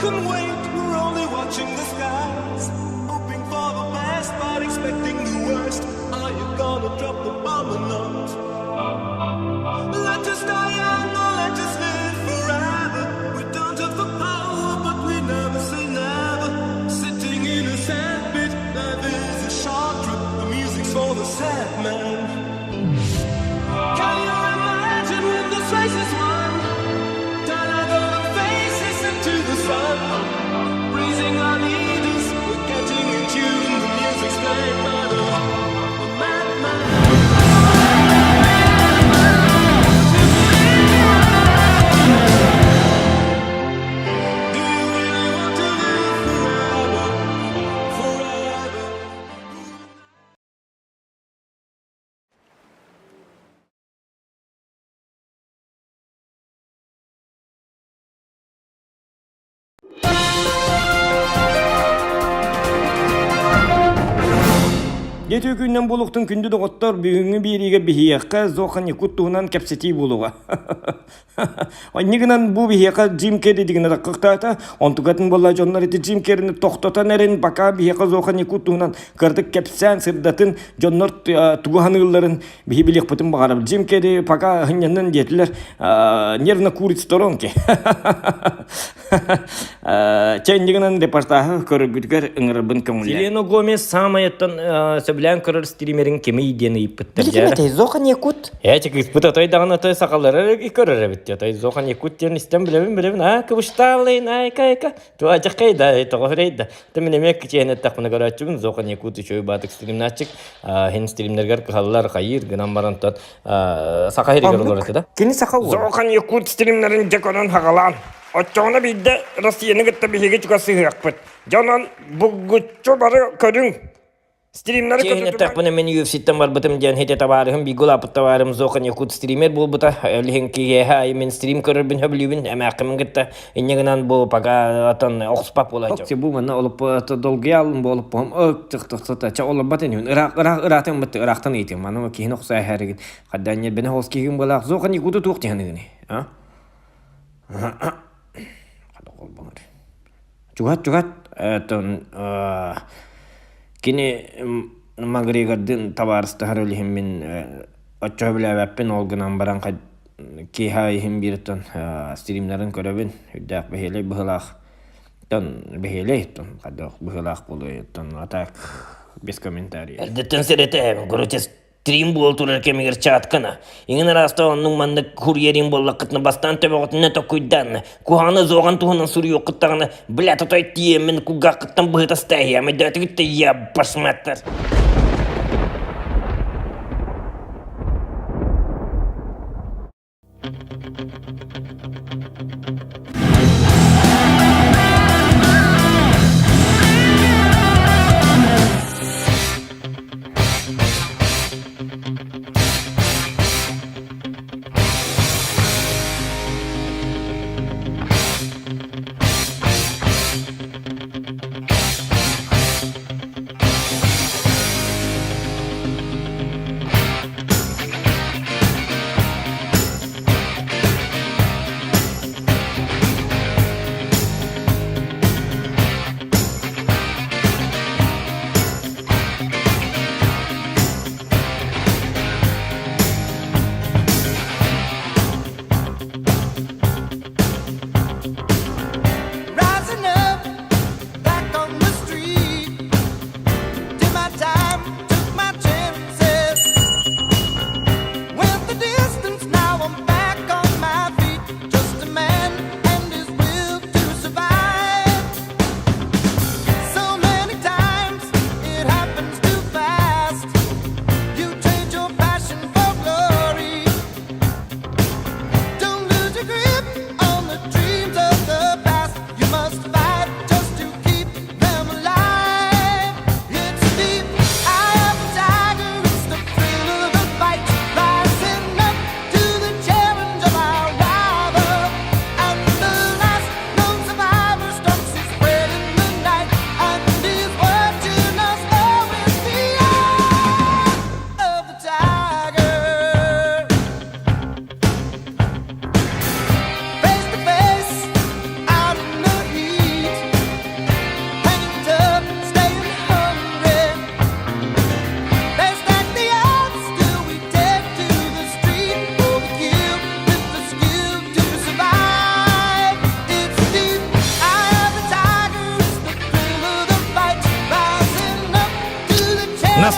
can wait, we're only watching the skies, hoping for the best but expecting the worst. Are you gonna drop the bomb or not? Let us die young or let us live forever. We don't have the power but we never say never. Sitting in a sad pit, life is a short trip. The music's for the sad man. Can you imagine when this race is won? Turn our golden faces into the sun. Praising our leaders, we're getting in tune. The music's played by the madman. Do you really want to live forever? Forever? Geçen günden buluktun kündü doktor büyüğünü biriyle bihiyakka zokan yakuttuğundan kapseti buluğa. Anniginen bu bihiyakka Jim Carrey digine dakıktata, ontukatın bolla jonlar eti Jim Carrey'ni toktatan erin baka bihiyakka zokan yakuttuğundan kırdık kapsen sırdatın jonlar tuğanıların bihi bilik pıtın bağırab. Jim Carrey baka hınyanın diyetiler nervna kurit storon ki. Çendiginen reportajı körübütker ıngırabın kömüle. Selena Gomez samayattan bilen kırır streamerin kimi diyeni ipittir. Bilgimete zokan yakut. Çek ispita tay dağına tay sakalları körür bitti. Tay zokan yakut diyen istem bilevin ha kıvıştavlayın ay kayka. Tu acık kayda toğreyda. Temin emek kiçene takmına göre açımın zokan yakut şöyle batık streamini açık. Hen streamler gar khallar kayır gınan barantat sakahiri görülür da. Kini saka ol. Zokan yakut streamlerin cekonan hagalan. Oçağına bir de Rusya'nın gitti bir hege çıkası yakpıt. Canan bu güççü barı körün. Streamleri kötü takmına men UFC'ten var batım diyen hete tavarım bir gol apıt tavarım zokan yakut streamer bu buta ölhen ki hay men stream körür bin höblübün emakım gitti. İnneğinden bu paga atan oxpap olacak. Okçu bu mana olup dolguya alın bu olup bom tık ça olup batın Irak'tan bitti Irak'tan eğitim mana ki noqsa hergin. Qaddan yer beni hoski kim bolaq zokan yakutu tuq diyanıgını. Ha? Qada qol bangar. Cugat ton kini McGregor'dın tabarıstı har ölühüm min açığı bile veppin olgunan baran ki hayhim bir ton streamlerin köröbün hüddak behele bıhılaq ton behele ton qadaq bıhılaq buluyor ton atak без комментариев. Деттен серете короче стрим болтурар кемигер чаткана. Иңин раста онун манды курьерин боллакытны бастан төбөгөтүнө токуйдан. Куханы зоган туһунан суруу кыттаганы бля тотой тиемен кугакыттан быта стая. Медетигитте я басматтар.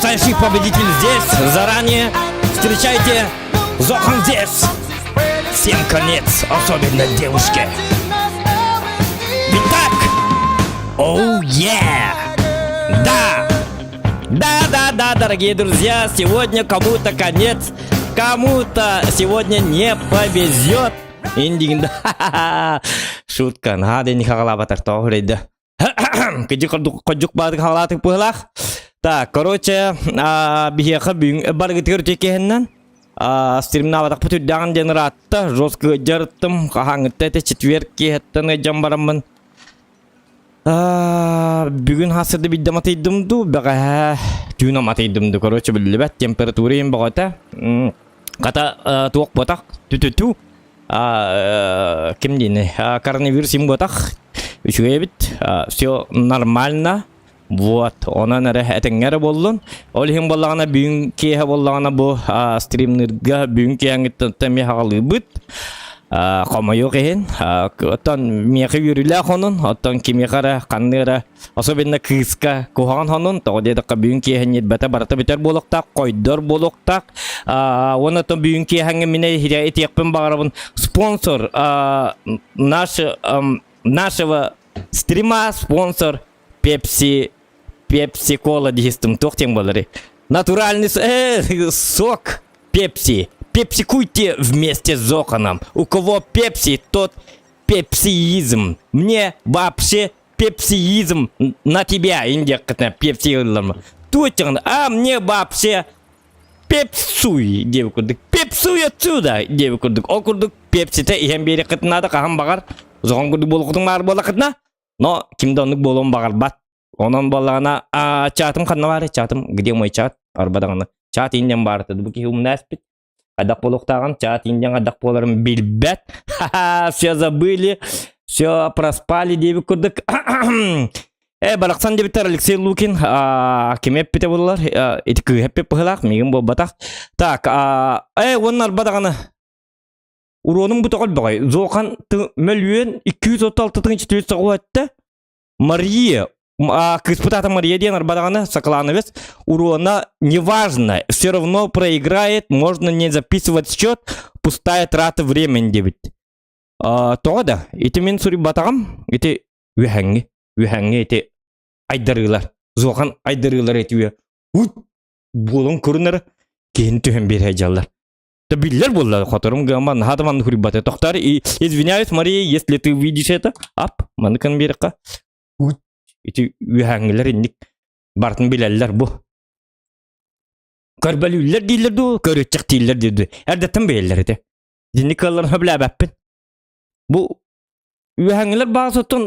настоящий победитель здесь. Заранее встречайте Зохан здесь. Всем конец, особенно девушке. Ведь так? Оу, да! Да, дорогие друзья, сегодня кому-то конец, кому-то сегодня не повезет. Индигда. Шутка, надо не халабатар тоғырайды. Кыджук бадық халатық бұғылақ. Так, короче, бихеқа бүгін барғытығыр текехіннен. Стримна батақ бұтырдаған ден ратты. Жосқы жарыттым. Қағаңытты әте четверг кехеттен жамбарамын. Бүгін хасырды бидді матайдымды. Бәға түйін матайдымды. Короче, білі бәт. Температура ең бағыта. Қата туық батақ. Түтүту. Кем дейін? Коронавирус ең батақ. Үшіге бит. Все нормально. Вот. Онан әрі әтіңері болдың. Ол ең болағына бүгін кейі болағына бұл стримнерге бүгін кейінгіттен ме хағалы бұд. Қома yok ең. Оттан меқі үрілі қонын. Оттан кемеқары, қаннері, особенно кыска кухаған қонын. Тоғдедіққа бүгін кейінгет бәті барыты бітер болуқтақ, қойдыр болуқтақ. Оны оттан бүгін кейінгі мене етекпен бағарабын. Спонсор нашего стрима, спонсор Пепси Кола дейстім. Тоқтен болары. Натуральный сок Пепси. Пепсикуйте вместе с Зоханом. У кого пепси, тот пепсиизм. Мне вообще пепсиизм на тебя, индекатная пепсиизм. Точно, а мне вообще пепсуй, девку. Пепсуй отсюда, девку. Окурдук пепси-те ихем берекетнада кахам багар. Зохан курдук болуктың мар болакытна. Но кимдонлук болуын багар бат. Онан балағана, чатым қанна бары, чатым, где мой чат? Арбадағана. Чат инден бары, бұки умнас бит. Адақ болуқтаған, чат инден адақ боларым билбәт. Ха-ха, все забыли, все проспали, деві күрдік. Барақсан дебіттер Алексей Лукин, кемеп бете болылар, еті күйеп беп бұғылақ, меген бол батақ. Так, оның арбадағана. Уроның бұтағал бағай, Зохан мөлуен 236-400 сағу әтті. Мария, Кыспытата Мария ден арбадағаны Соколановец, урона неважно, все равно проиграет, можно не записывать счет, пустая трата времени дебит. Тоғада, еті мен сүрі батағам, еті үйәңге, еті айдарылар, Зохан айдарылар еті үйе. Болын көрінер, кейін түйен бер әжалар. Табиллер болла, которым гаман, хатаман сүрі баты. Тоқтар, извиняюсь, Мария, если ты видишь это, маныкан береқа. Ити үйәңгілер ендік бартын біләлілер бұ. Көрбәлілер дейлер ду, көрітчік дейлер дейді. Әрдеттін бейлер еді. Дендік қаларын хөбілі әбәппін. Бұ үйәңгілер бағыз оттын,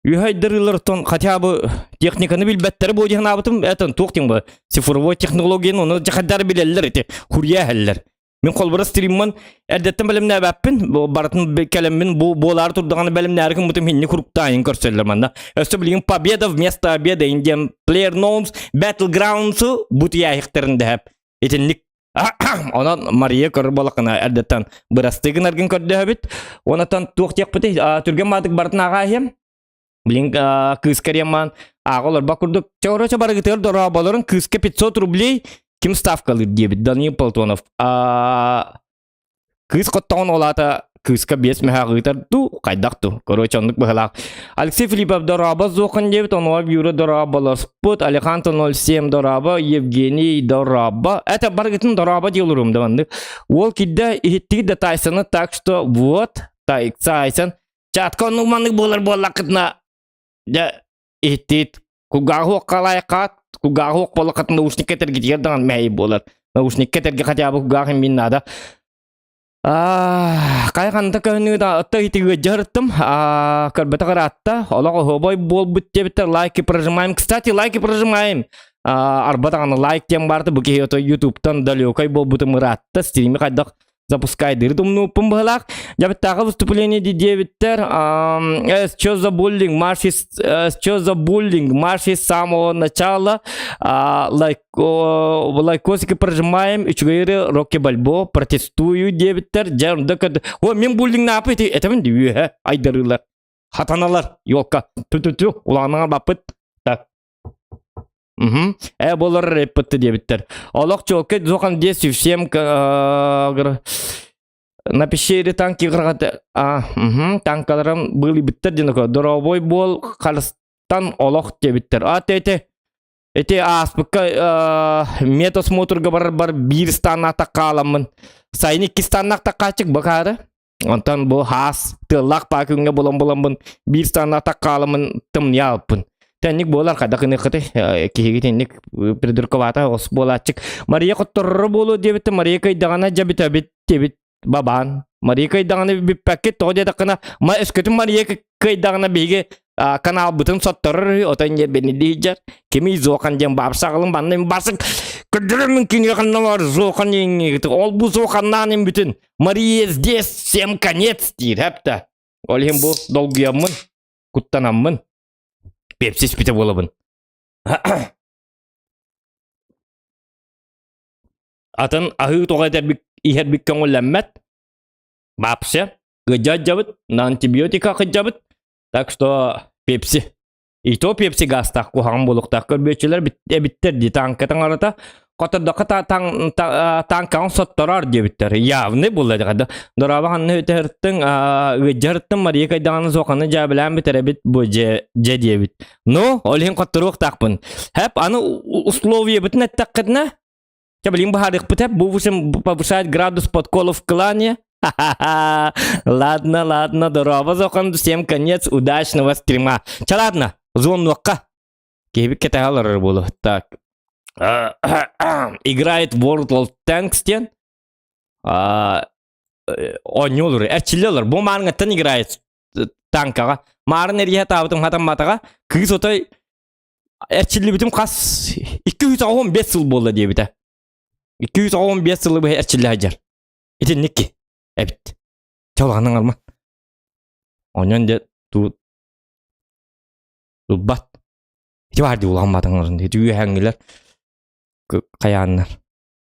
үйәйдірілер оттын, қатя бұ техниканы білбәттері бұ деген абытым, әтін тоқтың бұ. Цифровой технологияны оны жақадары біләлілер еді. Хұрия әлілер. Мен қолбыры стримман әрдеттен бәлімді әбәппін, бартын кәлеммен болары тұрдығаны бәлімді әркім бұтым хенне күріктайын көрселер манда. Өсті білген победа вместо обеда, Indian Player Gnomes Battlegrounds'ы бұты яйықтарында әп. Етінлік, онан Мария көрі болақына әрдеттен бұрастығын әрген көрді әбет. Онатан тоқтек бұты, түрген мадық бартын аға әйем. Білген күйіскареман ағылар бақырдық. Чағырача барығытығыр дұра боларын күйіске 500 рублей ким ставкалы дебит, Даниил Полтонов. Кыз коттон олата кызка 5 мегагытар ду кайдакту. Короче, ондук бахалак. Алексей Филиппов дораба зохан дебит, онуар юра дораба спот, Алеханто 07 дораба, Евгений дораба. Это баргытын дораба делурум даванды. Ол кидда ихиттиги детайсаны так, что вот, так, сайсан. Чаткон уманнык болар-болакытна. Да, ихиттит. Кугаху калайкат. Кугаху полакат наушник кетерге жердан мәй болар. Наушник кетерге хотя бы кугахын мен нада. Кайғанда көнігді атта етігі жарыттым. Көрбеті қаратта. Олағы хобой бол бүтте біттер. Лайки прожимаем. Кстати, лайки прожимаем. Арбатағаны лайк тем барды. Бүке ютубтан далекай бол бұтым ратта. Стримі қайдақ запускайды. Ритумну пымбалак. Жабыттағы выступление девиттер. Что за буллинг? Марш с самого начала. Лайкосики прожимаем. Ичугайры Рокки Бальбо. Протестую девиттер. О, мен буллинг напыты. Это мен дүйе. Айдарылар. Хатаналар. Йолка. Уланыңа бапыт. Так. Болар репетті дебіттер. Олақ чолке зоқан де совсем напишери танки грагата. Танкаларым были биттер денеко. Доробой бол Қарыстан олақ дебіттер. Эти аспыкка метосмоторга бар бир станна тақаламын. Сайын 2 станнақ тақачық бақары. Онтан бұл хас тылақ пакыңа болам бир станна тақаламын тым ялпын. Тәнник болар қадақыны қыты кеге тәнник придурковата ос болачық. Мария құттыры болу дебітті Мария кайдағана жабит әбит дебит бабан. Мария кайдағана бір пәкет тоғы дедіқына. Ма өскөтім Мария кайдағана бейге канал бүтін соттырыр отан ер бені дейджер. Кемей зоқан жем бап сағылым банным басық. Күдірімін кенге қанналар зоқан еңге. Ол бұл зоқаннан ем бүтін. Мария здесь всем конец дейір. Әпті. Ол ем бұл долгиямын. Күттанамын. Пепси спите болабын. Атын ахы тоғайдар ихер біккен оләммәт. Бапсы. Гыджат жабыт. На антибиотика қыджабыт. Так что пепси. И то пепси гастақ кухан болуқтақ. Көрбетшілер біттер де танкетің арата. Котырдақы танкан соттарар дебіттер. Явны болды қады. Дұрабағанны өтірттің гыджарттың Мария кайдағаны соқаны жабілән бітер бит бұл же дебіт. Ну, олен қоттыруқ тақпын. Хәп аны условия бітін әттақ қыдына? Чабылин бахарық бітіп, бұл повышает градус подколов в клане. Ладно, дорога зоқан, всем конец удачного стрима. Ча ладно, звонуаққа. Кебік кетағалар болу. Так. Играет World of Tanks тен. Ойнолыр, әчілелер. Бұл мағын әттен играет танкаға. Мағын әрге табытым хатам матаға. Күйіс отай әчілі бітім қас 215 жыл болды дебіті. 215 жылы бұл әчілі әжер. Етен неке? Әбіт. Чалғанын алма. Онен де тұлбат. Еті барды ұлғанбатыңырын. Еті үйе әңгілер. Қаянлар.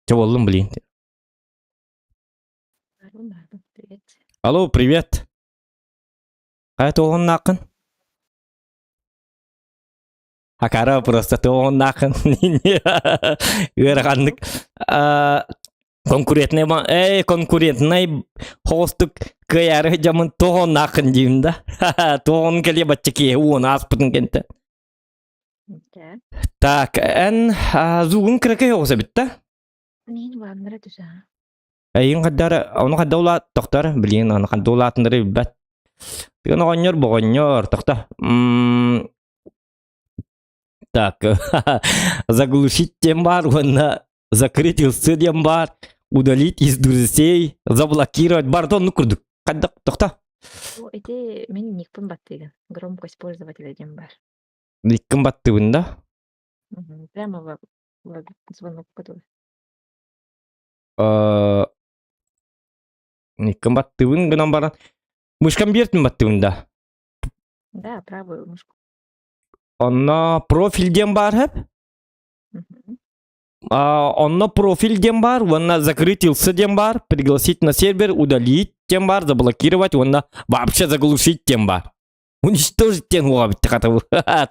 Че болдым білейін. Алло, привет. Қай тоғын нақын? Акара просто тоғын нақын. Өрғандық. Конкурентный хостук каяры жамын тоғын нақын деймін да. Тоғын келе бачеке уын аспытын кенті. Так, зуғын кірекей оғысы бітті? Нейін бағындыры түзі. Әйін қаддары, оны қадда олат, тоқтар, білейін, оны қадда олатындары бәт. Деген оғаньор, бұғаньор, тоқта. Так, заглушить тем бар, оны закрыть илсы дем бар, удалить из друзей, заблокировать бар, то ну күрдік. Қадда, тоқта. Это мен никпын баттыгын. Громкость пользователя дем бар. Никкім баттығын да? Прямо в звонок который. Никкім баттығын гынан баран. Мышкам бертін баттығын да? Да, правую мышку. Онна профильден бар хэп? Онна профильден бар, онна закрыть илсы ден бар, пригласить на сервер, удалить ден бар, заблокировать, онна вообще заглушить ден бар. Уничтожить тен ловить хату.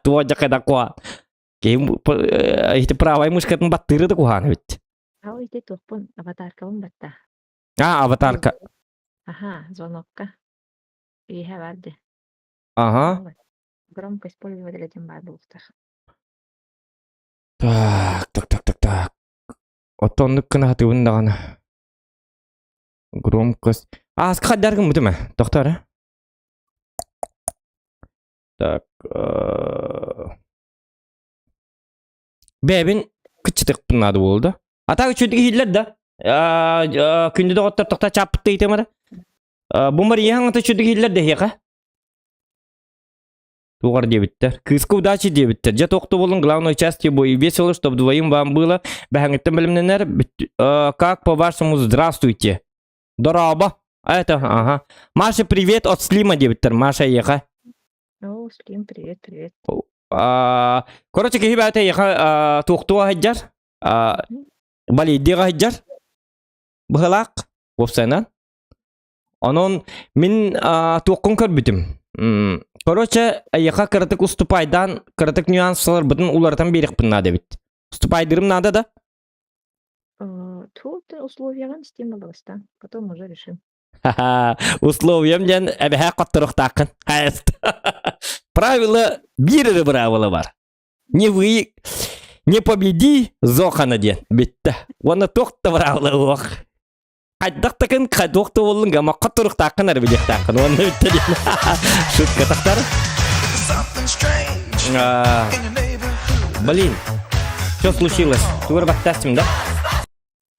Туаджа кайда куа. Кейм эти правая мышка там баттыры да кухан ведь. А ой, ты топун аватарка он батта. Аватарка. Ага, звонокка. И хаварди. Ага. Громкость пользователя тем бар бултах. Так. Отонлuk кына хатыбын дагана. Громкость. Скаддаргын бутыма, тоқтар. Так. Бәбін күтчетік пынады болды. Ата күтчетігі хиллер да. Күнді де оттар тоқта чапытты етемеді. Бұмар ең ата күтчетігі хиллер де хеқа. Туғар дебіттер. Кысқы удачи дебіттер. Жа тоқты болын главной части бой. Весело, чтоб двоим вам было. Бәңіттен білімненер. Как по-вашему здравствуйте. Дораба. Это, ага. Маша, привет от Слима дебіттер. Маша еқа. О, Слим, привет. Короче, кехи бәті еқа тоқтуа хаджар. Балидиға хаджар. Бұғылақ. Бопсайнан. Onun min toqqun körbütüm. Короче, яка кырытык уступайдан, кырытык нюанслар бытын улардан берекпін нады бит. Уступайдырым надо да? Тут условиян стимул бастан. Потом уже решим. Ха-ха, условиям ден әбәһә қаттырық тақын. Правила, бирі правила бар. Не вы, не победи, зохана ден. Битті. Оны тоқты правила оқ. Қайдақ тақын, қайдоқты олың, ама қаттырық тақын, әрбедек тақын. Оны бітті ден. Шутка тақтар. Something strange in your neighborhood. Блин, что случилось? Тур баттастым, да?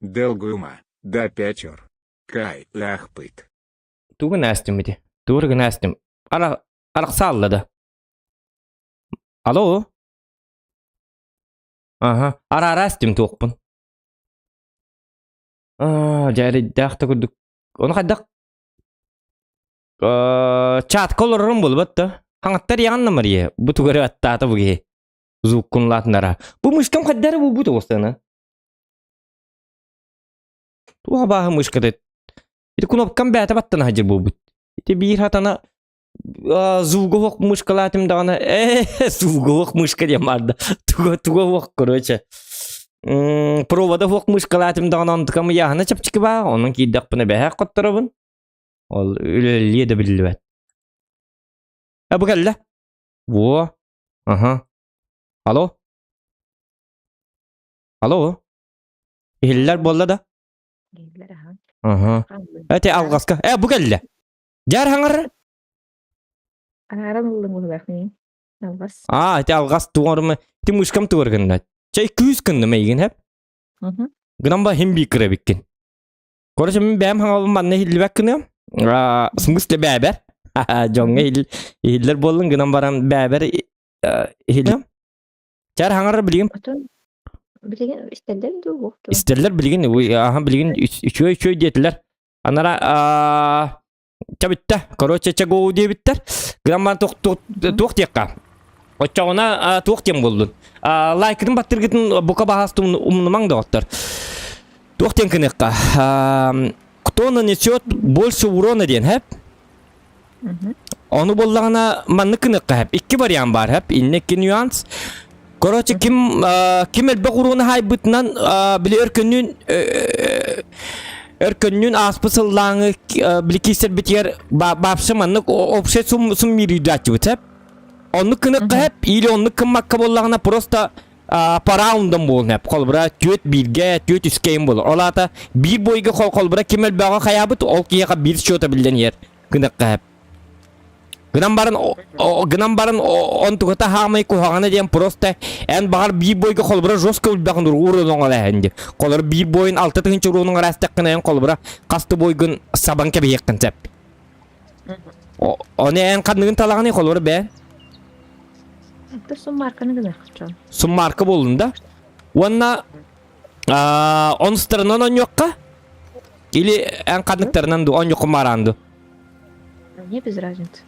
Делгума, да пячор. Кай, ляхпыт. Тугы настым иди. Тугы настым. Арақсалла да. Алло? Ага, арастым тоқпын. Жәрі дақты күрдік. Оны қайдақ? Чат колорым бол бітті. Хаңаттар яғанна мария. Бұты көрі аттаты бұге. Зуқ күнлатынара. Бұл мүшкім қаддары бұл бұты осыны. Туға бағы мүшкіді. Ити кнопкам бәті баттана хажыр бұл бұт. Ити бір хатана зуғы оқ мүшкілатым дағана. Зуғы оқ мүшкі дем арды. Туға оқ көрөчі. Провода оқ мүшкілатым дағана ондықамы яғына чапчыки ба. Оның кейдақ бұны бәхәк қоттырабын. Ол үлелі еді білі бәт. Бұл кәлі? Во. Ага. Алло? Алло? Ehiller bolla da. Geldiler aha. Aha. Ete algaska. Bu geldi. Jar hangar. Aram buldum bakmayın. Algas. Ete algas tuğarımı. Ti muşkam tuğargında. Çay 200 kındı meygin hep. Gınamba hem bir kıra bikin. Koracı min beğem hangalım banne hilli bakkını. Smısle beraber. Jonga hiller bollun gınambaram beraber hilli. Jar hangar bileyim. Bilgin isterler de bu. İsterler bilgin. Aha bilgin. Üçü diyetiler. Anara çabitte. Koracı çago diye bitter. Gınambaram tuğ diyekka. Oçağına tuğ diyem boldun. Like'ın battırgıtın buka bahastı umnuman da otur. Tuğ diyem kınıkka. Кто нанесет больше урона ден hep. Onu bollağına manlı kınıkka hep. İki variant var hep. İnneki nüans. Korocı kim elbek urunu haybıtından bile örkünün aspısıllağını bile kisir bitiyer babşı manlık opşe sum miri daçıvıt hep. Onu kınıkka hep. İli onu kınmakka bollağına prosta para ondan bolun hep. Kolbura tüet birge, tüet üskeyim bolur. Ola da bir boyga kolbura kim elbeğe kayabıt ol kiyaka bir şota bilden yer. Kınıkka hep. Gınambarın on tukata hamay kuhağına diyen prosta en bağır bir boyga kolbura joska ulbağın dur uğrunun alağındı. Kolbura bir boyun altı tıkınç uğrunun arastakına en kolbura kastı boygun sabanka bir yakın hep. Onu en kadının talağını kolbura be. Bu son markanı da bakacağım. Sun marka bolunda. Wanna on stırından on yokka. İli en kadınlarından da on yok marandı. Мне без разницы.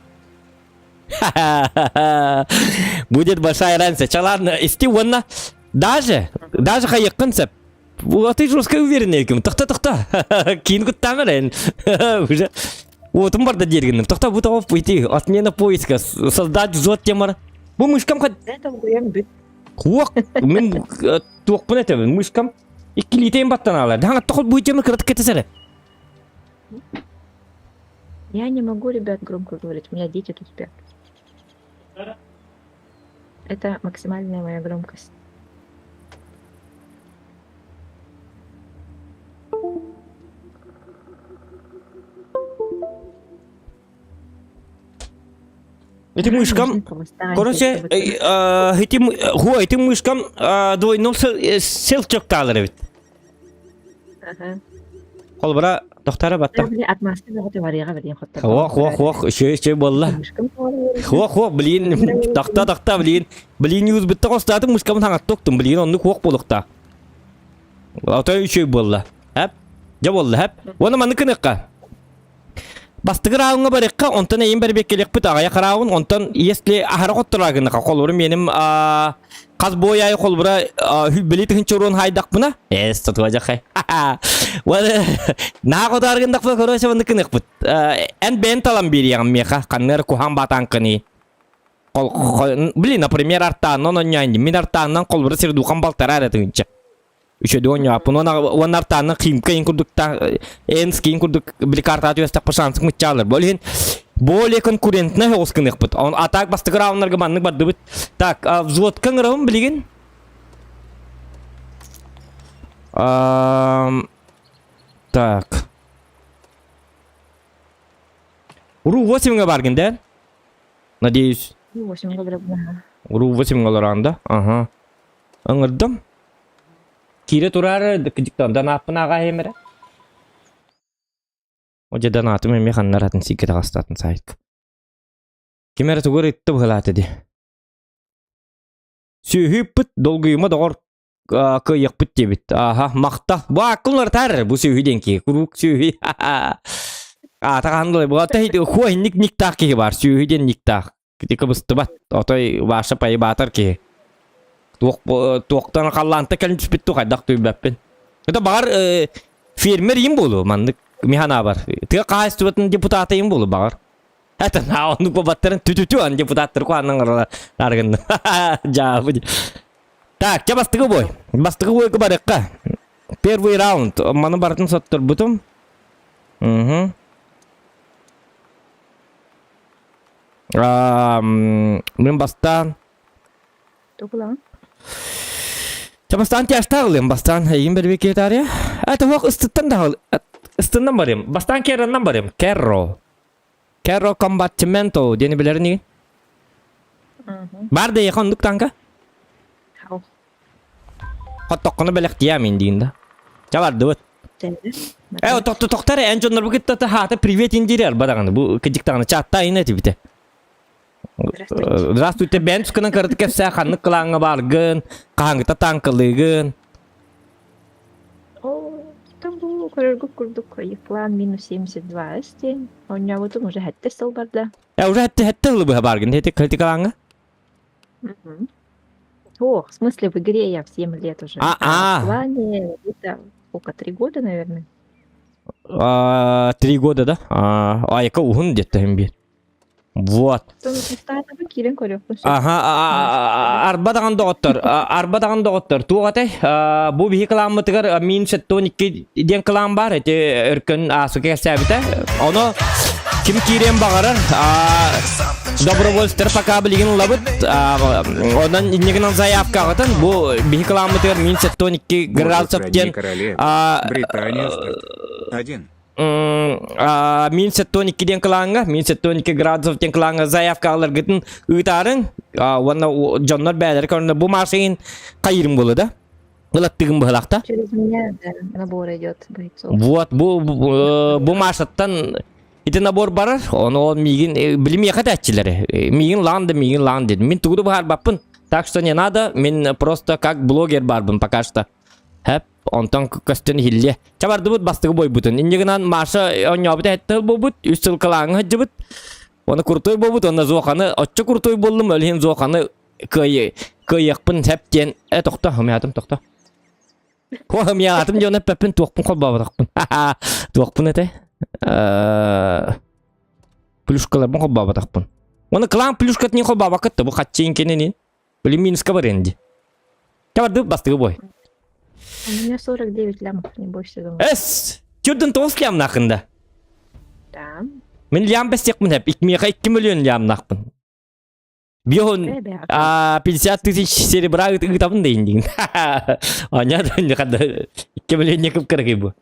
Будет большая разница. Чалан, исти wanna даже хайыккын сеп. Вот ты жестко уверенный ким. Тахта. Кин гуттамерен. Уже вот он барда дергенным. Тахта бутов пойти. Отмена поиска. Создать зод темар. Bu müşkam kad... Это угоян бит. Хуак, мен туақпын әтемін, мüşkam. İki liteyim battan ağlar. Daha toqıl bu içemi kırıtık etesere. Я не могу, ребят, громко говорить. У меня дети тут спят. Это максимальная моя громкость. Эти мышкам, короче, эти мышкам двойной селчок талар бит. Ага. Колбара доктора батта. Атмосфера вот варыга берген хатта. Хуак, şey болла. Хуак, блин, такта, блин, юз битте костаты мышкам таңат токтум, блин, онны хуак болукта. Ата şey болла. Хеп? Ja болла, хеп? Оны маны кыныкка. Бастыгы рауынға барыққа, онтан әйін бір беккелек бұт ағая қарауын, онтан если ахара қоттырағынға қолырым менім қаз бой айы қолбыра білі түхін чоруын хайдақ бұна? Тұтуа жақай. Наға қодарғындақ бұл көрөші бұнды кінік бұт. Ән бән талам бері яғын меқа, қаннар кухан батан қыны. Блин, например, артаннан ойнайын. Мен артаннан қолбыра сирдуқан балтар әрі түгінші. Үшеді ойнапын. Он артаннан қиымқа ең күрдікта, әнс кейін күрдік білі картаты өстік пашансық мұтча алыр. Более конкурентный хоғыз кінік бұд. Атақ бастығы рауынларға манның барды бұд. Так, взвод кің рауын білеген? Так. Уру 8-ға баргын, да? Надеюсь. 8 дробная. Уру 8-ға лоранда. Ага. Аңырдым. Кире турары дикдиктан данапын аға емері. Оже данатым еме қаннаратын сикет ағастатын сайт. Кемері түгір етті бұғылаты де. Сүйіп бұт долгүйімі доғыр күйек бұт дебіт. Аха, мақта. Бұл ақылар тәрі бұл сүйіден ке. Күрік сүйі. Атағандылай бұл ата хуай ник-ник-тақ ке бар. Сүйіден ник-тақ. Кетекі бұсты бат. Отой башы пайы батыр ке. Тоқтан қалланты кәлін түспетті қайдақ түйбәппен. Это бағар фермер ем болу, мандық механа бар. Тіға қағайсты бәтін депутаты ем болу бағар. Это науынды баттарын түтүту ан депутаттыр қуанның арғынды. Жабы. Так, ке бастығы бой. Бастығы бойғы барыққа. Первый раунд. Маны бартын соттыр бұтым. Мен бастан. Туғылан. Бастан тяштағылым, бастан ең бір бекет ария. Әті оқ ұстыттан дағыл. Ұстындан барым. Бастан керраннан барым. Керро. Керро комбатименто. Дені білер неге? Барды еқан ұндық танка? Хау. Хоттоққыны білек диямин дейінді. Жабарды бұд. Тоқтары ән жонлар бұгытты хаты привет индирер бадағаны. Бұл кедіктағаны чатта айны әті Здравствуйте, бән түскінің кірді кәпсә қанық қылаңы барғын, қаңғыта танқылығын. Там был курдук еклан минус 72 стен. У меня вот уже хәтті стал барда. Уже хәтті ұлы бұға барғын, хәтті кілті қылаңы? О, в смысле в игре я в 7 лет уже. В плане это сколько, 3 года, наверное? 3 года, да? Айқа ұғын детті әмбет. Вот. Ага, арбадаған доғыттыр. Туғатай, бұл бейі қылам мұтығыр, мен сәттон 2 ден қылам бар, әте үркін асықы кәсәбіті. Оны кім кейрен бағарыр, добровольстер пока білген ұлабыд, одан негінен заявка ағытын, бұл бейі қылам мұтығыр, мен сәттон 2 градусов ден. Британия 1. Мен сәттон 2-ден қылаңға, мен сәттон 2 градусовтен қылаңға заявка алыр гетін ұйтарын, оны жонлар бәдір көрінді. Бұл машин қайырым болы да? Ұлаттығын бұғылақта? Через меня, да, набор идет бойцов. Вот, бұл машаттан иті набор барар, оны мейгін, білім еқат әтчілері. Мейгін лан деді. Мен тұғыды бұғар баппын. Так что не надо, мен просто как блогер барбын пока что. Хэп. Онтан көстен хилле. Чабарды бұд бастығы бой бұтын. Индегінан маша ойнабыды әттіл бұл бұд, үстіл қылаңы хәджі бұд. Оны күртой бұл бұд, оны зоқаны, отчы күртой болдым, өлген зоқаны көйеқпін сәптен. Тоқта, хымиятым, тоқта. Хымиятым жоны пәппін тоқпын қол бабадақпын. Тоқпын әті. Плюшкаларбын қол бабадақпын. Оны қылаң плюшкатының қол бабақытты, бұл қатчайын кененен. Білім минусқа бар енді. Чабарды бастығы бой. У меня 49 лямов, не бойся думать. Чүрдің 9 лям нақында. Да. Мен лям бәстекпін әп, 2 миллион лям нақпын. Бүйін 50 тысяч серебра ұтабын дейін дейін. Аняда не қады 2 миллион не кіп кіргі бұл.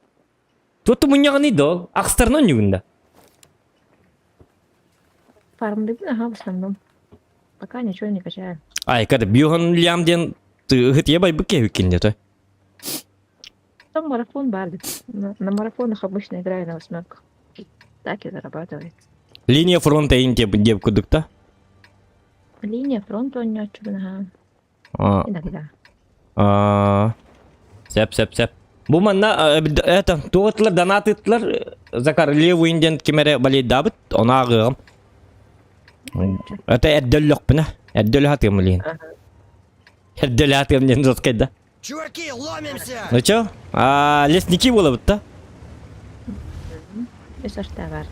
Тұтты мұнияғын еді ол, ақстарынан нүгінде. Фармды бұл, ага, в основном. Пока ничего не качаю. Кәді бүйін лямден ғытия бай бүкке өккенде той. Там марафон барды. На марафонах обычно играю на 8. Так и зарабатывает. Линия фронта инте деп кудукта? Линия фронта у него чудо. Иногда. Сәп. Бұл манна, это, туғытлар, донатытлар, Zakar levый инден кемере балейдабыт, она агыгам. Это эддөллөк бина. Эддөллө хатым лин. Эддөллө хатым ден жоскайда. Чуваки, ломимся! Ну чё? Лесники болобыт да? Из Аштагард.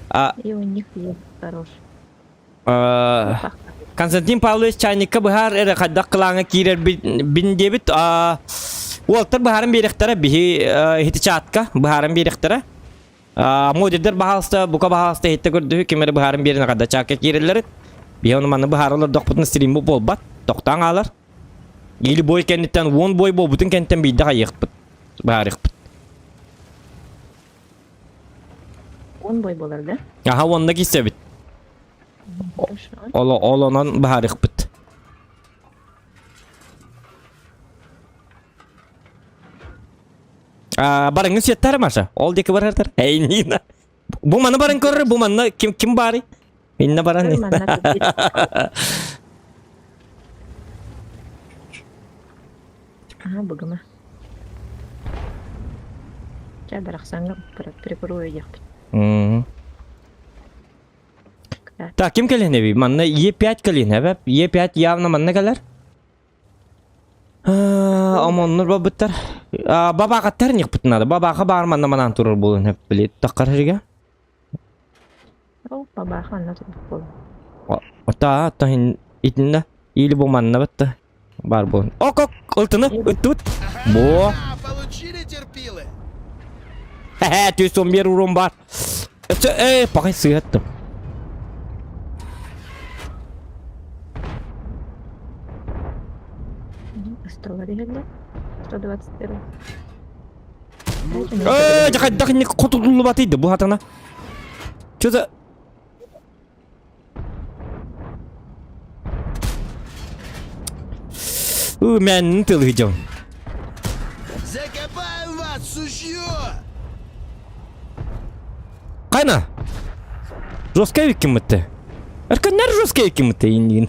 А, И у них есть хорош. Константин Павлович Чайникка быхар эре хаддак кылаңа кирер бин дебит. Уолтер быхарын беректері бихи хитичатка быхарын беректері. Модердер бахалста, бука бахалста хитте көрді кемері быхарын беріне қадда чакка кирелері. Бихи оны манны быхарылар доқпытын стримбу болбат, тоқтан алар. Или бой кенттен, 10 бой бол бүтін кенттен бейді қайықпыт, быхар иқпыт. Он бой болар, да? Аха, онна кесе бит. Хорошо. Олонан быхар иқпыт. Барыңыз сеттәрі маша? Ол декі барардар? Әй, нина. Бұл маны барын көрір, бұл маны кім бары? Менне баран. Ага, богома. Сейчас дарахсанга прикрою ехать. Так, кім кәлін әбей? Манна Е5 кәлін әбәп? Е5 явна манна кәлер? Амонныр бабыттар. Бабаға тәрнек бұтынады. Бабаға бар манна манан тұрыр болын әп білет. Таққар жерге? О, бабаха, она тут был. Та итінде. Или бұл манна бітті. Бар болын. Ок, ұлтыны, үттіт. Бо. Получили терпилы? Хе-хе, төс 11 урон бар. Пақай сүйеттім. $100 121. Жақайдақ не құтылы батыйды бұл хатана. Чөзі? Мәнін тылы жау. Закопаем вас, сушьё! Қайна? Жосқа еккен мүтті? Әркеннер жосқа еккен мүтті ендігін.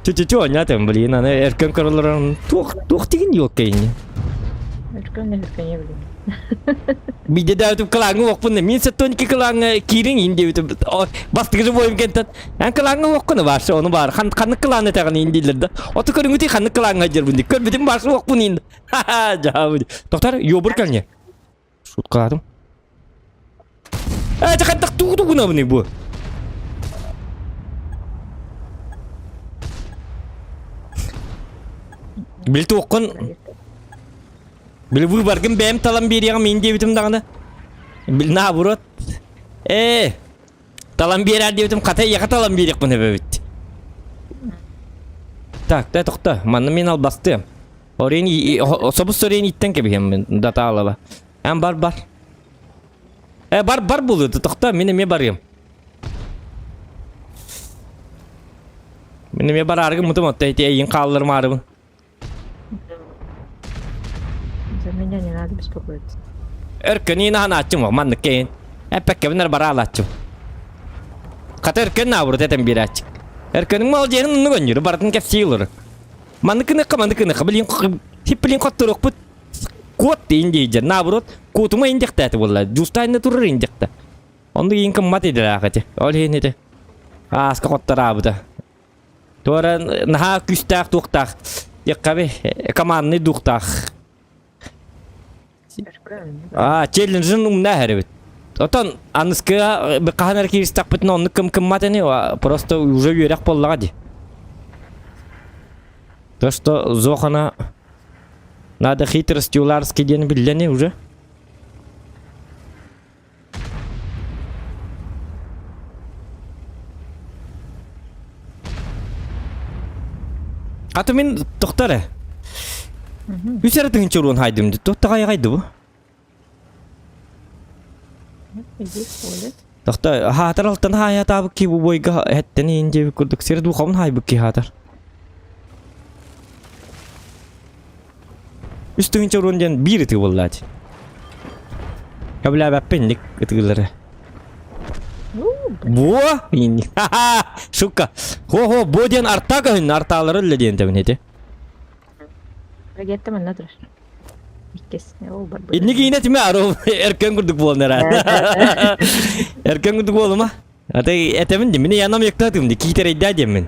Чө, ойнатым білейін, аны әркен көрілерін тоқ деген yok кейінен. Өркөн не білейін. Биде да өтіп қылаңы оқпынды. Мен сәттөнекі қылаңы кейрін енді өтіп бастығы бойым кенттен. Ән қылаңы оқпыны баршы, оны бар. Қанық қылаңы тәғын ендейлерді. Оты көрің өте қанық қылаңы жүрбінді. Көрбедім баршы оқпын енді. Жауыды. Тоқтар, йобыр кәліне. Шут қыладым. Жақайдақ туғы-туғына бұны бұл. Білті оқын. Білі выбаргын бәйім талам берияға мен дебітім дағына. Білі наоборот. Талам берияр дебітім қатай яқа талам берияқ бұны бәбіт. Так, да тоқта. Манны мен ал бастым. Собыс орейін иттен кебігем дата алаба. Әм бар. Бар болуды. Тоқта, менеме барым. Менеме бар арғым мұтым отта еті әйін қалылырым арығын. За меня не надо беспокоиться. Эркені нағын атчым оқ, манны кейін. Әппәкке бінер бара алатчым. Қата эркен набырды әтен бері атчым. Эркенің мал жерін ұны көнjürü, бардың кәп сейілірі. Манны кыныққа, білін қоттыр оқ бұд. Кот дейін дейдер, набырот, котыма индекті әті болла. Жустайында тұрыр индекті. Онды кейін кім мат едір ақыты. Ол ең еді. Асқа қоттар абыда. Туара наға күстақ туқтақ. Еққабе, командны дуқтақ. Челленджін умна әрібіт. Отан, анысқы қағанар керістақ бітін оны кім матыны, просто уже үйерек боллаға де. То, что зоқана надо хитрости уларский день білдені уже. Аты мен тоқтары. Үсәрі түгінші ұрын хайдымды. Тоқтаға ағайды бұ? Тоқта, хатар алтын хайат абы ки бұ бойға әттен енді көрдік. Сері дұқамын хай бұ ки хатар. Үс түгінші ұрын ден бір үті болады. Кәбіл әбәппенлік үтігілері. Бұ? Шука. Хо, бұ ден артаға үн арталары үлі ден тәбін еті. Рагетті мен надыр. İkkesine ol bar. İnni giyine timi aro erken kurduk bu onlara. Erken kurduk oğlum ha. Hatta etemin de beni yanam yakladım di. Kitere iddia edeyim ben.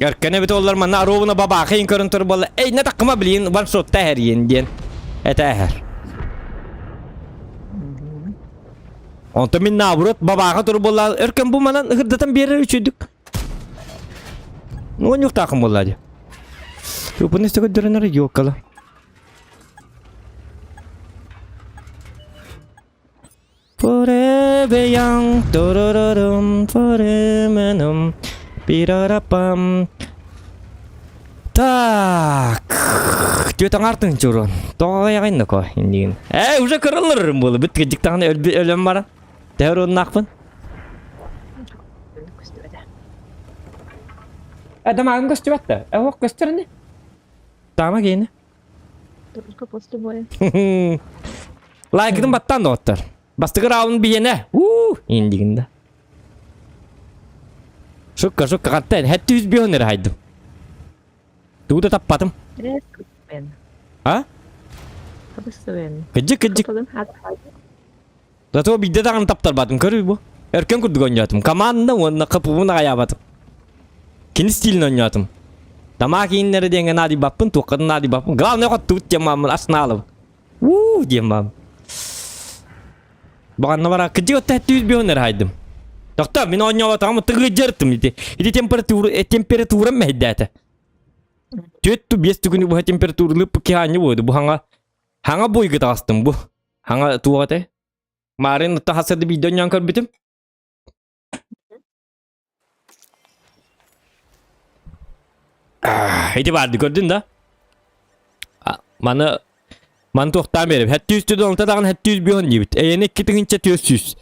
Erken bit ollar manna arobuna baba kayın körüntür bolla. Ey ne takıma bilin one shot her yen diyen. Eteher. Onta min nabrut baba tur bolla erken bu manan hırdatan bir yere üçüdük. Ne yok takım bolla diye. Bu ne stok döner yok kala. Forever young, dororodum, forever pirarapam. Tak. Dia tang artın curun. Toya kain ko indin. Uza kırılır bolu. Bit gecik tane ölüm var. Teoron nakpın. Adam ağın göstüvetti. Evok gösterini. Tamam giyini. Только после боя. Like'ın battan da otur. Bastığı raun bir yene. İndiginde. Şukka katten. Hette 100 bir öneri haydım. Tuğda tappadım. Кыппен. Ha? Кыппен. Gıcık. Кыппен хат. Zaten o bilde dağını taptar badım. Körü bu. Erken kurduk oynayatım. Kamanda onunla kapımına kayabadım. Kini stilini oynayatım. Tamak inleri dengen nadi bapın. Tuğkadın nadi bapın. Glavne kot tut cemamın asna alıp. Cemam. Bakan var gıcık otta hette 100 bir öneri haydım. Doktor beni oynayatım ama tıgıcırtım. İdi temperaturum mehdete. Tüttü bies tükünü bu temperaturlu peki hanya bu. Bu hanga boy gıda astım bu. Hanga tuğate. Marin ta hasad bir dön yankar bitim. Hadi vardı gördün de. Man tohtan verip. Hette üstü de olta dağın hette 100 bir on gibi. Eğen 2 tığınca 200.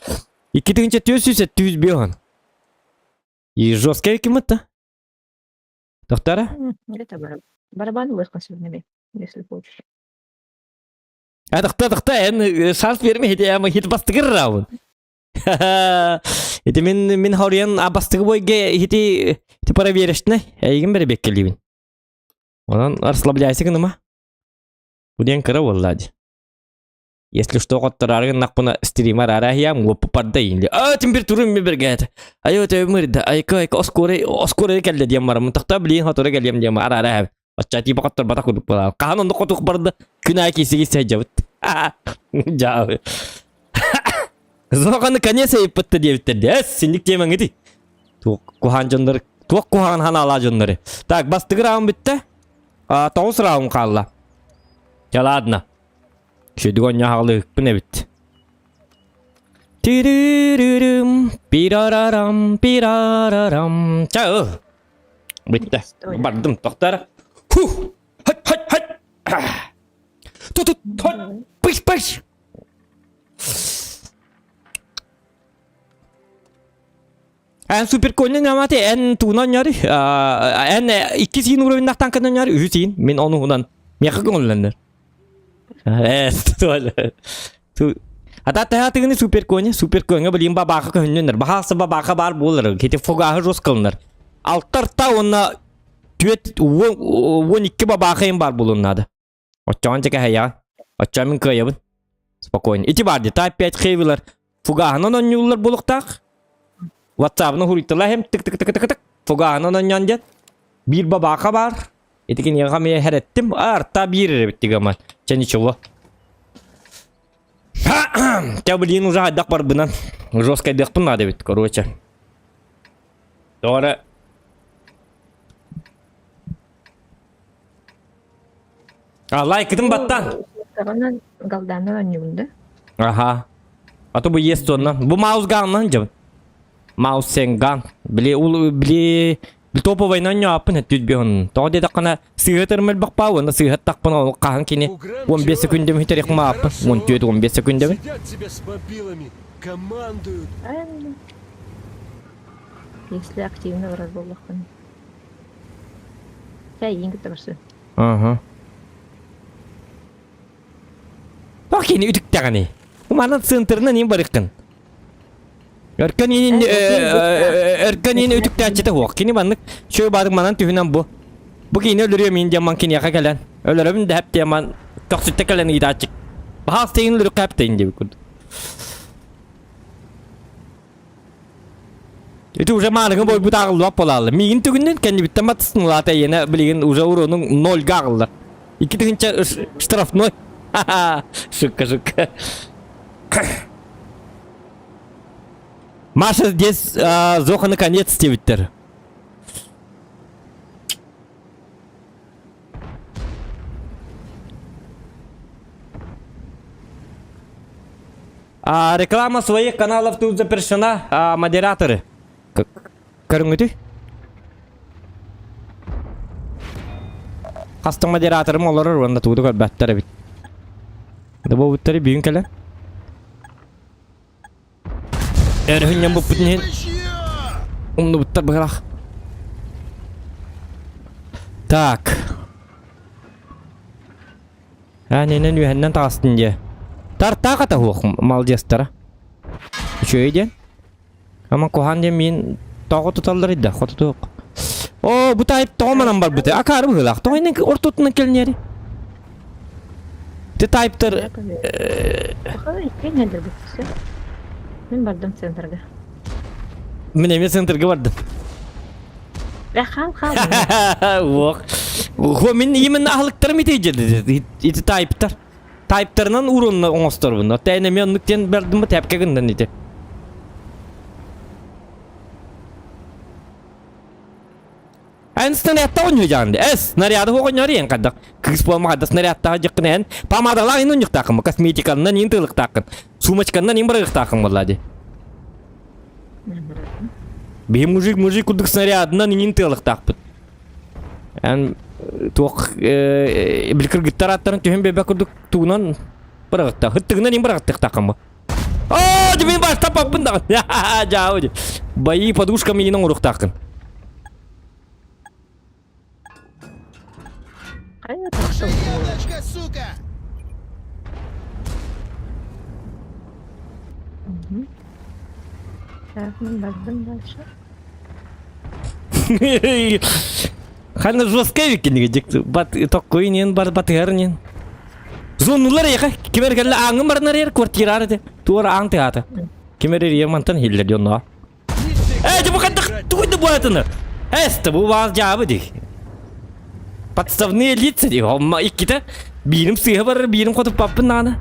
2 tığınca 200 hette 100 bir on. Жесткая кимата. Доктора? Это барабан выскочил себе, если хочешь. Доктор, шанс verme hedi ama hit bastıgır raun. Hedi min horiyan abastıgı boyge hedi para veriştine. Eygin beri bekkeliyim. Ondan расслабляйся гынıma. Bu diyen kıra vallahi. Если что коттараргын накпына стримар арахиям попадда инде. Температурам ми бергет. Айо те мырда. Айка оскоре келде диям марам. Такта билин хаторе келем диям арарах. Ачати бакаттар бата кудук бала. Кахан котук барды. Күнай кисиги сежабыт. Жабы. Зоқаны конеса иппетти дебиттерди. Синдик темең иди. Кухан жондар. Кухан хана ала жондары. Так, бастыгы раун битти. 9 раун қалла. Ладно. Şu dünya halı bu ne bitti? Tiririm pirararam çao. Bitti. Bardım doktor. Hay. Tut. Pış. En süper koyun namati en tunan yarı. En ikisi nuruvinaktan kanan yarı. Hüseyin. Min onu hunan. Miyakı gönülenler. Hatta ini super konya beli babaka kehünler. Bahasa babaka bar bulur. Kita fogah ros kılınır. Altar ta ona tüet won iki babaka yang bar bulunnadı. Oçan cek ya. Oçan min kaya bun. Spokojno. İti bardı. Type 5 kevler. Fogahın on yollar buluktak. WhatsApp'ını huritalar hem tık. Fogahın on yandet. Bir babaka bar. Itikin yakamaya her ettim. Arta bir bitti gamal. Can ничего. Я блин уже отдах барбынан. Жесткая дыхпын надо ведь, короче. Doğru. Like'dım battan. Kafadan galdandan oynuyordu. Aha. Atı bu yes ondan. Bu mouse gun lan canım. Mouse sen gun. Bili topovay ne yapın et düz bir on. Doğru dedik kana sıhhatır mı bak pavan da sıhhat takpın o kahan kini 15 sekunde mi hiterik mi yapın? 15 sekunde mi? Сидят себе с мобилами, командуют. Правильно. Если активно в разговорах. Ya yenge tabarsı. Aha. Bak yine üdük tağını. Umarım sığıntırına niye barıkkın? Erkan ötükte açıda hoq. Kini banlık şöyle badık manan tühünen bu. Bu kini öldürüyor min jaman kini yaka gelen. Öldürüyorum da hep diyaman toksütte gelen ida açık. Bahal steyin lürük hep de ince bir kurdu. Itu uca manıgın boy bu dağıl vap olalı. Migin tügünden kendi bitti matısın ulata yine bilgin uca uronun 0 gağıllar. 2 tügünce straf 0. Şükka. Маша здесь Зоха наконец Твиттер. Реклама своих каналов тут запрещена, модераторы. Көрүңүтү? Кастың модераторым олар онда туду көрбөттөр бит. Да бу буттары бүйүн келе. Эрхинен bu putnin. Onu buttar bırak. Так. Ненен үйәннен тағыстын де. Тартаға та хоқ малдестара. Үшөй ден. Ama kohan de min tağı tutallar idda. Xotu tuq. O bu tayip tağmanan бар бұты. Akarı бұғылақ. Tağının ortutuna келінері. Te tayiptar... Bakalım nedir bu kişi? Ben vardım centerga. Mine centerga vardım. Ya kal. Oq. Ho min yemin ahlıktarım itejedi. Iti tayiptar. Tayiptarından urunna oңостар bunu. Təyinemi onlukten berdim bu tepke günden iti. Ən snaryatta oynayacağım de. Snaryadı oynayar yen kadar. Kız bolmaqda snaryatta jıqqınen. Pamadalar inen jıq taqım. Kosmetikandan intiliq taqın. Sumachkandan imbrıq taqım bolladı. Benim mujik kuduk snarядынан intiliq taqpıt. Ən toq bilkir gitar attарын tühün bebek kuduk tuğunan bıraq taq. Hıttığından imbrıq taqım. Aa, ben baş tapaq bunda. Jauh. Bayi подушками inen uruq taqın. Kayda taktım. Ben vardım dальше. Хана жесткая викинге жекті. Бат тоққойнен бар батырнен. Зонулар яқа. Кемер келі аңы барнар ер квартирары де. Туара аң театы. Кемер ер емантан хиллер жонна. Жабы қандық туйды бұатыны. Әсті бұл баз жабы дек. Подставные лица дек. Омма иккіті. Бейнім сыйы бар, бейнім қотып паппын наны.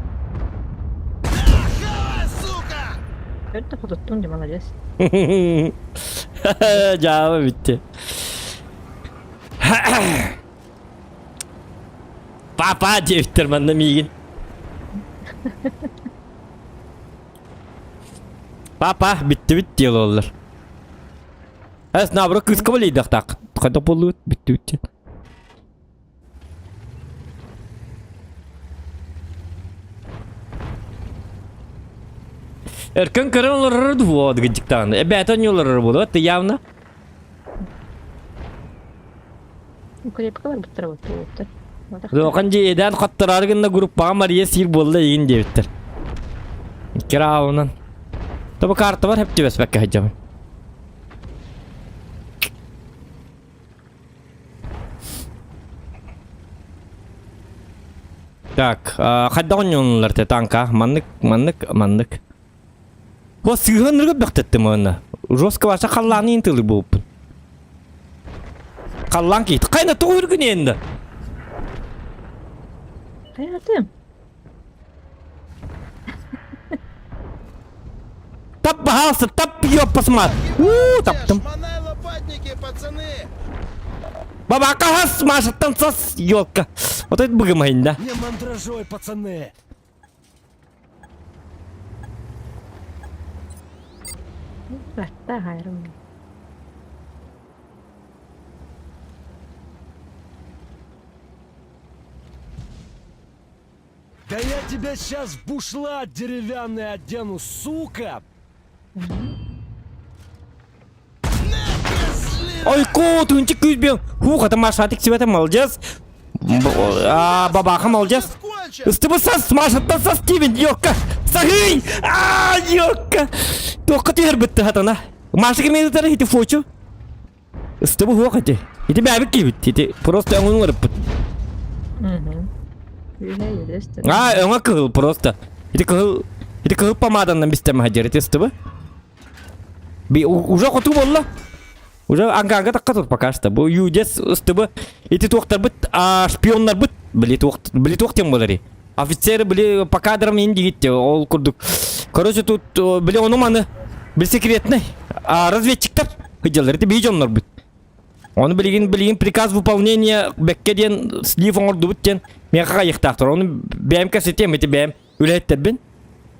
Öyle tuttun diye молодец. Jabı bitti. Papa diye bitirmende miyim? Papa bitti yollar. Ne yapıyor kız kabul ediyor tak. Kadar bolu bitti. Erken kararları duvardı gıcıktan. Beton yolları buldu. Hatta явно. Укрепка var bu tarafta. Dokanca eden katlarargında grup bağmariye sir bolda yiyin diye bitir. Kira onun. Tabi kartı var hep cebes bekle hacam. Так, хадда ойнонлар те танка. Маннык. О сыгынырга бектеттим оны. Жостко баша қалланы интили болуппун. Қаллан кейт. Кайна тоғыргын енді. Hayatım. Tap bahalsı, tap yoppasma. Таптым. Баба кахас машаттан сас елка. Вот это быгымайын да. Не мандражой, пацаны. Hatta hayrım. Да я тебя сейчас в бушлат деревянный одену, сука! Ой, кот, үнчик күзбен. Хухата машатик себетім алжас. Бабахам алжас. Үсті бұл сас машаттан сас тивен, елка. Сахый! Ёкка! Только ты herbitte hatana. Машка мне это эти фочу. С тобой хохоте. И тебя бекивит. И просто он умер. Угу. Юрестен. Он кыл просто. И кыл помада на месте магадер. Это с тобой? Уже хоту болла. Уже anga так тут пока что. Бу юдес с тобой. И ты тоқтар бит, а шпионлар бит. Били тоқтем болари. Офицеры были по кадрам индигите. Ол курдук. Короче, тут были он уманы. Был секретный. А разведчиктар. Хыджалар. Это бейджонлар бит. Он билген приказ выполнения беккеден слив орду биттен. Мен кайыктактыр. Оны бәйм касетем, эти бәйм. Үлеттебин.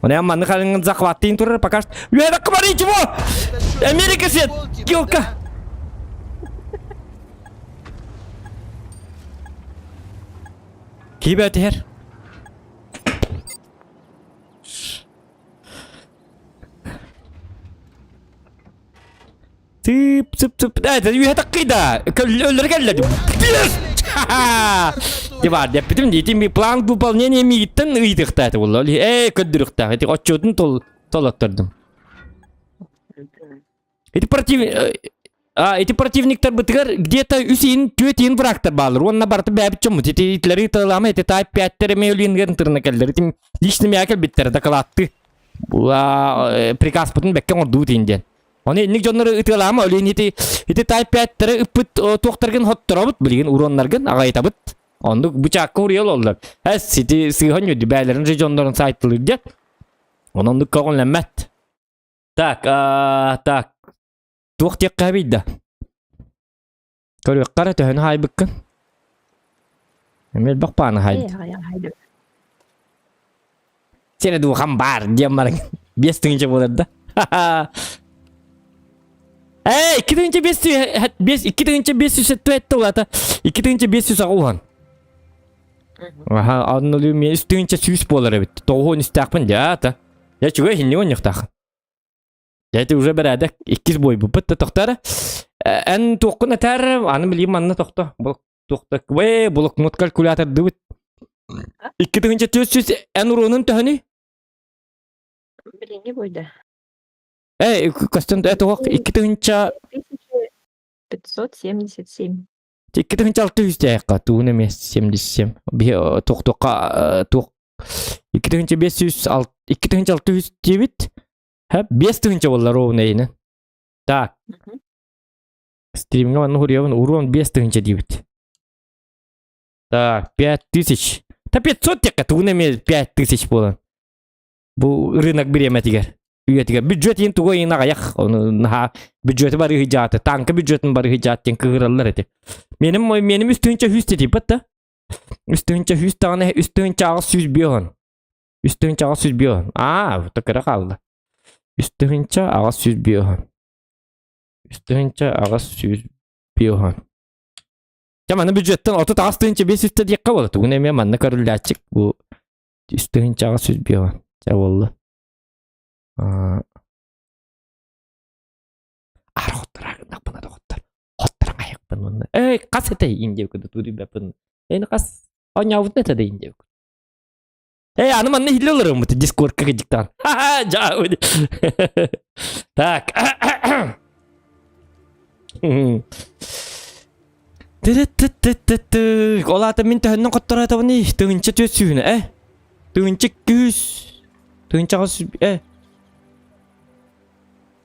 Он я манны халыңын захваттын турар пока что. Уэда кабари чего? Америка свет. Килка. Кибе тер. Тип. Да, это я так кида. Лергалля. Типа, я потом дети план выполнения митен идихта это было. Коддурхта. Это отчетын толаттырдым. Эти противниктер бытгар где-то үсин тюетин врагтар балыр. Он набарты бәбит чому. Эти итлери тылама, эти тай 5 миллион гернтырны келдер. Эти личный мякел биттер докладты. Приказ путын бәккен орду тинден. Оны ник жоннары ытылама, өлен эти тай 5 ыппыт тоқтарген хоттырабыт, білген уронларген ағайтабыт. Онды бычаққа урел олдар. Әс эти сыйхан өді бәлерін жонларын сайттылыр дед. Онды қағын ләммәт. Так. Тоқтек қабейді. Көрек қара төхіні хай бүккен. Әмел бақпаны хайды. Haydi. Сені дуған бар, дем барың. 5 түгінші болады да. Эй, 2 түгінші 500 әтті олады. 2 түгінші 500 ағылған. Адын өлі мен 3 түгінші 100 болар әбет. Тоғын істақпын, да. Я чуға хинне он яқтақын. Это уже берәдік 2 бой бұл бітті тоқтары. Ән тоқын әтәр, аны білейм анна тоқта. Тоқта, бұлық калькулятор дұбыт. 2 түгінші 400 ән ұруының төхіні? Блин, не бойда. Костюм, это оқ 2 түгінші... 577. 2 түгінші 600 дәйіққа, туын емес 77. Тоқ. 2 түгінші 500, 2 түгінші 600 дебіт. 5 түгінші болар ровно ейні. Так. Стримге ванны хурьявын, урон 5 түгінші дебіт. Так, 5000. 500 дәйіққа, туын емес 5000 болан. Бұл рынок береме тегер. Бюджет ең туға ең ағаяқ. Бюджеті бары хиджаты. Танка бюджетін бары хиджаттен кығыралар еті. Менім үстігінші 100 деді бітті. Үстігінші 100 тағаны үстігінші ағыз 100 бейған. Үстігінші ағыз 100 бейған. Тұқыры қалды. Үстігінші ағыз 100 бейған. Үстігінші ағыз 100 бейған. Мана бюджеттен отыт ағыз 500 дейққа болды. Тұғын әме манны көрілдәтчік. Үстігінші ағыз 100 бейған. Болды. Хоттар бuna da хоттар. Хоттар аяк бuna. Қас эте индеу көдө тури бапын. Қас оняут нете де индеу. Аны манны хиллелер мыты Discord кыгыктан. Жа. Так. Олата мен төннөн коттор атабыны төгүнчө төсүүнү, Төгүнчө 200. Төгүнчө 100.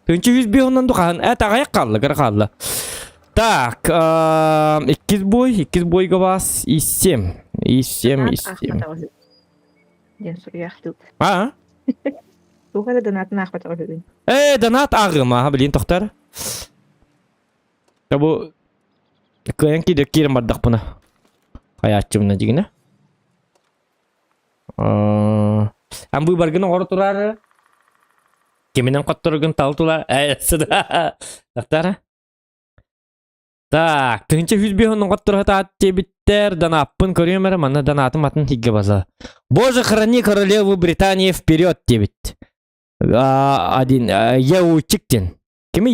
Төгүнчө 100 бионнан дуган. Тагаяк калды, кыркалды. Так, 2 бойга бас 7. Ден суряхтып. Тугары донатын ахмат алып. Донат агыма, билин токтор. Табу кыянки де кирим бардак буна. Хаятчымна дигине. Амбу баргын ора турар. Кеменен котторгун талтула. Сыда. Токтор. Так, тынча 100 бионун котторгата тебиттер донаппын көрөмөр, мана донатын атын хигге база. Боже, храни королеву Британии вперед тебит. Один Яуйчиктен. Кими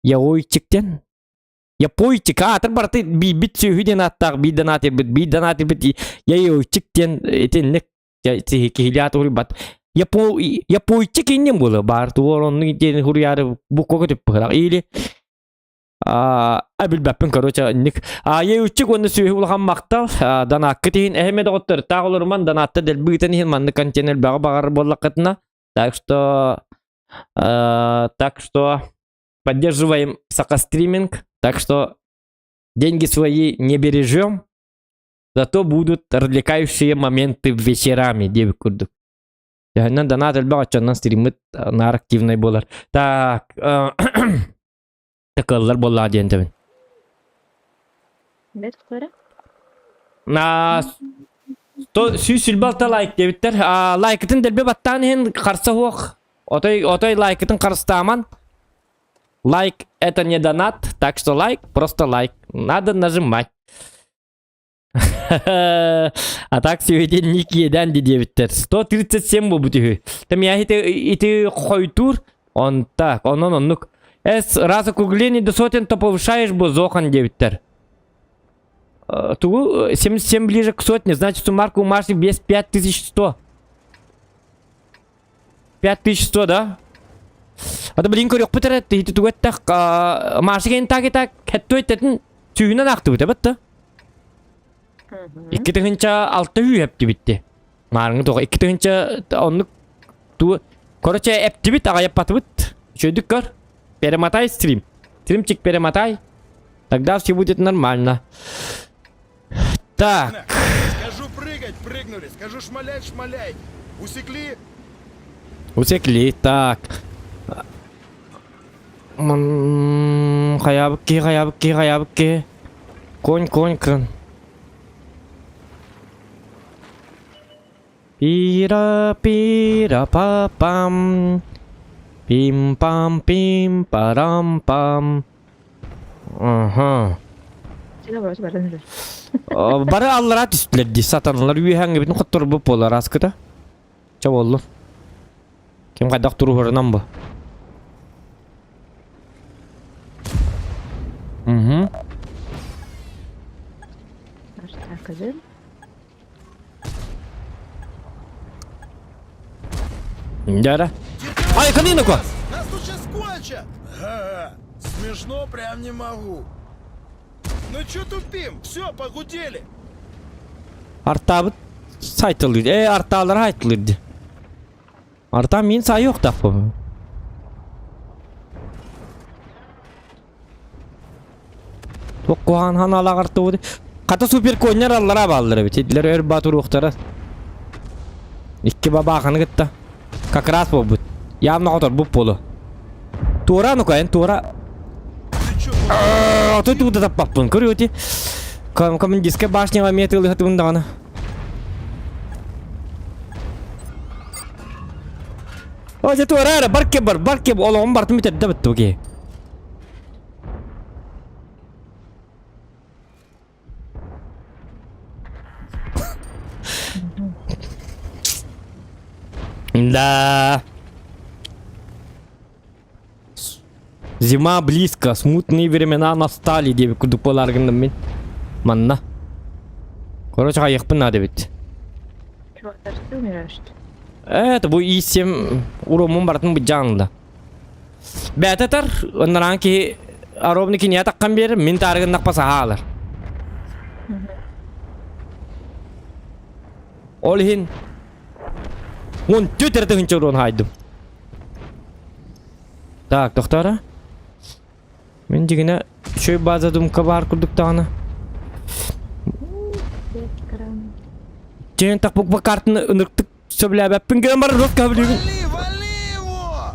Яуйчиктен? Япойчик. Атыр барты бит сүйүден аттак бидонаты бит Яуйчиктен этенлек Kihiliat huribat. Yapoyçı kendim bulu. Bartu onun gideni huriyarı bu koku tüp bırak. İyili. Abil bappen karoça nik. Ye uçuk onu sühü ulhan maktal. Dan akıtihin ehmed otur. Ta olurman dan atta del büyüten hilmanlı kançenel bağı bağır bollakatına. Так что поддерживаем сокостриминг. Так что деньги свои не бережем. Зато будут развлекающие моменты вечерами, девик курдук. Яһаннан донат элбе ачаннан стримит нар активный болар. Так, такаллар болла диентебин. Бет кора. На то сүйсүлбалта лайк дебиттер. Лайкытын делбе баттан хен карса хуак. Отой лайкытын карстаман. Лайк это не донат, так что лайк, просто лайк. Надо нажимать. А так сегодня ник едан дебиттер. 137 bu bütühü. Там я ити хойтур. Он так, он нук. Раз округление до сотен, то повышаешь бы зохан дебиттер. Тугу 77 ближе к сотне, значит суммарка у Маши без 5100. 5100, да? А да блин корёк битер этти тугу так Маши ген так хеттой тетин түйүнөн акты бите битти. 2 тыгынча 6 үй эпти битти. Марыңы тога 2 тыгынча онлук ту короче эпти бит ага япаты бит. Чөйдүк көр. Перемотай стрим. Стримчик перемотай. Тогда все будет нормально. Так. Скажу прыгать, прыгнули. Скажу шмалять, шмаляй. Усекли? Усекли. Так. Хаябки. Конь. Пира папам. Пим парам пам. Ага. Сига бараш баран. Бары аллара түстүлерди сатанлар үйхаңы битин коттор бу болар аскыта. Чаболлу. Кем кайдак туру хорунан бу? Так, один. Дара. Ай, канинако! Нас тут сейчас кончат! Ага, смешно прям не могу. Ну чё тупим? Все, погудели. Артабыт сайтылыр. Арталар айтылырды. Арта мен сай yok так bu. Tokkuhan hanala qartı bu. Kata super koynar allara balları bit. Ediler ör batır uqtara. İki baba kanı gitti. Как раз bu bu. Явно otur bu polu. Tuğra mı koyun tuğra? Тут туда tapapın көрüyordu. Командирская башня метры хатындана. Оже туğra barke oğlum bartı bitirdi bitti ki. Да. Зима близко, смутные времена настали, деп кудуполаргынdım мен. Манна. Короче, кайыкпын надо бит. Чувактар, ты умираешь. Это bu isim urumum bartın bu canlı. Beteter ondan ki arobniki niye takkan bir min tarigin nakpasa halar. Olhin. Mun tüter de hinçorun haydım. Так, доктора. Мен дегене шөй базадым кабар курдук тагына. Жен так бу картаны ынырктык сөбләбәп пингем бар рот кабылыгын. Вали его!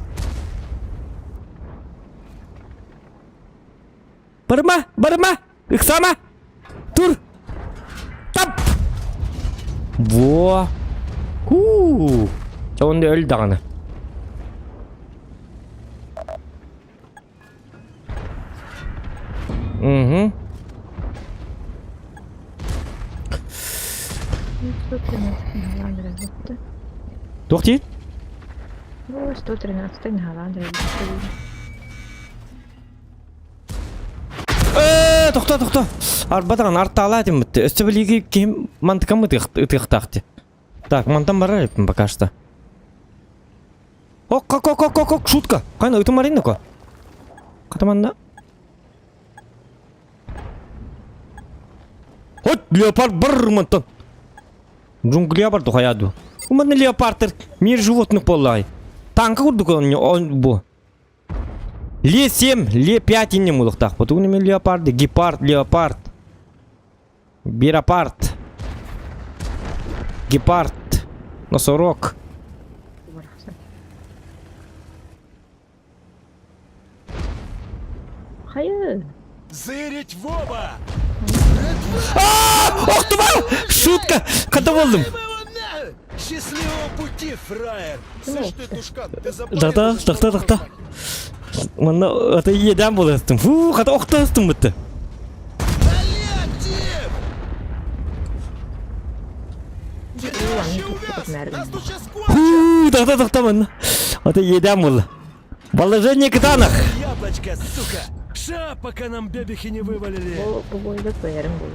Барма! Иксама! Тур! Тап! Во! Çoğunda öldü dağını. Тоқти? 113 Голландия. Тоқта. Арбадан артта алайдым бітті. Өсті білігі кем мантықамы тықтақты. Так, монтан барар еппін пока что. Ок, шутка. Қайна, үтім марин ко. Қатаманда. От, леопард бір монтан. Джунгли леопард хаяду. Уманны леопардтер мир животных полай. Танка курдук он бу. Ле-7, Ле-5 инне мулықтақ. Потугны мен леопарды, гепард, леопард. Бирапард. Гепард. Носорог. Hayır. Зырить в оба! Ох ты ба! Шутка! Когда болдым? Счастливого пути, фраер! Слышь ты, тушкан, ты Тақта. Мана это еден боластым. Фу, қата оқтастым бітті. Коллектив! Çok merdim. Нас тут сейчас Фу, тақта мана. Это еден болды. Положение кытанах. яблочко, сука! Ша, пока нам бебихи не вывалили! Bu boyda koyarım bunu.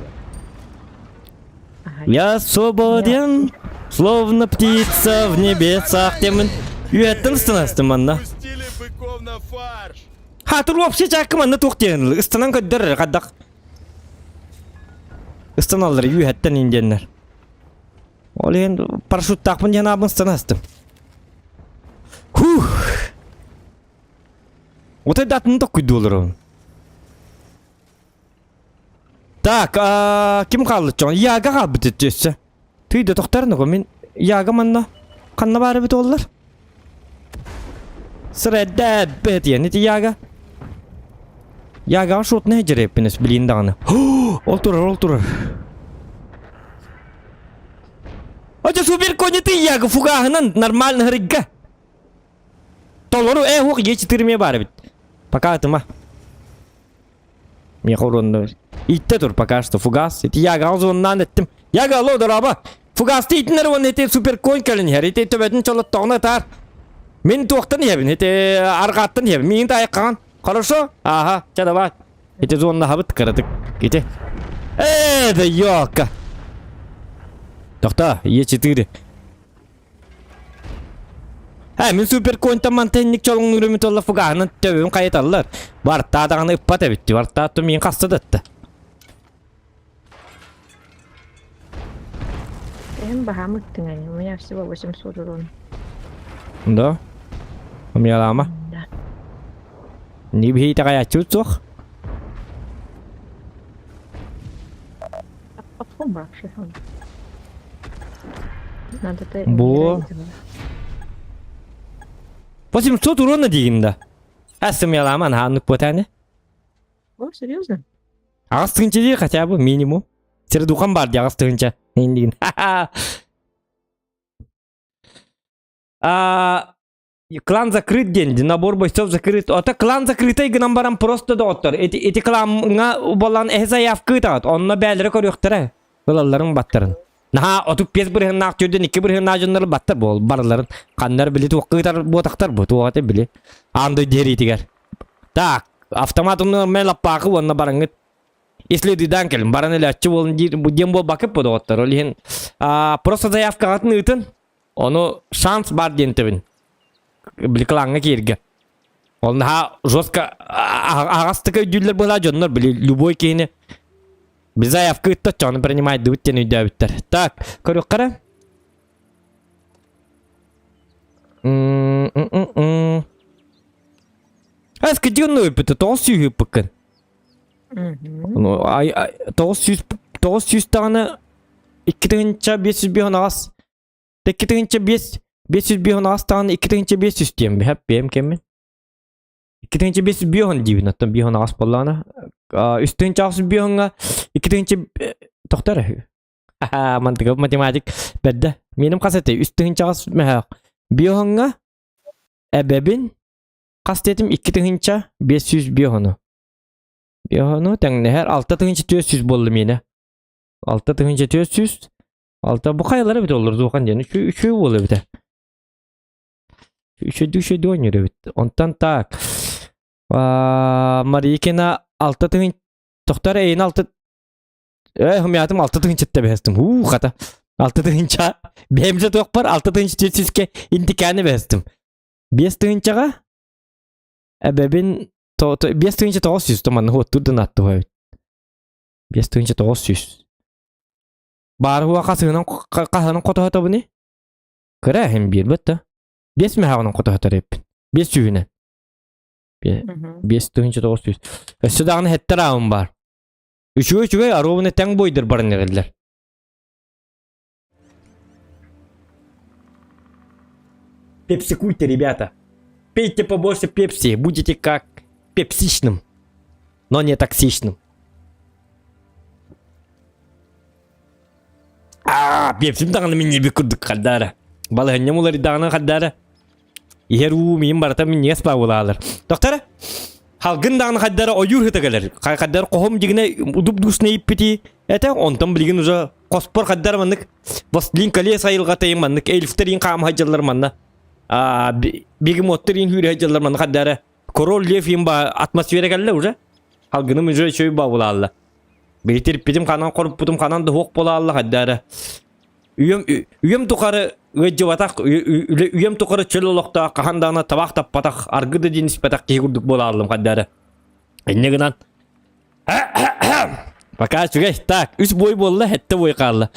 Aha, Я свободен, словно птица в небесах темін. Үйеттің станастым мана. Пустили быков на фарш! Хатыр вообще чакы мана тоқтен. Ыстанан көддір қаддақ. Ыстаналар үйеттен инденлер. Ол енді парашют тақпын жанабын станастым. Хух. Вот это датын тоқ күді олар он. Так, кім қалды жоң? Яға қал бітет жесі. Түйді тоқтарын оғы мен яға манна. Қанна бары біт олар? Сырәдді бәт ен, еті яға. Яға шотына әжір еппінес білейін дағаны. Ол тұрар. Оча супер кони ты яға фугағынан нормально хырыгға. Толору оқ е4 бары бит. Пока атыма. Мен қорынды. Итте тұр пока что фугас. Еті яға ауызуыннан еттім. Яға алу дұраба. Фугасты итінер оны еті супер конь кәлін ер. Еті төбетін чолыттауына тар. Мен тоқтын ебін. Еті арғаттын ебін. Мен тайық қаған. Хорошо? Аха, чада бар. Еті зонна хабыт кірдік. Еті. Да ёка. Тоқта, Е4. Мен супер коньта мантенник чолың үрімі толла фугағынан төбін қайет алылар. Барта адағаны ұппат әбітті. Барта атты мен қасты датты. hem bahamut dengan у меня всего 800 урона. Да? У меня лама. Да. Не бей такая чувствах. Попом вообще. Надо ты. Бо. 800 урона дегенде. Әсім яламан ханық бұтәне. О, серьезно? Ағыз тұғынша де хотя бы минимум. Сері дұқан бар де ағыз тұғынша. Ендеген. Клан закрыт деньги, набор бойцов закрыт. Это клан закрытый гынан барам просто доктор. Эти кланға болан заявка итат. Онна бәлері көріқтірі. Бұлаларын баттырын. Наха, отуп 5 бірген нақ жүрден 2 бірген нажынлары баттыр бол. Барларын қандар білі туққытар ботақтар бұл. Туғаты білі. Андой дері тегер. Так, автоматымны мен лаппақы онна барыңыт. Исследуйдан келім. Баран әлі атчы болын дем бол бақып бұл доқтар. Олеген просто заявка атын үтін. Оны шанс бар дентебін. Білі кланға керге. Ол наха жостка ағастықы өйділер бұла жонлар білі любой кейіне. Біз заявка үттат жоны принимайды үттен үйді өттер. Так, көрік қара. Әскі дегенні өпіті 900 өпікін. 900 тағаны 2-500 бейін ағас. 2-500 бейін ағас тағаны 2-500 дейм. Әп бейім кеммен. 2-500 бейін дейбін аттан бейін ағас болағына. Үстін чағысы бейінға 2-500 тоқтар. Мантығы математик бәдді. Менім қасеті үстін чағысы бейінға әбәбін қастетім 2-500 бейіні. Бейіні тәңіне әр 6-400 болды мені. 6-400 6 bu kayalara bit olur Doğan yani şu oluyor bir de. Şu oynuyor bit. Ondan tak. Marikina 6 tığın doktor eyni 6 hımyatım 6 tığın çıttı behestim. Kata. 6 tığınca bemce toq var 6 tığınca tütsüzke intikani bestim. 5 tığıncaga ebebin 5 tığınca 900 toman hoturdun attı hoy. 5 tığınca 900. Bar huwa qasının qotohata bu ne? Kıra hem bir bitti. 5 mi havanın qotohata rep? 5 yüne. 5 tığınca 900. Ösüdağını hetter ağım var. Üçü arabını ten boydur barın geldiler. Пепси куйте, ребята. Пейте побольше пепси, будете как пепсичным, но не токсичным. Пепсим дағаны мен небе күрдік қалдары. Балығыннем олар дағаны қалдары. Еру мен барата мен не спа олалар. Доктора, халгын дағаны қалдары ойыр хыты қалар. Қалдары қоғым дегіне удуп дусны еппети. Это онтан білген уже қоспор қалдары мандық. Вастлин кале сайылға тайын мандық. Эльфтерин қам хajjalар манда. Бигим оттерин хүйрі хajjalар мандық қалдары. Корол лев ем ба атмосфера қалды уже. Халгыным уже шөй ба олалар. Бейтер педим канан корып пудum канан да хоқ бола алла хаддары. Үйем туқары өджеватақ, үйем туқары чөл олықта қахандағына табақ таппатақ, аргыды денис патақ кейгурдық бола аллым хаддары. Эннегінан. Пока сүгей, так, 3 бой болла, хетті бой қалды.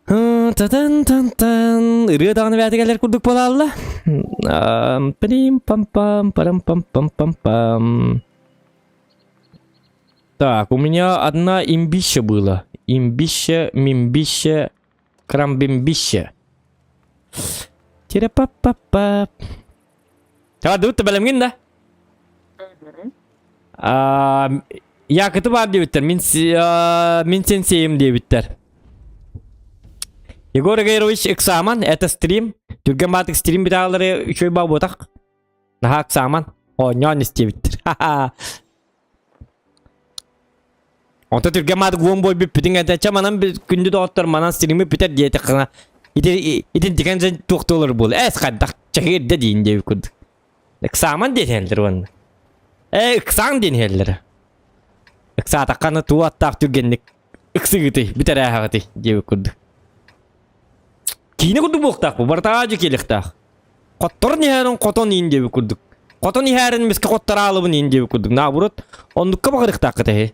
Тан-тан-тан-тан, ұрыдағыны бәтігелер күрдік бола алла. Пам-пам-пам, парам-пам-пам-пам-пам. Так, у меня одна имбища была. Имбища, мимбища, крамбимбища. Тирапапапап. Tamam, dur tabi lemgin da. Ya kötü var diye bitter. Min senseyim diye bitter. Егор Гайрович экзамен, это стрим. Түрген батык стрим биталары шөй ба ботақ. Наха экзамен. О, нён істе биттер. Ха-ха. Онта түрген батык вон бой бип битин әтәчә манан күнді доғыттар манан стримі бітер дейті қына. Итен деген жан тоқтолыр бол. Әс қаддақ чағырды дейін деп күрді. Экзамен дейін әлдір оны. Экзамен дейін әлдір. Экзатаққаны туы аттақ түргенлік. Эксігіті, бітер әғіті деп күрді. Кейіне күрді боқтақ бұл, бартағажы келіқтақ. Қоттыр нехәрін қотон ең деп күрдік. Қотон нехәрін міскі қоттар алыбын ең деп күрдік. На бұрыт, ондыққа бағырықтақ қыты.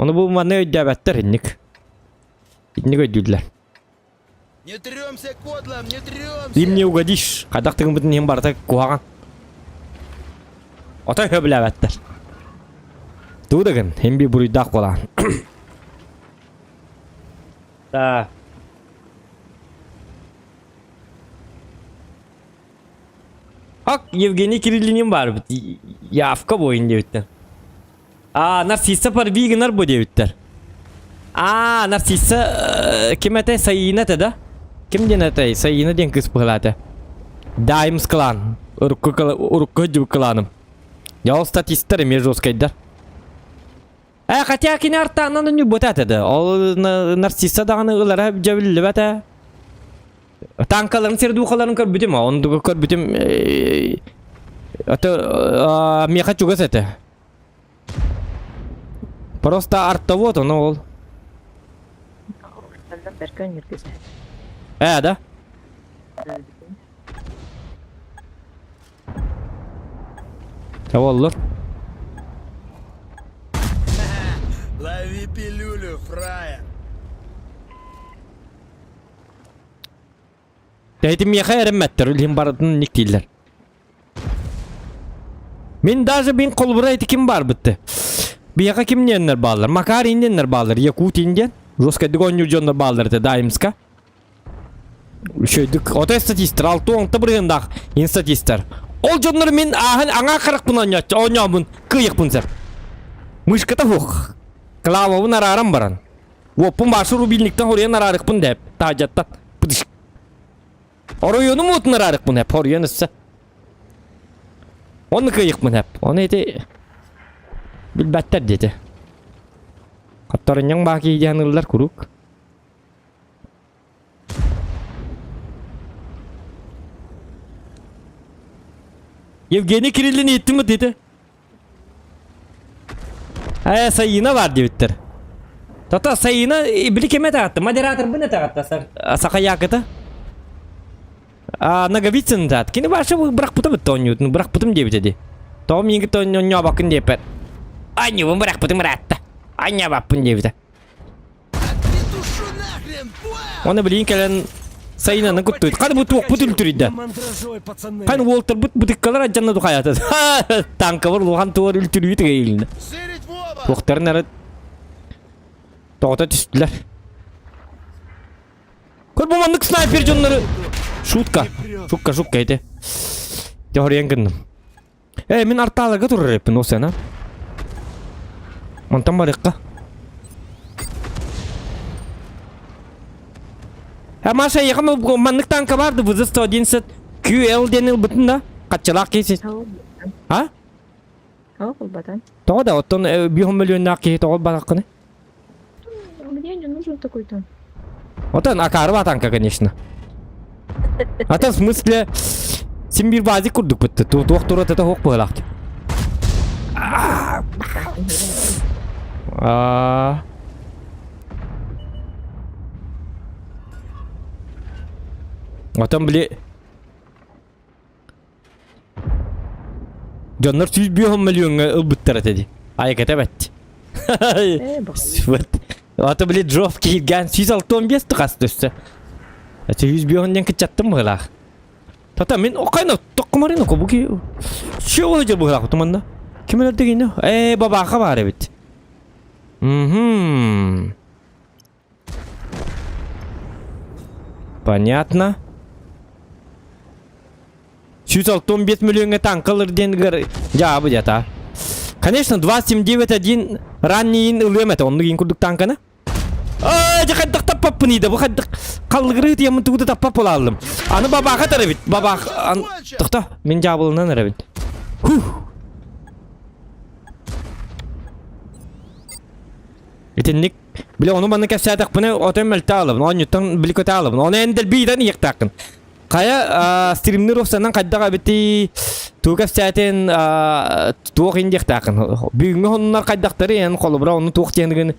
Оны бұл маны өйді әбәттір еннік. Еннік өйділділер. Не трёмся, котлам, не трёмся! Им не угодишь. Қадақтығын бұтын ең барыта қуаған. Отай хөбіл әбәттір. Тұғдығын, ембе бұрыйдақ болған. Да. Ак, Евгений Кириллинин бар бит. Явка бойын дебіттер. Нарсисса пар вигінар бо дебіттер. Нарсисса кем әтәй сайын әтә, Кем ден әтәй сайын ден кыз бұғылады. Даймс клан. Урыққы жүбі кланым. Ял статистері ме жоскайдар. Қатя кені артағынан үні бұт әтеді. Ол нарсисса дағаны ұлара жәбілі бәті. Танкаларын серді ұқаларын көр бүтім. Ондығы көр бүтім. Меха чугас әті. Просто артта вот он ол. Да? Таволлар. Лови пилюлю, фрая! Тәйті меха әріммәттір, үлім барытын нек дейлер. Мен даже мен қолбыра айты кім бар бітті. Бияқа кім ненлер балылар? Макар инденлер балылар, Якут инден. Жоскайдық 10 жонлар балылар дайымска. Шөйдік, отай статистер, 6-10 біргендақ инстатистер. Ол жонлар мен аңа қарық бұнан ятшы, оңа бұн, күйік бұн сәр. Мышқыта фуқ. Клава бұн арарам баран. Опын башы рубильниктен хориян арарық бұн деп, тажаттан. Бұдышық. Оройону му отын арарық бұн деп, хориян үсі. Оны күйік бұн деп, оны еті білбәттер деді. Қаттарыннан бақи едянылар күрік. Евгений Кириллин етті мұ деді? Sayına var diyorlar. Tata sayına bili kime taktı? Moderator bu ne taktı? Saka yakıtı. Nagavitsin tat. Kini başa bırak putu bitti oynuyordu. Bırak putum diye bitedi. Tamam yenge oynuyor bakın diye per. Anne bu bırak putum rahatta. Anne bakın diye bitedi. Отпетушу нахрен, понял? Onu bilin gelen sayına ne kutuydu. Kanı bu tuğuk putul türüydü. Kanı Walter bu dikkalar acanına duk hayatı. Tanka var Luhan tuğur ültürüydü geyilinde. Сырить в оба! Tuğukların arı. Doğuda düştüler. Kır bu manlık sniper canları. Şutka. Şukka edi. De oraya gındım. Min artalarga durur hepin o sena. Mantam barıkka. Ama şey yakın manlık tanka vardı bu zısto dinset. QL denil bütün da. Kaççılak kesin. Hava Ha? Батан. Doğu da oton bir milyon nakki doğu barakını. Мне не нужен такой там. Oton akarı tanka конечно. Hatta в смысле sim bir bazi kurduk bitti. Doktora da hok böyle. Oton bile Canlar 100 milyon ılbıttara dedi. Ayakete bet. Бах. Вот. Ata bile drop ki gen 165 tıkas düşse. Ata 100 milyon kaçattım böyle. Tata men o kayna tokumarın ko bu ki. Şey olacak bu kadar tamam. Kimin adı yine? Baba kabar evet. Понятно. 165 миллиона танкалар денгер жабы жата. Конечно, 279 раннийин ылым это онны кийин курдук танканы. Жакадык таппап пыныйда бу кадык калгыры тиемин тугуду таппап бола алдым. Аны бабага тарабит. Баба токто мен жабылынан арабит. Итинник биле onu bana kefsadak bunu otomelta alım. Onu yutan bilikota alım. Onu endel birden yıktakın. Kaya streamler olsandan kaddaga biti tuğaf zaten tuğ injektakın. Büyüğün onlar kaddakları yani kolubra onu tuğ kendini.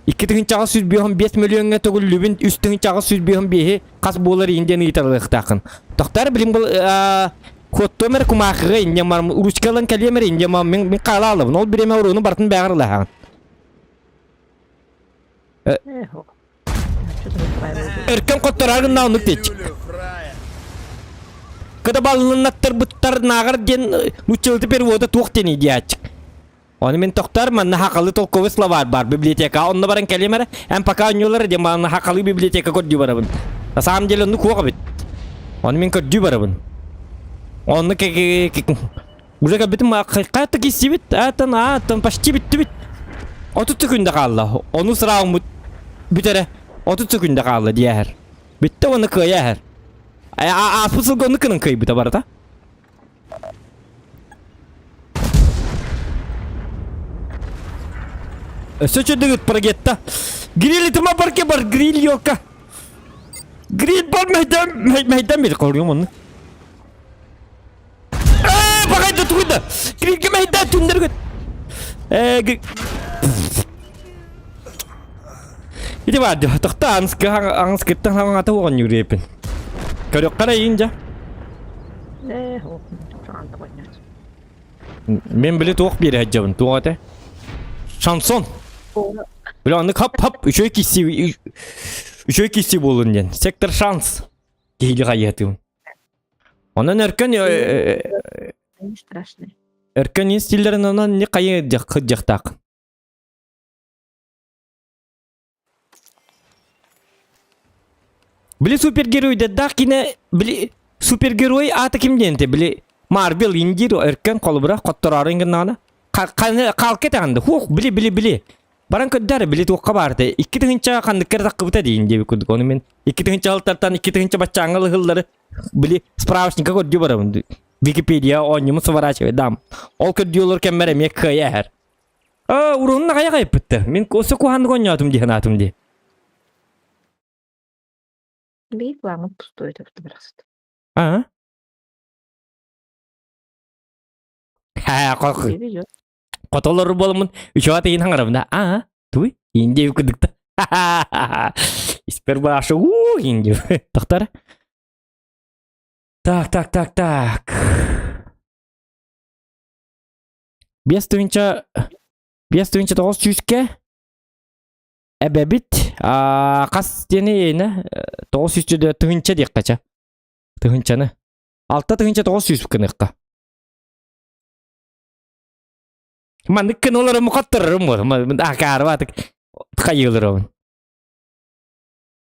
İki tığın çağı 105 milyonga togul lübün üstün çağı 105 kas bolar indian itarlıktakın. Doktor bilim bu kodtomer kumakıga injamar uruçkalan kaliyemer injamam min kala alım. Ol bireme orunu bartın bağırla. Что-то не правильно. Erken kodtorarın naunluk teç. Юлю, фрая! Kada balının nattır buttar nagar den uçıldı pervoda tuğ teni diyaçık. Onu men toktar manna hakalı tolkovesla var biblioteka. Onunla baran kelimere en paka oynuyorlar diye manna hakalı biblioteka kodcu barabın. Tasam jelen nu kuwa kabit. Onu men kodcu barabın. Onu ke Buraya kabitim kayıtta kisi bit. Atan paşçı bitti bit. 30 sekunda kaldı. Onu sıra umut bitere. 30 sekunda kaldı diğer. Bitti onu kıya her. Aspısıl gonu kının kıyı bitti barata. Söçü dıgıt paragetta. Grill itime parke bar grill yok ka. Grill bar meydan bir koruyorum onu. Bakay da tukunda. Grill ki meydan tünder gıt. Itu waduh, takta ang skitang lang ata ko yung ripin. Kaya inja. Что надо поднять? Men bile tuğuk bir hacabın tuğuk ate. Şanson. Böyle anlık hap 3 kişi bulun den. Sektör şans. Geyli hayatım. Ondan erken Они страшные. erken instillerin ondan ne kayı jaktak. Bili supergeroy da dakine bili supergeroy ata kim dente bili Marvel injiro erken kolbra kottorarın gınana kalket anda bili barang kedar bili tuh kabardı iki tığınca kandık kere takıbıta deyince bir kuduk onu men iki tığınca altartan iki tığınca bacağıngalı hılları bili spravşnika kodju barabın Wikipedia onyumu sıvaraç dam ol kodjular kemere mek kaya her urunna kaya kayıp bitti men kosu kuhandı konyatum dihanatım diye Реклама пустой это просто. Ha? Ha, Тебе везет. Kotolar bolumун 3 ата ин хаңарабында. Туй. Инде күдікті. Испер башы, инде. Тоқтар. Так. Бес түйінші 900-ке әбәбіт қас дені ені 900-ді түйінші дек қача. Түйіншіні. 6 түйінші 900 күнікқа. Маңды күн олары мұқаттырырым ғой. Ақары батық қайылырым.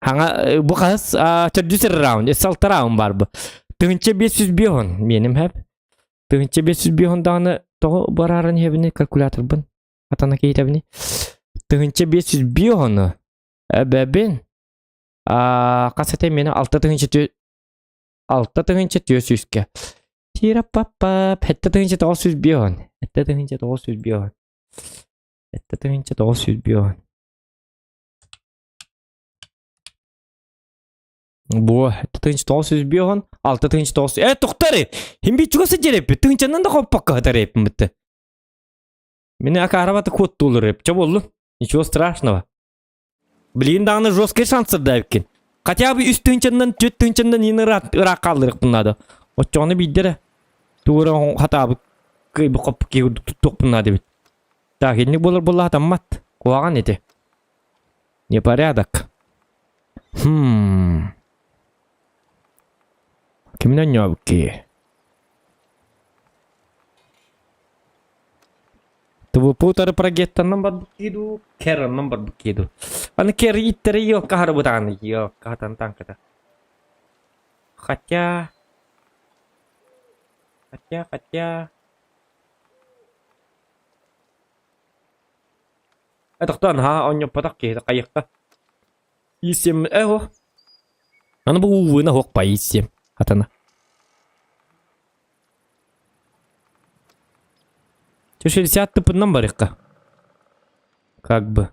Бұл қас түрдісір раунд, 6 раунд бар бұл. Түйінші 500 бейон менім әп. Түйінші 500 бейон дағыны тоғы барарын ебіне калкулятор бұн. Атана кейтебіне. Түйінші 500 бейоны әбәбін қасетай мені 6 түйінші 400-ке. Тирапапап, әтті түйінші 900 бейон. Әтті түйінші 900 бейон. Бұ, әтті түйінші 900 бейон, 6 түйінші 900. Тоқтары! Химби чуғасы жерепі, түйіншінен да қоппаққа ғатарепім бітті. Мені акарабаты код толыр еп. Ча болу? Ничего страшного. Блин, дағыны жесткий шансырда өккен. Хотя бы үст түйіншінен, төт түйіншінен ені ұрақ қалдырық бұнады. Отчоғыны бейдері. Туғырын хатабы көйбі қоппы кеуді тұттық бұнады бейд. Так, едінік болыр болы атаммат. Қуаған еті. Непорядок. Кімнен не өбікі? Tuvo putar pragettannan badbukidu, kerrannan badbukidu. Аны керри иттері yok kahar бұтағаны, yok kahatan танката. Хотя... Атақтан, он не потақ кейді қайыққа. Есем, о. Аны бұл уына хоқпа есем, атана. 60 тыпыннан бар еққа. Как бы.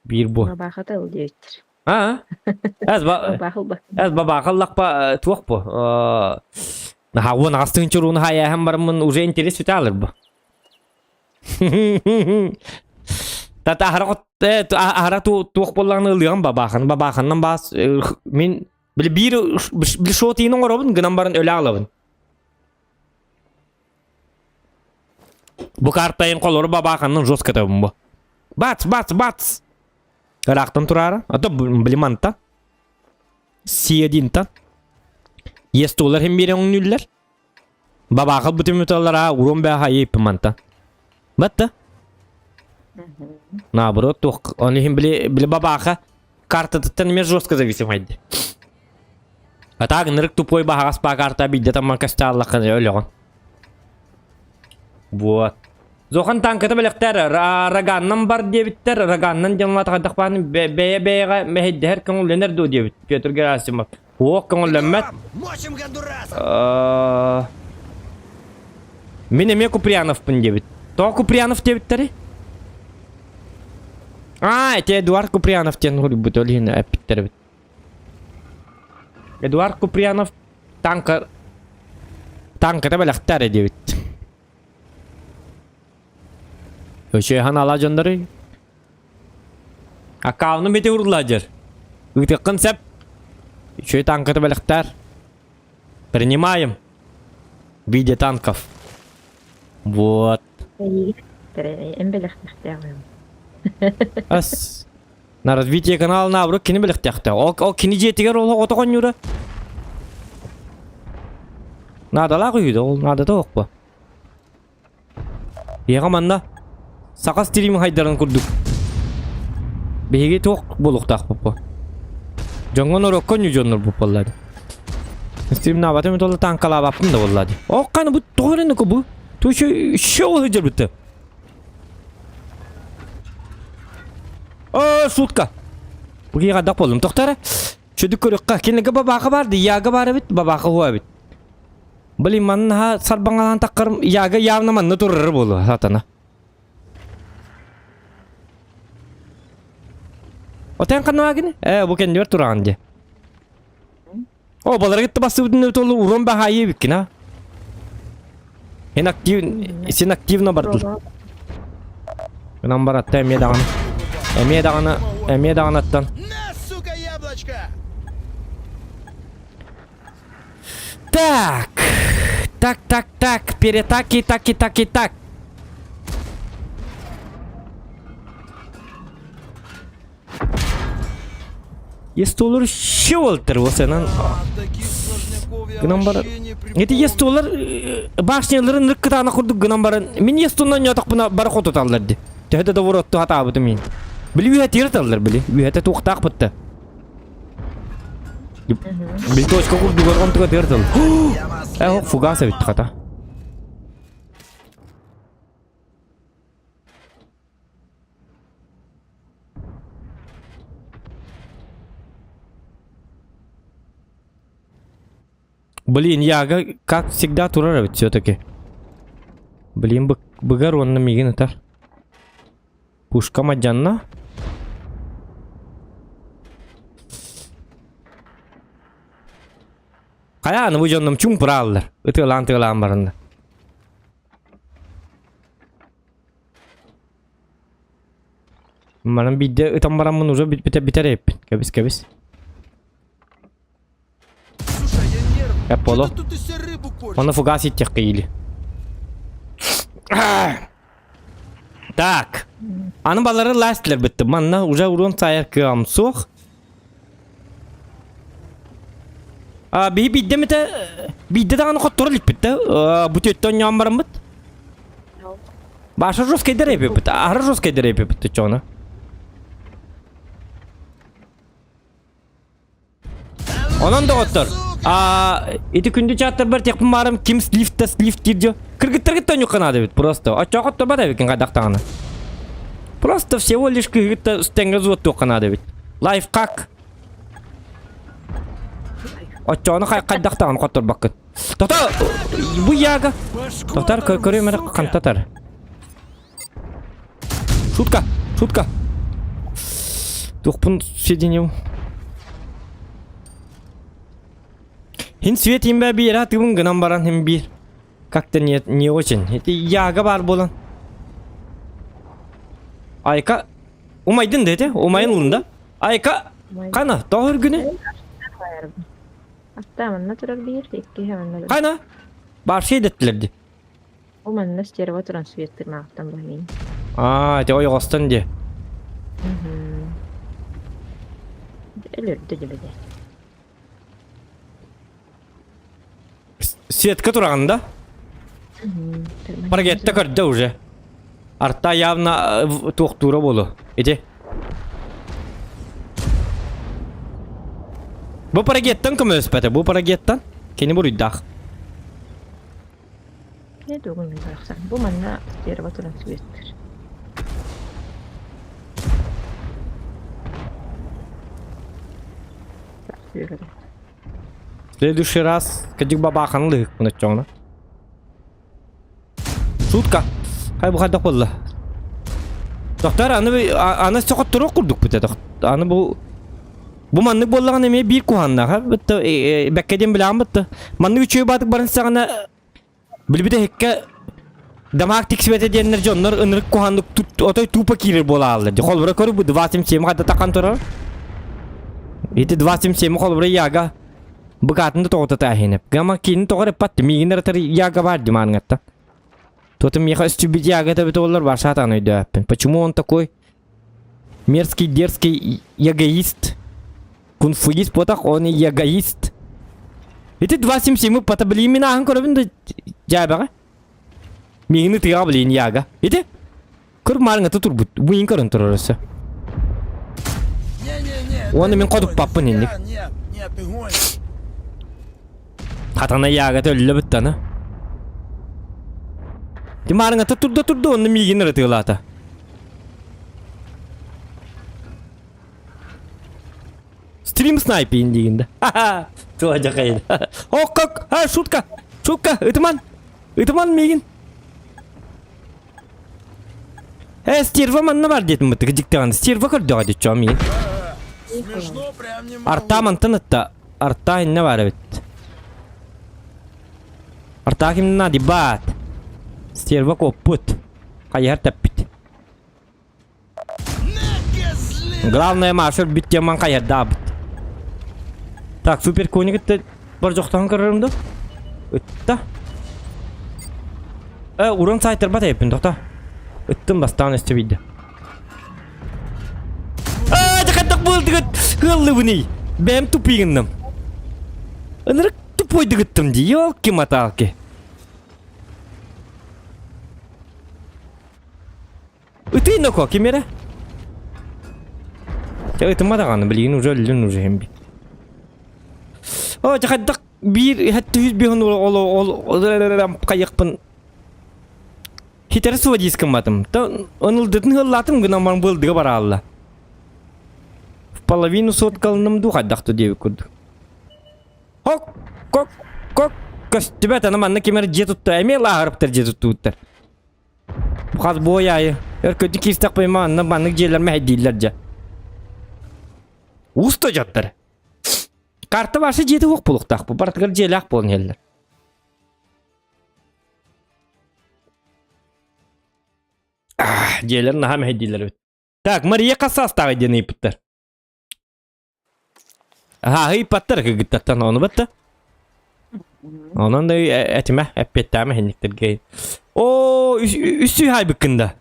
Bir bu. Бабаха да удивительно. Әз бабақыл лақпа туақ бұ. Оны астың чыруыны хаяхам барымын уже интерес өте алыр бұ. Тата ахара туақ болағын ұлыған бабақыннан бас. Мен бір шотыйының оробын гынан барын өлі алабын. Бұ қарттайын қолыры бабақанның жос кітабын бұ. Бац! Рақтан тұрары. Ата біліманта. Сиединта. Есті олар хем берен өңнілер. Бабақыл бұтым өталара урон бәға епіманта. Бәтті? Наоборот, тоқ. Оны хем білі бабақа карта тұттан мен жос зависим айды. Ата ғынырық тупой бағағас ба карта бейді таман кәсті Аллахын өліған. Вот. Зохан танката біліктер, раганнан бар дебіттер, раганнан жанлата қадақпаны бәйе-бәйеға мәхеддер көңілленер ду дебіт. Петр Герасимов. Оқ көңілленмет. Мен еме Куприяновпын дебіт. Тоға Куприянов дебіттері? Әте Эдуард Куприянов тен бұт өлігіні әпіттері біт. Эдуард Куприянов танката біліктері дебіт. Şeyhan alacağınları. Akavını beti vurulacak. Ütekin sep. Şey tankatı balıktar. Принимаем. Виде танков. Вот. Ас. На развитие канала набру кини balıktakta. O kini jetiger otoğun yürü. Nada la kuydu. Nada da yok bu. Yeğamanda. Сақа стрим хайдарын күрдік. Беге тоқ болуқтақ бұпы. Жоңғын орыққан үйжоныр бұпылады. Стрим набатым толы танкала бапын да болады. Оққаны бұ тоғырыны көбі. Төші шоу ғыжыр бұтты. Шутка. Бұге қадақ болым. Тоқтары. Шөді көріққа. Кенлігі бабақы барды. Яғы бары біт. Бабақы хуа біт. Білім манын сарбаңалан таққырым. Яғы явны манны тұрыры болу. Сатана. Отен қануа гіне? Бұл кендер тұраған де. Балар кетті басы өтін өтілі урон бәға ебіккен, Сен активна бар тұр. Gınan bar attı emiye dağını. Emiye dağını attın. На, сука, яблочко! Так. Так. Перетаки, так. Если olur şu oltır o senin. А, таких сложняков я Гынан бар. вообще не Эти есть олар башняларын рыккытана курдук гынан барын. Мен есть ондан ятак буна бар хото талларды. Төһөдө да воротто хата буту мен. Били үе тир таллар били. Үе туктак бутты. Бил точка курдук он туга тир тал. Ох фугаса бит хата. Блин, Яга, как всегда, турара ведь все-таки. Блин, быгар он на мигин это. Пушка маджанна. Кая, ну вы нам чум праллар. Это лан барында. Манам бидде, это марамын уже битер еппин. Кабис. Слушай, я нервный. Я поло. Чё ты тут из себя рыбу корчишь? Он фугас идти кыйли. Так. Анын балары ластлер битти. Манна уже урон сайыр кыам сух. Бидде мете бидде даганы коттур лип битти. Бутеттон ямбарым бит. Баша жесткой дерепи бит. Ары жесткой дерепи битти чона. Онон да коттур. Эти күнді чаттар бір текпін барым ким слифт дирдё. Кыргыттыргыт тоню канады бит просто. Ача котто бада бит кадактаганы. Просто всего лишь кыргытта стенга зуотту канады бит. Лайфхак. Ачаны кадактаган коттур баккыт. Тота бу Яга. Тотар көрө мене кантатар. Шутка. Тухпун седенем. Хин свет им бир атыбын гынан баран хим бир. Как-то не очень. Это Яга бар болан. Айка умайдын деди, умайынлында. Айка кана тохыр күнү. Аттамын турар бир, экки хемен. Кана бар şey деттилерди. O manna sтерва туран светтер мактан бамин. Те ойгостон де. Элерде деледе. Светка тураганда. Парагетта көрдө уже. Арта явно тоқтура болу. Эти. Бу парагеттан кім өспәті? Бу парагеттан? Кені бұр үйдақ. Ne doğun baksan. Bu manna sтерва туран светтер. В следующий раз кадик бабахан лык на чёна. Шутка. Хай бухайда қолла. Доктор, аны соқат тұру құрдық бүте. Аны бұл манны боллаған еме бір куханна. Бәккеден білаған бұтты. Манны үшеу батық барын сағана білбіде хекке дамақ тексібет еденлер жонлар ынырық кухандық отой тупа кирер бола алды. Қолбыра көрі бұды 27 қайда таққан тұрар. Эти 27 қолбыра Яга букатында тоғыта тахинеп. Гама кейін тоғыр еппатты. Мигінер тар Яга бар деманыңатта. Тотым меха стюбит Яга-то бит олар бар шатан өйді әппен. Почему он такой мерзкий, дерзкий эгоист? Кунфуист потах, он и эгоист. Эти 27 пата били имена ахан көрөбін да жайбаға. Мигіні тыға білейін Яга. Эти көріп марыңаты тұр бұд. Бұйын көрін тұр орысы. Оны мен қодып паппын ендік. Нет, ты гонишь. Қатана Яга-то өлі бұттаны. Марыңаты тұрды, оны мигіні рытығылаты. Стрим снайпейін дегенді. Ха-ха, туаja қайды. Оқ, шутка, ұтыман мигін. Стерва манна бар детін бұтты, кіжіктіған. Стерва көрді ғады чоға мигін. Смешно прям не могу. Арта мантын ұтта, арта инне бар өт. Арта кемді нади бат. Стерва көппіт. Қайыр тәппіт. Главное машер бит яман каярда бит. Так, супер коник бар жоқтан көрөрүм да. Өттө. Уран сайтер бат эпин токта. Өттүм бастан эсте видео. Жакаттак болду гыт. Гыллы буни. Бем тупигиндим. Анырык тупой дыгыттым ди. Ёлки маталки. Үтей ноко кемере? Это мадаганы билген уже өлүн уже хемби. О, жакаттак бир хатты 100 бигон ол кайыкпын. Хитер сводискам батым. Онылдытын хыллатым гына ман болдыга бара алла. В половину соткалным духа дахты деп көрдү. Хок, кок, көстүбөт ана манна кемер жетутты, эме лагырыптыр жетуттуттар. Бухаз бояйы. Өркөтү кистак пойма анна маннык жерлерме хайдилер жа. Уста жаттар. Карта башы жети ок булуктак бу. Бартыгар желак болун элдер. Желер нахам хайдилер. Так, Мария касастагы дене иптер. Ыйпаттар кыгыттан оны батта. Онан да этиме эппеттаме хенниктерге. О, үсү хайбыкында.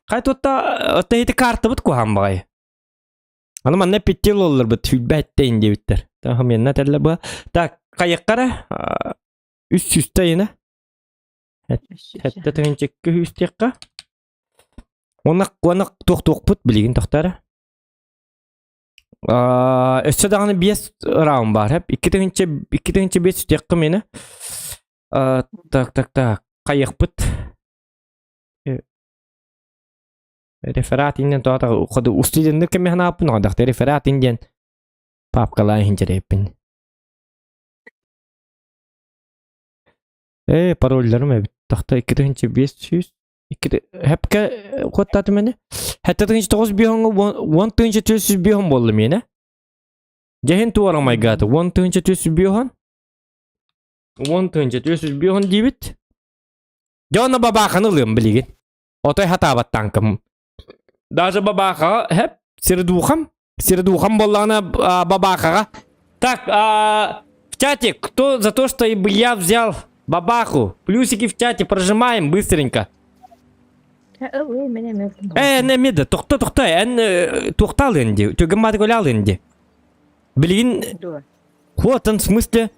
Кайтотта отта карта бут кухамбай. Аны манна петтел оллар бут фидбэкте инде биттер. Тахам янна телле ба. Так, кайыккара үс-үстайына. Хәтта тегенчекке үстекка. Онак тох бут билген тохтара. Өссө даганы 5 раунд бар. Хеп 2-5 үстекке мени. Так. Кайык бут. Реферат инден тоата коду устиден кеме хана апын одак реферат инден папкалай хинжерепин. Парольлерим эбит. Тахта 2-500 хепке коттаты мени. Хәтта 9 бихонго 1-400 бихон болду мени. Жахин туара май гаты 1-400 бихон. 1-400 бихон дибит. Жона бабаханы лым билген. Отой хатабат танкым. Даже бабаха хеп сердухам боллана бабахага. Так, в чате кто за то, что я взял бабаху? Плюсики в чате прожимаем быстренько. Не меда, тохта, тохтал инди. Тюгамат голял инди. Блин, вот он в смысле.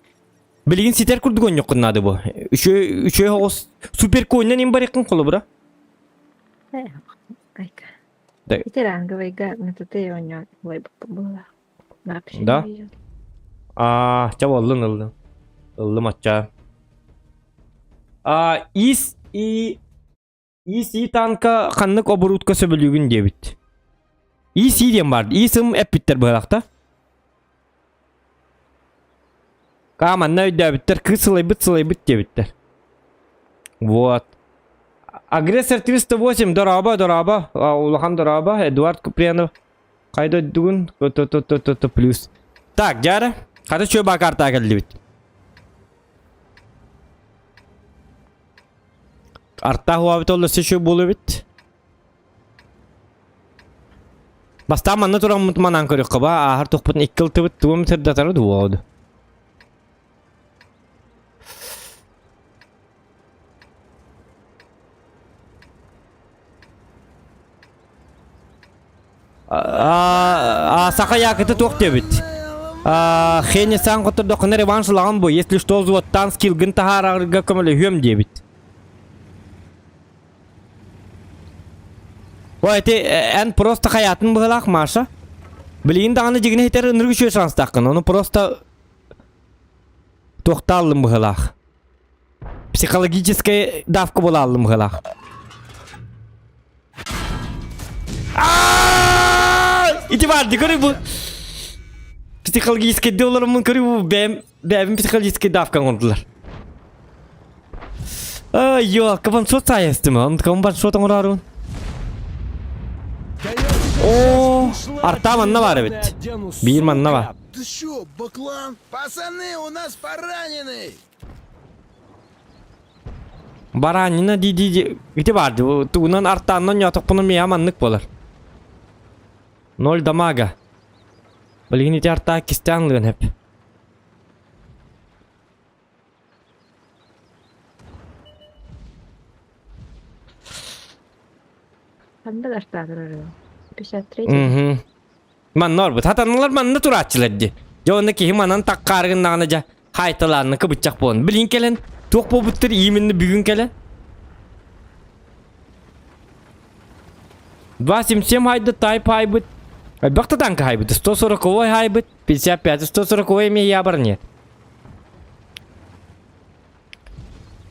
Блин, ситер курдгон yok надо бы. Еще хос супер конен им барекин колу бра. Да. Ветеранговый гад, на тут и у него выборка была. Да? Чего ылын. Ылы матча. Иси танка ханнык оборудка сөбөлүгүн дебит. Иси дем бар. Исим эпиттер быракта. Каманна өйдөбүттер, кысылай быт дебиттер. Вот. Агрессор 308 дораба. Улахан дораба. Эдуард Куприянов. Кайда дугун? То плюс. Так, жара. Кайда чөба карта келди бит. Арта хуабит олысы чөб болу бит. Баста манна туран мутманан көрөк каба. Ахар тохпутун 2 кыл тыбыт тугум тердатары дуоду. Сака якыты ток дебит. Хене сан котор докны реванш лаган бу. Если что зуаттан скилл гын тахарага көмөлө хүм дебит. Ой, эти эн просто хаятын быгылак Маша. Билин даганы жигине хитер ыныргы чөй шанс такын. Onu просто токталым быгылак. Психологическая давка болалым быгылак. İti vardı görüyor bu. Psikolojik diyorlarımın görüyor bu. Benim psikolojik davkan oldular. Yok, kapan şut sayesinde mi? Onu kapan şut onu Oo, arta manna var evet. Bir manna var. Ты чё, баклан? Пацаны, у нас поранены! Baranina di. İti vardı. Tuğunan artandan yatıp bunu miyamanlık bolar. 0 дамага. Bilgin iti arta kistanlığın hep. Kanda gartadır. 53. Mhm. Man norbut. Hatanlar manna turatçılardı. Jondaki himanan takkargınlağınaca haytalarını kıbıçak bolun. Bilin kelen. Tok bobuttur iyiminni bugün kelen. Vasim sem haydı tayp haybıt. Bakta tanka haybıt. 140 haybыт. 55 140 me ябар нет.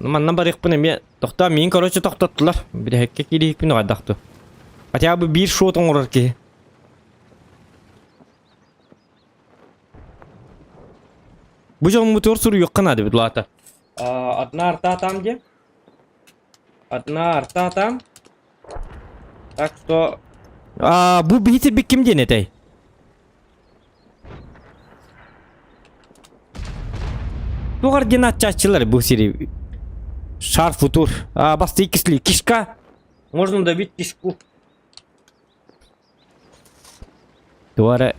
Маннан бар икпин эме тохта мен короче тохтаттылар. Бир хекке кири икпин гадакту. Хотя бы бир шот оңорор ки. Bu jol motor sürü yok kanadı bir lata. Adna arta tam diye. Adna arta tam. Так что... bu bitir bir kim diye netey? Bu координатчылар bu seri. Шар футур. Басты икисли кишка. Можно добить кишку. Туара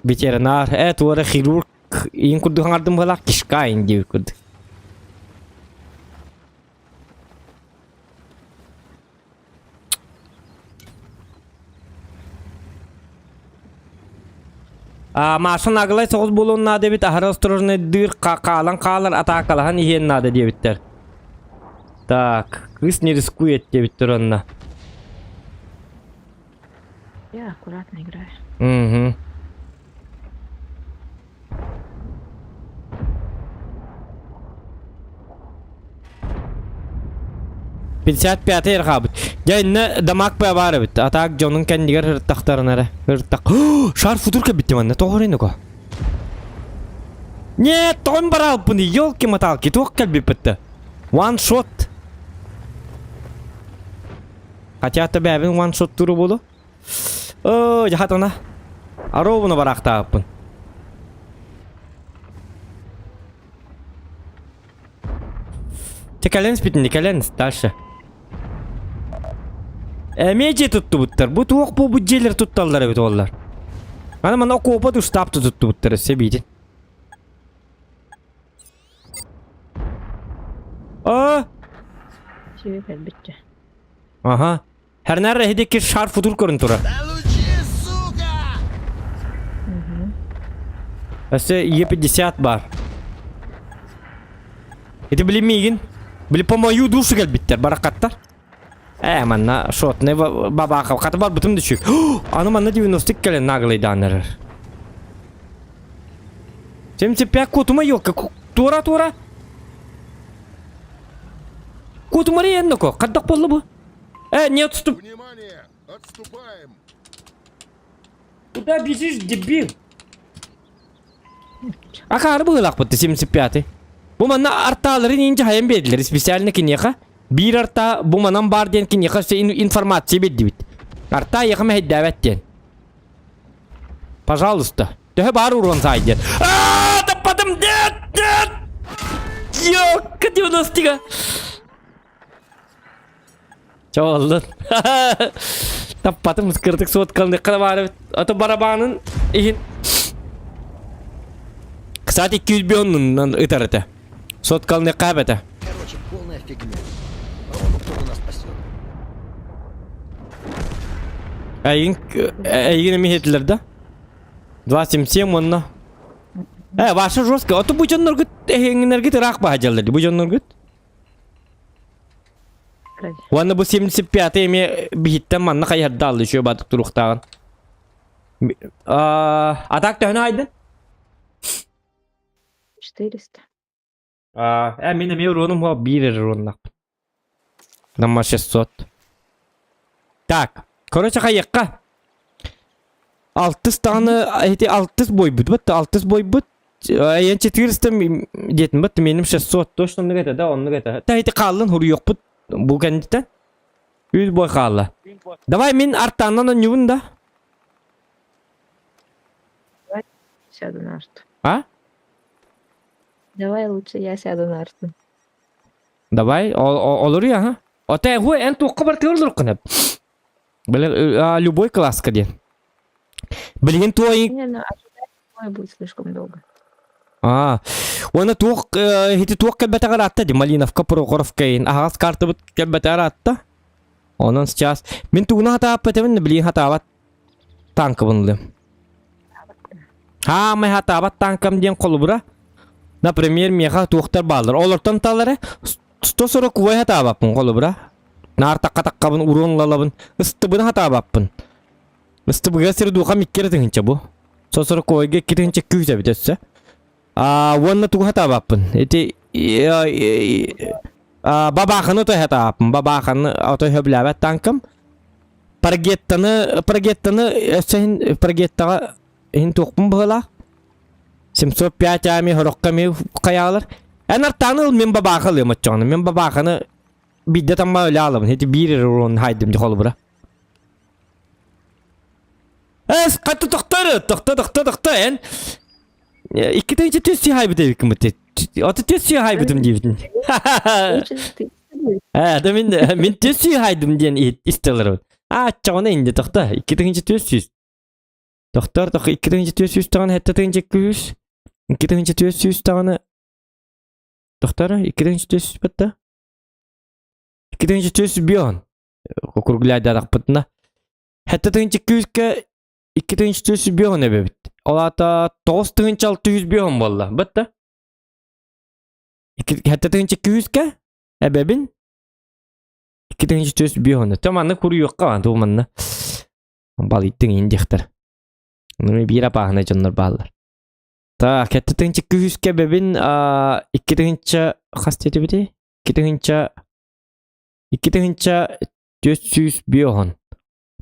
ветеринар. Туара хирург. Ин курду хангардым бала кишка инди курду. Maşın ağlay soğuz bolun nade bit ahar ostrožne dır kalan kalar atakalahan ihen nade diye bitter. Так, кыс не рискует diye bitter onna. Я аккуратно играю. Угу. Пятьдесят пятый рхабыт. Жайна дамак ба бар бит. Атак жонун кендигер хыртактарына. Хыртак. Шар футурка битти манна. Тогрыны ко. Нет, тон барал пуни. Ёлки-моталки. Тох калби битти. One shot. Хотя та бәбин one shot туру болу. Жахат она. Аровуна барактааппын. Текаленс битин, текаленс. Дальше. Меже tuttu buttар. Bu tuğuk bu budjeler tuttallar bit ollar. Ana mana kopa dustaptı tuttu buttар sebidin. Все, опять битче. Aha. Her nerede hedeki şar futur korun tura. Получи, сука! Ese Е50 бар. Это bilmeyigin. Bili по мою душу gel bitter barakattar. Manna şot ne baba katı var bütün düşük. Anı manna 90 gelen naglay danır. Şimdi pek kutuma yok. Tura. Kutuma riyenno ko. Kaddak bollu bu. Не отступ. Внимание! Отступаем! Куда бежишь, дебил? Akarı bıgılak bıttı 75'i. Bu manna artaların ince hayem bediler. Spesialini kinyaka. Bir arta bu manan bar diyen kinyaka informatsiya beddi bit. Arta yakama heddavet diyen. Пожалуйста. Töhe bar urun saydı. Tapadım. Ded. Yok. 90'ga. Çoğuldun. Tapadım ıskırdık soğutkalın. Ne kadar var. Atı barabanın ihin. Кстати, 200 бионнун ытарыты. Соткал не кабета. Короче, полная фигня. Ровно кто-то нас спасет. Эйгин мехетлер да? 277 онна. Башы жестко. Ото bu jonlar git ehengler git rak bahajallar. Bu jonlar git. Ванна bu 75 эме бихиттен манна кайырда алды şu batık turuqtağın. Atak da aydın? 400. Benim euronum var 1 euronlak. Nama 600. Так, короче кайыкка. 600 tane 600 boy bud. 600 boy bud. En 400 dedim bud benim 600 точно ne kadar da onu kadar. Ta eti kallın huru yok bud. Bu kendiden 100 boy kallı. Давай min artandan önüvün da. Сяду на арту. Ha? Давай лучше я сяду на арту. Давай, olur ya ha. Ota hu en toqqa bir tığılır qınab. Böyle любой класска diyen. Bilgin tuoy. Не, ну, ожидать зимой будет слишком долго. Оны туох хити туох кебете гаратта ди Малиновка Прохоровкаин. Агас карты бут кебете гаратта. Онон сейчас мен тугна хата петевин билин хатабат танкы бунлы. Май хатабат танкам ден колубура. Например, меха туохтар балдар. Олортан талары 140 куай хатабаппын колубура. Нар такка-таккабын уронлалабын. Ыстыбын хатабаппын. Ыстыбыга сир духа миккер тыгынча бу. 140 куайга китинче күйзе битесе. Wanna tu hata bapun. Iti babakan tu hata bapun. Babakan auto hebla tankam. Pergettana sen pergetta hintuk pembela. Simso piaca mi horok kami kayalar. Enar tanıl min babakal ya macam min babakan bidde tamma lalam. Iti bir ron haydim di kolbura. Katı doktor en. İki tane tüsü haybıdı kımıtı. Atı tüsü haybıdım diyordun. Лучше ты. Da min tüsü haydım diyen isteler. Çağına indi doktor. İki tane tüsü. Doktor iki tane tüsü tane hatta tane küs. İki tane tüsü tane. Doktor iki tane tüsü batta. İki tane tüsü biyon. Kurgulay darak batına. Hatta tane küs ke iki tane tüsü biyon ebe bit. Olata 9600 biyon valla. Batta. Hatta tınca 200 ka? Ebebin? 2600 biyon. Tamanna kuru yok kavan tumanna. Balittın indiktir. Bunu bir apağına canlar bağlar. Ta hatta tınca 200 ka bebin 2 tınca kaç dedi bide? 2 tınca 400 biyon.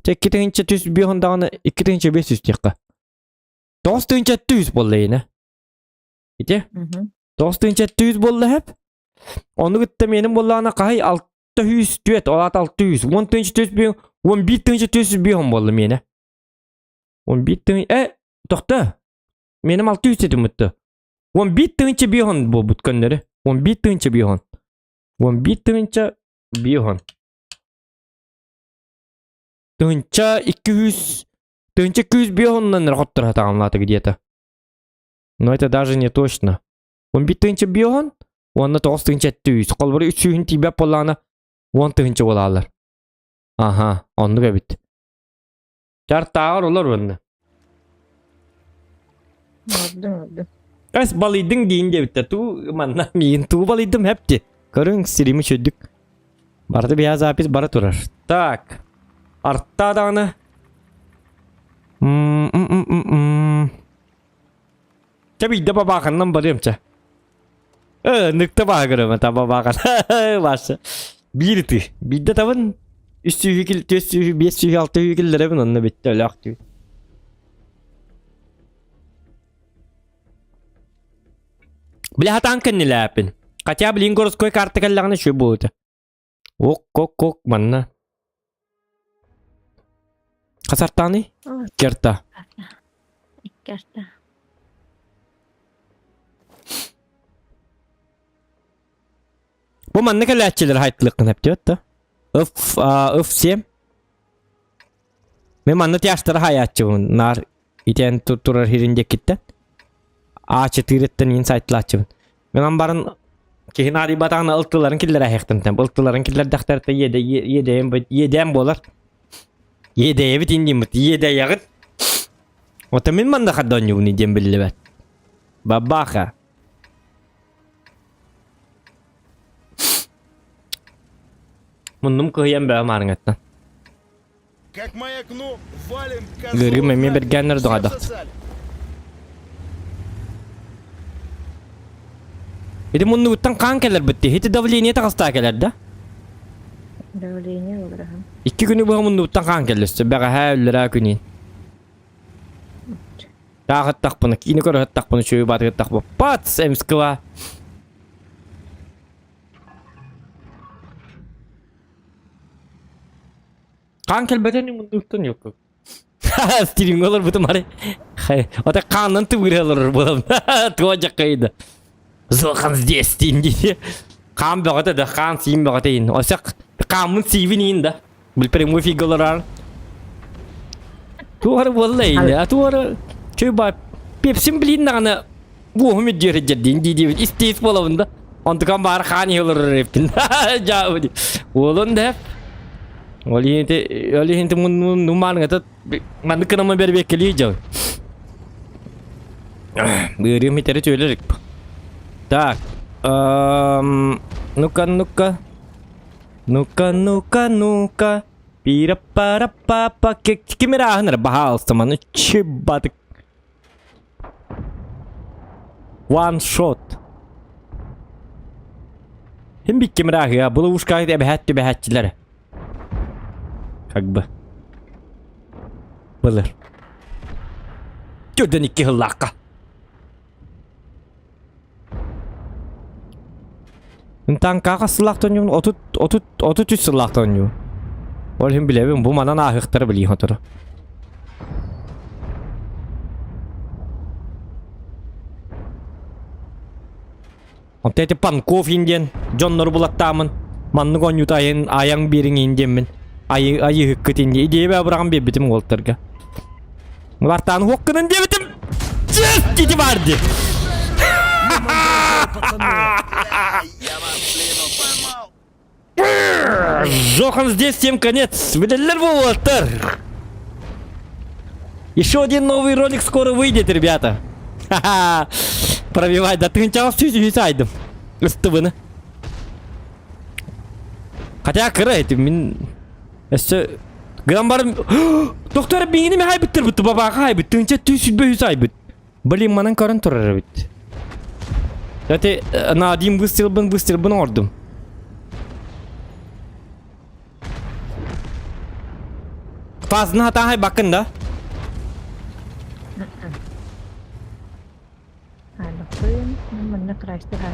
Tek 2 tınca 400 biyon dağına 2 tınca 500 dakika. 9700 boldu yine. İti? 9700 boldu hep. Onu gittim benim bollağına kahay 600 düet. Olat 600. 1.400 biyon. 11.400 biyon bollum yine. 11.400. Dokta. Benim 600 dedim mutlu. 11.400 biyon bu butkanları. 11.400 biyon. 11.400 biyon. Tınca 200. Тынча күз бионнан рахаттар хатамлаты где-то. Но это даже не точно. Он бит тынча бион, он на тост тынча тюз. Колбары 300 тебя полана, он тынча болалар. Ага, он да бит. Чар тағыр олар онны. Oldu. As balidin deyin de bitti. Tu manna miyin tu balidim hepti. Karın sirimi çözdük. Barda biraz hapis bara turar. Tak. Artta dağını. Tabii de babakandan barıyorum ça. Nıkta bakırım hatta babakan. Başta. Bir de taban 300 hükül, 400, 500, 600 hüküllere ben onunla bitti öyle aktif. Bile hatan kanni lapin. Kaça bilin goros koy kartı kallağına şu boğdu. Ok manna. Kasar tane? Kerta. Kerta. Bu manna kallatçılar haytlıqın hep diyor da. Öf sem. Men manna tiyastara hayatçı bunlar. İten turar hirinde gitti. Ağaçı tırıttın insaytlaçı. Men barın kehinari batağına ıltıların killere hektin tem. Iltıların killer daktarta yedem bolar. Yedeye bit indi mut. Yede yağıt. Ota men manna kaddan yuvni dem billi bet. Babaka. Mundum kıyam be marngattan. Как маякну, валим Görüm emi bir genler Всё doğada. засали. Edi mundu uttan kan keler bitti. Hiti davliyeniye takasta keler da. Давление выбрахам. 2 günü bu mundu uttan kan kelirse. Bega hevlera günü. Dağıt tak bunu. Kini kore tak bunu. Şöyle batı tak bu. Pats emskıva. Kan kelbeten mundu uttan yok. Stiring olur bu tamare. O da kanın tübürü olur bu. Tuğacak kaydı. Zılkan здесь diye. Kan bağıda da kan sim bağıda in. Oysa kanın sivini in da. Bil primo figolar. Tuğarı vallahi ya. Tuğarı çöba Pepsim bilin nana bu hümit diyor ceddin diye isteyiz bolavında. Antıkan bari khani olur reptin. Jauh. Olun da hep. Öyle hinti mun numan ngata mandık nama bir bekliyor jauh. Beri miteri söylerik. Tak. Nuka. Pira para papa. Kimera bahal teman cibatik. One shot. Hem bir kamera ya. Bunu uşkaydı ebehatçilere. Как бы. Bulur. Gördün 2 hıllaka. Tentang kakak selak tonyo. Otut selak tonyo. Olayım bilemiyorum. Bu mana ahıktır biliyor otur. Ontete pankov indien. Jonlar bulattamın. Manlı gonyut ayang biring indien min. Ayı hıkkıt indien. İdiye be bırakın bir bitim goltırga. Vartan hokkının diye bitim. Cık gidi vardı. Я вас, блин, поймал. Жохан здесь, всем конец. Видели Волтер? Еще один новый ролик скоро выйдет, ребята. Ха-ха. Пробивай, да ты начал всю сюзайдом. Стывына. Хотя кырайт, мен... Эссе... Грамбарым... Доктор, бейгini mi haybittir bitti, babaka haybittir. Önce tüysüzbe hüsaybit. Блин, манан karın turarı bitti. Zaten Nadim выстрел ordum. Fazla hata hay bakın da. Аллахым, мен красти хай.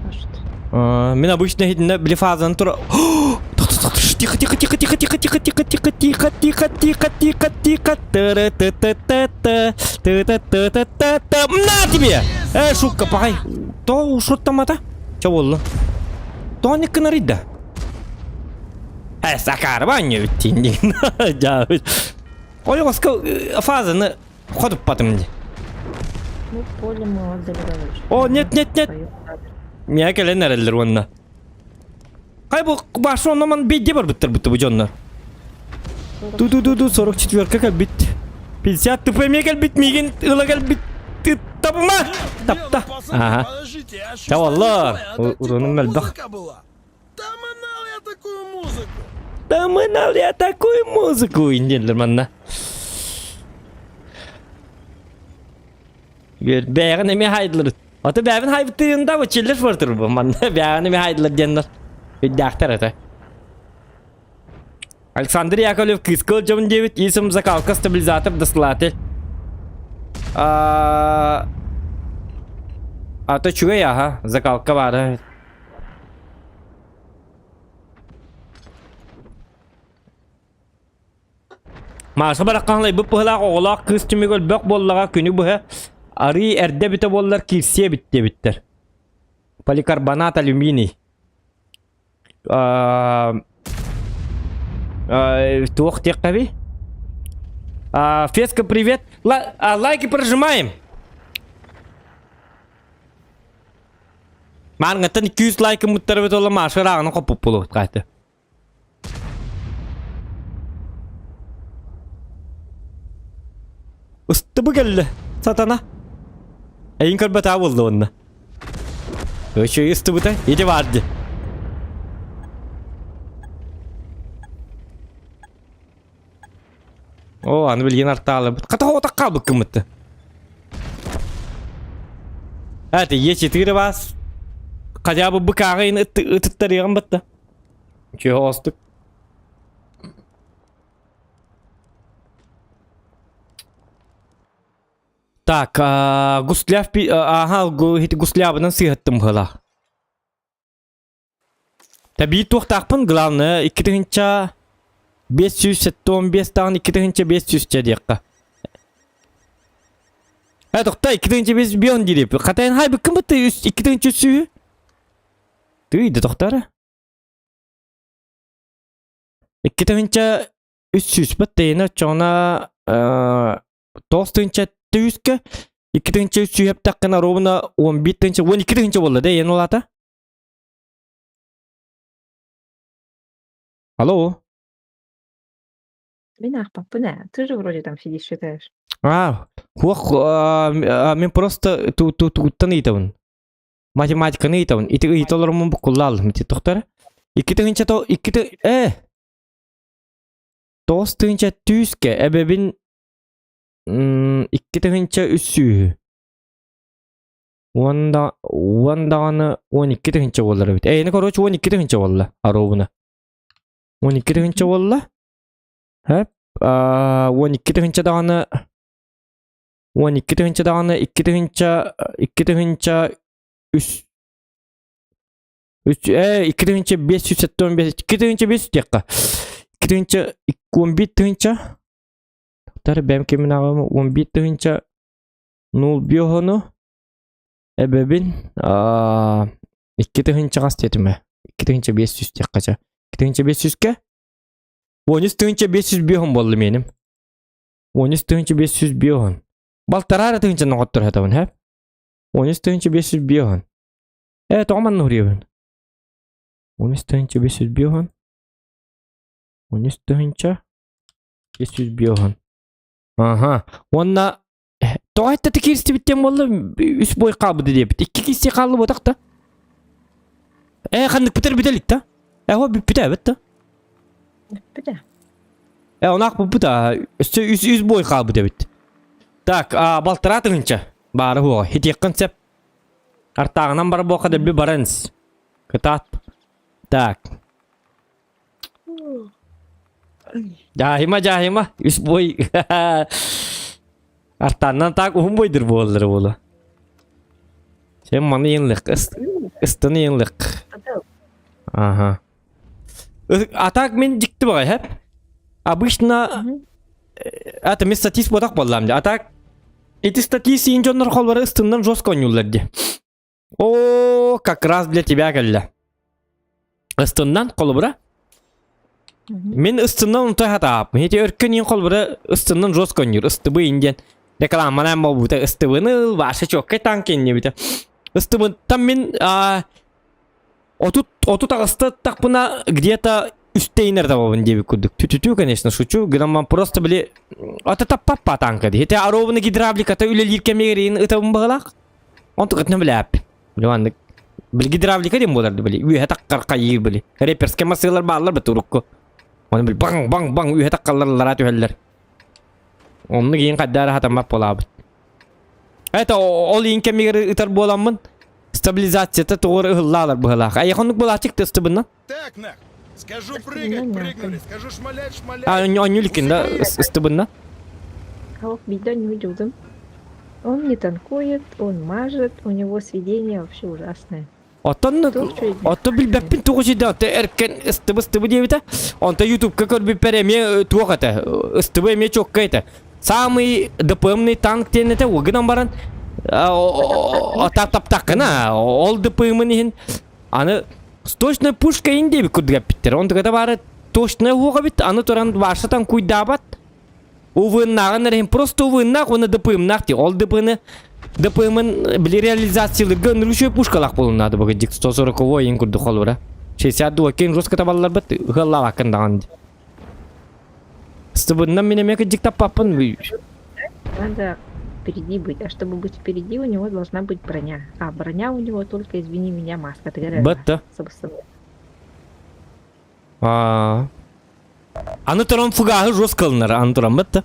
Пошт. Мен обычно хитinde били фазаны тура. Тихо. На тебе! Шутка, пахай. То шут там это? Че oldu? То не канарида. Sakar banyo bittiğinde. Oy oska fazını kodup batımdı. Ну, поле мы отдали. O net. Miye gelen nereler onunla? Hay bu başı onlaman bir diye bitti bu canlar. Du 44 kal bit. 50 tıpaya gel bitmeyin. Ila gel bit. Tapma. Tapta. Aha. Подождите, а что Ya ж Allah. такое? Это Uranın типа melbak. музыка была? Да манал я такую музыку. Да мы я такую музыку indiler manna. Beğen mi haydılar? Ata beğen haydılar bu çiller fırtır bu manna. Beğen mi haydılar diyenler. Bir daktar ata. Александр Яковлев Кискал Джон 9 исм закалка стабилизатор дослатель. А то чего я, ага, закалка var. Maaşı bırakanlar bu pıhlak oğlak kıstımı gol bak bollağa günü bu he. Arı erde bite bollar kirsiye bitter. Polikarbonat alüminyum. Тух текави. Феска, привет. Лайки прожимаем. Мангатан 200 лайки муттарбет ола maaşı rağını kopup bulu kaydı. Istıbı geldi satana. Eyin kalbet avuldu onunla. Öyle ıstıbı da yedi vardı. O anı bilgin artalı. Kata hota kalbı kımıttı. Hadi yeçetiri bas. Kacabı bıkağın ıtıttarıyan battı. Çünkü hostuk. Так, гусляв ага, гуслявынан сыйыттым хыла. Tabii toxtaqpın главное 2-нче 515 тагын 2-нче 500 дияққа. Тоқта 2-нче 510 дирип. Катайын хай бу ким бутты 2-нче сүй? Түйді тоқтары. 2-нче 300 бутты, чона тоғызыншы түйіске 2-нче сүйеп таққана ровно 11-нче 12-нче болды да ен олата. Алло. Мен ахпаппына. Ты же вроде там сидишь, считаешь. Мен просто туттан итабын. Математиканы итабын. Итоларымын бұқылал. Мете тоқтар. 2-нче то 9-нче түйіске әбебін 2-нче үсі. Ондағаны 12-нче болар бит. Ені короче 12-нче болла. Аровына. 12-нче болла. Хәп. 12-нче дағаны 2-нче 2-нче 575 2-нче 5 текка. 2-нче 11-нче тары бәм кемен ағымы 11-нче 0 әбәбін 2-нче ғас тетімі. 2-нче 500 теккача. 2-нче 500-ке 13-нче 500 бүйін болды менім. 13-нче 500 бүйін. Балтарары 2-нче нұғыттыр хатабын, хәп? 13-нче 500 бүйін. Тоғыман нұғыребін. 13-нче 500 бүйін. 13-нче 500 бүйін. Аха. Онна тоғайтты текерісті біттен болды, үс бой қалбыды дебіт. 2 кесте қалып отақты. Қандық бітір бітелік та? О, біті бітті. Бітті. Онақ бұпыда, үс бой қалбы дебіт. Так, балтыра 2-нче. Бары хуға, хетек қынсеп. Артағынан бар боқады бір барыныз. Кытат. Так. Жахима, үс бой. Артағынан так ұғым бойдыр болдыр болы. Сен маны енлік, ұстыны енлік. Ага. Атак мен жікті бағай, хәп? Обычно это мен статист бодақ болам. Атак эти статисты инженер холбары ыстыннан жестко ойнуларды. О, как раз для тебя кәлі. Ыстыннан қолыбыра? Мен ыстыннан ұнтай хатап. Хете өркен ең қолбыра ыстыннан жестко ойныр. Ыстыбы инден. Рекламанан бол бұта ыстыбыны башы чоккай танкенне біті. Ыстыбыттан мен оту тағысты тақпына где-то үстейнер табабын деби күрдік. Түтүтү, конечно, шучу. Грамман просто біле аты таппаппа танкады. Хете аровыны гидравликата үлел еркемегерейін ұтабын бағылақ. Он тұғытны біле әп. Біле гидравлика дем боларды біле. Үйе таққар қайыр біле. Реперске масылар бағылар біті ұрыққы. Оны біле баң үйе таққалар түхелер. Оны кейін қаддары хатамап болабыд. Это ол еркемегері ұтар боламын. Стабилизацияты тоғыр ұғылалар бұғылақ. Аяқонлық бола чекті ұстыбынна? Так, нах. Скажу прыгать, прыгнули. Скажу шмалять. Онюликин, да, ұстыбынна? Кого беда не увидел. Он не танкует, он мажет, у него сведение вообще ужасное. Отто білбәппін туғы жеді, отто әркен ұстыбы дебіті. Онта ютубка көрбі пәреме туғаты, ұстыбы еме чокка еті. Самый ДПМный танк тенеті оғынан баран. Тап-тап-таққына, ол ДПМын ехін. Аны точная пушка инде би күрдігіп біттер. Ондығыда бары точная оға бітті. Аны тұран баршатан күйдабат. Увыннағын әрін просто увыннақ, оны ДПМнақ де. Ол ДПМын білі реализациялығы нұрышой пушкалақ болынады бұғы. 140 ең күрді қол бұра. 62 кен жосқа табалар бітті. Ғыллақ ақындаған. Стыбыннан мен емекі диктап папын. Надо впереди быть. А чтобы быть впереди, у него должна быть броня. А броня у него только, извини меня, маска. Ты говоришь, Бітті. Аны тұран фугағы жосқылыныр. Аны тұран бітті.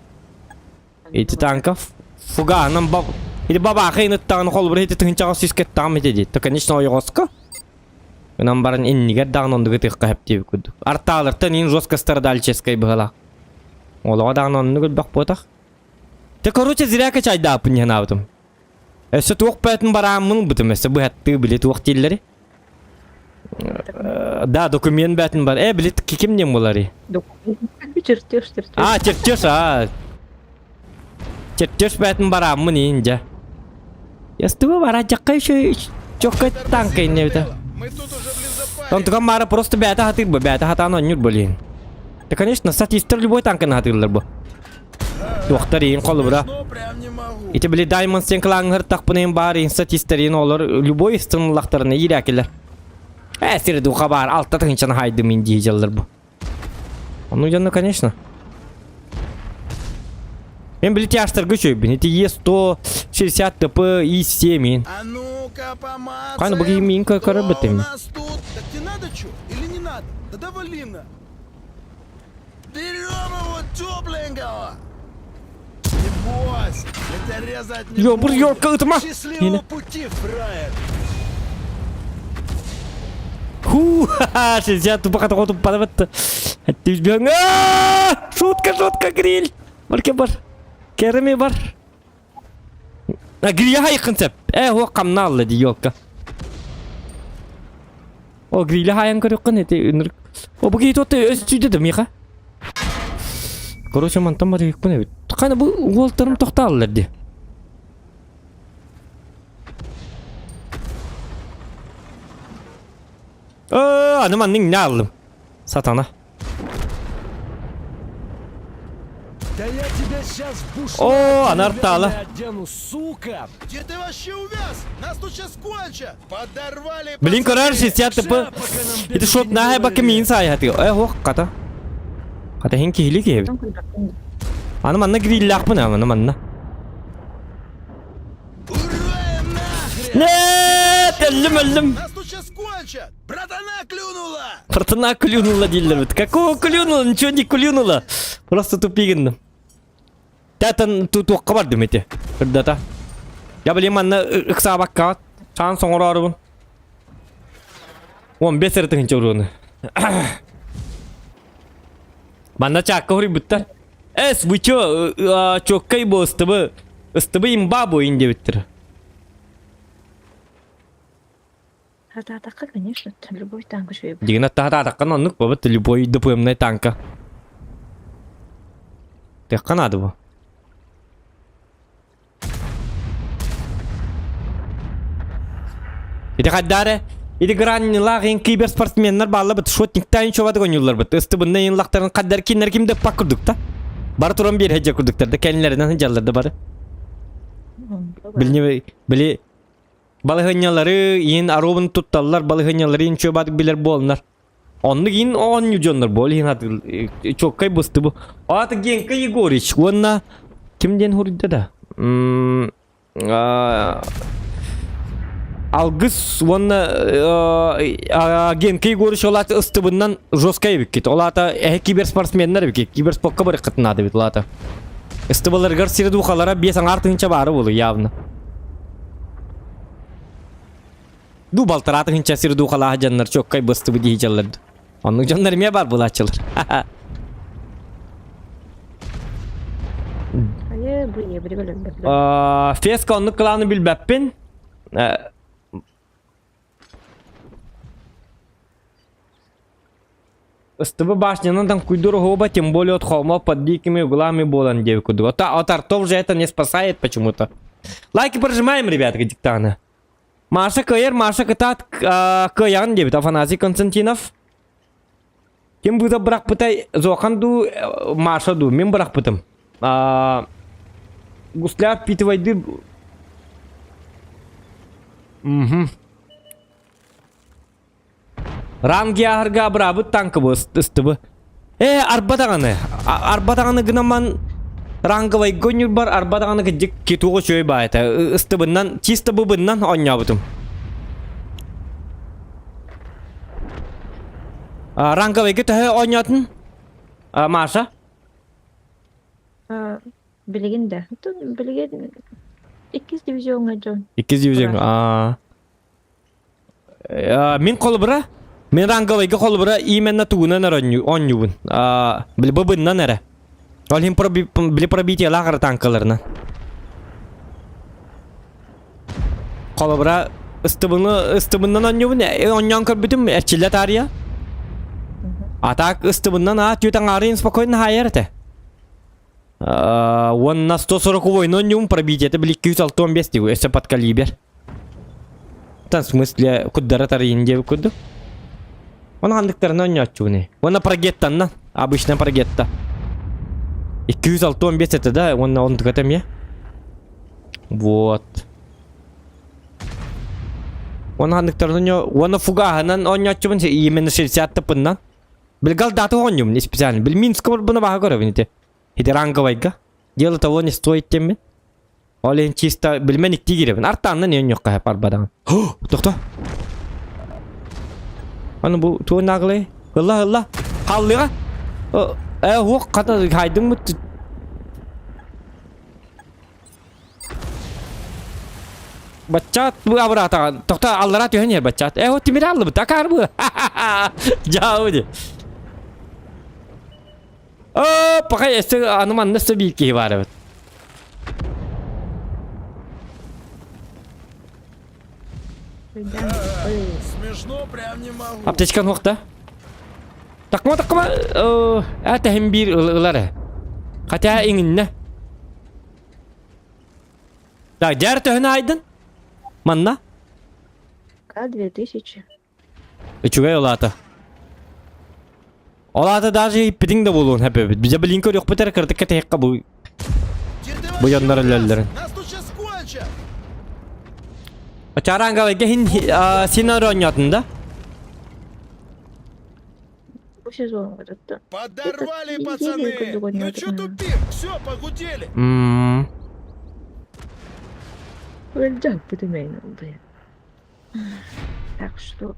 Эти танков. Фугағынан баб... Иди баба қайын ұттағын қол бір еті түгіншаға сүйскеттағым етеді. То, конечно, ойғосқа.Ынан барын еннігер дағын онды ғытыққа әп деп күді. Арттағылырттан ең жосқыстары дальческай бұғыла. Олыға дағын онды күлбақ бұтақ. Те, короче, зиряка чайды апын ен абытым. Өсі туық бәтін барамын бұтым. Өсі бұхатты біле туық дейлері. Да, документ бәтін бар. Біле кекемден болары. Чертеж. Чертеж, Чертеж бәтін барамын енде. Ястығы бара жаққа еще чоққа танка енне біті. Мы тут уже в лесопарке. Он тұған бары просто бәті хатыр бұ, бәті хатаны оннюр болейін. Да, конечно, статистер любой танканы хатырлар бұ. доктор ин колбура. Смешно прям не могу. Ити били Diamond сен клаңгыр тақпынын бар инстатистерин олар любой стынлақтарына ирәкелер. Сиреду хабар алта тыңчаны хайды мен дейжелер бу. Ну жанна, конечно. Мен били тяштар гүшөйбін. Ити Е160 ТП И7. А ну-ка помацаем. Кайны бұғы емейін Кто көрі у бітім. нас тут? Так тебе надо что? Или не надо? Да довали на. Берем его тепленького. Не бойся, я тебя резать не Yo, bir буду. yol kağıtıma. Счастливого Yine. пути, фраер. Ха-ха, 60 тупака тоқотып бара бітті. Әттіз бен. Шутка, гриль. Барке бар. Кереме бар. Гриль хайқын сәп. О, қамна алды ди йолка. О, гриль хайын көріқін еті үнір. О, бұғы ет отты өз түйдеді миға. Короче, мантан бар екпін әбет. Қайна бұл уолтарым тоқта алылар ди. Аныманның не алдым? Сатана. Да я тебя сейчас в буш. О, она ртала. Одену, сука! Где ты вообще увяз? Нас тут сейчас кончат. Подорвали. Блин, короче, 60 ТП. Это шот нахай бака мин сай хати. Хох ката. Ката хин кихили ки. Там куда-то. Аныманна гриль лақпын аныманна. Ураем нахрен! Нет, әлім. Нас тут сейчас кончат. Братана клюнула. Братана клюнула дилер бит. Какого клюнула? Ничего не клюнула. Просто тупигінді. Тәтін туққа бардым еті. Күрдата. Я білем анна ұқса баққа. Шан соңыр арыбын. 15 әртігінші ұрғыны. Банда чаққа ұры бұттар. Вы чё, чоккай бо ыстыбы имба бойын дебіттір. Атака, конечно, любой танк швейб. Деген атаққан онық бабыт любой ДПМный танка. Тек қанады бұл. Иди қаддары, иди граннилақ ең киберспортсменнер балы бұт шотниктайын шобады көңілдер бұт. Үстібінді ең лақтарын қаддар кенер кемді пақ күрдік та. Бары тұран бері әжі күрдіктірді, кәлінлерінен жаларды бары. Білі балығынялары ең аробын тұтталылар, балығынялары ең шобады білер болынар. Онны ең 10 юджонлар бол, ең аты чоккай бұсты бұл. Аты Генка Егорич, онна кімден хұрды да? Алгыс онна Генка Егорич олаты ыстыбыннан жосқа ебік кет. Олаты киберспортсменнер ебік кет, киберспортқа бары қытынады бет олаты. Ыстыбаларғар сиреді ұқалара 5 артыңша бары болу явны. Ду балтар артыңша сиреді ұқалаға жанлар чоккай бұстыбы дей жаларды. Оның жанлар ме бар бұл ачылар. Феска онны қыланы білбәппен. Ыстыбы башнянан там куйдуру хоба, тем более от холма под дикими углами болан девку. От артов же это не спасает почему-то. Лайки прожимаем, ребятки, диктана. Маша Каер, Маша Катат, Каян девит, Афанасий Константинов. Кем будет брак пытай, Зоханду, Маша ду, мим брак пытам. Гусля питывайды. Ранги ахырга брабы танкы бұл ыстыбы. Арбатағаны гынаман ранговай гонюр бар, арбатағаны гыдек кетуғы шөй байты. Ыстыбыннан, чисты бұбыннан оня бұтым. Ранговай гыты онятын, Маша? Білеген де. Білеген 2 дивизионға жон. 2 дивизион. Мен қолы бұра? Мен ранговайга холбара именно тугунан онюбун. Били бабыннан эре. Ол хим били пробитие лагар танкаларына. Холбара ыстыбыннан онюбун. Оньян көрбүтүм эрчиле тария. Атак ыстыбыннан тютан арын спокойно хайерте. Он на 140 войн онюбун пробитие. Это били 215 дигу. Это под калибер. В смысле, куддара тарин девы кудду? Он андыктарына ойнатчу не. Она прогеттанна, обычная прогетта. 215 это, да? Он такой мне. Вот. Он андыктарны он фугаханан он ячмын именно 60 тапыннан. Билгал даты онюм не специально. Бил Минск бuna baha görevinite. Hidi rangovayga. Дело того не стоит тем. Олен чисто билмен икти гиребин. Артаннан ен yok кайып арбадан. Токто. Аны бу туу наглы. Алла. Халлыга. Хок ката хайдың мы? Бачат bu абрата. Токто аллара түйен ер бачат. Вот тимир аллы такар бу. Жауди. Пока если ануман на собике варивает. Смешно прям не могу. Аптечка нокта. Такма. Это хембир ларе. Хотя ингинне. Так, жар төхін айдын? Манна? 2000. Үчугай олаты. Олаты даже иппетің де болуын хәпебет. Бізе білін көр yok бітер кірдікке тейққа бұл. Bu yanları löllerin. Нас тут сейчас кончат. Çaran ghin sinir oynadın По сезону вот это. Подорвали, Это пацаны. неделю году Ну не чё отдыхаю. тупим? Все, погудели. Өлдім бітімейін, блин. Так что...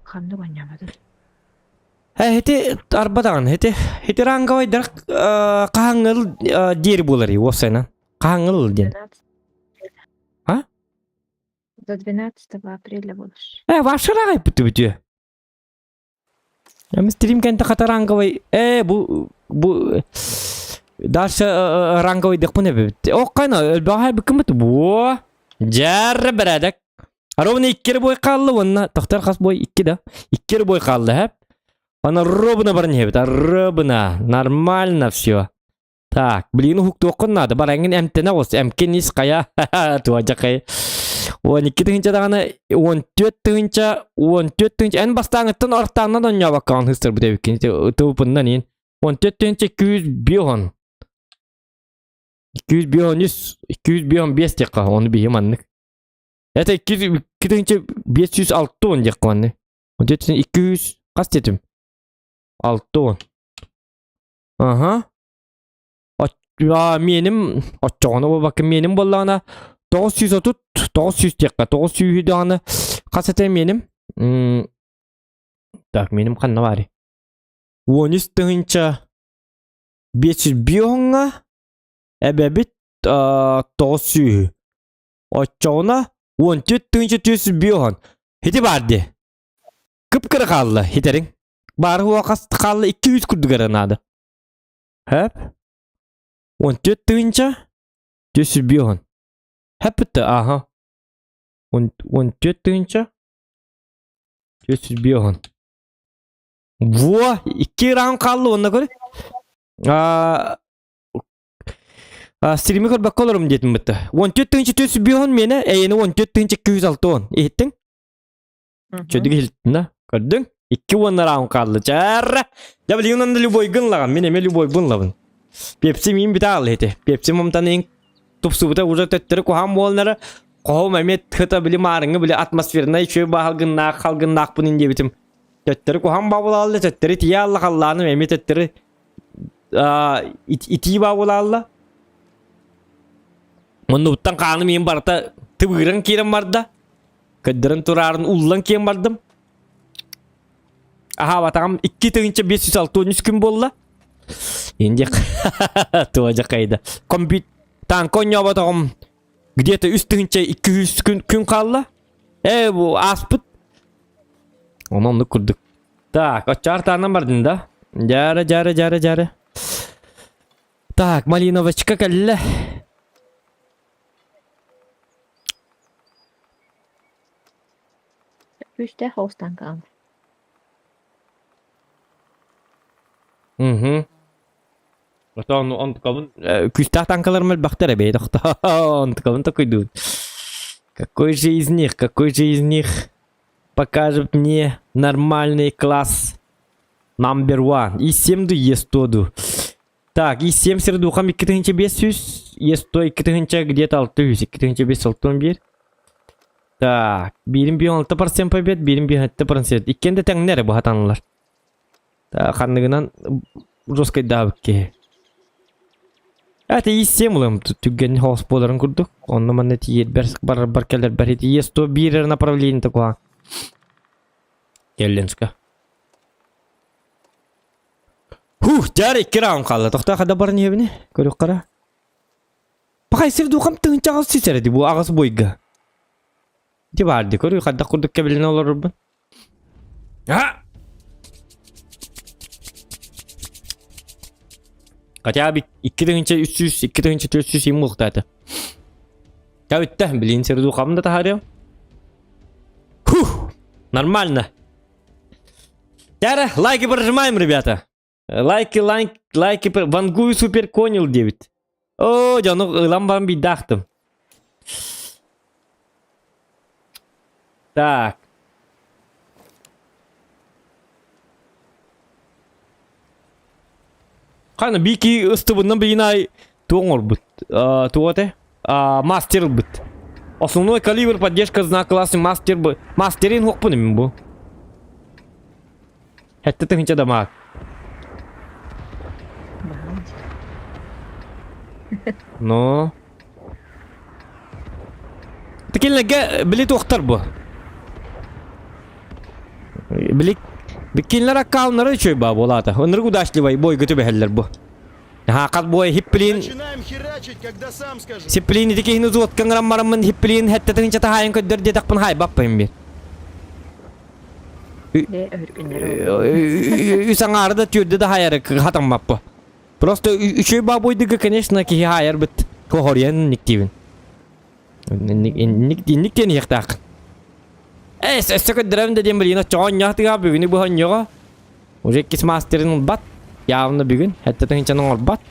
Қанды ойнамады. Heti arbadan heti rangavaydır kahangıl deri buları o sene. Kahangıl den. 12. А? До 12 апреля будешь. Вашıra kayıp bitiyor. Ya stream kente kata rangavay. Bu Дальше ранговый дых bu ne be? O kayna bahay bıkımıt bu. Jarrı biradak. Ровно 2 boy kaldı onunla. Tohtar kas boy 2 da. 2 boy kaldı hep. Она ровно барневит, ровно. Нормально все. Так, блин, хук токон надо. Барангин эмтена ос. Эмкин ис кая. Туажа кай. 12 тыгынча даганы 14 тыгынча. Эн бастаңыттан ортаңнан оня баккан хыстыр бу дебикин. Тупундан ин. 14 тыгынча 200 бион. 200 бион 200 бион 5 дека. Onu biyim anlık. Это 200 тыгынча 506 он дека anlık. 14 200 kaç dedim? 6 Aha. Ya menim açığına bakın menim bollana 930 900 tekka 900 dağını kasete menim. Tak menim kanna var. 13 tığınca 500 biyonga ebebit 900 açığına 14 tığınca 400 biyon. Hedi vardı. Kıpkırı kaldı hederin. Barı vakas kaldı 200 kurdu garanada. Hep 14 tığınca 400 biyon. Hep bitti aha. 14 tığınca 400 biyon. Во 2 round kaldı ona göre. Stream'i kör bak olurum dedim bitti. 14 tığınca 400 biyon mene eyni 14 tığınca 206 on. Ettin? Çödük hiltin da. Gördün? 2 round kaldı. Çarra. Ya bilin onda любой гынлаган. Мен эме любой бынлабын. Пепси мин бит ал эти. Пепси момтан эң тупсубута уже төттөрү кохам болнары. Кохом эмет хыта билим арыңы биле атмосферна чөй баалгынна халгыннак бунин дебитим. Төттөрү кохам бабылалды. Төттөрү тия алла халланы эмет төттөрү ити бабылалды. Онда уттан каны мен барта тыбырын кирем барда. Көддөрүн турарын уллан кем бардым. Aha batağım 2 tığınca 506 13 gün bolla. Енді туажа кайда. Танконя батağım где-то üst tığınca 200 gün kaldı. Bu aspıt. Onu kurduk. Так, açar tanım bardın da. Jara. Так, малиновочка калла. Üstte hostan kaldı. Это он такой, кустах танкаларым бахтера бей, он такой дуд. Какой же из них покажет мне нормальный класс number one? И 7 есть тоду. Так, и 7 сердухам 2500, есть то 2 где-то 600, 2561. Так, birim bir 6% побед, birim bir 7%. İkkendi tengler bu hatanlar. Ta kanlığından Roskay davke. Ate isem ulam tügen hospitаларын kurduk. Onunla maneti yer barkeler berheti есть то bir направление такое. Келленска. Жары 2 раунд қалды. Тоқта қада бар не біне? Көріп қара. Бақай сердухам тыңын чағыз сесерді бұл ағыз бойға. Де барды көріп қада құрдық кәбілін олар ұрбын. Хотя бы 2300, 2400 им мұқтады. Кәуітті, білін сердухамды тахарым. Нормально. Яры, лайки прожимаем, ребята. Лайки, вангую супер конил 9. О, я ламбам бидахтым. Так. Қана бики ыстыбынан бейнай туңыр бұд. Туғаты? Мастер бұд. Основной калибр поддержка знак классы мастер бұд. Мастерин хоқпын емін бұл. Хәтті тұхынша дамақ. No. Tekillerge bilet oqtar bu. Bikinler akkaunları çöy ba bolata. Onları gudaşlıvay boy götü beheller bu. Haqat boy hipplin. Начинаем херачить, когда сам скажу. Siplin dikihini zot kangram maramın hipplin hette tınca tahayan ködür de takpın hay bappayım bir. De örgünler. Üsan arada tüyde de hayar hatam bappa. Просто еще бабойдыга, конечно, ки хайер бит кохорьян никтивен. Никтен яхтак. Эсэсэкэ дрэмдэ дембэлина чоон яхтыга бүгүнү бухан йога. Уже кис мастерин бат. Явно бүгүн. Хэттэтэн чанын орбат.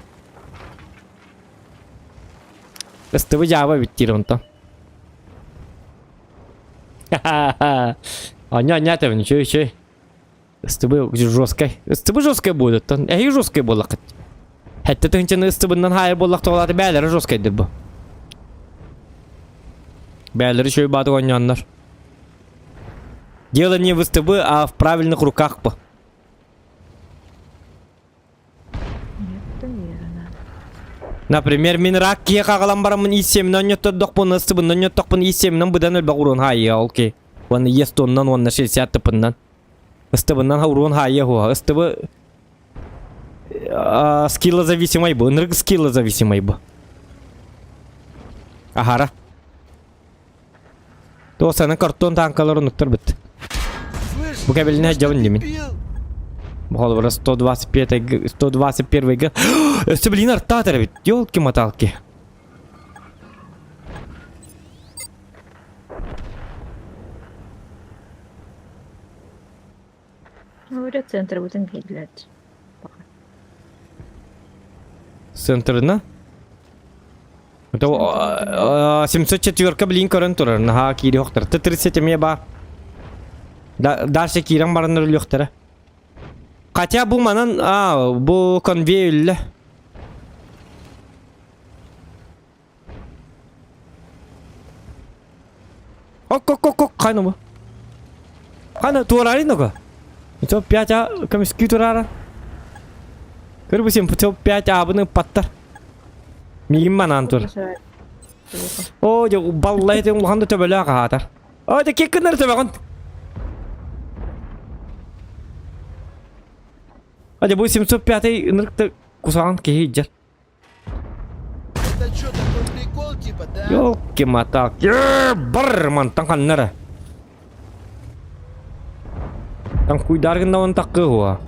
Эстыбы жаба биттир онто. Аня тэвэн чөй. Эстыбы жёсткай будет. Эги жёсткай болакыт. Hatta tınçanı ıstыбından hayır bollak toğladı bəyləri joskaydır bu. Bəyləri şöyle batı oynayanlar. Дело не в ыстыбы, а в правильных руках bu. Например, мен рак кие қағалан барамын исемінен өттірдіқпын, ыстыбынан өттіқпын исемінен бұдан өлбі ұрын хайы, окей. Оны ес тоннан, оны 60 тыпыннан. Ыстыбынан ұрын хайы хуа. Ыстыбы скиллозависимый bu, энерг скиллозависимый bu. Ahara. То sana karton tankaları unutur bitti. Bu kabelini hacavın demin. Bu hal burası 121 га. Östü bilin arttağdır bit. Yolki matalki. Говорят, центр будем глядеть. Центрына? Это 704 блин көрін тұрыр. Наға кейді оқтыр. Т-37 ба. Дальше кейрен барыныр үлі оқтыры. Қатя бұл манан, бұл конвей үлі. Ок, қайны бұл? Қайны туарары нұға? Это 5 комиски турара. Көрбісем, бұл 5 абыны паттар. Мигім манан тұр. О, баллай тен ұлғанды төбелі аға атар. О, де кеккіндер төбеғын. О, де бұл 705 нұрықты құсаған кейі жер. Это что, такой прикол типа, да? Ёлки матал. Бар мантан қаннары. Там куйдарғында оны таққы ғуа.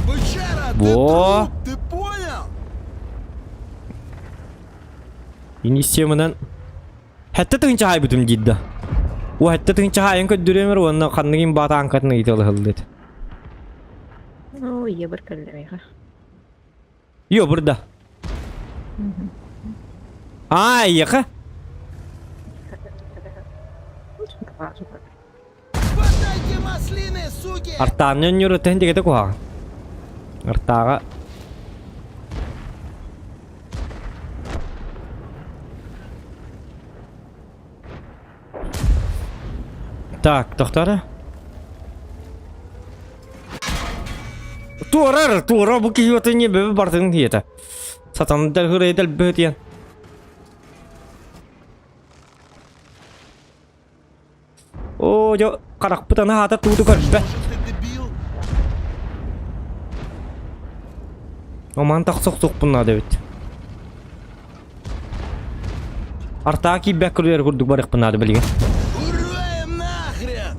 Бычара, Во! ты понял? Инисемінен Хәтті тұғынша хай бұтым дейді. О, хәтті тұғынша хайын көддіремер, оны қаннығын баты анқатына етілі ғылдет. Ну, ебір кәлдерейға. Йо, бұрда. Еқа? Хватайте маслины, суки! Артағын өнер өттен дегеді қоға. Артаға Так, тоқтары. Тура, бұл кейоты не бөбі бардың еді. Сатанын дәл ғыры еділ бөтен. О, жо, қарақ бұтаны ата туды көрбі. Ты дебил? Оман тақ соқ бұнна дөбіт. Артаға кейбәк күрлер күрдік барық бұнна дөбілген. Урваем нахрен!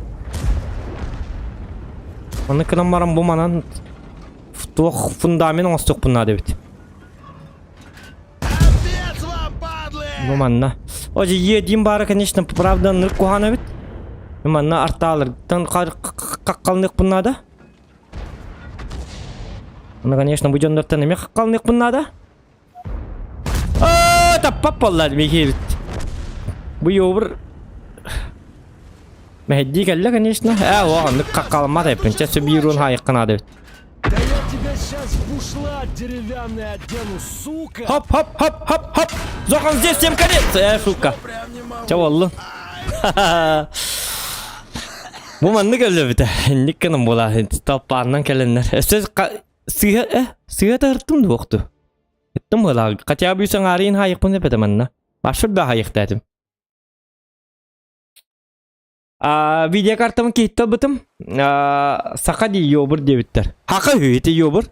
Оны кінам барам бұл манан туық фундамен оңыстық бұнна дөбіт. Отец вам, падлы! Бұл манна. Ожи едім бары, конечно, правда, нырк кухана бит. Бұл манна арталыр. Тан қаққалынық бұнна да. Оны, конечно, бұл жондыртан еме қаққалынық бұнна да. Таппап боллады мекей бит. Бұл еуір мәхедді кәлі, конечно. Оған нырк қаққалынмады епін. Чәсі бейруын хайыққанады бит. Да я тебя сейчас в бушлат деревянный одену, сука! Хоп! Зохан здесь всем конец! Сука. Прям не могу. Чаваллы. Бұл манны кәлі біті. Никкенім бола. Талпарынан кәлінлер. Сөз сыға тағырттым да оқты. Еттім бола. Қатя бүйсің арайын хайықпын деп еді манна. Ашыр бә хайық дәдім. Видеокартамын кейтті бұтым. Сақа дей йобыр дебіттер. Хақа өйті йобыр.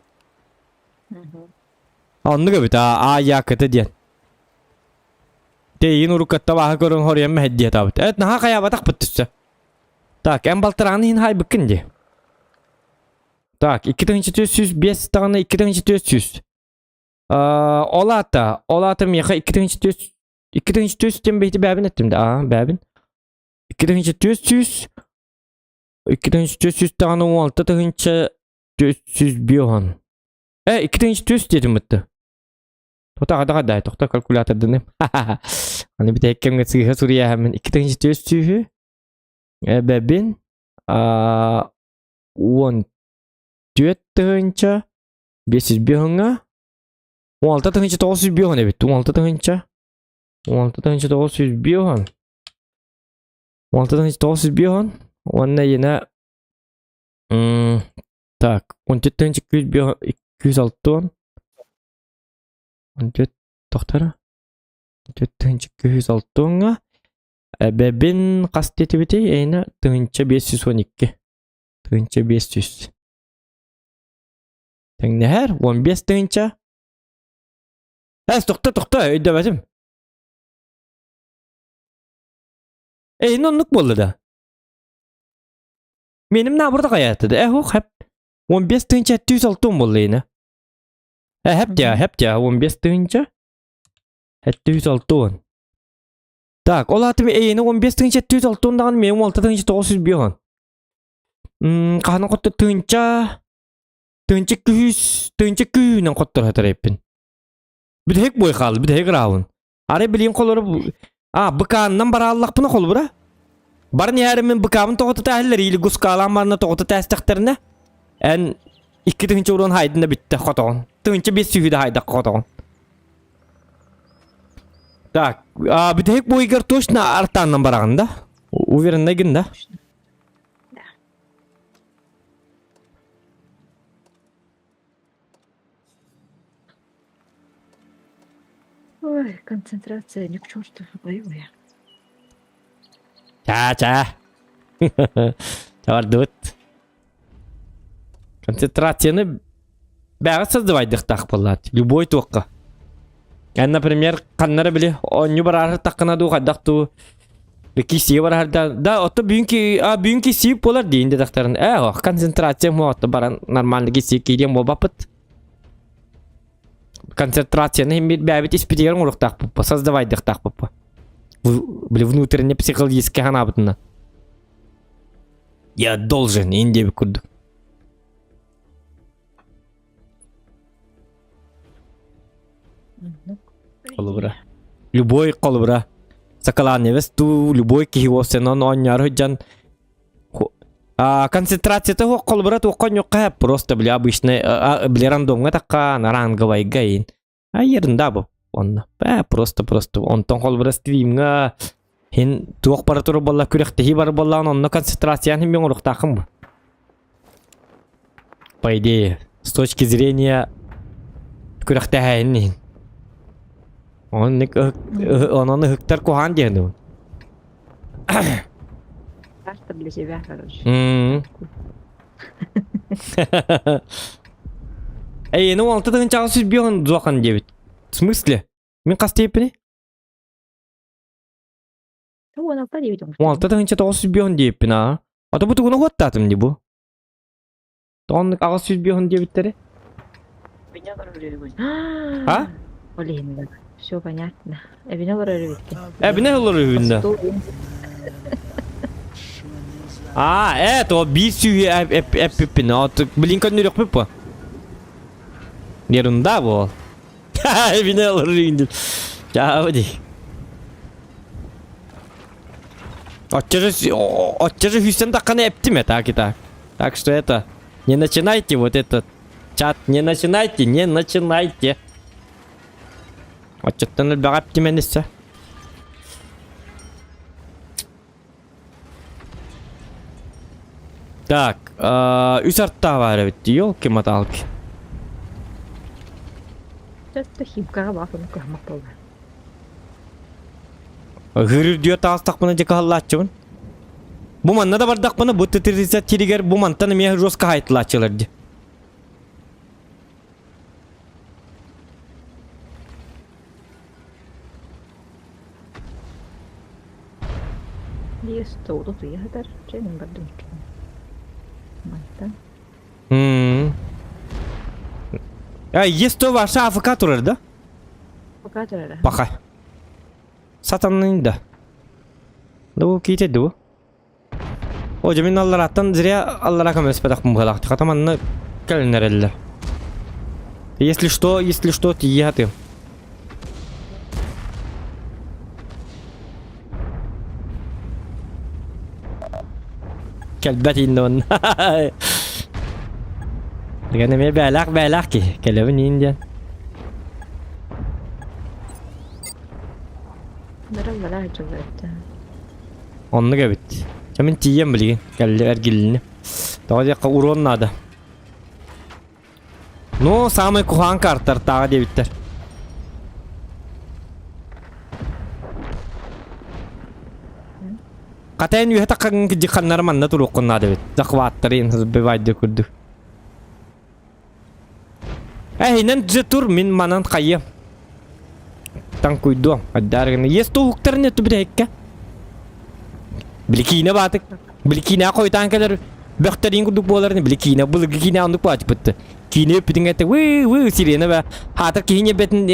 Онны көбіт. Якыты ден. Дейін ұрықатта бағы көрін хориян мәхеддия табыт. Әт наға қая батақ бұттысы. Так, әм балтырағын ең хай бүкін де. Так, 2,405 тағына 2,400. Олаты меха 2,400 бейті бәбін әттімді. Бәбін. 2,400. 2,400 тағына 16,400 биоған. 2,400 дедім бұтты. Тоқта калькулятордың. Аны біті әккемге сығыға сұрия әмін. 2,400. Бәбін. 14,500 биоғанға. 16,900 биоған әбет. 16,900 биоған. 16,900 биоған. Онына ена. Так. 14,200 биоған. 206 14 тоқтары. 14,206 бәбін қасты бете әйіні 512. 500. Тәңді әр 15. Тоқта, өйді бәтім. Әйін онлық болды да. Менім набырды қаятыды. Хоп. 15,206 болды әйіні. Hep ya 15,706. Так, олатым eyini 15,706'dan men 16,900 biyon. Qahna qottu tınca 200'dan qottur hatar epin. Bidhek boy qaldı, bidhek rawun. Are bileyim qolları bıkandan bara Allah buna qol bura. Barın yerimin bıkamın toqtu tahiller ili guskalan barına toqtu tasdiqtirne. En 2. urun haydında bitti qoton. Tınca bir sühüde hayda qoton. Так, битек бойгар точно артаннан бараганда. Уверен да? Да. Ой, концентрация ни к черту, боевая. Ча. Товар концентрацияны бәрі создавайдық тақ болады. Любой тоққа. Например, қаннары біле, оню барары таққына ду қаддақты кесие барар да, отты бүйін кесие болар дейінді дақтарын. Концентрация мұғатты баран нормальды кесие кейден бол бапыт. Концентрацияны бәбіт испетегерін ұрық тақ бұппа, создавайдық тақ бұппа. Біле, внутренне психологически ғана бұтына. Я должен, енді бі күрді. Колыбра. Любой колыбра. Сакалан евес ту любой кихивосе он оняр жан. Концентрация того колыбра то конюка просто бля обычный бля рандомга такка наранговый гейн. Ерында бу. Он просто он тон колыбра стримга Хин туох бара туру болла күрехтехи бар боллаан онно концентрациян хин мен уруктакын бу. По идее, с точки зрения күрехтехайын. Он хыктар кухан дегенди. Просто для себя, короче. Эй, ну алтыдығын чағы сүз бейон зоқан дебет. В смысле? Мен қастейпіне? Ну, он алта 9 Алтыдығын чағы сүз бейон дебеппін, а? Ата бұты күні қоттатым де бұл. Тоғын ағы сүз бейон дебеттері? А? Блин, все понятно. Эбинелор ревитки. Әбіне ұлыр үйінде. А, это вот бисю эппина. Блин, как не рёк пипа. Ерунда был. Ха, винел рынди. Чауди. Отче Хюсен так не эптиме, так и так. Так что это, не начинайте вот этот чат, не начинайте. Отче-то не бэптименися. Так, үс артта бар бит, ёлки-маталки. Это химкаға басын көрмек болды. Гырыр дүйө тағыстақ бұны жекі халлатчыбын. Бұ манна да бардақ бұны, бұтты тірізет терігер бұ мантаны мех жосқа хайтылатчыларды. Есть тоуду туяғыдар, жәнің бардың екен. Манта. Есть то ваша АФК турар, да? Пока тұрары. Пока. Сатанның да. Да бұл кейтеді бұл. О, жамин аллараттан зря аллара көмес пәдақ мұғалақты. Қатаманны кәлінер әлі. Если что, тие ты. Кәлбәт енді он. Дегенде мен бәләк ки. Кәлебін енден. Бірі бәлі жылы өтті. Онны көбіт. Жамин тием білген. Кәлі әргеліні. Тағы деққа урон нады. Ну, самый кухан карттар тағы дебіттер. Қатайын үйе таққан жиқанлары манна тұруқ құнна дебіт. Зақваттарын бівайды күрді. Әйнен жүзе тұр, мен манан қайы. Таң көйді. Аддарғыны. Есті ұқтарын еті бір әйікке. Білікейіне батық. Білікейіне қойтан кәлер. Бөқтерін күрдік боларыны. Білікейіне. Білікейіне андық батық бұтты. Кейіне өппетін әтті. Вы сирені бә. Хатыр кейіне бәтін.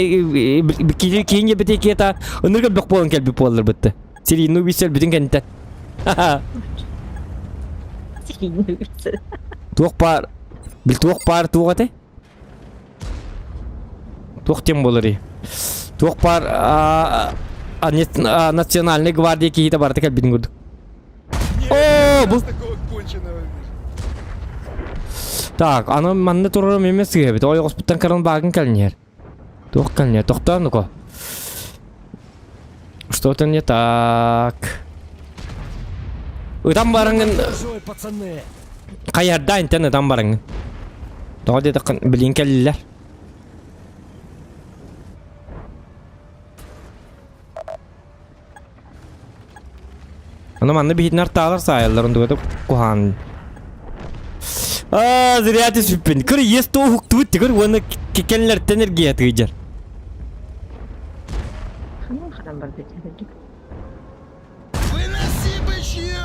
Кейіне бәті кета. Үніргі бүқ болын кәлбі болыр бұтты. Сирені өбісел бүтін кәнттен. Туық бар. Біл туық бар туық әті? Туық тем болыры. Туық бар национальный гвардия кейті барды кәлбетін көрдік. О, бұл... Так, аны манны тұрырым емес кебет. Ой, ғоспыттан қарын бағын кәлінер. Туық кәлінер. Тоқта, ну-ка. Что-то не так. Ыдам барыңын... Ой, пацаны. Қайарда интен ыдам барыңын. Тоға деді білін кәлілер. Аны манны бейдін артағалар сайылдар, онды көді кухан. Зря ты сүппен. Көр, есті оғықты өтті, көр, оны кекенлер тенергия түйдер. Қанан бар бетер. Выноси бычье!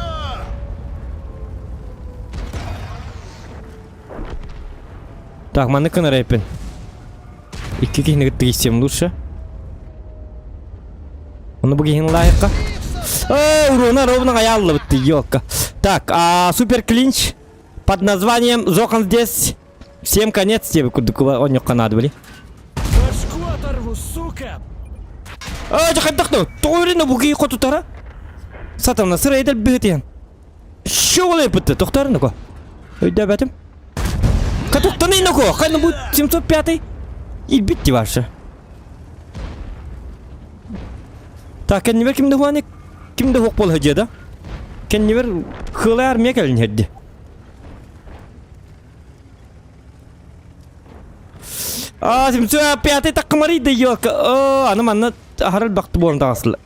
Так, манны кына рэйпен. Икки кейіні күтті кейсем лучше. Оны бұл кейін лайыққа. Урона ровно аялла бітті, ёлка. Так, супер клинч под названием Зохан здесь. Всем конец тебе, куда он ёққа надо, бли. Башку оторву, сука! Жақайдақны, тоғырына бұл кейі қотутара. Сатамна, сыра еділ бігітен. Шо олай бітті, тоқтарыны ко. Өйді бәтім. Катуқтаны ино ко, қайны бұл 705-й. И бітті баршы. Так, әнне бәкімді хуаник. kimde hok bol hıcıda. Kendi bir hılı armaya gelin heddi. Şimdi piyatı takmarıydı yok. Anam anla haral baktı bu anda aslı.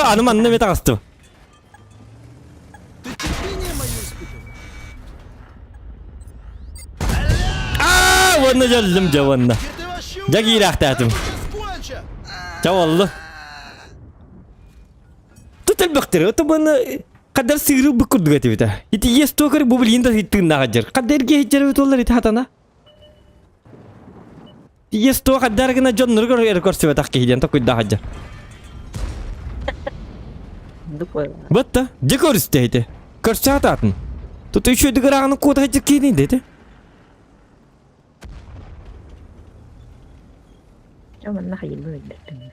Anam anla meta astı. Ты терпение мое испытываешь? Vanna geldim cavanna. Где ты вообще Jagi rahatladım. сконча? Cavallı. Tutal baktırı. Tabanı kadar sığırı bıkırdı getirdi. İti yes tokar bu bilin de hittin nahajar. Kadar geçer ve tollar iti hatana. Yes to kadar kena jonur gor rekor sewa takki hijan takut dahajar. Дупой. Batta, jekor isteydi. Kersatatın. Tutu şu digarağını koda hacı kini dedi. Чё man нахай елбемек берпин.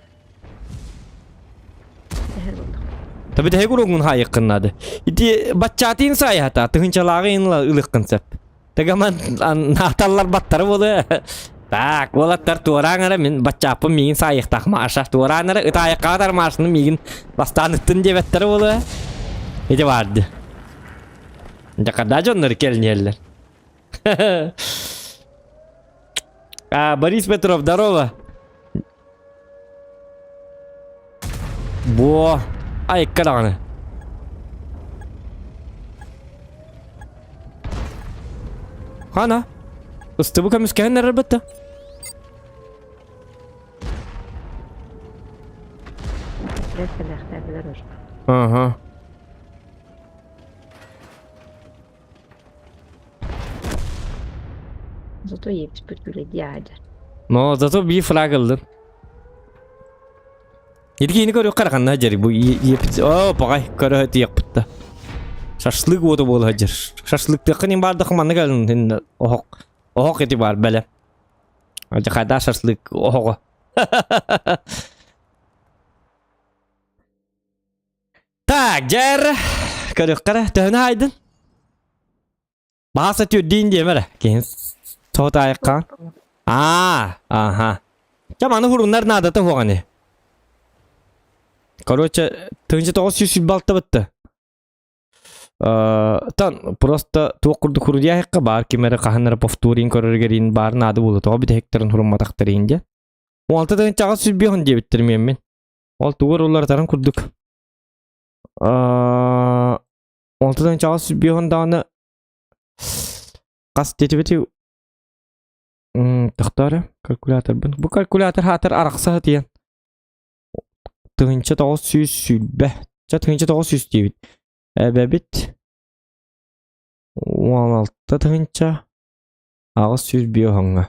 Tehir bulduk. Tabi de hegurugun hayıkkınladı. İti batçatın sayata, tıhınçalağıyınla ılıkkınsep. Tegaman natallar battarı bolu. Tak, olatlar tuğrağına min batçapı migin sayıktak maşa. Tuğrağına ıtayık kadar maşını migin bastanıttın cebetleri bolu. İti vardı. Jakada onları kelin yerler. Борис Петров, здорово. Во, ай, караны. Хана, ыстыбы көміскәнер әлбәттә. Рәсәләхтәрләр уж. Ага. Зато есть теперь дядя. Но зато bir flag aldın. Yedi yeni görüyor karakan hacer bu yepit. Bagay körü hadi yapıttı. Şaşlık odu bol hacer. Şaşlık yakın bardak manna gelin. Ohok eti var bele. Acı kadar şaşlık ohok. Tak cer. Körü kara tövne aydın. Bahasa tüy din diye mere. Kehin soğut ayakkan. Aha. Çamanı hurunlar nadata hoğani. Короче, тынчы тоғыз сүйсіз балта бітті. Тан, просто тоқырды құрды яққа бар, кемері қағанары повторин көріргерін барын ады болы. Тоға біті хекторын хұрыматақтыр енді. 16 тыңын чаға сүз бейхін де біттірмейм мен. Ол туғыр олар тарын күрдік. 16 тыңын чаға сүз бейхін дағаны қас деті біті. Тақтары, калькулятор бұн. Бұл калькулятор хатыр арақса хатиян. Tığınca da o süsülbe. Tığınca da o süs değil. Bebit. 16'da tığınca. Ağız süs bir hangi.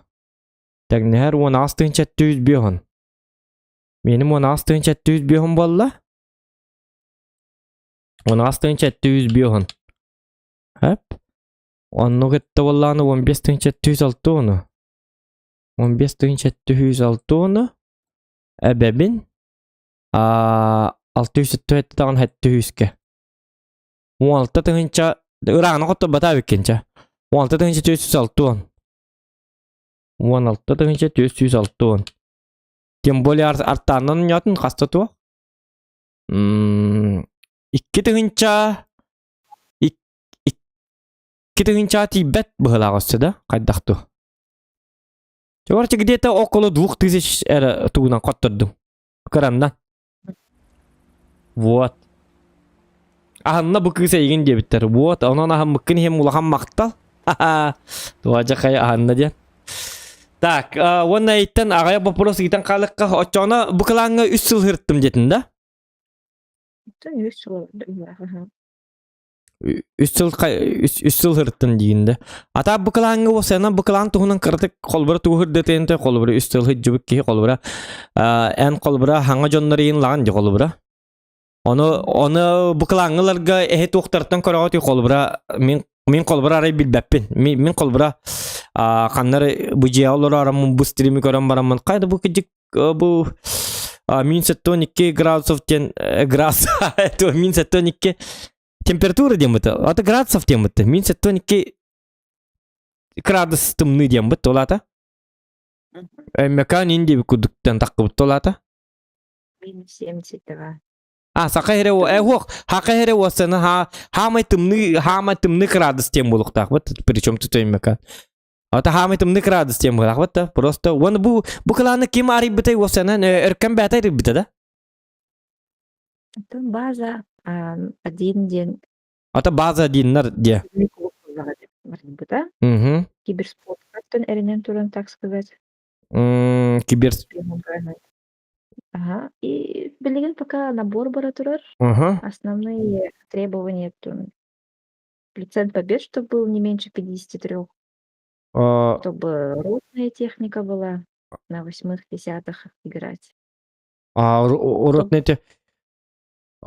Tekne her 16 tığınca düz bir han. Benim 16 tığınca düz bir han valla. 16 tığınca düz bir han. Hep. Onu gitti valla 15 tığınca düz altı onu. 15 tığınca düz altı onu. Bebin. 600 tağın hette hüske. 16 tığınca ırağına kotta bata bikince. 16 tığınca 406 on. 16 tığınca 406 on. Temboli artanın yatın kasta tuğa. 2 tığınca 2 tığınca tibet bıhıla kasta kaydaktu. Çavarça где-то около 2000 era tuğunan kotturdum. Kırandan. Вот. Ahınna bu kısa ilgin diye bitter. Вот. Onun ahın mıkkın hem ulağın maktal. Tuvaca kaya ahınna diyen. Так, onu eğitten ağaya вопрос giden kalıkka. Oçağına bu kılağına 3 yıl hırttım dedin de. 3 yıl hırttım deyinde. Ata bu kılağına o sana bu kılağın tuğunun kırdık. Kolbura tuğu hırdıtayında kolbura 3 yıl hıccıbık ki kolbura. En kolbura hanga jonları yin lağın di kolbura. Onu bu kılağınlarga ehe tuğtartan korağıtı kolbura. Min kolbura arayı bilbeppin. Min kolbura kanları bu cihaları aramın bu streami koran baramın. Kayda bu kıcık bu min 12 градусов тен градус. Это min 12 температура дембіті. Аты градусов дембіті. Min 12 градус тымны дембіті. Олата? Мекан инди кудуктан таккыбыт толата. Минус 72. Сакайре хок, хакайре осана хамай тымны градус тем булук так вот, причем тут мекан. Хамай тымны градус тем булук вот, просто он бу кыланы ким арибытай осана эркем батай рибыта да? Это база 1 день. Ата база диннер де. Да? Угу. Киберспорт. Как-то эренен туран, так сказать. Кибер. Ага. И билеген пока набор бара турар. Ага. Основные требования. Процент побед, чтобы был не меньше 53. Чтобы ротная техника была на 8-10 играть. Ротные те.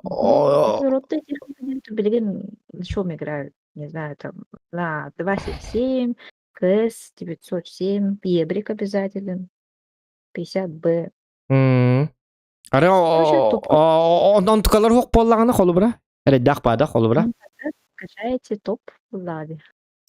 Ротная техника нет. Билеген на чем играют? Не знаю, там на 277, КС 907, Ебрик обязателен, 50Б. Аре он tukалар хок боллагана холубра. Аре дахпада холубра. Качаете топ в ладе.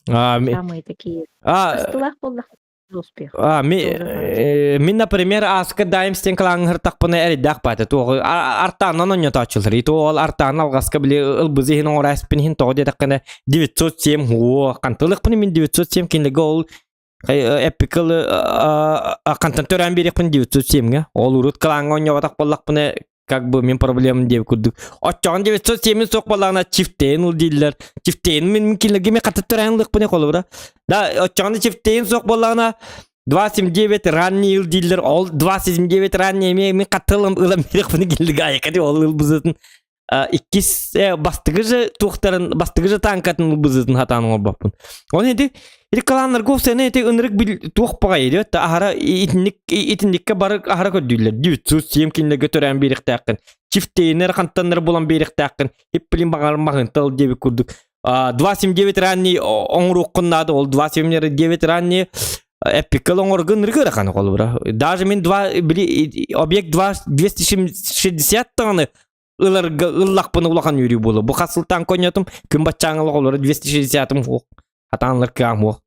Самые такие. Стылах боллах успех. Мин, например, аска дайм стен клангер такпына аре дахпада. То артанан он ятачылыр. То ол артан алгаска биле ылбызы хин орас пин то де такына 907 хо. Кантылык пин мин 907 кинлеге ол эпикал контентөрен берек пин 907 га. Ол урут кланг он ятак боллак пин как бы мен проблем деп күрдүк. Оччон 907 сок боллагына чифтен ул дилер. Чифтен мен кинлеге ме катыттыраңлык пин колубра. Да оччон чифтен сок боллагына 279 ранний ыл дилер. Ол 279 ранний мен катылым ылам берек пин кинлеге айкады ол ыл бузытын. Иккис бастыгыжы тухтарын бастыгыжы танкатын бузытын хатаны болбаппын. Он эди каланнар гофсене эти ынрык бил тухпага иде. Та ахара итинникке бары ахара көдүлөр. 907 кинлеге төрөн берек такын. Чифтейнер кантаннар болан берек такын. Хипплин багармагын тал деп күрдүк. 279 ранний оңруккуннады ол 279 ранний эпикал оңоргын рыгыра каны колбура. Даже мен объект 260 таны ыллакпыны улахан юрий болу. Бу хасылтан коньотум күн бачаңылы колбура 260-ым хок. Атанлар кам хок.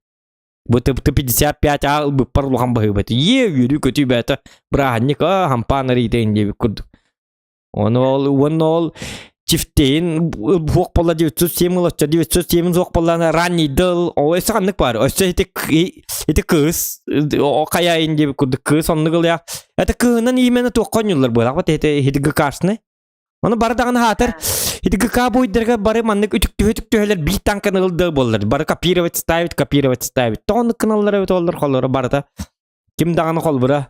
Бу 55 ал бу парлухан бахыбат. Юрий көтү бата. Браханник хампанар иден деп күрдүк. Ол чифтейн хок болла 907 ылча 907 хок боллана ранний дыл. О эсаннык бар. Өсө эти кыз каяйын деп күрдүк. Кыз оннугул я. Это кынан именно токконюлар булак. Вот это хидиге карсны. Оны бардагын хатыр хидиге кабойдерге бары маннык үтүктөһөлөр бир танканы ылды боллар. Бары копировать ставить. Тонны каналлар өтө олар коллары барда. Ким даганы колбура?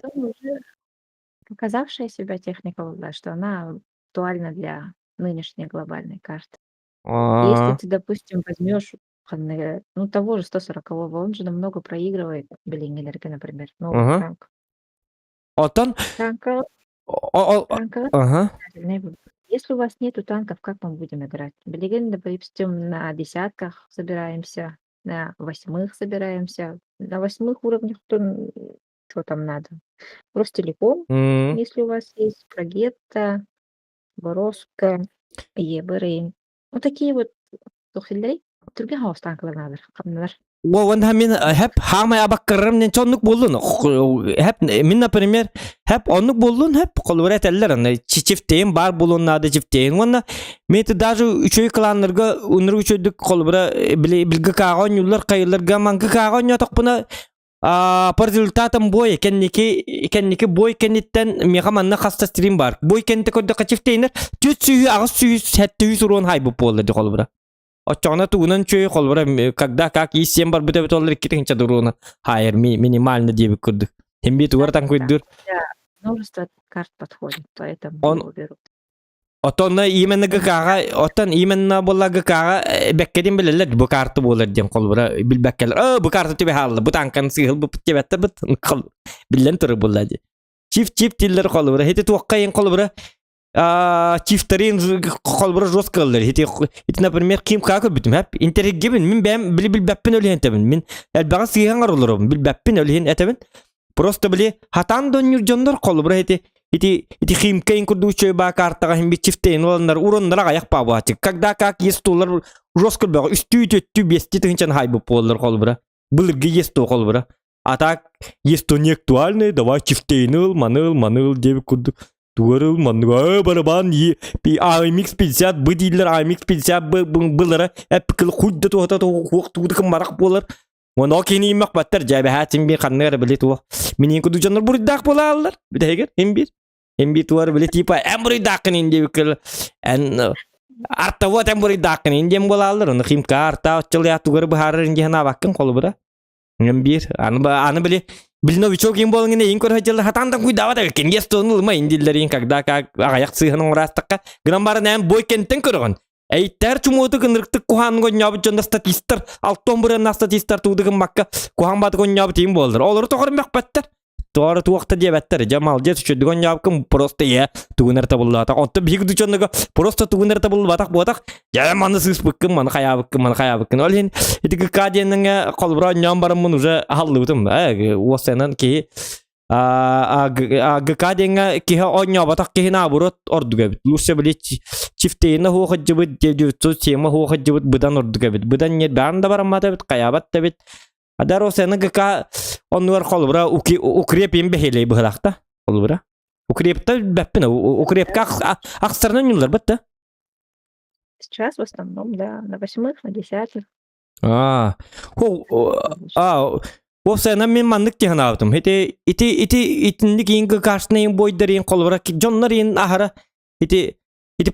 Показавшая себя техника была, что она актуальна для нынешней глобальной карты. Если ты, допустим, возьмешь того же 140-го, он же намного проигрывает Беллингенерге, например. Танк. Танка. Если у вас нету танков, как мы будем играть? Беллиген, допустим, на десятках собираемся, на 8-х собираемся. На 8-х уровнях что там надо? Ростелеком, если у вас есть, Прогетта, Боровска, Еберы. Вот такие вот тухиллей. Түрге хаус танкалар надо. Вон хамин хеп хамай абаккарым нен чоннук болдун. Хеп мен, например, хеп оннук болдун, хеп колбуретелер. Чифтейн бар болуннады чифтейн. Онна мети даже үчөй кланнарга унру үчөйдүк колбура билге кагон юллар кайыларга мангы кагон ятакпына по результатам боя кенники бой кенниттен мегаманна хаста стрим бар. Бой кеннити көддөкө чифтейнер 400 агыс 700 урон хайбып болду колбура. Очона тугунан чөй колбура когда как исем бар бите толлар китинча дуруна хайер минимально деп күрдүк. Хемби тугартан көйдүр. Множество карт подходит, поэтому берут. Отонна именно именно болла гакага беккедин билелер бу карты болар дем колбура билбеккелер. Бу карты тебе халла бу танкан сыгыл бу тебетте бит кол билен туру боллади. Чифт тиллер колбура хете туаккайын колбура чифтерин колбура жоскаллар хете например ким как битим хеп интерегебин мен бем билбеппен өлен тебин мен элбага сыган арулурум билбеппен өлен этебин просто били хатан донюр жондор колбура хете Ити химкейн курдучой ба картага химби чифтейн оландар уроннара аяк пабачы. Когда как естулар жоскал бага үстү бести тынчан хайбы поллар колбура. Былыргы есту колбура. А так, есть то не актуальное, давай чифтейныл, маныл, деп курдук. Тугарыл, маныл, барабан, AMX 50 бы дейлер, AMX 50 былары, әпкіл құйды туғыта туғыдықын марақ болар. Оны кені емек баттар, жабы хәтім бен қаннығары біле туға. Менен күді жанар бұрыдақ бола алылар. Бітәйгер, Эмбир туар біле типа, бұрыдақын енді бікіл. Арта вот бұрыдақын енді бола алылар. Оны қимка арта, отчыл я туғары бұхарыр енді хана бақын қолы бұра. Эмбир, аны біле, Блиновичок им болын ең көрі жылы хатандан күйдава да кен естуын ұлма индиллер ең когда ағаяқ сыйғының ұрастыққа гынан барын әм бой кенттен көріғын. Әйттер чумуыты кынырықтық кухан гонябы жонда статистер, алтон бұрынна статистер тудығын баққа кухан баты гонябы тейін болдыр. Олары тоғырын бәк бәттер. Туары туақта деп әттер. Жамал жет үшеді гонябы кім просто туғынарта болды атақ. Онты бейгі дүчондығы просто туғынарта болды батақ бұатақ. Маны сыз бұққым, маны қаябыққым. Ол ең, етігі каденің қолбыра ням барым мұн уже халды бұтым. Осынан кей каденің кейі оңя батақ кейі набұрот ордуға біт. Лучше біле чифтейіні хуқы жібіт, 907 хуқы жібіт бұдан ордуға біт. Бұдан нет бәрін да барым мата біт, қаябат да біт. Адар осының ка онуар қолбыра укреп ең бәхелей бұғылақта. Қолбыра. Укрепта бәппіні, укрепка ақсарынан юлар бітті. Сейчас в основном, да, на 8-х, на 10-х. Осынан мен мандық кеген абытым. Итіндік енгі қаршына ең бойдар ең қолбыра. Жонлар ең ахара. Ити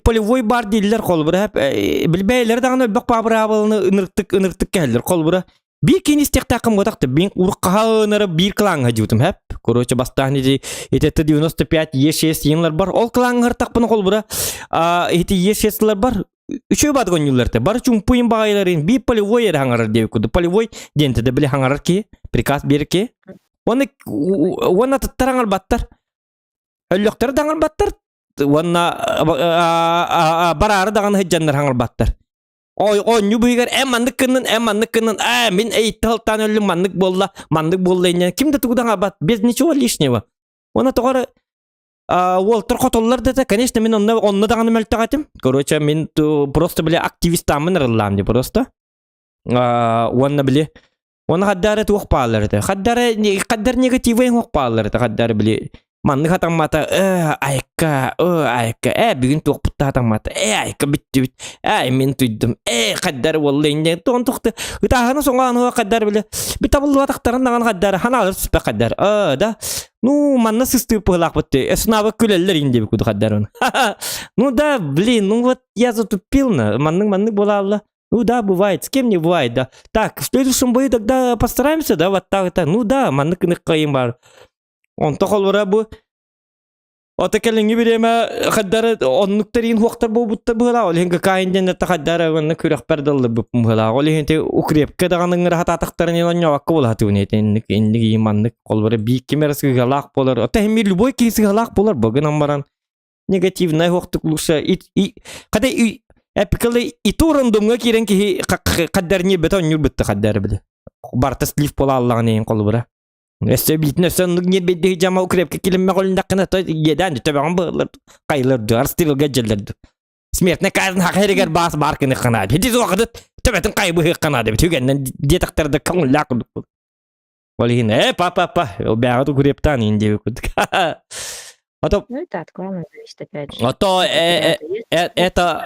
полевой бар дейлер қолбыра. Білбәйлер дағын өлбәк бабыр абылыны ынырттық кәлдер қолбыра. Bir kenistek takım bodaktı. Ben urqağınırı bir kılağına cüvdüm hep. Koruyucu bastağın eti 95 yeşes yeniler var. Ol kılağınır takpını kol bura. Eti yeşesler var. Üçü bat gönüllerde. Bar çumpuyun bağıyların bir polivoy yer hangarır diye kudu. Polivoy dente de bile hangarır ki. Prikaz bir ki. Ona tıttarangal battar. Öllükleri dangal battar. Ona bararı dağın heccanlar hangar battar. O nübüyger mandık kının min eytaltan ölüm mandık bolla inen kimde tuğdan abat bez ничего лишнего ona toğara Walter Хотоллар да конечно мен онны даганы мөлтөгатым короче мен просто биле активистамын рылламды просто онны биле оны хаддары туқпаларды хаддар негативен уқпаларды хаддары биле Манны хатаммата айка бүгін тоқпытта хатаммата айка битти бит мен туйдым қаддар боллы инде тон тоқты ытағаны соңғаны қаддар біле бит табылды атақтарын даған қаддар хана алыр сүспе қаддар да манны сысты пылақ бітті сынабы күлелер инде бікуді қаддар да блин вот я затупил манны бола алла да, бывает, с кем не бывает, да. Так, в следующем бою тогда постараемся, да, вот так, да, манны кынық қайым бар. Он тоқол бара бу. Ота келеңге береме хаддары оннуктарин хуақтар болбутта бұғыла. Ол хенгі кайынден әтті хаддары ғанны көрек бәрділі бұғыла. Ол хенгі укрепке дағаның рахат атақтарын елон яваққа бола хаты өнеті. Ендігі иманлық қол бары бейік кемерісі ғалақ болар. Ота хемі любой кейсі ғалақ болар бұғынан баран. Негативный хуақтық лұқша. Қадай әпікілі иту рандомға керен кейі қаддар не бета өнер бітті хаддары білі. Барты слив пола Аллағын ең қол бара. Битне сонлук не бедеги жама укрепке килимме колунда кына то едан төбөгөн быылыр кайлырды арстылга желлерди смертный казн хакеригер бас баркыны кана бедиз вакыт төбөтүн кайбы кана деп түгенден детактарды коңлак кылып олин папа бягы укрептан инде кудук ото Ну, это от клана зависит, опять же. ото это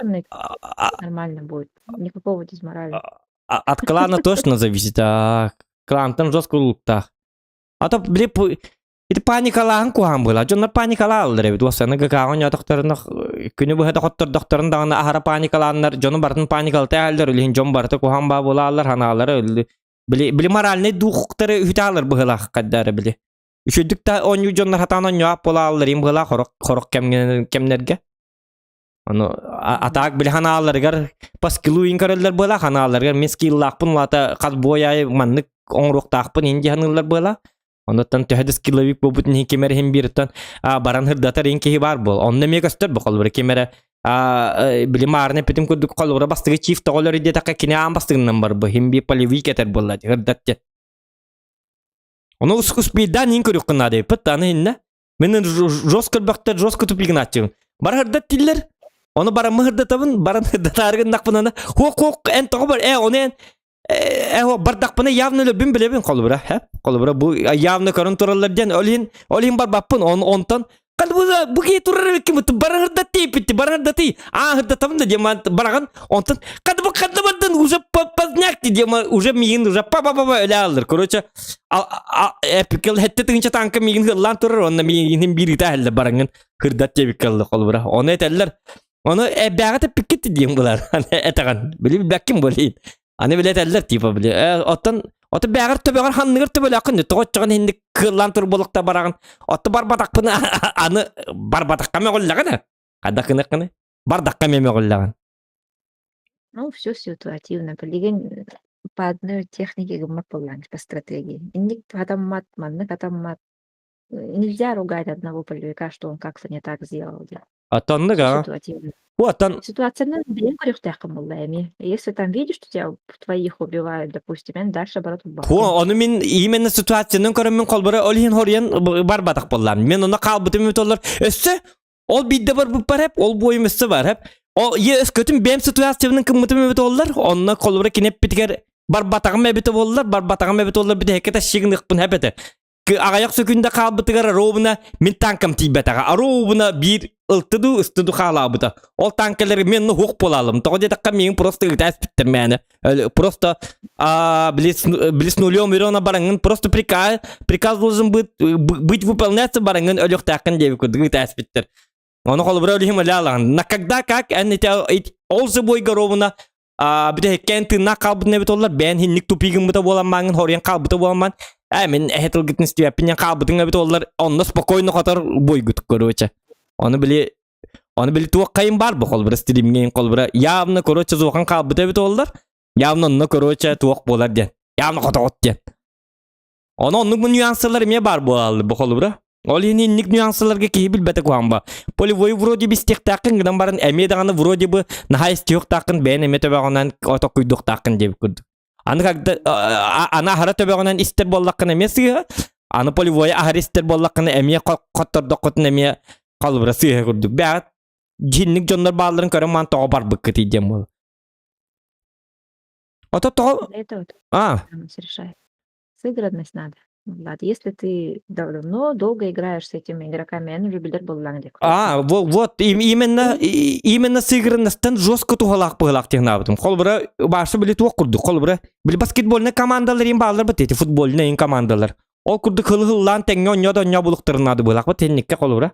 Нормально будет. Никакого дизморали. от клана точно зависит, а клантан жестко луктах. А то блин, это паникалаан куан была, жонна паникалаалдар бит. Осаны гагаган ятактарына күнү бу хатактар докторунда ахара паникалаандар, жону бартын паникалтай алдар, үлин жон барты куан ба болалар, ханалары били моральный духтары үталар быгылак каддары били. Үшүдүктө оню жоннар хатанан жаап болалар, им быгылак хорок кемнерге. Аны атак били ханаларгар паскилу инкаралдар быгылак ханаларгар мескиллакпын лата каз бояй маннык оңруктакпын инди ханылар быгылак. Ондан төһәдис киловик бобутын хикемер хем биртан баран хырдатар инки бар бол. Онда мегастер бакал бер кемера билимарны питим кудук калора бастыгы чиф тоголор иде така кине ам бастыгынан бар бу хем би поливик этер болла хырдатты. Оны ускус бидан инкөрүк кынады пыттаны инне. Менен жостко бакта жостко тупигин ачым. Бар хырдаттылар. Оны бара мыхырдатабын, баран хырдатаргын накпынана. Хок эн того бар оны Bardakpına явно löbün bilebin kolubra. Kolubra bu явно körün turallardan olhin bar bappın ondan. Kan bu ki turar ki bu barangda tipitti barangda ti. Ahırda tamam da diye baragan ondan. Kan bu уже поздняк diye уже migin уже pa öyle alır. Короче epikal hette tınca tanka migin hırlan turar onunla miginin bir ita helle barangın hırdat tebikallı kolubra. Onu eteller. Onu bağıta pikitti diyeyim bunlar. Hani etagan. Böyle bakayım böyle. Hani bile eteller tipa bile. Otan bağır töbeğer hanlıgır töbeğer akın. Toğutçağın hindi kırlan tur bolukta barağın. Otu barbadak pını anı barbadakka mı qollağın? Kadakını. Bardakka mı qollağın? Ну, все ситуативно. Билигин по одной технике гыммат боллаңыз, по стратегии. Инник хатаммат, манны хатаммат. Нельзя ругать одного полевика, что он как-то не так сделал. Оtanlık Всё ha. ситуативно. Bu atan Ситуацияны билем көрүктәкым булла эми. Если там видишь, что тебя твоих убивают, допустим, мен дальше барат Hu бакым. onu min imen situasyonun körümün kolbara olhin horyan barbadak bollan. Men ona kalbıtım ütollar. Össe ol bidde var bu par hep ol boyumüstü var hep. O ye kötüm benim situasyonun kımıtım ütollar. Onna kolbara kinep bitiger barbatagım ebite bollar. Barbatagım ebite bollar bir de hekete şignik pun hepete. Ağayak sökünde kalbıtıgar arobuna min tankam tibetaga. Arobuna bir ıltıdu kalabıda. Ol tankeleri men huk bolalım. Toğde dakika men prosto ütes bittim meni. Просто близ нулем мирона барангын просто приказ должен быть выполняться барангын ölük takın diye bir ütes bittir. Onu kolu böyle him alalan. Nakagda kak en olsa boy garovuna bir de kenti nakal ne bitollar ben hinlik tupigin bita bolan mangın horyan kalbıta bolan. Men ehetil gittin istiyor pinyan kalbıtın bitollar onunla spokojno kadar boy gütük görüyorça. Onu bile tuvakkayın var bu kol bira streamingin kol bira явно короче zokan kalbıta bitollar. Явно onu короче tuvak bolar diyen. Явно kota ot diyen. Onun bu nüansları mı var bu aldı bu kol bira? Олин ник нюансыларга кийбил бете куамба. Поли вой вроде би стек такын гынан барын эме даганы вроде бы нахай стек такын бен эме төбөгөнөн ото куйдук такын деп күрдү. Аны когда ана хара төбөгөнөн истер боллакын эмес. Аны поли вой ахар истер боллакын эме коттордо котун эме калбыра сыйга күрдүк. Бәгат жинник жоннор бааларын көрөм ман тоо бар быккыты дем бул. Ото тоо Это вот а решает. Сыгранность надо. Влад, если ты давно долго играешь с этими игроками, они уже билер боллаңдек. Вот именно сыгранностан жестко тухалак пыгалак технабытым. Колбыра башы биле туак курдук. Колбыра бил баскетболны командалар ин баалар бит эти футболны ин командалар. Ол курдук хыллан теңге онья булуктырнады булак бит тенникке колбыра.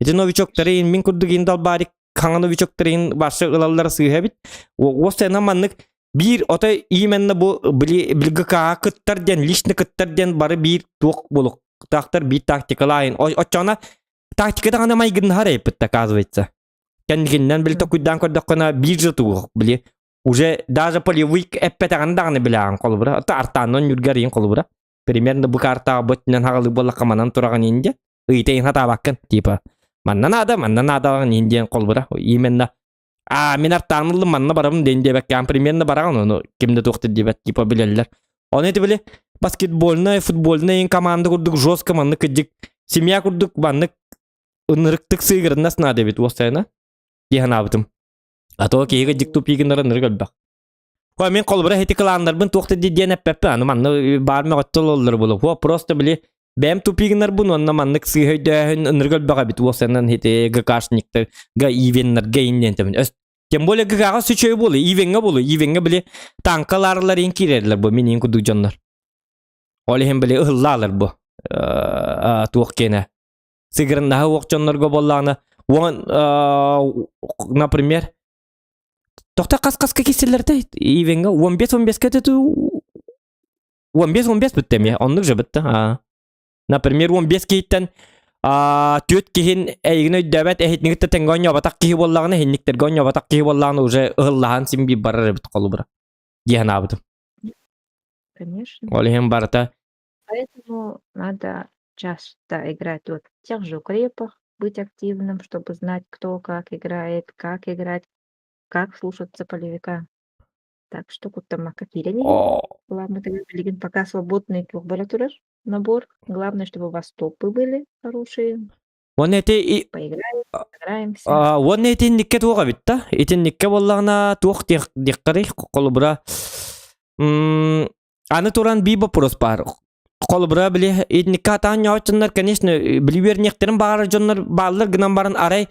Эти новичоктары ин мин курдук ин дал барик каңа новичоктары ин башы ылаллар сыйга бит. О сена маннык bir ota именно bu bilgika kıttarden lişni kıttarden bari bir tuq buluk taktır bir taktikalayın o çana taktikada ana maygın harayıp оказывается kendinden bil tokuydan kodakona bir tuq bili уже даже полевик эппетаган bilan kolbura ata artanon yurgarin kolbura примерно bu karta botnan hagalı bolakamanan turagan ince iteyin hata bakkan tipa mannan ada ninjen kolbura именно мен артанылы манна барам денде бәккән примерно бараган оны кимде тохты дибет типа билеллер. Оны эти биле баскетбольная, футбольная команда курдук жестко манны кыдык. Семья курдук манны ынырыктык сыгырнас на дебит остайна. Дихан абытым. А то киге дик тупигиннер ыныргал бак. Ва мен колбара хети кыландарбын тохты диден эппепе аны манны бармы готтололлар болуп. Ва просто биле бәм тупигиннер бун онна манны сыгырдын ыныргал бага бит остайнан хети гакашниктер га ивеннер гейннен. Тем более гага сүчөй болу, ивенге биле танкаларлар ин кирерлер бу менин кудук жоннор. Оле хем биле ыллалар бу. Туок кене. Сыгырында ок жоннорго болланы. Вон например тохта кас-каска киселерде ивенге 15 кетету 15 биттеме, онлук же битти. Например 15 кейттен түйет киһин эйгине дөбөт эхитнигитте тенгонья батак киһи боллагына хинниктер гонья батак киһи боллагына уже ыллахан симби барар бит колубра дихан абытым. Конечно. Олехем барта. Поэтому надо часто играть вот в тех же укрепах, быть активным, чтобы знать, кто как играет, как слушаться полевика. Так что куттамака кирени. Главное, пока свободный турбаратураж набор. Главное, чтобы у вас топы были хорошие. Вон эти Поиграем, играемся. вон эти никке туга битта. Эти никке боллагына тук диккари колубра. Аны туран би вопрос бар. Колбура биле этника таан яочуннар, конечно, билибернектерин баары жоннор баалар гынан барын арай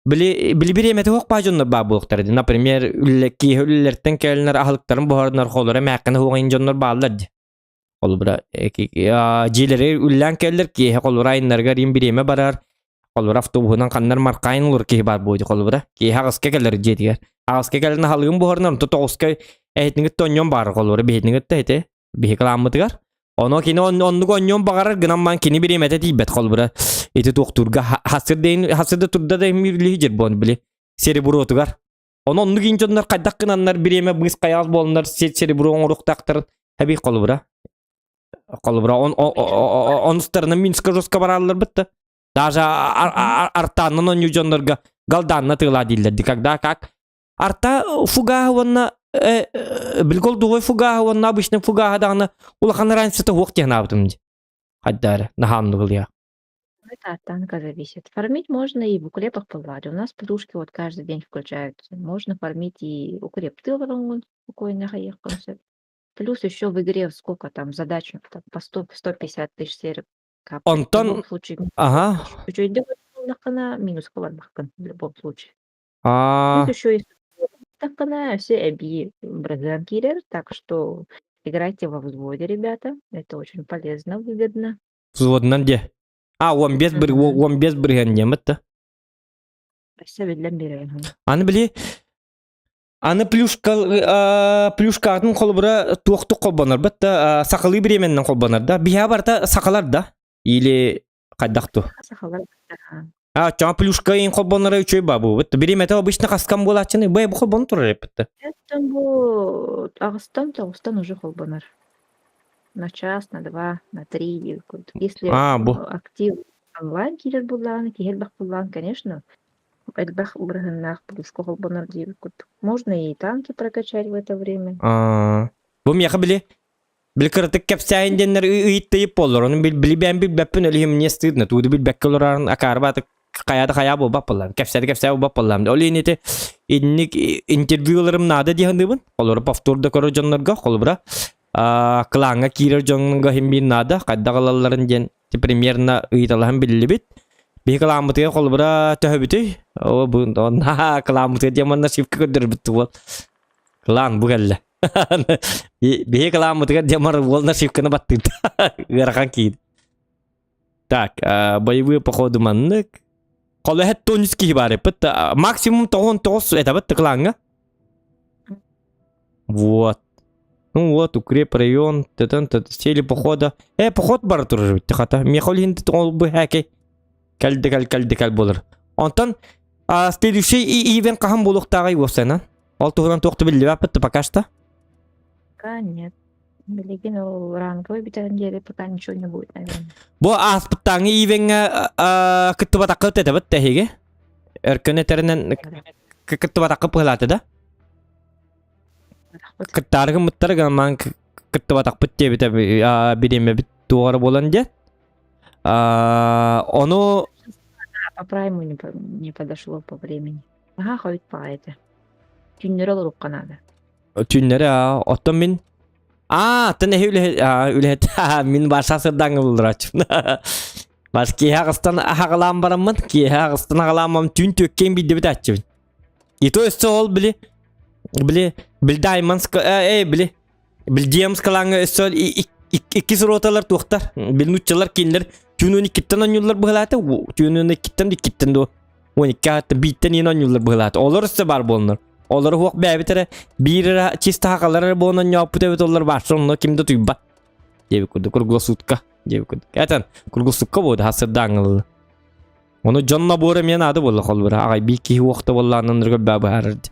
билиберемети хок баажоннор баа булуктар. Например, үллерттен келнер ахылыктарын бохорнор холора мәкканы хугайын жоннор баалар ди. Колбура жилери үллән келлер ки колбура айннарга рим биреме барар. Колбура автобусунан каннар маркайын улur ки бар бойду колбура. Ки хагыска келлер жетигер. Хагыска келлерин халыгын бохорнор тоғыска эйтнингит тоньон бар колбура бейтнингит тейте. Бихикламытыгар. Ono kini onnugu onyon bagarar gınamman kini birimete tibet kolbura. Iti doktorga hasırda turda da emirli hicir bon bile. Seri buru otugar. Onu onnugu inconlar kaydak gınanlar birime bıs kayaz bolunlar seri buru onuruk taktırın. Tabi kolbura. Kolbura onustarına minska joska bararlar bitti. Даже артанын он южондарга галданна тыла дилдерди. Когда как? Арта фуга ванна билгол дугой фуга ванна обычно фуга дагна улахан раньше то вокте набдымди. Хаддара наханныгыл я. Это от танка зависит. Фармить можно и в укрепах пылать. У нас подушки вот каждый день включаются. Можно фармить и укреп тылом спокойно концепт. Плюс еще в игре сколько там задач там, по 100-150 тысяч серий. Онтон, В любом случае. ага. Чуть на минус колорбахкан в любом случае. А, Плюс еще есть так она все эби бразилиан киллер, так что играйте во взводе, ребята. Это очень полезно, выгодно. взводнан де. А, он без брыган деметті. Спасибо для берега. Аны біле, аны плюшкардың қолбыра туақты қолбанар бітті, сақылы біременнен қолбанар да. Бия барда сақалар да. Или қайдақты. Сахалар. Жаңа плюшка ең қолбанары үшөй бабу. Бітті біреметі обычно қасқан болатшыны. Бай бұл қолбаны тұрар епітті. Это вот Агастан уже холбанар. На час, на 2, на 3. Если актив онлайн киллер булан, кигельбах булан, конечно, эльбах браганах плюшку холбанар дивкут. Можно и танки прокачать в это время. Бұл мияқы біле. Біл кіртік кәпсәйін денлер үйіттейіп болыр. Оның білі бән біл бәппін өлі еміне стыдны. Туды біл бәккі оларын акары баты қаяды қая бұл бап болам. Кәпсәді бұл бап болам. Ол енеті инник интервьюларым нады дейінді бұн. Олары повторды көрі жонларға қолыбыра. Қылаңа кирер жонларға хембейін нады. Қайда қалаларын ден примерно үйіталығын білі біт. Бей қыламытыға қолыбыра төхөбіті. Қыламытыға деманна шивкі көрдір бітті бол. Қылаң бұл әлі. Бей қыламытыға демар волна шивкіні баттыды. Ғарақан кейді. Так, боевые походы маннык. Қолы әт тонюски бары бітті. Максимум 9 это бітті қылаңа. Вот. Ну вот, укреп район. Сели похода. Поход бары тұрыр бітті қата. Мехол хинді ол бұл әкей. Кәлді болыр. Онтан, следующий ивен қахан болуқтағай болсана. Ол туғынан тоқты білді бәпітті пока что? Пока нет. Билеген ол ранговый битен деле пока ничего не будет, наверное. Бұл аспыттаңы ивен күтті батақы өтеді бітті әйге? Өркені тәрінен күтті батақы пығылаты да? Күттарығы мұттары ғанман күтті батақ бітті біреме біт туғары болан де. Оны... По прайму не подошло по времени. Ага, ходит по это. Тюннері олып қанады. Тюннері, оттан мен... Тәне үлет, мен баша сырдан ұлдыр açым. Баш кей ағыстан ағылам барамын, кей ағыстан ағыламам тюн төккен бейді біт açым. Ето өсті ол білі дайманс, білдием скалаңы өсті ол ikki rotalar tuğtar. Bilin uççalar kinler. Tünün ikitten anyullar bıhılatı. Tünün ikitten de 12 hatta bitten yine anyullar bıhılatı. Olur ise var bunlar. Olur huak bäbitere bir çista hakalar bonan yapıp evet onlar var. Sonra kimde tüyba. Jebi kudu kurgulasutka. Jebi kudu. Eten kurgulasutka bu da hasır dangıl. Onu canla borum yana adı bolla kolbura. Ağay bir ki huakta bollanın rıgı bäbi harırdı.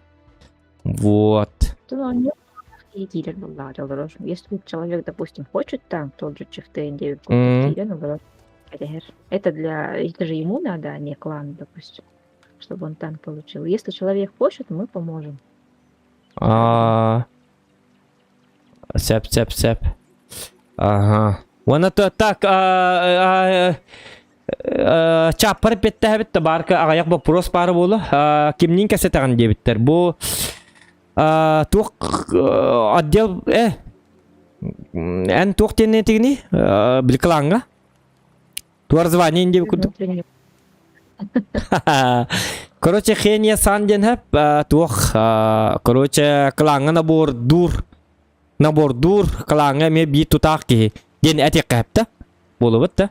Вот. Киллер был ладно. Если человек, допустим, хочет танк, тот же Чифтейн 9 киллер, наоборот. Это же ему надо, а не клану, допустим, чтобы он танк получил. Если человек хочет, мы поможем. Сеп. Ага. Вона то так, чаппар бетте бетте барка аяк вопрос бары болу. Кимнин кесетеген дебиттер. Бу Туох отдел эн туох тенне тигни билкланга. Туар звание инде куду. Внутренне. Короче, хения санден хэп туох короче кланга набор дур кланга ме би тутаки ден эти капта болобытта.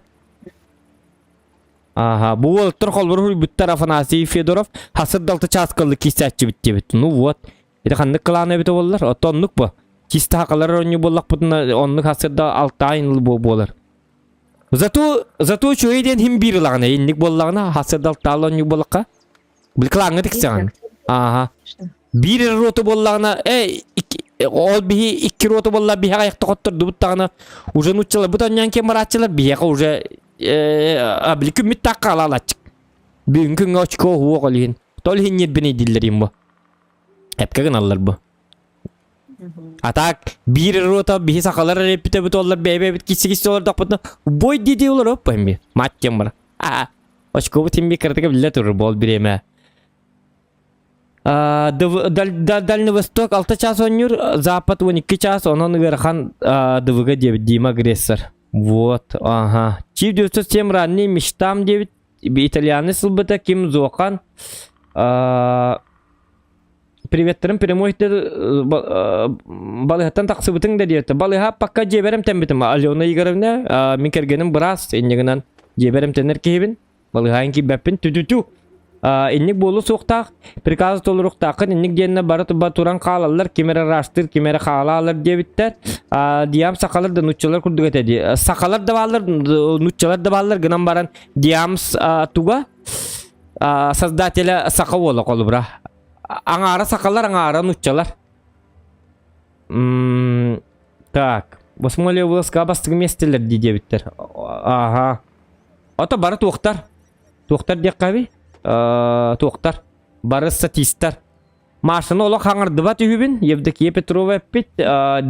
Ага, бұл тұрқол бүттер Афанасий Федоров хасырдалты часкалы кисәтчі бітте бітті. Ну вот. Это қанды қыланы біті болар. Отонлық бұл. Кисті хақалар өне болақ бұтына онлық хасырда 6 айынлы болар. Зато чөйден хим бір лағына. Енлік болағына хасырда 6 алы өне болаққа. Бұл қылаңы тіксіған. Ага. Bir rotu bollağına ol bihi 2 rotu bolla biha ayakta qotturdu buttağına уже нуччалар бутан янке маратчылар биха уже абликү миттакка алалачык бүгүнкүн очко хуо колин тол хиннет бини диллерим бу эпкеген аллар бу атак bir рота бихи сакалар репите бутоллар бебе бит киси олар дакпытна бой диди олар оп эмби маттем бар очко бутим бекердеге биле тур бол биреме Дальний Восток 6 час онюр, Запад 12 час, он верхан ДВГ 9, Дима агрессор. Вот, ага. Чив 907 ранний, мечтам 9, итальянный сылбыта, Ким Зохан. Приветтерим, перемойте балыхаттан тақсыбытың да дейті. Балыха пакка жеберем тәмбітім. Алена Игоревна, мен кергенім біраз, енегінен жеберем тәнер кейбін. Балыхайын ки бәппін, ту-ту-ту. Инник болу соқтақ, приказ толыруқтақын, инник деніне бары тұба туран қалалар, кемері раштыр, кемері қалалар дебіттер. Диям сақалар да нұтчалар күрдік әтеді. Сақалар да балар, нұтчалар да балар, гынан баран диямс туға создателя сақа олы қолы бұра. Аңара сақалар, аңара нұтчалар. Так, босмолия власқа бастығы местелер дебіттер. Ага. Ото бары туқтар. Туқтар дек қаби? Тоқтар бары статистар машина олақ хаңырды ба түйбін Евдокия Петрова әппет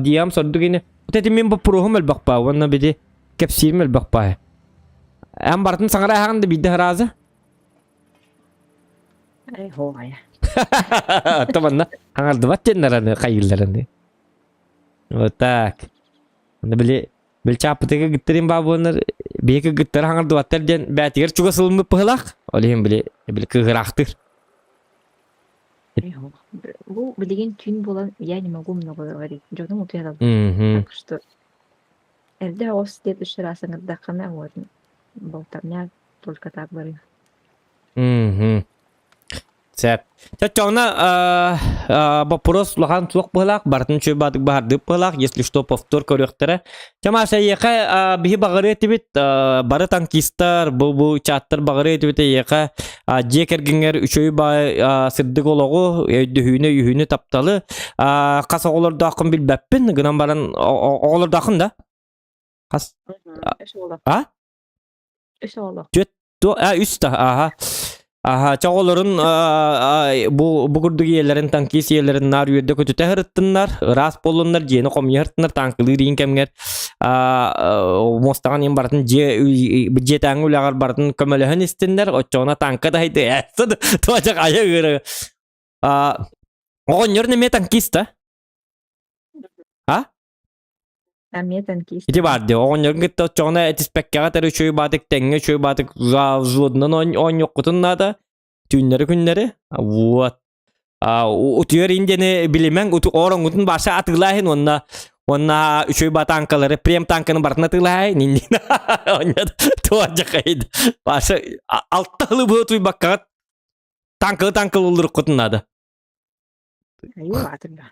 диям сордығыны өтеті мен бұл пұрғым әлбақпа онына беді кәпсирім әлбақпа әм бартын саңыра ағанды бейді ғыразы Ай, хоғая. Таманна хаңырды ба тенлераны қайылдараны вот так Бел чапытыгы гиттерин бабонар беки гиттер хаңырды баттар ден бәтигер чуга сылымы пыхылақ олейін біле кығырақтыр. Бұл білеген түйін болан, я не могу много говорить. Жоғдың ұты ядал. Так что, әрді осы дет үшір асыңырда қана орын. Болтамня только так бары. Сәп. Чачауна вопрос лахан суық бұлақ, бартын чөй бадық бардып бұлақ, если что повтор көректері. Чамаша еқа бихи бағыры етібет, бары танкистар, бұл чаттар бағыры етібет, еқа жекергіңер үшөй сырдық олығы, үйіне тапталы. Қас оғыларды ақын біл бәппін, ғынан баран оғыларды ақын да? Қас? Үш оғылық. Үсті, аха. Чағоларын бұғырдығы елерін, танкис елерін нар үйерді көтіті ғырыттынлар, рас болынлар, жені қомия ғырттынлар, танкылы рейін кәмгер, мостаған ең бартын, жетәңі үлағар бартын көміліғін істіндер, отчауына танка да хайды, әсіді, туачақ айы ғыры. Оғын еріне ме танкиста? Ме танкист. Ити барды, оғын ерін кетті, отчауына әтіспәккеға тәрі чөй батық, тәңі чөй батық, зуадынан он жоққытынлады, түйінлері күнлері. Вот. Утuyar indeni bilemen orangutun başa atılahın onna üçüy batankaları prem tankının barına atılahın indina onya tuacakaydı başa alttalı bu tuy bakkat tankıl olur kutunadı Ayu batırda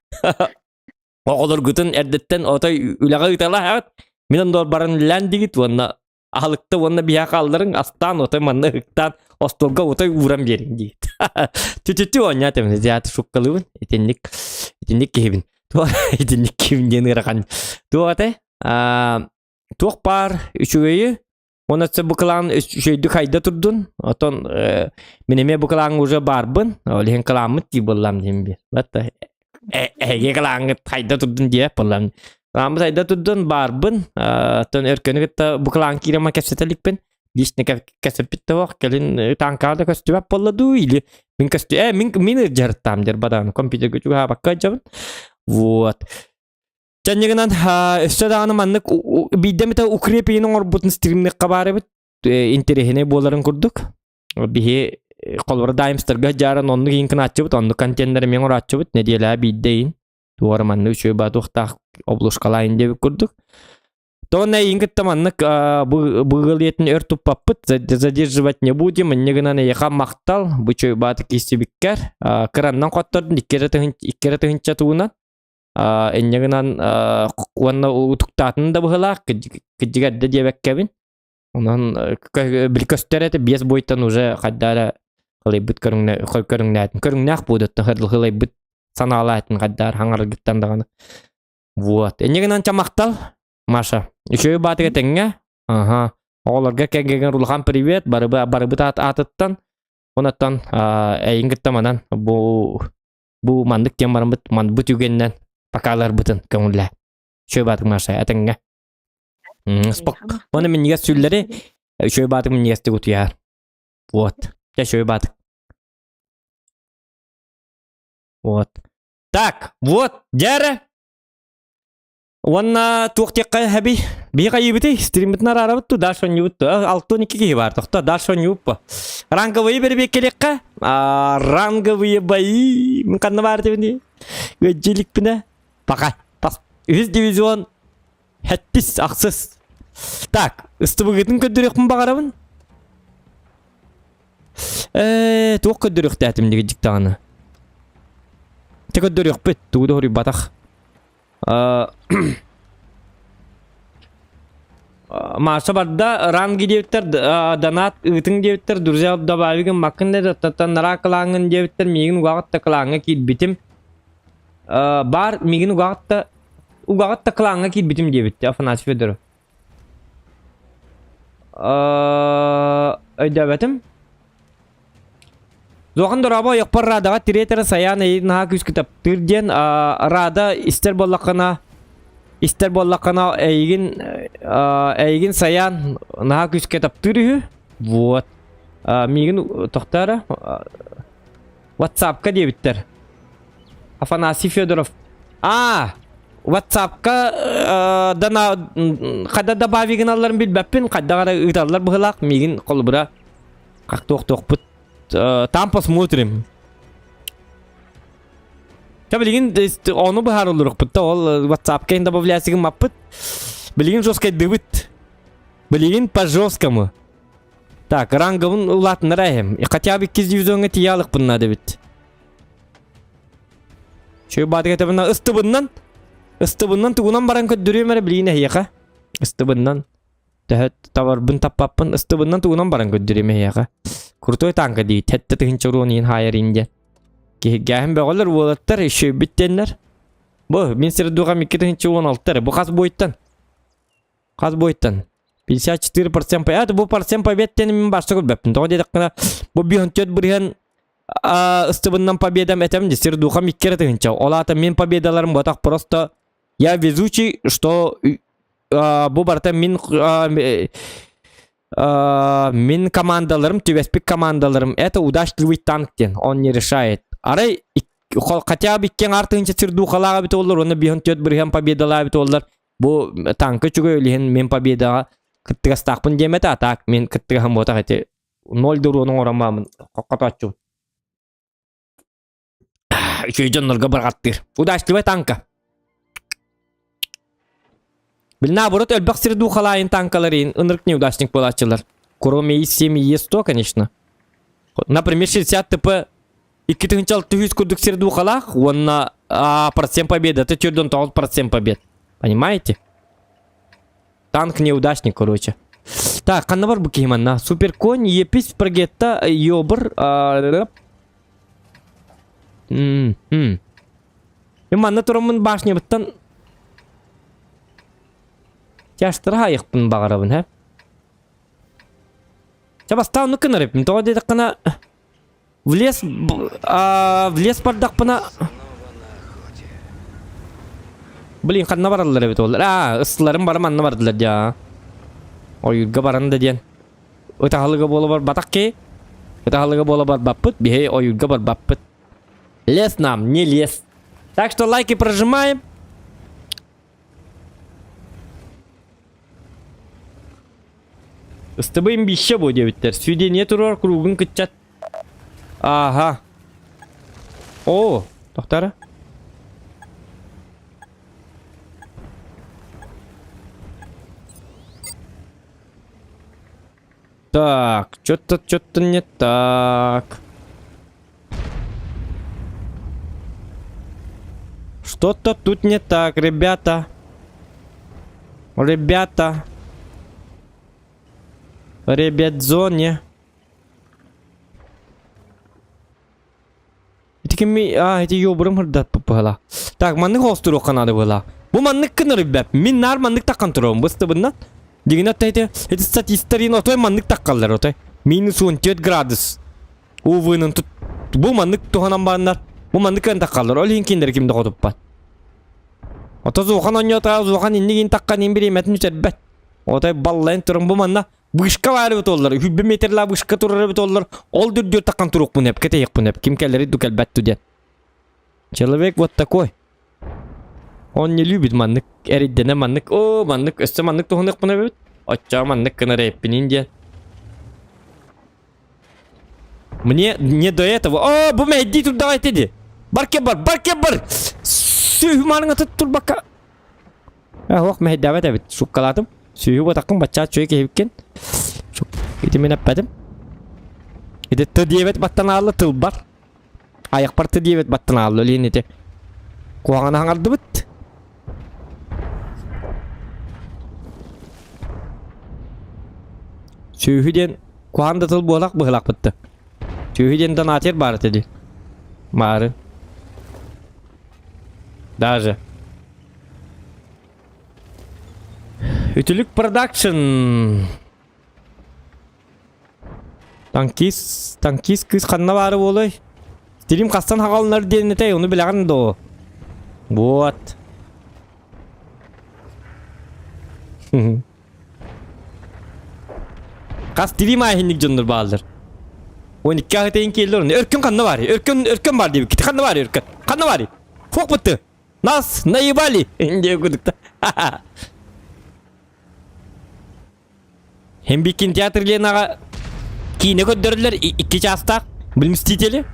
oğulur gutun erdetten otay ülaga italah minun dor baran landigit onna ahlıkta onna biha kaldırın astan otay manna hıktan Ostolga otay vuram yerin deyit. Tütütü onya temizde ziyatı şokkalıvın. Etinlik kevin. Etinlik kevin yeni rakan. Tuğate. Tuğ par üçügeyi. Onatsa bukalan üçüydü kayda turdun. Oton mineme bukalan uca barbın. Olihen kalamıt diye bollam diyeyim bir. Batta. Ege kalan kayda turdun diye bollam. Kalamıt kayda turdun barbın. Oton örkönü gıtta bukalan kirema kepsetelik ben. Лишне кәсіппетті вақ, келін танкада көстібәп болладу, или мен мен жарттам дер бадан компьютерге жүгі баққа жабын. Вот. Жәнегінен өсті дағаны маннық бейдеметі укрепейінің орбутын стримнік қабары біт, интерехіне боларын күрдік. Бихе қолбары даймстырға жарын онны кейінкін атчы бұт, онны контейнері мен ұр атчы бұт, не дейлі бейдейін. Туғары манны үшөй баты ұқтақ облышқалайын деп күрдік. Тоғына енгітті маннық бұғыл етін өр тұппаппыт, задерживать не будем, негінен еқа мақтал, бұчөй баты кейсі біккер, кыраннан қоттырдың, иккері тұхынча туынан, негінен онна ұтықтатын да бұғылақ, күджігерді дебек кәбін. Онан бір көстер әті бес бойттан уже қаддары қылай бұт көріңнәтін. Көріңнәқ бұдыттың қылай бұт саналы әтін қаддары хаңар гіттандағаны. Вот. Негінен чамақтал, Маша. Еще батыға тәңге. Оғыларға кәңгеген рулхан привет. Барыбыт атыттан. Онаттан әйін гіттаманан. Бұл мандық кен барым бұт. Манд бұт үгеннен. Пакалар бұтын көңілі. Еще батыға Маша. Әтәңге. Спок. Оны мен негес сүллері. Еще батыға мен негесті күтіяр. Вот. Еще батыға. Вот. Так. Вот. Дәрі. Ванна туқтеққа әбі бейға ебіті стримбітін ара бұтты, дашон ебітті. 6-12 кей бар тұқты, дашон ебіппі. Ранговые бербек келеққа? Ранговые байы. Мен қанна бар дебінде? Өтжелік біні? Бақа. Үз дивизион. Хәттіс, ақсыз. Так, үсті бұғытын көддірекпін бағарабын? Туқ көддіректі әтімдегі жіктағаны. Те көддірек бет, туғыды ғыры батақ. Маша барда ранги девиттер данат ытың девиттер друзья добавиген макын деді нара кылаңын девиттер мегін уғағытта кылаңы кейт бітім бар мегін уғағытта кылаңы кейт бітім девитті Афанасьев өдірі өйді бәтім Зоған дұраба еқпар радаға тиретері саян әйін наға күскітіп түрден рада істер боллақына әйгін саян наға күскітіп түрі. Вот. Мегін тоқтары WhatsApp-ка дебіттер. Афанасий Федоров. WhatsApp-ка қада добавиген алларын білбәппен, қадағара ұйталар бұғылақ, мегін қолыбыра қақ-тоқ бұт. Там посмотрим. Білген, оны бұхар олырық бұтта, ол WhatsApp-ка енді добавлясыгын маппыт. Білген жосқай дыбыт. Білген по-жосқамы. Так, ранговын ұлатын райым. Хотя бы 2 дивизионға тиялық бұнна дебіт. Шөй бады кәті бұнна ұстыбыннан тұғынан баран көддірем әрі білген әйеқа. Ұстыбыннан. Тавар бұн таппаппын, ұстыбыннан тұғынан баран көддірем әйеқа. Куртой танка дейді, тәтті тұхынча ұруынын хайыр инде. Гәхін бәғалар олаттар, үші біттенлер. Бұл, мен сірі дуға 2 тұхынча 16-тары. Бұл қаз бойттан. 54% пай. Бұл % победтені мен башты көрбәппін. Тоғы дедік қына, бұл 54 бірген ұстыбыннан победам әтемді, сірі дуға 2 тұхынча. Олата мен победаларым бұтақ просто я везучий, что бұл барта мен командаларым, тювеспик командаларым, это удачливый танктен, он не решает. Арай, хотя бы кен артынча сирду халага бит олар, оны 54 бірген победала бит олар. Бұл танкы чүгі өліген мен победаға кіттіға стақпын деметі, а так мен кіттіға хам ботақ әте 0 дұруының орамамын, қоққат атчу. Үшейденлерге бір қаттыр. Удачливый танка. Білі наоборот, өлбәқ сирду халайын танкаларын, ынырк неудачник болатчылар. Кроме из 7 есть 100, конечно. Например, 60 ТП 2-6 күрдік сирду халақ, онна % победы, это түрден 9% побед. Понимаете? Танк неудачник, короче. Так, қанна бар бұл кейманна? Суперконь, епис, прогетта, йобыр. Мен манна тұрамын башне бұттан Тяштыра айықпын бағарабын, хә? Чабастау нүкін әріппін, тоға дедік қана в лес бардақ бұна. Блин, қанна барадылар әбет олар. Үстілерім барым анна бардылар, ja. Ойырға баранды ден. ытаһалыга бола бар батакке. Ытаһалыга бола бар баппыт, бихе оюрга бар баппыт. Лес нам, не лес. Так что лайки прожимаем. Ыстыбыйм бище бу дебиттер. Сүйдене турар кругун кытчат. Ага. О, тоқтары. Так, что-то не так. Что-то тут не так, ребята. Ребята. Ребятзоне. Это кеми... эти ёбрым хырдат попала. Так, маннык остуру канады была. Бу маннык кыны ребят. Мин нар маннык таккан турам. Бысты быннат. Деген атта эти статистарин отой маннык таккалар отой. Минус 14 градус. Увынын тут. Бу маннык туханан барындар. Бу маннык кын таккалар. Ол хинкендер кимді қотып бат. Ота зухан оньота, зухан иннигин таккан инбиреметин үтербет. Отой баллайын турын бу манна. Бышка бары бит олар. Хүббе метрла бышка турар бит олар. Ол дүрдүр таккан турук бу неп. Кетейік бу неп. Ким келleri дукел бәт түден. Человек вот такой. Он не любит маннык. Эриддене маннык. О, маннык. Өсті маннык тухынык бұна бөт. Отча маннык кына рэппинин де. Мне не до этого. О, бу мәйди тур давай теди. Барке бар, барке бар. Сүйі маныңа тұт тур бака. Оқ мәйди давай да бит. Шуккаладым. Сүйі батақын бача чөй кебіккен. Ити мен әппәдім. Ити Т9 баттан алды тыл бар. Аяқ бар Т9 баттан алды. Лейін ете. Қуағана аңарды бұт. Сүйіден қуағанда тыл болақ бұғылақ бұтты. Сүйіден донатер бары теді. Бары. Даже. Ütülük production. Танкис кыз қанна бары болой. Стрим қастан хағалынар денетей, оны білаған до. Вот. Қас стрим айхинник жондар балдар. 12 ағытайын келдер оны. Өркін қанна бары. Өркін бар дейбі. Кіті қанна бары өркін. Қанна бары. Фоқ бұтты. Нас наебали. Инде күдікті. Хембикин театрленаға кейіне көддірілер 2 жастақ білмістетелі.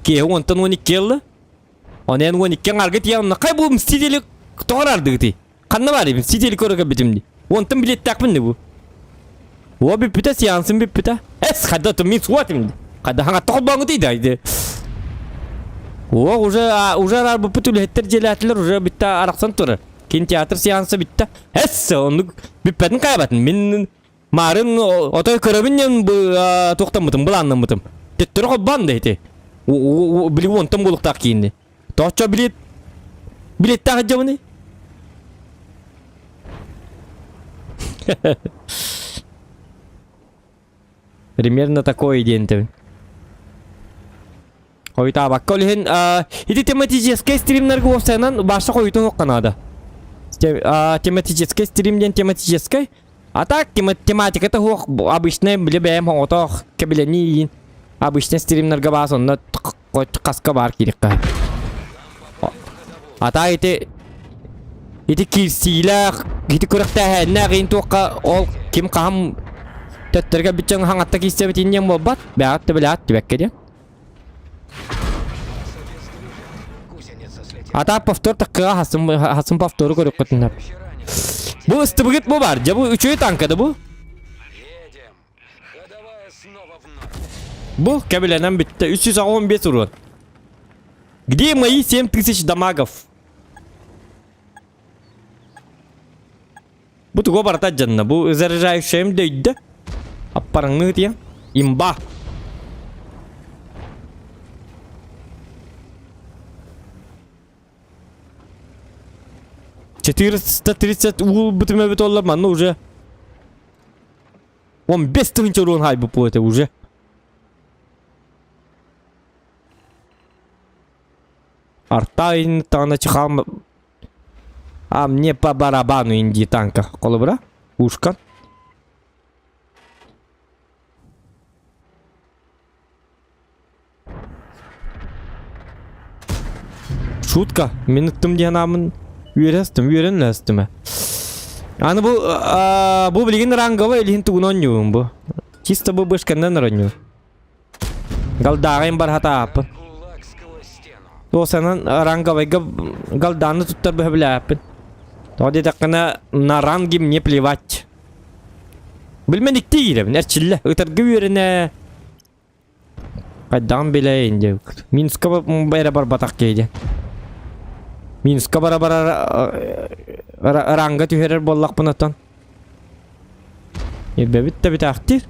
Кей 10-12 елі. Онен 12 арғы тияғына қай бұл містетелі тоғырарды ғыты. Қанна бар ебін, містетелі көрігі бітімді. 10-тын білет тақпынды бұл. О біп біта, сеансын біп біта. Әс, қада тұм мен суатымды. Қада хаңа тоғыл бағы дейді айды. О, уже арбы пүтілі әттер желі әтілер, уже бітті арақсан тұры. Кен театр сеансы бітті. Әс, оны біппәдің қайбатын. Мен марын отой көрібінен тоқтамытым, бұланнамытым. Теттірі қоббанды әйті. Білі онтым болықтақ кейінді. Тоқча билет тағы жауыны? Примерно такое идея. Ой, та бакка олихен. Иди тематический стримнергі офсайнан башы қойытын оққан ада. Тематический стримден тематический. А так тематика это обычная блебем отох кабелени. Обычный стримнерге бас онна қасқа бар керекқа. А так эти кирсилер, эти көріқті әнне ғейін тоққа ол кем қам төттерге бүтчен хаңатта кистебет иннен болбат. Бәғатты біләтті бәккеде. А так повтор таққыға хасын повтору көрік қытынап. Бұл ыстыбығыт бұл бар, жа бұл үшөй танкады бұл. Бұл кәбіленен бітті 315 урон. Где мои 7000 дамагов? Бұл тұғы барта жанна, бұл заряжающайым дөйді. Аппарыңны ғытия. Имба. $430 ул бітіме біт олар манны уже 15 тыңчы урон хай бұл это уже. Артайын тағына чықам. Мне по барабану инди танка. Қолы бұра? Ушкан. Шутка. Мен ұттым деген амын үйренләстім. Аны бұл білген раңғава елін туғын оңнеуім бұл. Чисто бұл бышқандан оңнеу. Галдағайын бар хата апын. Осанан раңғавайға галданы тұттар бұл білі апын. Тоғды тақына на рангим не плевать. Білменік дейірім, әрчілі. Үтіргі үйеріне қайдан білейін деп. Минска бәрі бар батақ кейді. Минска бара ранга түйерер боллақ бұнаттан. Бәбітті біт ақтир.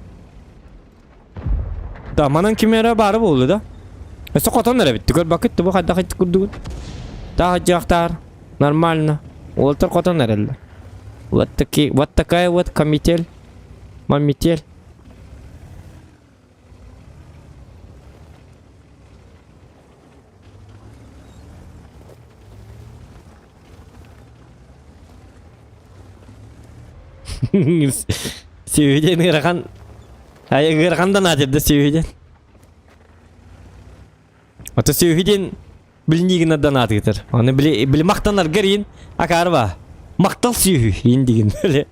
Даманан кемері бары болды да. Өсі қотан әрі бітті көр бақытты бұл қайда қайтты күрдігін. Тағы жақтар. Нормально. Олтыр қотан әрілді. Вот такая вот комитель. Мамитель. Сүйеден ғырған. Ғырғандан атырды сүйеден. Ото сүйеден білінеген адан атыдыр. Оны білі мақтанар ғырын ақары ба. Мақтал сүйі ендеген білі.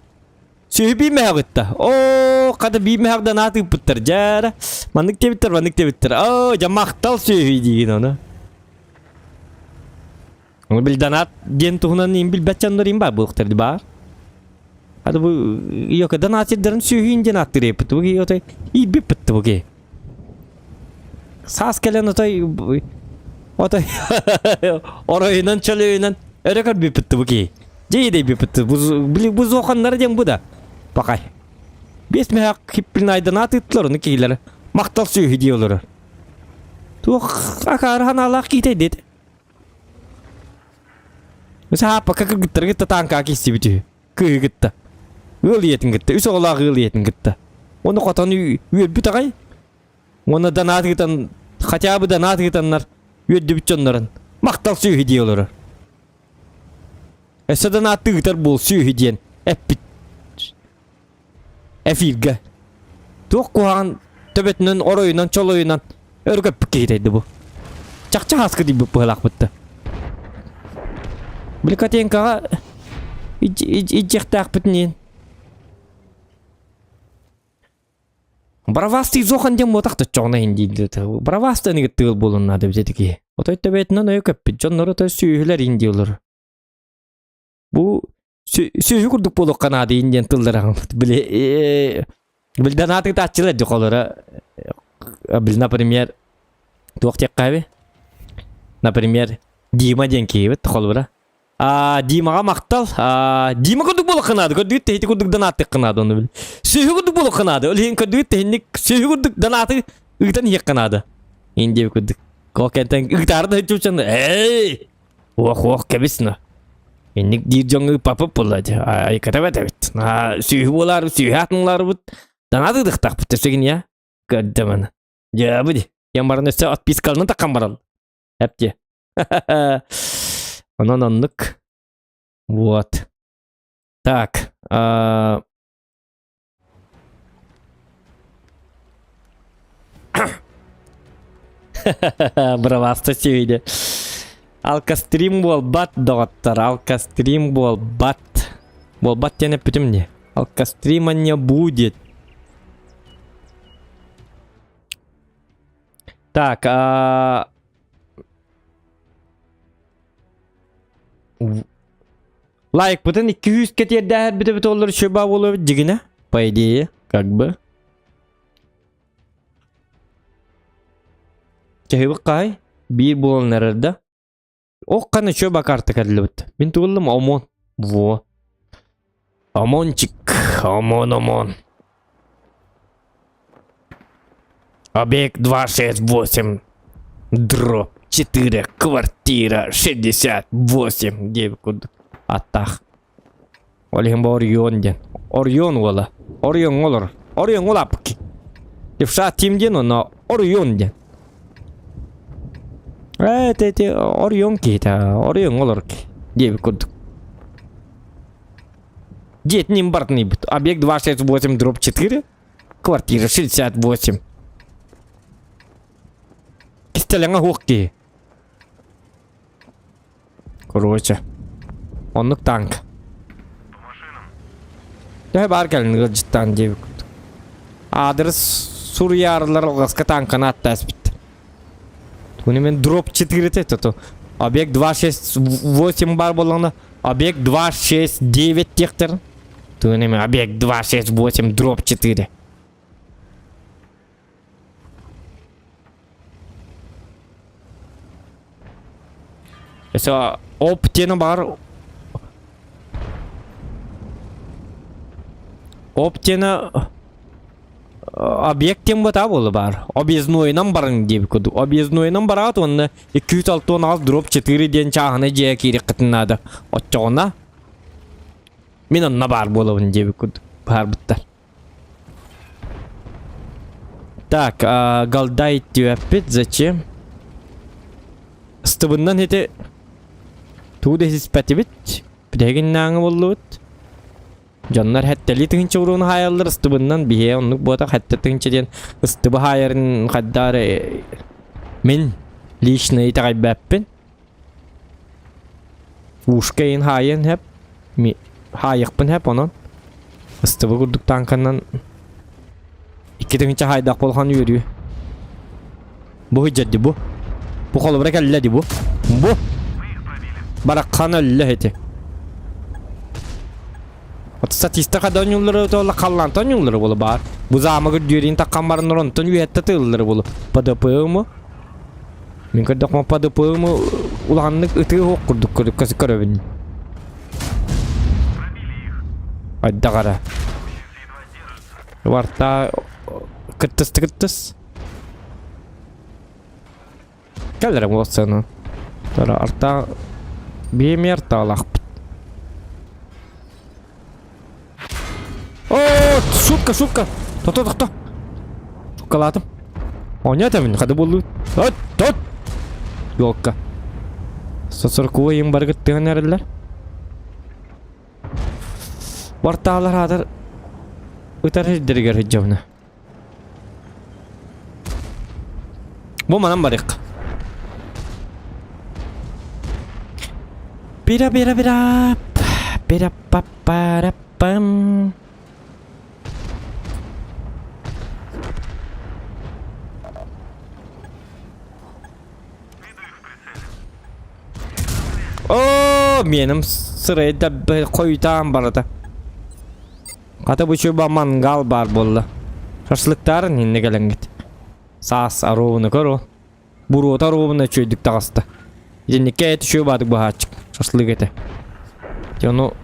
Сүйі бейме ғытта. О, қады бейме ғыдан атып бұттыр. Жара. Мандық тебіттір. О, жа мақтал сүйі деген оны. Оны біл данат ден тұғынан ең біл бәтчандар ең ба бұлықтырды бар. Ады бұл йока данатидерін сүйінден аттыр епітті бұғы отай ибіп бітті бұғы. Сас кәлен отай оройынан чөлөйінен өрекір біп бітті бұғы. Жейдей біп бітті. Бұз оқанлары ден бұда. Бақай. Бес мәк хиппілін айдан атыттылар оны кейлері. Мақтал сүйі дейолары. Туқ ақары ханалақ кейтей деді. Өсі хапа қақы күттір күтті танқа кесті біті. Күі күтті. Өл етін күтті. Үсі олағы өл етін күтті. Оны қотаны үйел бүт ағай. Оны данаты күттін, қатябы данаты күттінлар үйелді бүт жонларын. Мақтал сүйі дейолары. Өсі данаты күттір бол сүйі дейін. Әппіт. Әфирге. Тоқ қуаған төбетінен, оройынан, чолойынан өргөп кейтейді бұл. Чақ-чақ асқы дейбі бұғылақ бұтты. Білі қатенкаға иджектақ бітінен. Бравасты зоқан дем отақты жоғына ендейді. Бравасты әнеге тығыл болуын ады бізетіге. Отай төбетінен өйкөп бит. Жонлары отай сүйілер ендейлер. Бұл сүйі күрдік болу қанады енден тылдырағым. Білден атығы тачылар жоқалары. Біл, например, тоқтек қайбе? Например, Дима ден кейбет қолбыра. Димаға мақтал. Дима күрдік болу қанады. Көрдік тейті күрдік данаты қанады оны біл. Сүйі күрдік болу қанады. Өлген көрдік тейінік сүйі күрдік данаты ұйтан ек қанады. Ендеп күрдік. Қолкентен ұйтарды үтчүчанды. Оқ кәбесіні. Ендік дейір жоңы папып болады. Айката бәті біт. Сүйі болар, сүйі атынлар бұд. Данаты дықтақ бұттырсеген я? Көрді мәні. Я бұды. Ямбарын өсі отпискалының таққан барал. Әпте. Онан аннык. Вот. Так. Бравасты сөйді. Алкастрим бол бат доғаттар. Алкастрим бол бат. Бол бат тенеп бітім не? Алкастрима не будет. Так. Лайк бутын 200 кетерді әр біті олар шөба болу жігіне. По идее, как бы. Чайбы қай? Bir болын әрірді. Оққаны шөба карты кәділі бұтты. Мен тұғылым омон. Во. Омончик. Омон. Объект 268. Дроп 4. Квартира 68. Где куда? Аттах. Олеген ба Орион ден. Орион ола. Орион олар. Орион ола пки. Девша тим ден но Орион ден. Те Орион кейта. Орион олар ки. Где куда? Дед ним бартный бит. Объект 268 дроп 4. Квартира 68. Кистеленга хокки. Короче. Онлuk танк. Да бар келин гылжыттан деп. Адрес Сурьярлар алгаска танканы аттас бит. Туни мен дроп 4 тету. Объект 268 бар болгондо объект 269 тектер. Туни мен объект 268 дроп 4. Эсо оптені бар. Оптені объекттен бата болы бар. Объезднойынан барын деп көді. Объезднойынан барат онны 206 дроп 4 ден чағыны жия керек қытынады. Отчағына мен онна бар болуын деп көді. Бар бұттар. Так, галдайт деп зачем? Стыбыннан хеті туды хиспәті бит. Бидеген наңы болу бит. Жаннар хәттәли тыңчы уруын хайаллар стыбыннан бие оннук бота хәтті тыңчы ден стыбы хайарын қаддары мен лишны итағай бәппен. Ушкайын хайын хәп. Хайықпын хәп онын. Стыбы күрдік танканнан 2 тыңчы хайдақ болған үйірі. Бұ хиджадди бұ. Бұ қолы бірек әлі бұ. Бұ. Бараққан әлі хеті. Статистика дөнюллары тола қаллан төнюллары болы бар. Бұ замы күрдерін таққан барын ұрынтын үйетті тыллары болы. ПДП-ымы. Мен көрдік ма ПДП-ымы ұлғанлық үті оқ күрдік көрдік көсі көрөбін. Айда қара. Варта кіттіс. Кәлірім осыны. Тара арта беймер талақ. О, шутка. Тоқта. Шуткаладым. О, не это мен, қады болу. Тот. Йолка. Сосыркуы ең бар күттіған әрілер. Бартағалар адыр ұтар хеддергер хеджауына. Бұл манан барық. Пам. О, менің сырайда қойтам барады. Қата бұшыба мангал бар болды. Шашлықтарын енді кәлінгет. Сас аруыны көру. Бұруыт аруыны чөйдік тағасты. Енді кәйті шөбадық бұхачық. Шашлық еті. Жону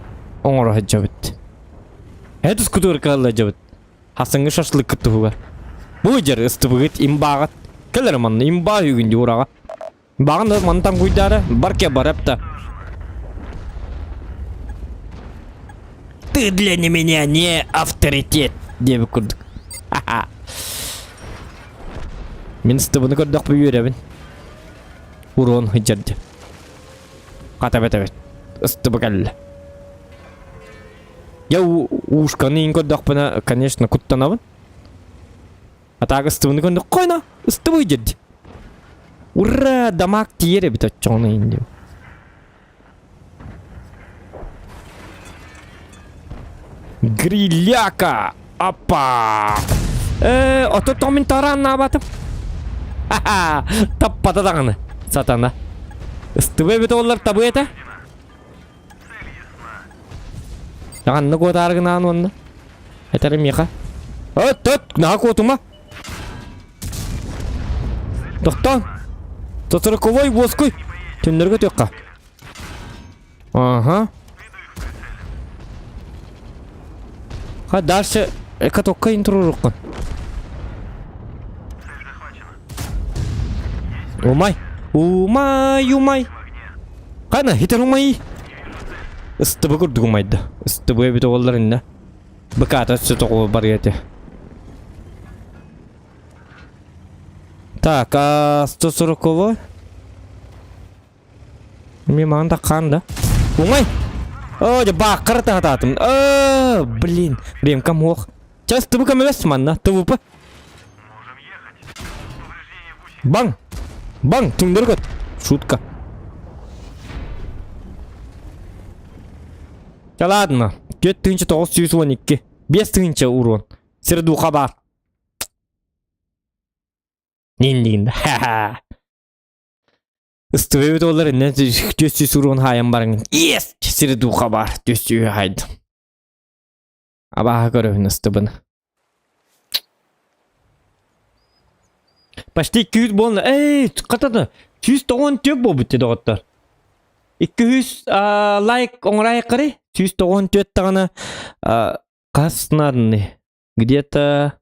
оңыры жабыт. Әдіс күтір қалы жабыт. Хасыңы шашлық күттігі бар. Бұл жер ұстыбығыт имбағат. Кәлір манны имба үйгінде ұраға. Имбағын да мантан көйдары барке бар әпті. Ты для меня не авторитет, деп көрдік. Мен ұстыбыны көрдік бұл үйеребін. Урон хыджарды. Қатабет. Ұстыбы кәлі. Я ушканы ең көрдік бұна, конечно, күттанабын. Атағы ұстыбыны көрдік. Қойна, ұстыбы жерді. Ура, дамақ тиері біт өтчоны енді. Гриляка! Апа! Ото томин таранна абатым. Ха-ха! Таппата дағаны. Сатана. Үстібе біт олар табы еті? Дағанны көтарғынан онны. Әтәрім еқа. Өт! Наға көтіма? Тоқтан! Тотырықовой боскуй! Түндерге төққа. Ага. Ха, дальше экотокка интру руккан. Умай. Қана, хитер умай. Үстібі күрдік умайды. Үстібі өбіті оларында. Біката сүті қол бар еті. Так, 140-й. Мен маған да қанда. Умай! О, бақыр тағататым. Блин, ремкам оқ. Сейчас ты быкам емес манна, ты выпы. Бан, түңдер көт. Шутка. Ja ладно. 4912. 5 урон. Сирдуха бар. Ниндин. Ха-ха. Стөвөт олар нэ 400 урон хаян баран. Yes! Сирдуха бар. 400 хайд. Абаа көрөвнө стөбөн. Почти 200 болно. Катада 194 болбутты доготтор. 200 лайк оңрай кыри. 194 тагына каснарны. Где-то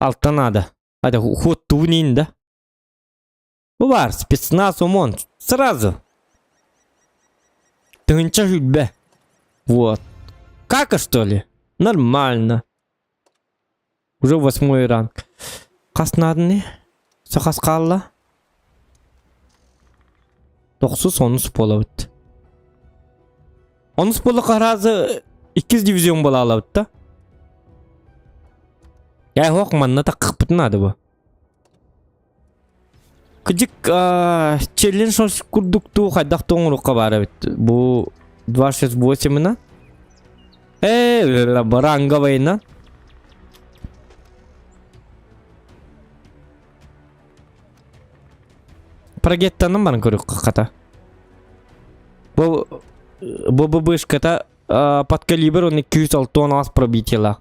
алта надо. Ход тунин, да? Бар, спецназ ОМОН. Сразу. Тынча жульбе. Вот. Как, что ли? Нормально. Уже 8 ранг. Каснарны. Сахаскалла. 910 болабыт. 10 болы қаразы 2 дивизион бола алабыт да. Я хоқ манна таққып бітін ады бұл. Күдік челлендж күрдікту қайдақ тоңырыққа бары біт. Бұл 268-на. Баранға байына. Прогеттаным барын көрік қақата. Бұл бышката под калибр он 206 он аз пробитила.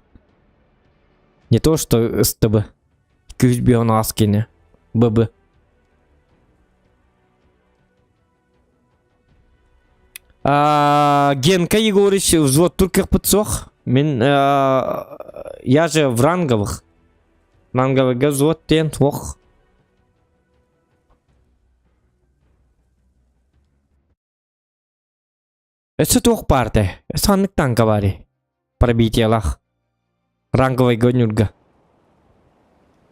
Не то что СТБ. 200 он аз кине. ББ. Генка Егорыч взвод турках подсох. Я же в ранговых. Ранговый взвод тен ох. Это тух парте. Это аннык танка бари. Пробитие лах. Ранговый гонюрга.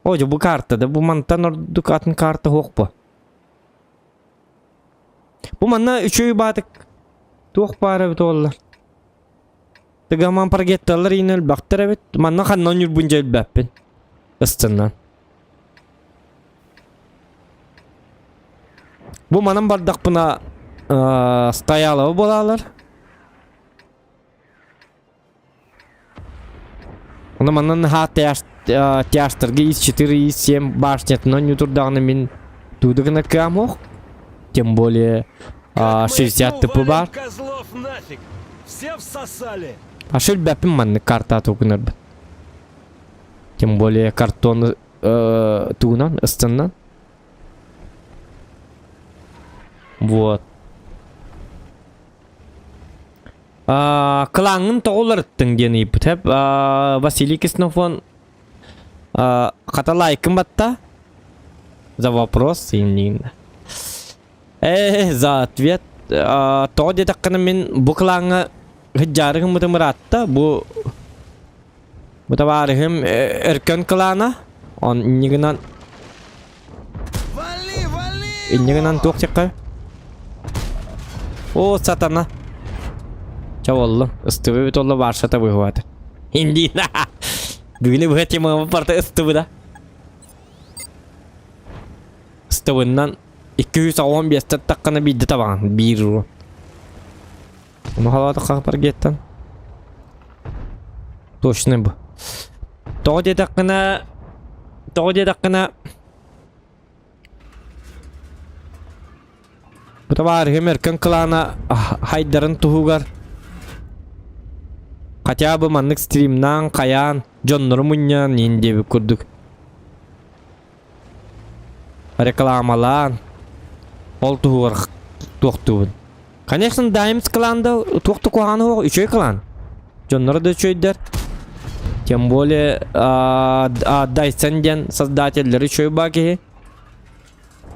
Ой, bu карта, да bu мантанор дукатын карта хокпа. Bu манна üçöy batık. Тух пары бит оллар. Тыгаман паргетталар инел бактар бит. Манна ханнан юрбун jelbäppin. Ыстыннан. Bu манан бардак бuna стоялы болалар. Оны манан тяштыргы ИС-4, ИС-7 башнет, но не турдағны мен тудығына кәмоқ. Тем более 60 типы бар. Козлов нафиг! Все всосали! Ашыл бәпім манны карта тұғыныр бір. Тем более картон туғынан, ыстыннан. Вот. Клаңын тоғылырттың дені бұтып. Василий Киснофон қаталайкын батта? За вопрос. За ответ. Тоғы дедіққыны мен бұл клаңы ғыджарығым бұты мұратта. Бұты барығым үркін клана. Он инегінан тоқ чекқа. О, сатана. Чаволлы, ыстыбы бит олла баршата бұғывады. Индина. Бүгіні бұға темаға парта ыстыбы да. Ыстыбыннан 215 таққаны бейді табаған. 1 ру. Оны қалады қақ паргеттен. Точны бұ. Тоғы дедаққына. Бұта бар ғымеркен қылана хайдарын тұғығар. Хотя бы маннык стримнан каян жоннору муньян индеби курдук. Рекламалан ол тугар токтубун. Конечно, Даймс кланда токту куганы ок, үчөй клан. Жоннору да үчөйдер. Тем более Дайсенден создательдер үчөй баки.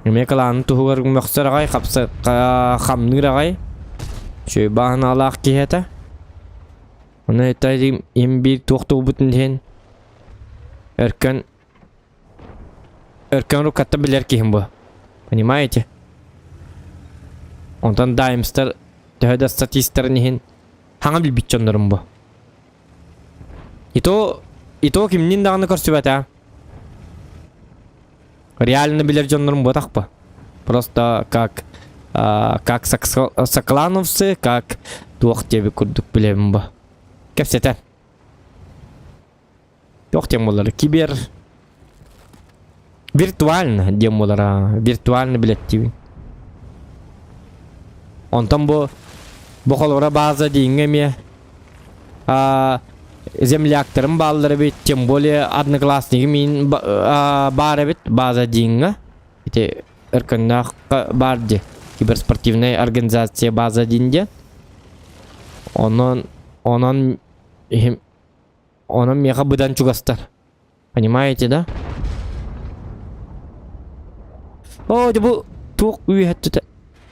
Эме клан тугар мөхсөргай капсы хамнырагай. Үчөй бааны алак киһете. Оны айтайым ембир тоқты бұтын ден. Өркен рукатта білер кейім бұл. Понимаете? Онтан даймстар төхеді статистар нехен хаңа білбит жондарым бұл. Ито кімнен дағыны көрсі бәті, а? Реально білер жондарым бұл тақ бұл. Просто как как соклановцы, как туох тебе курдук билем ба. Кепсетен. Туох тем болар. Кибер. Виртуально дем болара. Виртуально билет тебе. Он там бо бохолора база дейінге ме. Земляктерім балдары бет. Тем более одноклассники мен бары бет база дейінге. Ете ыркыннақ барды. Киберспортивная организация база дейінде. Онын меха бұдан чугастар. Понимаете, да? О, бұл туқ үйетті.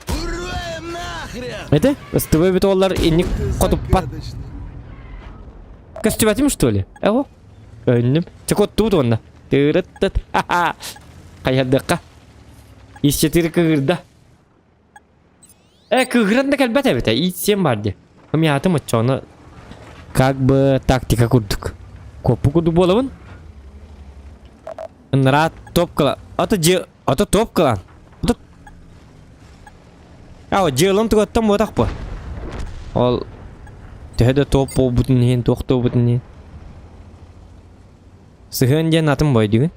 Уруем нахрен! Это? СТВ бит олар инник қотыппат. Костюбатим, что ли? Эво? Өннім. Чекот тут онда. Тырыттыт. Ха-ха. Қаядыққа. Из 4 кығырда. Кығырында кәлбәт әбеті. Итсен барды. Миятым отчаны. Как бы тактика курдук. Копу курдук болабын. Нра топ кыла. Аты топ кылан. Ау, жылым тұғаттан болдақ ба. Ол тәді топ бол бұтынен, тоқты бұтынен. Сығын ден атым бой деген.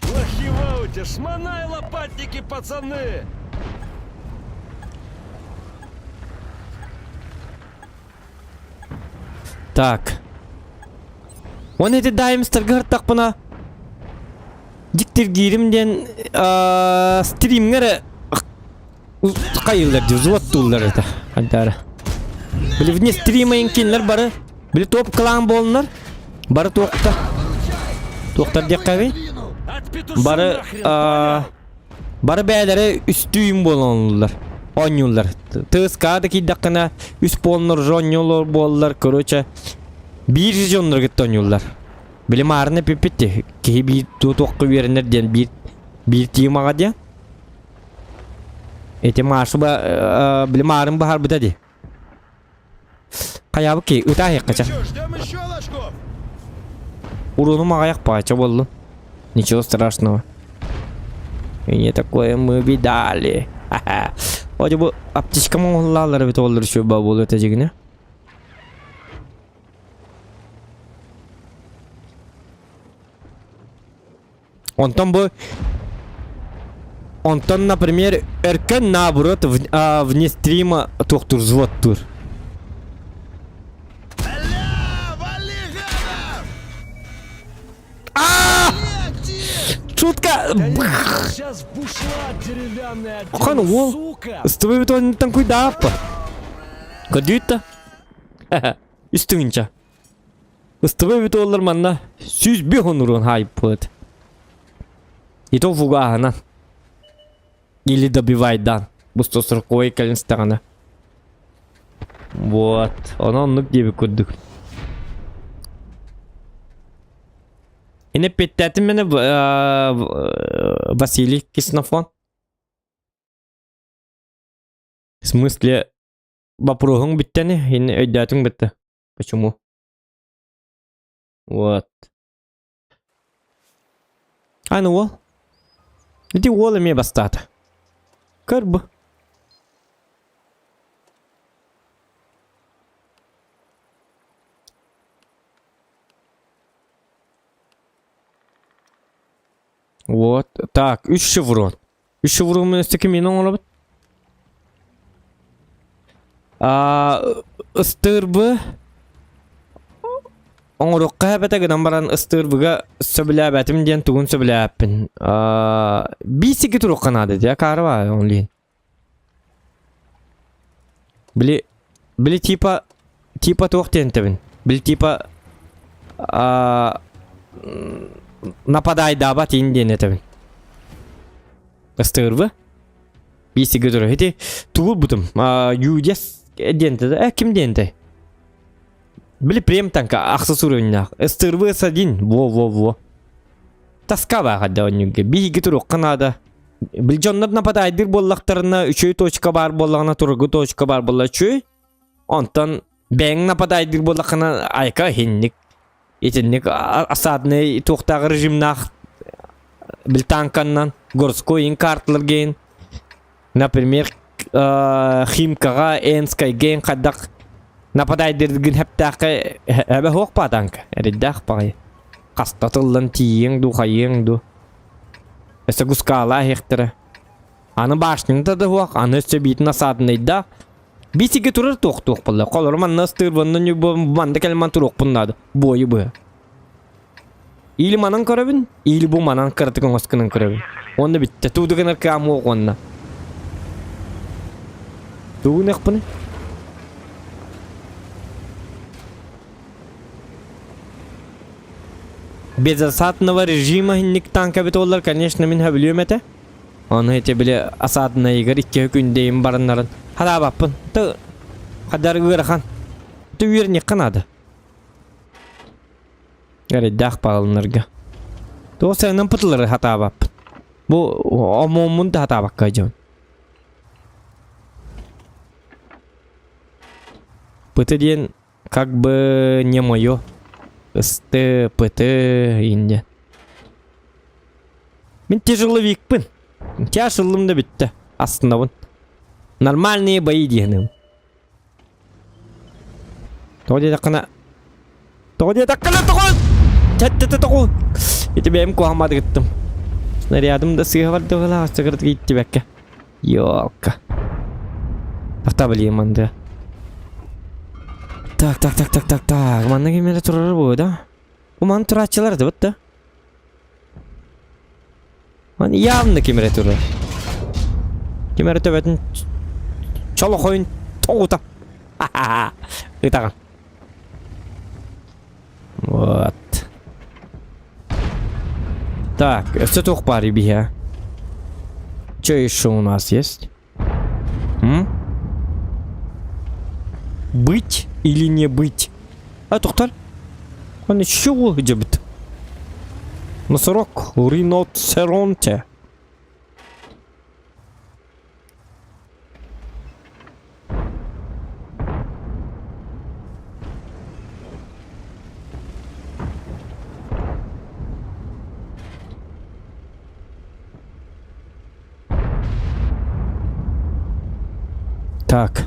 Плохиваute, шмонай лопатники, пацаны! Так. Он эти даймстер тақпына. Диктер гейримден стримгері қайылдар деп зуаттулар это. Антары. Білі вне стрима енкенлер бары. Білі топ қылан болынлар. Бары тоқта. Тоқтар дек қағай. Бары бәлері үстүйім болынлар. Онюлар. Тыскады кейдақына үст болынлар, жонюлар болынлар. Короче, bir жонлар кетті онюлар. Білі марыны пепетті. Кей бір тоққы верінерден bir тиым аға де. Эти маршы білі марым бағар бұда де. Қаябы кей, ұта аяқ қача. Чё, ждем еще ложков? Урону аяқ пача болды. Ничего страшного. И не такое мы видали. Ха-ха. Оде бұл аптечка моңғылалары бет олар шөй ба болу өте жегіне. Онтон, например, эркен наоборот вне стрима тоқтур звод тур. Аля, вали гадов! Шутка! Сейчас бушла деревянная Хан ол, сука! ыстыбы бит оны тан куйдаппа. Көдүйітті? Үстіңінча. Ыстыбы бит олар манна 105 онырын хайп болады. И то фугағынан. Или добивайдан. Бұсты 40 кәліністіғана. Вот. Оны онлық дебі көрдік. Yine pettetim beni Василий Киснофон. В смысле, вопросом биттени, yine ödetим bitti. Почему? Вот. А ну ол. Иди ол имея бастата. Кырбы. Вот. Так, 3 шеврон. 3 шеврон мен істеке менің олабыт. Істірбі. Оңырыққа әбәтәгідан баран істірбіға сөбіләбәтім ден түгін сөбіләбін. Бейсекі тұрыққан ады дия кары бар онлайн. Білі типа тоқтен тәбін. Білі типа нападай дабат инден етәбін. Істірбі. Бейсекі тұрық. Еті тұғыл бұтым. Юдес дентеді. Кім денті? Білі прем танка ақсыз уровеннақ. Істірбі садин. Во. Таска бағады онюге. Бейсекі тұрыққан ады. Білі жонлар нападайдыр боллақтарына 3 точка бар боллағына тұрғы точка бар болла 3. Онтан бәң нападайдыр боллақына айка хенник. Етінник асадны тоқтағы режимнақ біл танканнан горской ин картлар кейін Например, Химкага, Энскай, Ген, Хадак. Нападай дирдгин хептаақы әбі хоқ па танка. Әриддақ пағай. Қастатылын тиең ду, қайең ду. Өсі құскала хектірі. Аны башныңда да хоқ, аны өсі бейтін асадын айда. Бесіге тұрыр тоқ-тоқ бұлды. Қолыр манна стыр бұнны банды кәлман тұруқ бұннады. Бойы бұ. Или манан көрібін, или бұл манан кіртігін өскінің көрібін. Оны бітті. Тудығын әркам оқ онына. Туғын еқ бұны? Безосадного режима хинник танка бит олар, конечно, мен хабилием это. Он эти были осадные игры, икки күндейм барыннарын. Хада баппын, ты хадар гырахан. Ты верни канада. Гәрі дақ бағылынырға. Ты осы әнін пұтылары хата баппын. Бұл омомынды хата баққа жауын. Пыты дейін, как бы не мое.Ысты, пыты, инде. Мен тяжеловикпін. Тяжелым да бітті. Астында бұн. Нормальные бои дейінім. Тоғыде тақына. Тоғыде тақына тұғын! Тәтті тұғын! Еті бәйім қоғамады кіттім. Снарядым да сыға барды ғыла. Сығырды кетті бәкке. Йолка. Тақта білейім анды. Так. Манна кемері тұрар бұл, да? Бұл маны тұратчылар, да, бұтты? Маны явны кемері тұрар. Кемері төбетін чолы қойын тоғыта. Ха-ха-ха. Үтаған. Вот. Так, все тух пари бия. Что еще у нас есть? Быть или не быть? А тоқтар? Он еще где бит? Носорог, ринотсеронте. Так.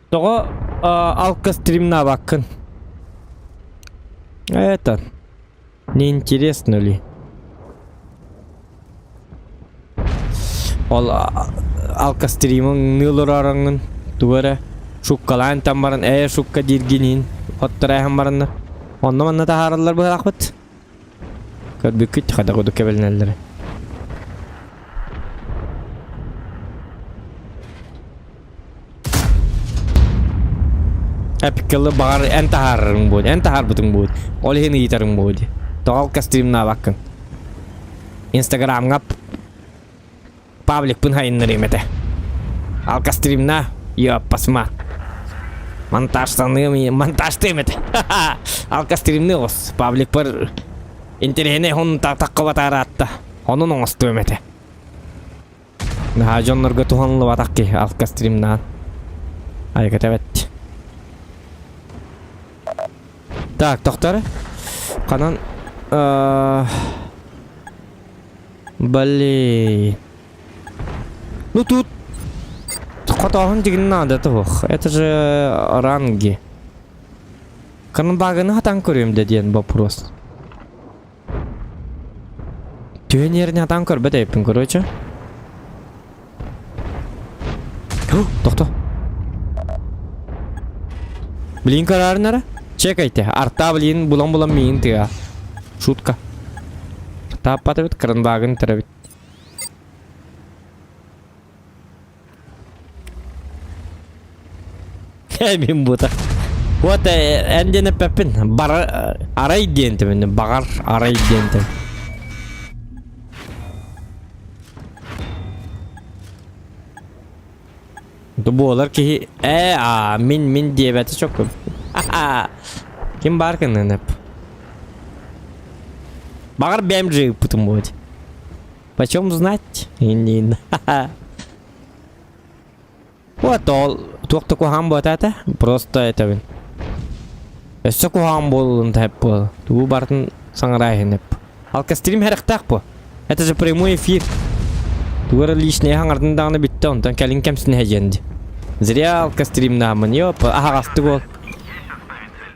Тоға алка стримна бакын. Это неинтересно ли? Ол алка стримын нылырарыңын тугара шуккалан тамбарын шукка диргинин оттырайхан барынна. Онна манна тахаралар бұл ақпыт. Көрбүккіт қада құды кебелінелері. Әпіккілі бағар ән тахарың болды, ән тахар бұтың болды. Ол хені етарың болды. Тоғал кастримна баққын. Инстаграмға паблик пын хайынныр еметі. Ал кастримна, посма. Монтаж тымет. Алка стримны ос. Паблик бір интернетіне оның таққы батары атты. Оның оңыз төметі. Жонларға туғанлы батақки алка стримнан. Айқат әбетті. Так, тоқтары. Қанан... Блин. Ну тут... Хотағын деген надо тұғық. Это же ранги. Қанын бағыны хатан көрем деден вопрос. Түйен еріне хатан көр бәді епін көрөчі. Тоқта. Білін көрарын әрі? Чек айты. Арта білін бұлан мейін тіға. Шутка. Таппаты біт қырын бағын түрі біт. Мен бұта. Вот әндені пәпін. Арай денті мені. Бағар арай денті. Бұл олар ки... Мен дебәті çok көп. Кем бар кінін әп? Бағар бәм жиып бұтым болды. Почем знать? Вот ол Туокта кухам ботата, просто это вин. Эссе кухам болын тап бол. Туу бартын саңарайын еп. Алка стрим характак по. Это же прямой эфир. Тугара лишний хаңардын дағына бітті, онтан кәлін кәмсін хәженді. Зря алка стрим намын, ёп, ағасты бол.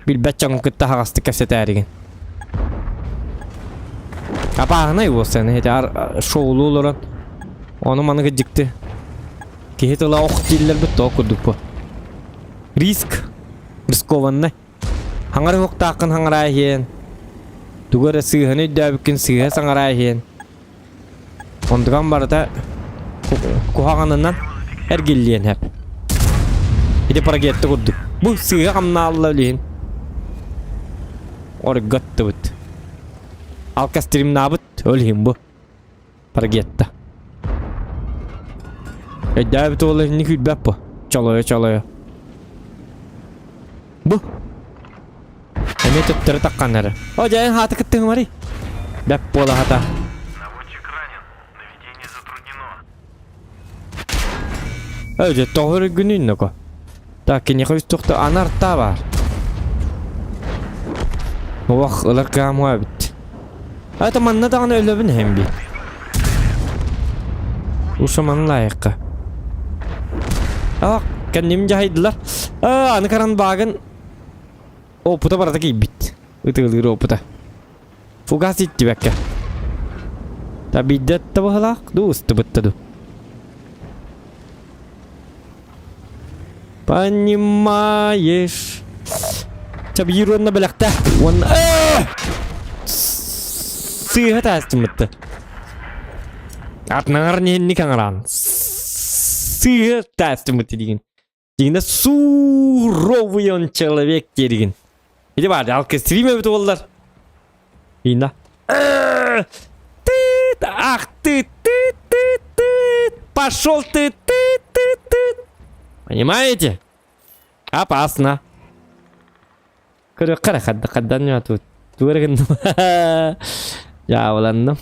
Бил бәтчаңын күтті ағасты кәпсет әреген. Апа ағынай болсын, шоулу олырын. Оны маны күдікті. Кейт ұла оқыт дейлер бітті, о күрдік по. Рискованны. Хаңары хоқтақын хаңыр айхен. Тугара сығыны дөбікін сығы саңыр айхен. Ондыған барыда кухағанынан әргеллиен әп. Еде парагетті күрдік. Бұл сыға қамна алла өлейін. Оры ғытты бұд. Алка стрим набыд өлейін бұл. Парагетті. Әдді әбіт олы не күлбәп бұл. Чалайы. Бұл. Әме төттірі таққан әрі. О, жайын хаты күттің мари. Бәп бола хата. Öyle doğru günün ne ko? Ta ki ne koyustukta anarta var. Vah ılar kamu bit. Ata manna da öyle bin hem bi. Uşaman layık. Kendim cahidler. Ankaran bagın. O puta barada ki bit. Itılır o puta. Fugas itti bekka. Ta biddet tabahlak. Dost bitti. Понимаешь. Табиру на белахта. Вон. Сыгата астмытты. Атнар не каңран. Сыгата астмытты деген. Дегенде суровый он человек деген. Иди бар, алка стриме бит олар. Инда. Ах ты. Пошел ты. Понимаете? Опасно. Кара хаддан не тут. Турган. Я уланным.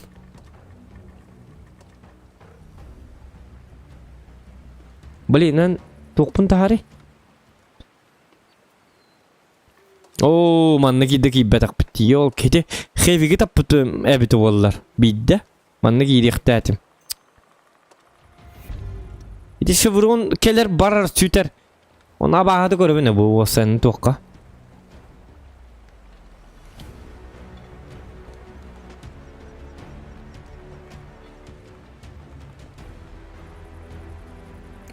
Блин, тоқпын тахари. О, манны кидеки бетак битти. Йол кете хевиге таппыты эбити боллар. Бидде. Манны кидектатим. İşte şıvrığın keler barar süter. Ona bağıdı görübüne bu o senin toqqa.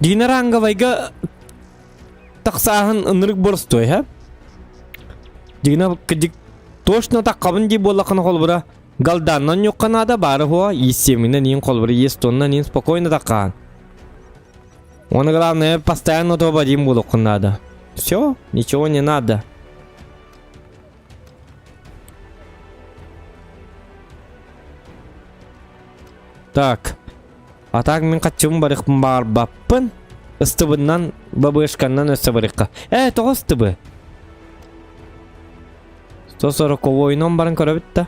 Dinaranga vayga taqsahın ınırık borstoy ha. Dina kıcık toşna taqabın di bollaqın qolbura. Galdandan yoqqana da barı hoa. Есеміне нин qolbura естонна нин спокойно taqan. Он главное постоянно то Вадим булок надо. Все, ничего не надо. Так. А так мен качым барык бар баппын. Ыстыбыннан бабышканнан өсө барыкка. Тоғыстыбы. 140 ойнон барын көрөбүт да.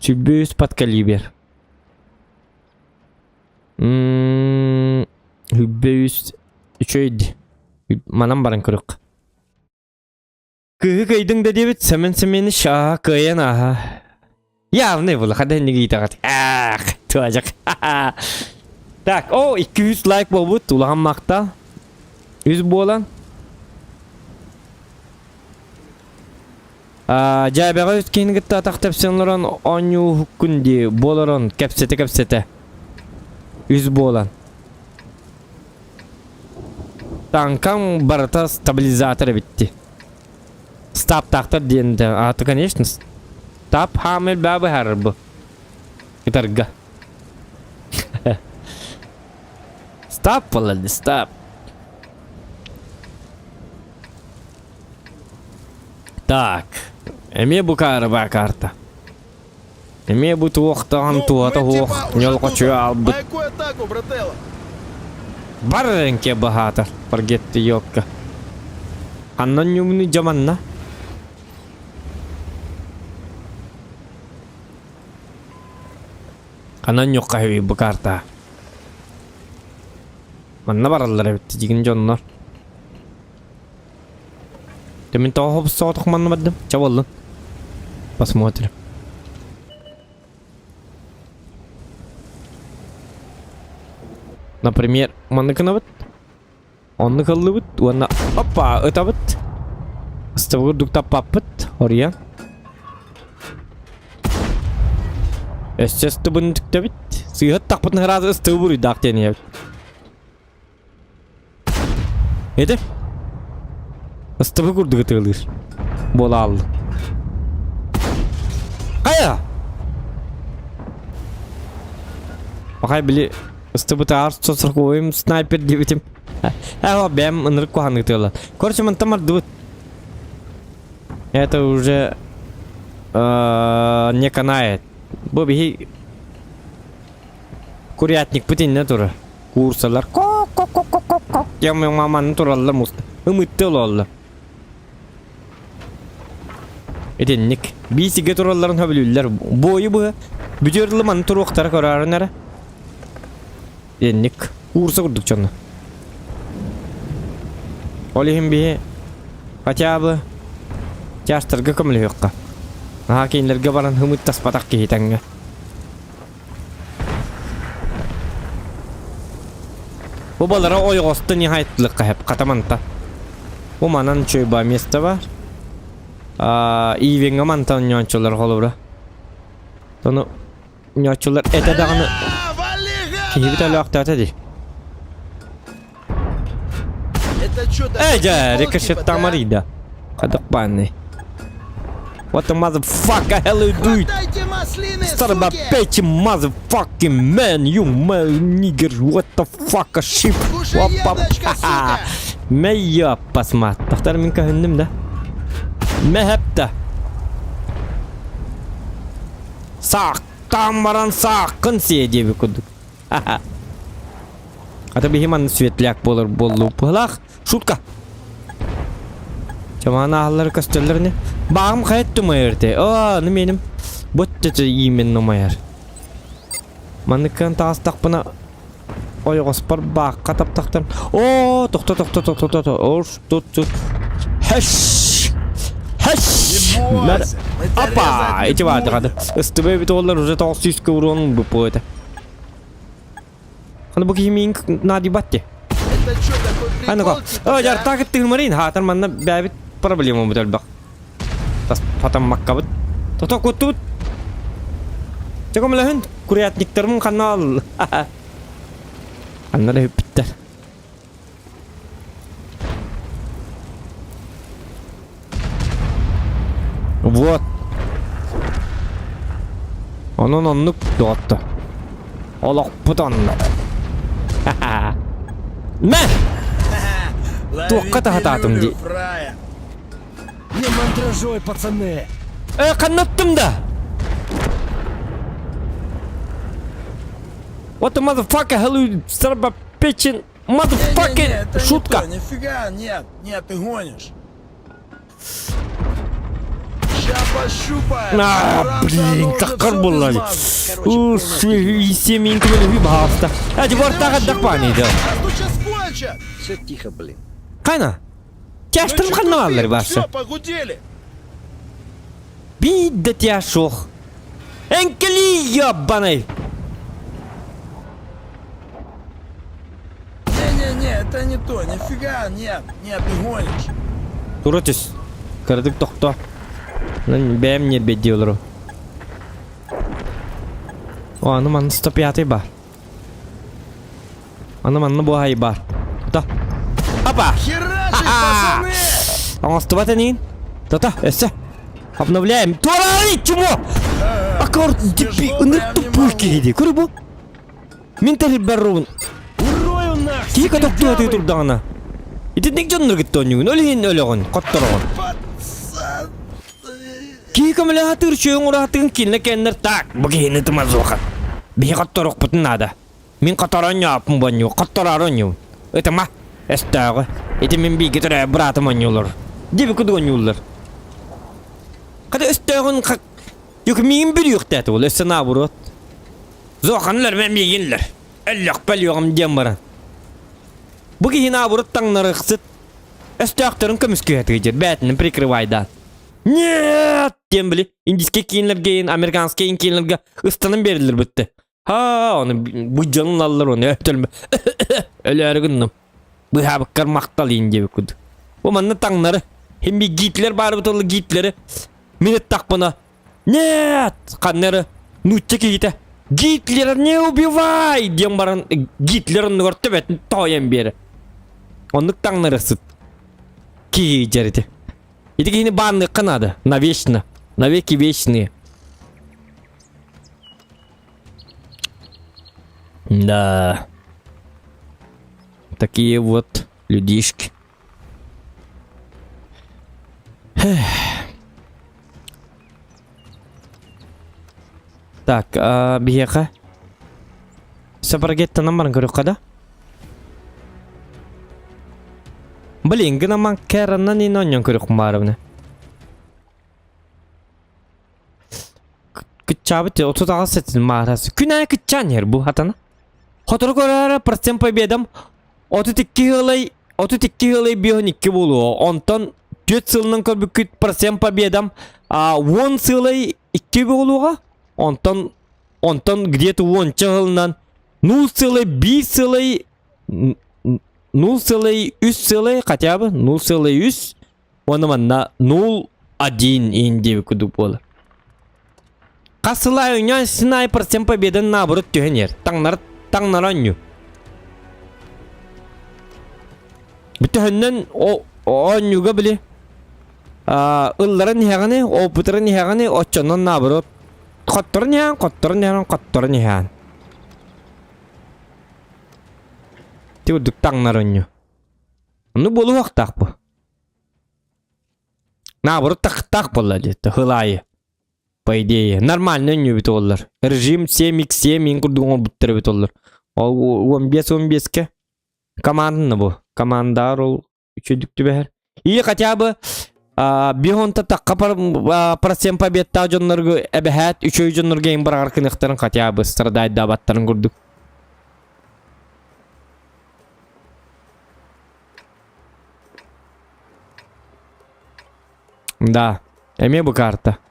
Сюббюс под калибер. Hübbeüs üçöydü. Manam barın kırık. Kıhı kıydın da debit semeni şaha kıyan aha. Ya ne bu la hadi ne giytakat. Tuacak. Tak o 200 like bolbut ulahan makta. 100 bolan. Jaybaga ötkeni gitti atak tepsenlerin onyu hukkundi bolaron kepsete. 100 bolan. Танкам барата стабилизатор bitti. Stop taktır diyendi. Artık конечно. Stop hamil baba harbu. Gitarga. Stop vallahi stop. Так. Эме bu karaba karta. Эме bu tuoqtan tuota huoq. Nyolqochu albut. Какую атаку, брателло? Барренке багато. Паргетти йокка. Аннонюмни жаманна. Аннонюкка хеви букарта. Manna barallar bitti jigin jonlar. Demin daha hop soğuk manna badım. Çabalın. Посмотрим. Например, манна канават. Онны кыллыбыт, уанна опа, ытабыт. Ыстыбыр дуктап паппыт, ория. Эсчесті бұны түктебіт. Сыйғыт тақпытын ғыразы ыстыбыр үйдақ денебіт. Еді? Ыстыбы күрдігі тығылыр. Бола алды. Қая? Бақай білі ыстыбы тағар сосыр қойым снайпер дебетім. Эва, бәм ынырық қоғанығы тығылар. Короче, ман тамарды бұд. Это уже не канает. Бобби курятник путин тура. Курсалар. Ко-ко-ко-ко-ко. Я маманы туралла муста. Умытты олалла. Эденник. Бисиге туралларын хөбүлүллер. Бойы бу. Бүдөрлү маны туруктар көрөрүнөр. Эденник. Курса курдук чонна. Олихим би. Хотя бы жаштарга көмөлү жокка. Аха кейинлерге баран хымыт таспатак кейтеңге. Бу балара ойгосты нихайтлыкка хеп катаманта. Бу манан чөйба место бар. Ивенге мантан ньончулар холубра. Тону ньончулар эте даганы кейбит алактата ди. Это что Эжа, рикошет тамарида. Кадакпанный. What the motherfucker hell you do? Дайте маслины, Start about суки! bitch, motherfucking man, you nigger, what the fuck a shit? Слушай, едочка, сука! Meja pasmat. Taxtar minka hündim de. Mehepte. Saqtan baran saqın siye diye bir kuduk. Ata bir hemen süvetliyak bollu pılaq. Şutka. Çamana ahları kastellerini. Bağım kayıttı mı erte? Ne benim? Böttete imen numayar. Manıkan tağıstak bana oygospar bağ katap taxtan. Toxta. Tut. Heş. Опа! Эти вады рады. СТБ ведь олар уже толстый урон бы по это. Хана буки минг на дебатте. Это что такой прикол? Хана ко. типа, Яр да? так ты марин хатар манна бәбит проблема бутал бак. Тас потом маккабыт. Тоток тут. Чеком лехен курятниктарым канал. Аннары биттер. Вот. Onun onluk doğattı. Olak putanlı. Ne? Ловите Туққа тахататым Люлю, ди. фрая. Не мандражой, пацаны. Kanıttım da. What the motherfucker hell you start by pitching Не-не-не, motherfucking это не шутка. то, нифига, нет, ты гонишь. Ща пощупаем. Блин, такар буллали. Семейка böyle bir hafta. Hadi bu arada dakpanıydı. А тут сейчас кончат. Все тихо, блин. Kana. Yaştırım kanalları varsa. Все, погудели. Bir de yaşok. Enkeli yabanay. Не-не-не, это не то, нифига, нет, ты гонишь. Durutuz. Kırdık doktor. Lan benim yer bediyorlar o. O anı stop yatı var. Anı bu hay var. Da. Hoppa. Херачить, пацаны! Он стопата нин. Да, эссе. Обновляем. Туарай, чему? Аккорд типи, тупушки иди. Көрі бұл? Менталь баруын. Урою нах! Кика токту атый турдағына. Итетнек жонныр кетті онюын. Өлігін өліғын. Қоттырығын. Пацан! Кика мөлі атыр шөң ұратығын келіне кәнір так. Бұгейіні тымаз оған. Бей қоттырық бұтын нада. Мен қоттаран япын баню. Қоттарарын ю. Этама. Эстағы. Эти мен бейге тұрай бұратым онюлар. Дебі күді онюлар. Қады өстәғын қақ... Yok miyim bir yok dәті ол, өсі набұрот. Зоқанлар мен бейгенлер. Әлләқ бәл yoğum дем баран. Bu gihina burut tangları ıksıt. Östüktörün kömüskü etgecir. Bətini prikryvaydan. Нет! Dem bili. İndiske kiyinlerge, Amerikanske kiyinlerge ıstanın berilir bitti. Ha, onu bu canın alır onu. Öptülme. Öyle argındım. Bu habıkkar maktal ince bir kudu. Bu manna tangları. Hem bir gitler bari butolu gitleri. Minit tak bana. Нет! Kanları. Nutça ki gite. Гитлер не убивай! Дем баран Гитлер'ın görtü betin toyen beri. Onluk tangları sıt. Ki jariti. İdi yine banlı kanadı. Навечно. Навеки вечные. Да. Такие вот людишки. Так, бияка. Сапаргетта намбарын көрөк када? Блин, гына ман кәріннен ен оньон көрөк барыбыны. Кытчабыт 30 сетин мағарасы. Күнәй кытчан ер бұл хатана. Хотыры көрәрі процент победам 32 ылай бионикки болуы. Онтан 4 сылының көрбүккіт процент победам 10 сылай 2 болуға. Онтан где-то 10 чығылынан 0,5 сылай 0,3 сылай хотя бы 0,3 оны манна 0,1 инде күдік болыр. Қасылай өңен сынай процент победан наоборот түйенер. Таңнар өңі. Бүтіхіннен өңіға білі ұлларын яғаны, опытырын яғаны отчаннан наоборот Qottırın yahan. Tüydük tağnar önü. Onu bolu vaqtaq bu. Naabırı taq bolladı. Hılayı. По идее. Нормально önü bit ollar. Rejim 7x7 min kurduğun bittiri bit ollar. 15-15 команданы bu. Командар ol. Üçüdüktü beher. İyi хотя бы Бихонта таққа процент победта жонларғы әбәхәт, үшөй жонларғы ең бір арқынықтарын қатя бы страдайды абаттарын көрдік. Да, әме бұл карта.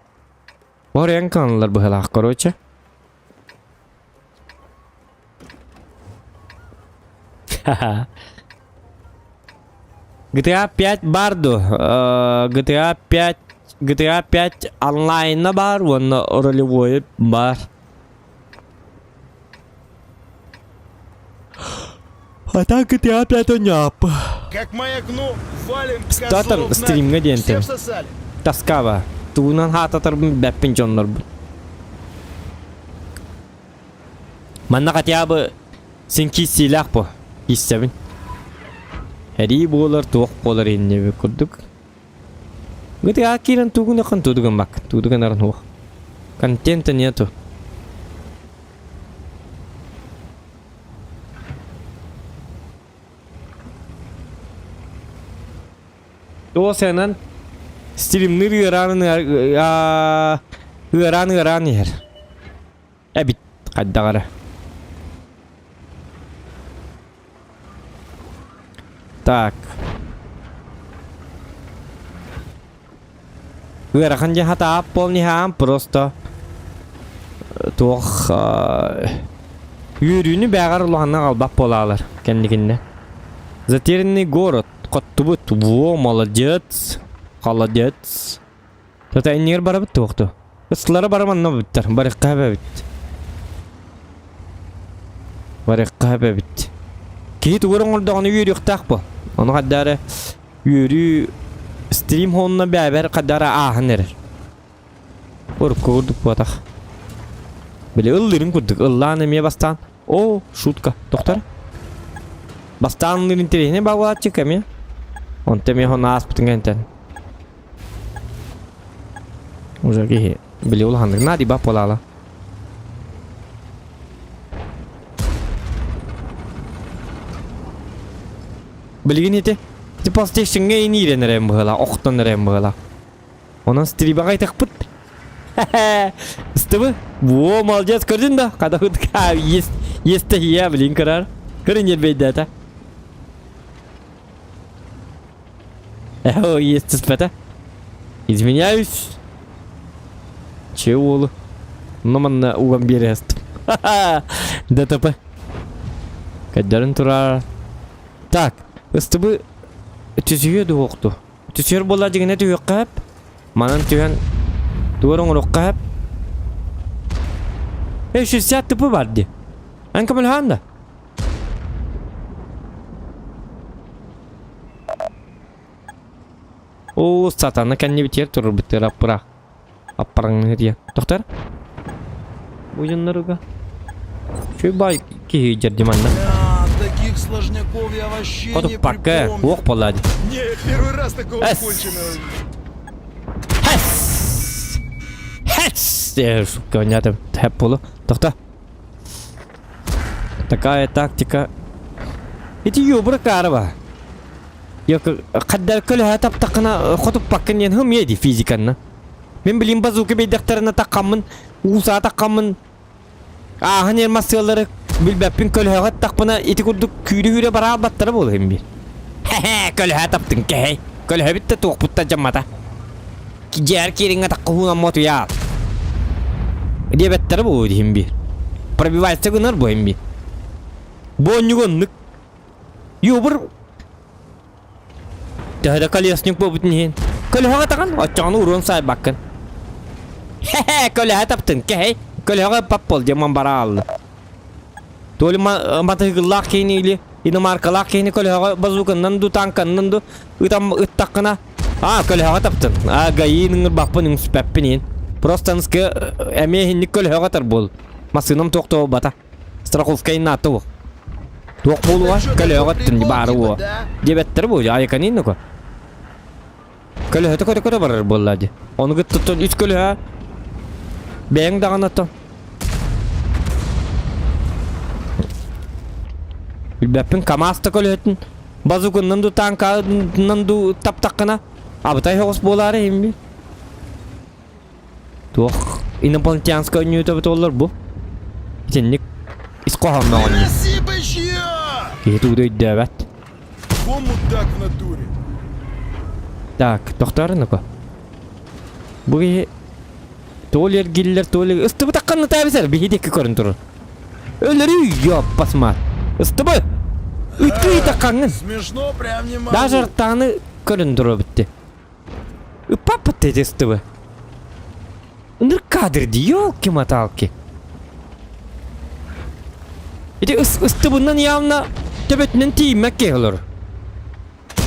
Бар ең каналар бұғылақ, короче. Ха-ха. GTA 5 bardu. GTA 5 онлайна бар, оны ролевой бар. А так GTA 5 оняп. Как маякну, валим Статор козлов стримге нафиг. денте. Все всосали. Таскава. Туунан хататар бәппин жонлар бұл. Манна хотя бы сенки силах по. Иссебин. Әри болар, туық болар енне бі күрдік. Гыты акиран туғын ақын тудығын бак. Тудығын арын оқ. Контента нету. То сенен стримнер ыран ер. Әбит қаддағары. Так. Вырахан я хата полнихам просто тух юрюни бягар улаханна албап болалар кендигинне. Затерянный город. Коттубут. Во, молодец. Холодец. Тата эннер барабыт туқту. Ыслары бараманна биттер. Барыққа бәбит. Барыққа бәбит. Кейт уырын олдағаны юрюк тақ бұл. Onu kadar yürü stream honuna beraber kadar ahner. Kurduk bu atak. Böyle ıllırın kurduk. Illan emeye bastan. O şutka. Doktor. Bastan ıllırın tereyine bağlat çıkam ya. On temeye hona aspıtın genten. Uca ki böyle ulhandık. Nadi bak polala. Bilgin eti. PlayStation'ga en iyi renderem bağla. Oktan renderem bağla. Ona stream'e kaytak pıt. İşte bu malcaz gördün da. Kada hıdık abi. Yes de ya bilin karar. Kırın yer beyde ata. О, есть спета. Извиняюсь. Чего? Но манна угам берест. ДТП. Кадарын тура. Так, ыстыбы түзүйө дуокту. Түзөр бола дегене түйөккап. Манан түйөн дуорун уруккап. 60 типи барды. Анкамыл ханда. О, сатаны кәнне битер турur битер аппыра. Аппараңны дия. Доктор? Буйыннарыга. Чөй бай ки жерди манна. Таких сложняков я вообще не Котуп пакка, припомню. ок болады. Не, первый раз такого Эс. конченого. Хэс! Хэс! Понятно. Хэп болу. Доктор. Такая тактика. Эти ёбры карва. Yok kadar köle tap takına xotup bakın yen hım yedi fizikanna. Ben bileyim bazuka beydaktarına takamın, usa takamın. Ahın yer masyaları bilbepin köle hat takpına eti kurduk küydü hüre bara battara bol hem bir. Hehe köle taptın ke. Köle bitti tuğ putta camata. Ki cer kiringa takkuhuna motu ya. Dia battara bol hem bir. Prebivaysa gunar bu hem bir. Bonyugonluk. Yobur Dah kaliasnya buat ni. Kalau orang takkan, acang urun saya bakkan. Hehe, kalau ada betul ke? Kalau orang papol dia membaral. Tuh mata gelak ini le, ini marka lak ini kalau orang bazukan nandu tangkan nandu, takkan kalau orang betul. Gaya ini ngerbapa nih spepinin. Prostan ke, ini kalau orang terbol. Masih nam tuh bata. Strakov kain nato. Tuh bolu kalau orang tuh baru. Dia better bolu, ayah kan ini kok. Kalau itu kau barar bola aja. Onu tutun üç kalau ha. Beng dangan atau. Bilbepin kamasta kalau itu. Bazukun nandu tangka nandu tap takana. Abatay hos bola arayım bir. Tuh, ini pun chance kau nyuta betul bu. Jenik iskoham naon. Спасибо, чья! Itu udah dapat. Во мудак в натуре. Так, доктор ну-ка. Буги толер гиллер толер. Ыстыбы такканны табисер бихидеки көрүн турur. Өлөрү yapпасмат. Ыстыбы. Үткүй такканын. Смешно прям не могу. Даже таны көрүн турur битти. Папа деди ыстыбы. Ыныр кадырды ёлки маталки. Эти ыстыбынан явно төбөтүнөн тиймек келер.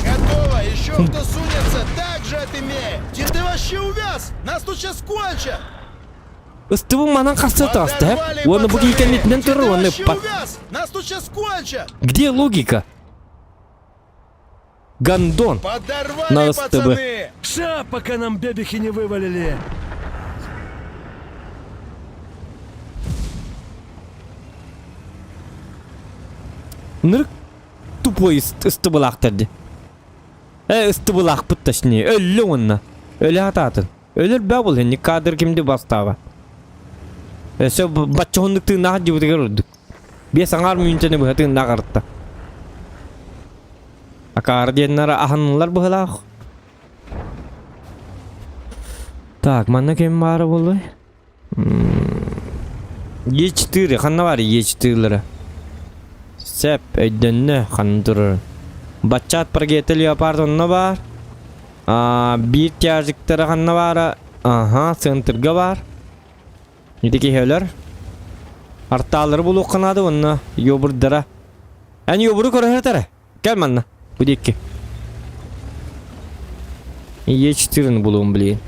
Готово, еще кто сунется, так же отымей. Ты вообще увяз, нас тут сейчас кончат. Ыстыбы манан кастырты асты, Подорвали, оны буги пацаны. икенетинен Ты турur, оны вообще пат. увяз, нас тут сейчас кончат. Где логика? Гандон. Подорвали, Надо с тобой. пацаны. Ша, пока нам бебехи не вывалили. Нырк тупой ыстыбылақтырды. Ыстыбылақ бұтташыне, өлі онна. Өлі ататын. Өлір бә бұл хенне кадр кемді бастава. Сө батчы хондық тыңнаға жібітігер үрдік. Бес аңар мүнчені бұға тыңнаға ғыртта. Акар деннары аханлар бұғылақ. Так, манна кем бары болы? Е4, қанна бары Е4-лері? Сәп, өйденні қан тұрыр. Батчат паргеті леопард онна бар. Bir тяжіктері қанна бары. Центрға бар. Недеке хеулер? Арталары бұл оқынады онна. Йобырдыра. Ән йобыры көрі Кәл манна. Бұдекке. Е4-ін бұлуын білейін.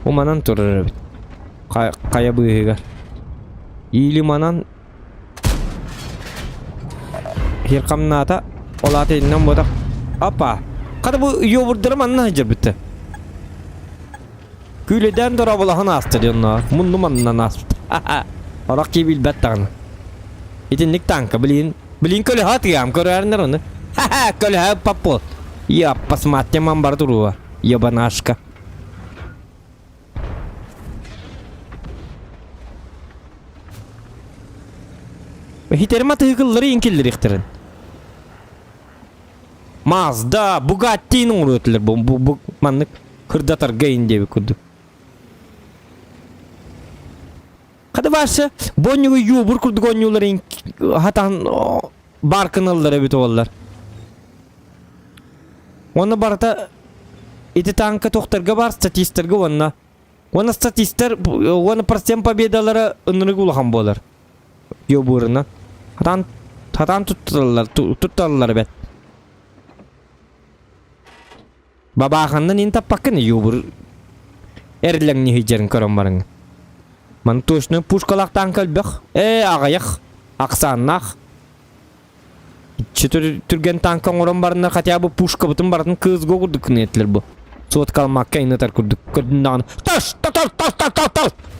O manан тұрыр бит. Қая бұғығар. Или манан Херқамната олаты еннен бодақ. Апа, қады бұл йобырдыры манна жыр бітті. Күйледен дұра болағын асты дейінна. Мұнды маннан асты. Орақ кей біл бәттіғаны. Етінлік танка білейін. Білейін көлі хатығам көрәрінер оны. Көлі ха папол. Яппасматте ман бар тұруға. Ебанашка. Hiterima tığılları inkildir ikhtirin. Mazda, Bugatti'nin uğratılır bu manlık hırdatar gayın diye bir kudu. Hadi varsa bonyu yubur kurduk onyuların hatan barkınalları bit ollar. Ona barata iti tanka toktarga bar statistarga ona. Ona statistar ona процент побеdalara ınırı gulahan bolar. Yuburuna. Hatan tuttarlar bet. Babakandan intap bakın yubur. Erlen ni hijerin karam barın. Man toşnu puşkalak tankal bek. Ağayak. Aksannak. Türgen tankan oran barına katya bu puşka butun barın kız gogurduk niyetler bu. Soğut kalmak kayını tar kurduk. Kırdından. Taş.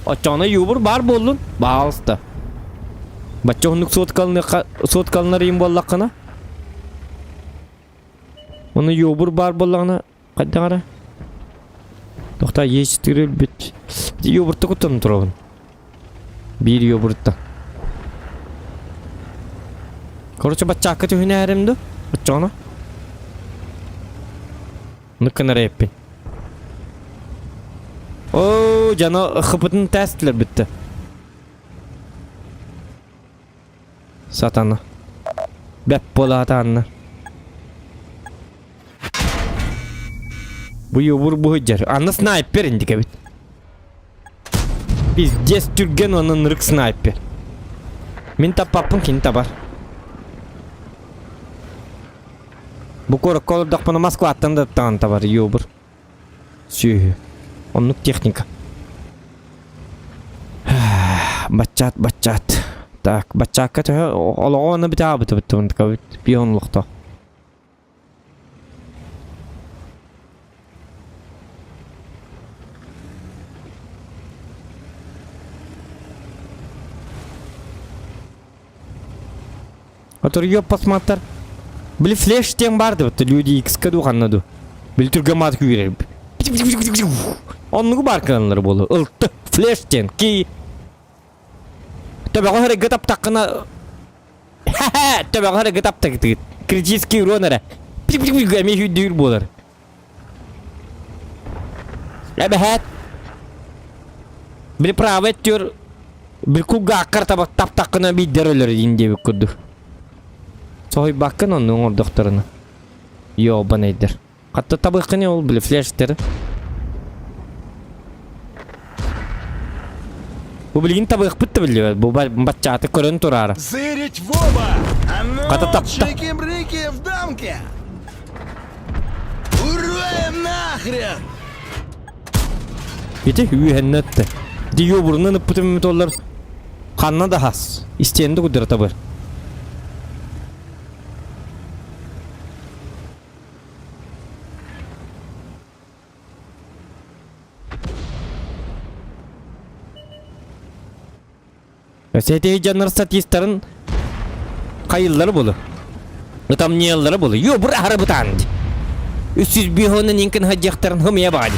Açana yubur bar bollun. Bağılsta. Bacca hunduk soğut kalınlar yiyim bollakana. Onu yubur bar bollakana. Hadi ara. Dokta yeştiril bit. Yuburtta kutanı turabın. Bir yuburtta. Korça bacca akıtı hünerimdi. Bacca ona. Nıkkına repin. Oo cana hıpıtın testler bitti. Satana. Bep bola hatanlar. Bu yuvur bu hıcar. Anna sniper indik evet. Biz Türgen onun rık sniper. Min tapapın kin tabar. Bu korak kolur dakpana Moskva attan da tan tabar yuvur. Sühü. Onluk teknika. Baccat. Tak, baccakat Allah'ına bir daha bitti. Bir onlukta. Oturuyor pasmatlar. Bili flash tem vardı bitti. Люди X kadı kanladı. Bili türgemat küyür. Onluğu barkanları bolu. Iltı. Flash tem ki. Tabi o hareket aptakına. Tabi o hareket aptakı. Kritiski ronara. Gemi hüddür bolar. Evet. Bili pravet diyor. Bili kuga akar tabak taptakına bir derler indi bir kudu. Soy bakın onun orduklarına. Yo bana eder. Hatta tabakı ne ol bile flashları. Bu bilgin tabak bitti biliyor. Bu baccaatı körün turar. Зырить в оба! А ну, Ката-тап-та. чики-брики в дамке! Уруем нахрен! Gece hüyü hennette. Diyor burnunu pıtı mümit ollar. Kanına da has. İsteyen de kudret haber. STH canları statistlerin kayılları bulu. Tam niyalları bulu. Yo bura harabıtan. Üstsüz bir honun inkin hacıktarın hımıya bağlı.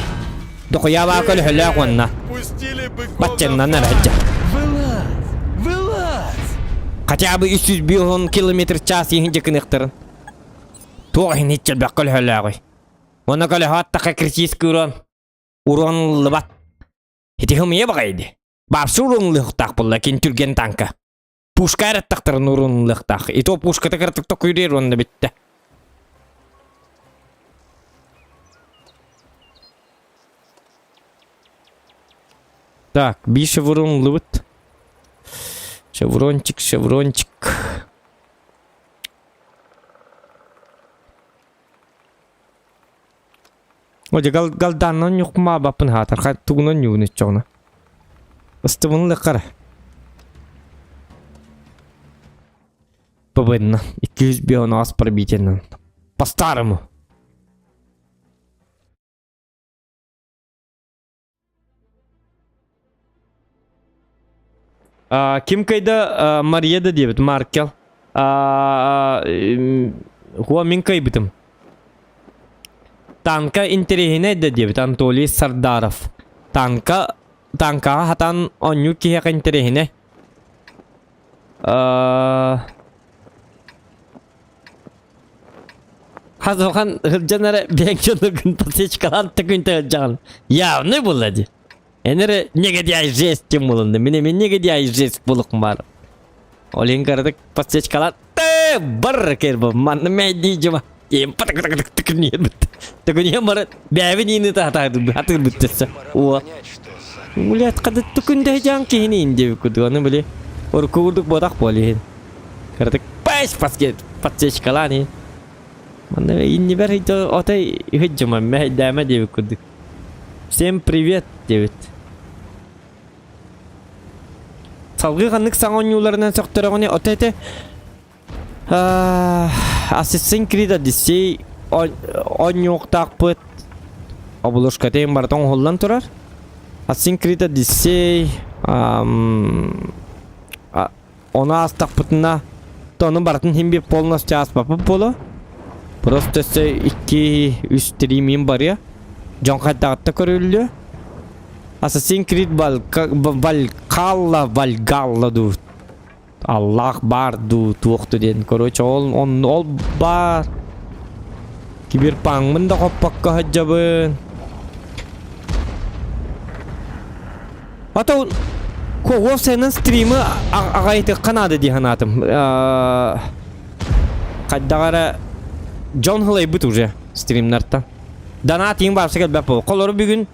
Dokuya bakıl hülla konna. Пустили быков Batcandan на nar hacca. Вылазь! Kaça bu 300 bir hon kilometre ças yihin cıkın ıktarın. Tuğhin hiççel bakıl hülla koy. Ona kalı hatta kakirsiz kıran. Uran lıbat. Hiti hımıya bağıydı. Barsı urunlığıqtaq bu lakin Türgen tanka. Puşka erettaqtırın urunlığıqtaq. Ito puşka tıkırtıqta kuyrir onda bitti. Так, bir şevron lıvıt. Şevronçik. Oca gal dannan yok ma bapın hatar. Kayt tuğunan yunit çoğuna. Istıvınlı kara. Babından 200 bir onu az para bitenden. Pastarımı. Kim kayda Maria da diyebet Markel. Huwa min kaybitim. Tanka interihine da diyebet Anatoly Sardarov. Tanka hatan onyu ki hek interihine. Hazırkan hırcanlara beğençonluğun pasıç kalan tıkıntı hırcan. Ya ne buladı? Enere ne gediya jestim bulundu. Benim ne gediya jest buluk var. Olin karadık pasıç kalan. Barra kerba. Manna meydiyeceğim. Patak patak patak tıkınıyor. Tıkınıyor mara. Bevin yine hatır bütçesi. Oha. Mulihat kadı tıkındı hıcan ki yine ince kudu. Onu böyle. Or kurduk bodak bolih. Karadık pasıç kalan. Mana ini ber itu otai hujuma meh dama dia kudu. Всем привет, David. Salgı kanlık sangon yollarından saktarağını otete Assassin's Creed Odyssey on yok takpıt Obuluş katayım baratan hollan turar Assassin's Creed Odyssey ona az takpıtına Tonu baratan himbi polnosya aspapı polo Просто 2-3 stream'im var ya. John Haddad'da görüldü. Assassin's Creed Valhalla du. Allah bar du tuğdu den. Короче ol bar. Cyberpunk da kopakka hajabın. Atau ko senin stream'i agaytı kanadı dihanatım. Kaddagara John Hall'ı bit уже стримнарта. Дана тиң барса кел бапо. Колору бүгүн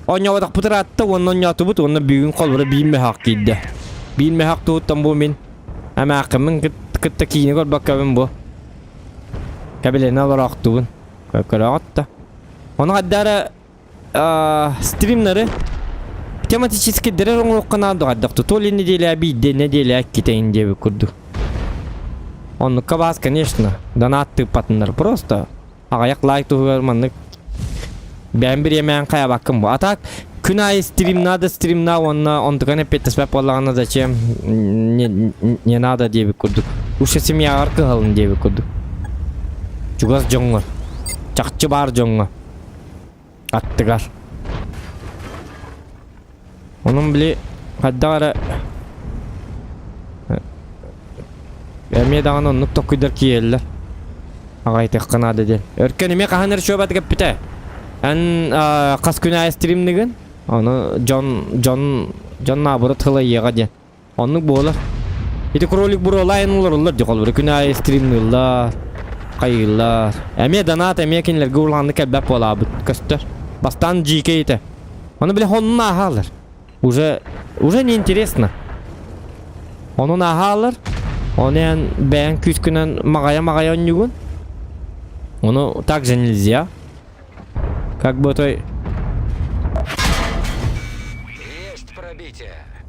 оньявадак путратта, оньяту бут, онна бүгүн колору бийме хак кийди. Бийме хак туттан бу мен. Ама акымын кытта кийини көр баккабын бу. Кабелени алар актубун. Көкөрөгатта. Оны каддары стримнары тематический дерерон каналда каддакту. То ли неделя бийде, неделя китейин деп курду. Он кабас, конечно, донатты патындар просто. Ағаяқ лайк туғырманлық. Бән бір емән қая бақым бұл. Атак, күн айы стримна, он тұғаны петтеспәп болағына зачем не надо дебі күрдік. Ушы семья арқы ғалын дебі күрдік. Жүгаз жоңғыр. Чақчы бар жоңғы. Аттығар. Оның біле қаддағары Әме дағын онлық тоқыдар киелілер. Ағайты қанады дел. Өркен еме қағаныр шөбәді кеп біті. Ән қас күні ай стримнігін. Оны Джон набыры тылы еға ден. Онлық болар. Еті кролик бұр олайын олар де қол бір. Күні ай стримнігілар. Қайылар. Әме донат, әме кенілерге ұлғанды кәлбәп бола бұд көстер. Бастан жике еті. Оны біле онын ағалар. Уже не интересно. Onun ağalır. Onu yani ben küskünen magaya oynuyor. Onu также нельзя. Как бы то...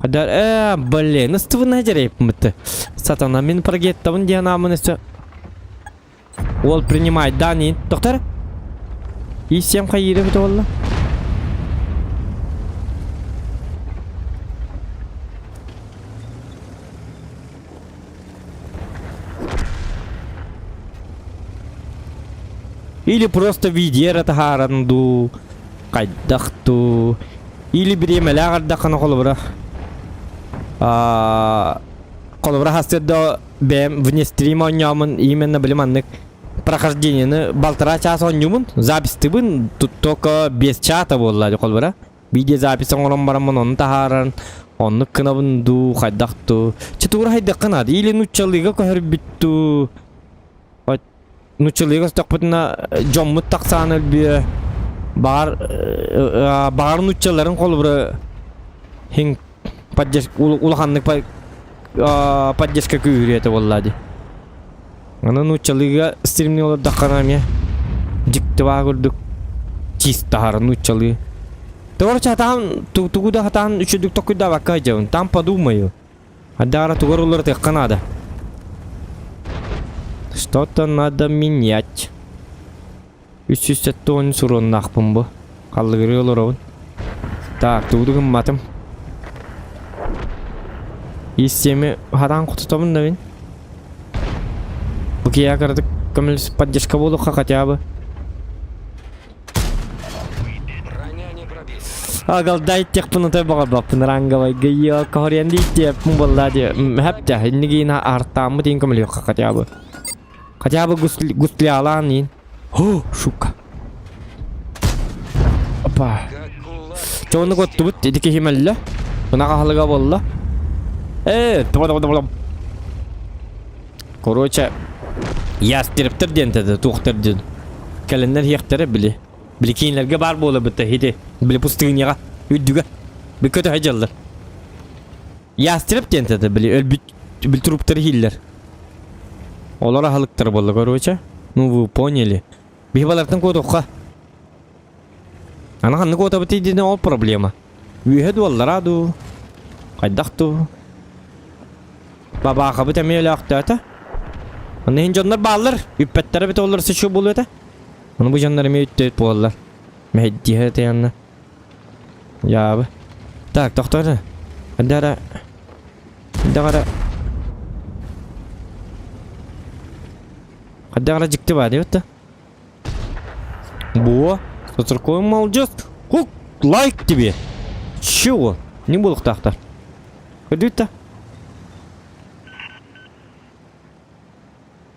Адар, блин, настывы дереп мыты. Сатана мен прогеттавын диан амынысы. Ол принимает данные. Доктор? И всем хайыры бит олла. Или просто видео тахаранду, кайдахту, или беремелер ардахана колбра. Колбра хастедо бем вне стрима онямын именно блиманнык прохождениені балтыра час онюмун. Записты бын тут только без чата болла колбра. Видео запись оңорон барамын оны тахаран, оны кынабынду, кайдахту. Чатура хайдакканад, или нучалыга көхөр битту. Нучылыга стокпутна жоммут таксан элбие бар нучаларын колбра хин поддержка улаханнык поддержка күйрети боллади. Аны нучалыга стримни олар дакканам дикти багырдык чисто хар нучалы. Тогорча там тугуда хатан үчүдүк токуйда бакка жабын. Там подумаю. Адара тугор олар текканада. Что-то надо менять. Үсүсет тоон сурон нахпын бу. Каллыгыры олорон. Так, туудугум матым. Истеми хадан кутутамын да мен. Буки якырдык көмүл поддержка болука хотя бы. Агалдай текпын той багар бакпын ранговай гайо коренди теппын боллади. Хепте нигина артамы тин көмүл хотя бы. Хотя бы гусли алан ин. О, шука. Опа. Çoğunu göttü bit. Dedi ki himelle. Buna kahlıga bolla. Tıbı. Короче, ястырыптыр дентеді, туқтырды. Кәліндер хектері білі. Білі кейінлерге бар болы бітті, хеде. Білі пустығынеға, үддігі. Білі көті хайжалдар. Ястырып дентеді, білі тұруптары хиллер. Олар ахалықтар болды, короче. Ну, вы поняли. Білі балардың көтіққа. Ана қанны көті бітейдені ол проблема. Үйхеді олар аду. Қайдақты. Бабаға біт әмейлі ақты әті. Аны хинжондар баллар, үппеттері бит олар sıçı buluyor da. Onu bu canları meyüttü bollar. Mehdiye de yanına. Ya abi. Tak doktor. Hadi ara. Hadi ara. Hadi ara çıktı bari evet. Bu. Soturkoyun mu alacağız? Huk like gibi. Чего? Не булық тақтар. Hadi da.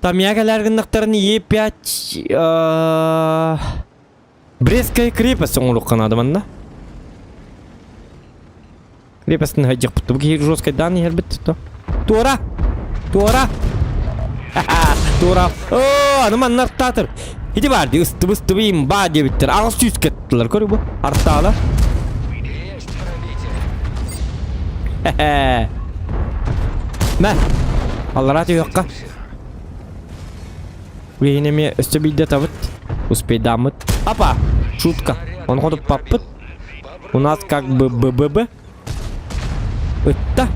Там ягелергіндіктірін Е5 Брестская крепость оңылыққан адамында. Крепостың хайдық бұтты. Бұл кейі жосқай даны ер бітті. Тура! Тура! Тура! Аным анын арттатыр. Хеде барды, ұсты бейім ба дебіттір. Ағыз сүйіс кеттілер, көрі бұл. Арттағылар. Мә, аллар аты өққа. Вейнеме үсті бейді табыт. Успейдамыт. Апа! Шутка. Он ходып паппыт. У нас как бы б-б-б. Үтті.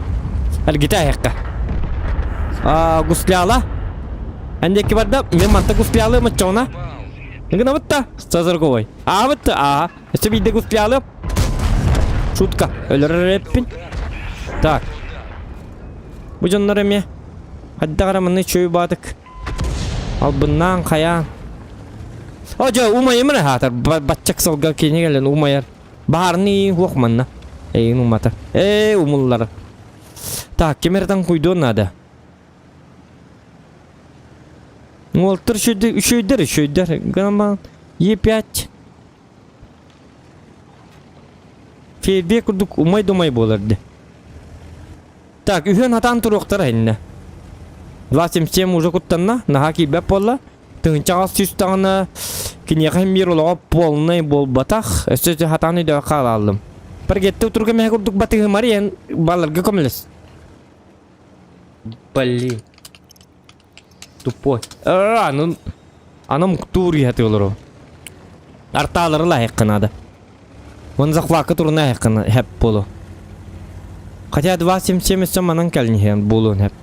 Әлгіті аяққа. Гуслиала. Әндекі барды. Мен манта гуслиалы мұтчауна. Нүгіна бұтта. Сазырговой. Бұтты. Үсті бейді гуслиалы. Шутка. Өлір рэппін. Так. Бұ жонлар әме. Хадда қарамыны чөй бадық. Al bundan kayan. Oca umay mı hatar? Batçak salga kene gelen umayar. Baharni hokmanna. Numata. Umullar. Tak kemerden kuydu nada. Oltır şöder. Gama E5. Feybe kurduk umay bolardı. Так, ühen hatan turuqtar henne. 27 уже куттанна, нахаки бәп болла. Тыңчаға сүстағына кенеғай мир олаға полный бол батақ. Өсті хатаны да қал алдым. Бір кетті отырға мәе күрдік батығы мариян баларға көміліс. Блин. Тупой. Анам тури хаты олыру. Арталары лайыққынады. Онзақ вақыт ұрына айыққына әп болу. Хотя 27 өсті манан кәліне болуын әп.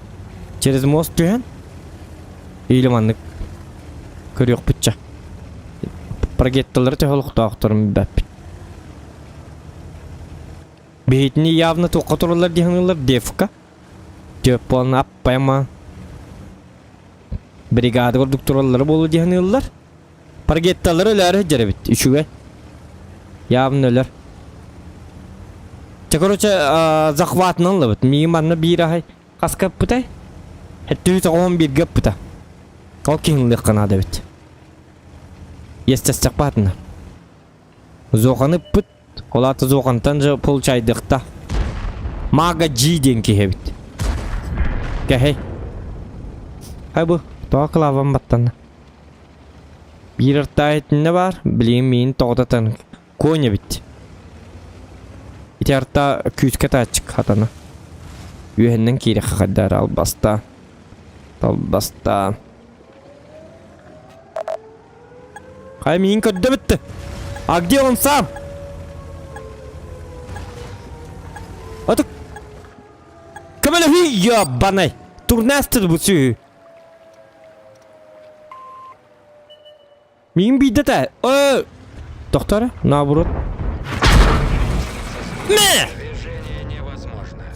Через мост түйен? Или маннык. Көрек бітчі. Прогеттілер түйолықта ақтырым бәппін. Бейтіне явны тоққа тұрылар дейінілер дефка. Төп болын аппайма. Бригады көрдік тұрылары болу дейінілер. Прогеттілер өләрі жәрі бітті. Үшіге. Явны өлер. Короче, захватынан лабыт. Мейім барны бір ағай. Қасқап бұтай? Хәтті 11 гөп бұта. Ол кеңілік қанады бет. Естестік батына. Зоғаны бұт. Олаты зоғантан жа полчайдықта. Мага жиден кеге бет. Кәхей. Хай бұл. Тоға қылаван баттаны. Bir ыртта етінде бар. Білейін мейін тоғдатан. Көне бет. Ити ыртта күйіске тачық хатаны. Үйеннен кейрі қақадар албаста. Албаста. Қай мейін көдді бітті. А где он сам? Отық. Кәмелі хүй, ебанай. Турнастыр бұл сүй. Мейін бейді тә. Доқтары, наоборот. Мә!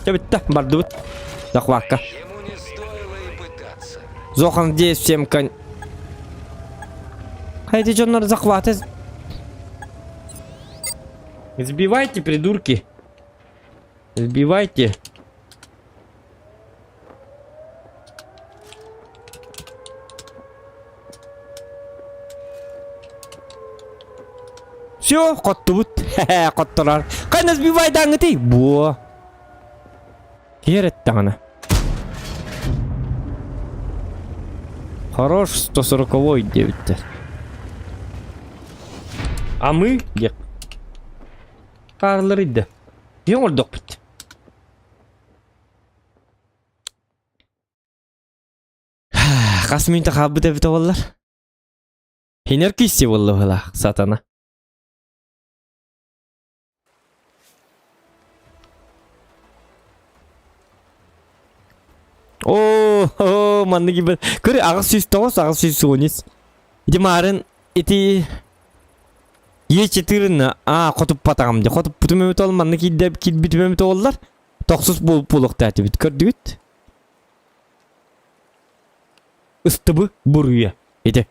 Бітті, барды бұт. Захватка. Зохан здесь всем конь. Хайди, жоннар захваты. Сбивайте, придурки. Сбивайте. Все, коттубут. Коттолар. Кайна сбивайдан эти. Бо. Керет тагана. Хорош 140-й девятте. А мы где? Карлар иде. Не олдок бит. Касмин тахабы да бит олар. Хинер кисти болла сатана. О, манны gibi. Көрі ағыз сүйіс. Иди марын, ити... Е4-ні, қотып батағамды. Қотып бұтымемет ол, манны кит бітімемет олар. Тоқсыз болық тәті біт. Көрді біт. Үстібі бұруя. Иди.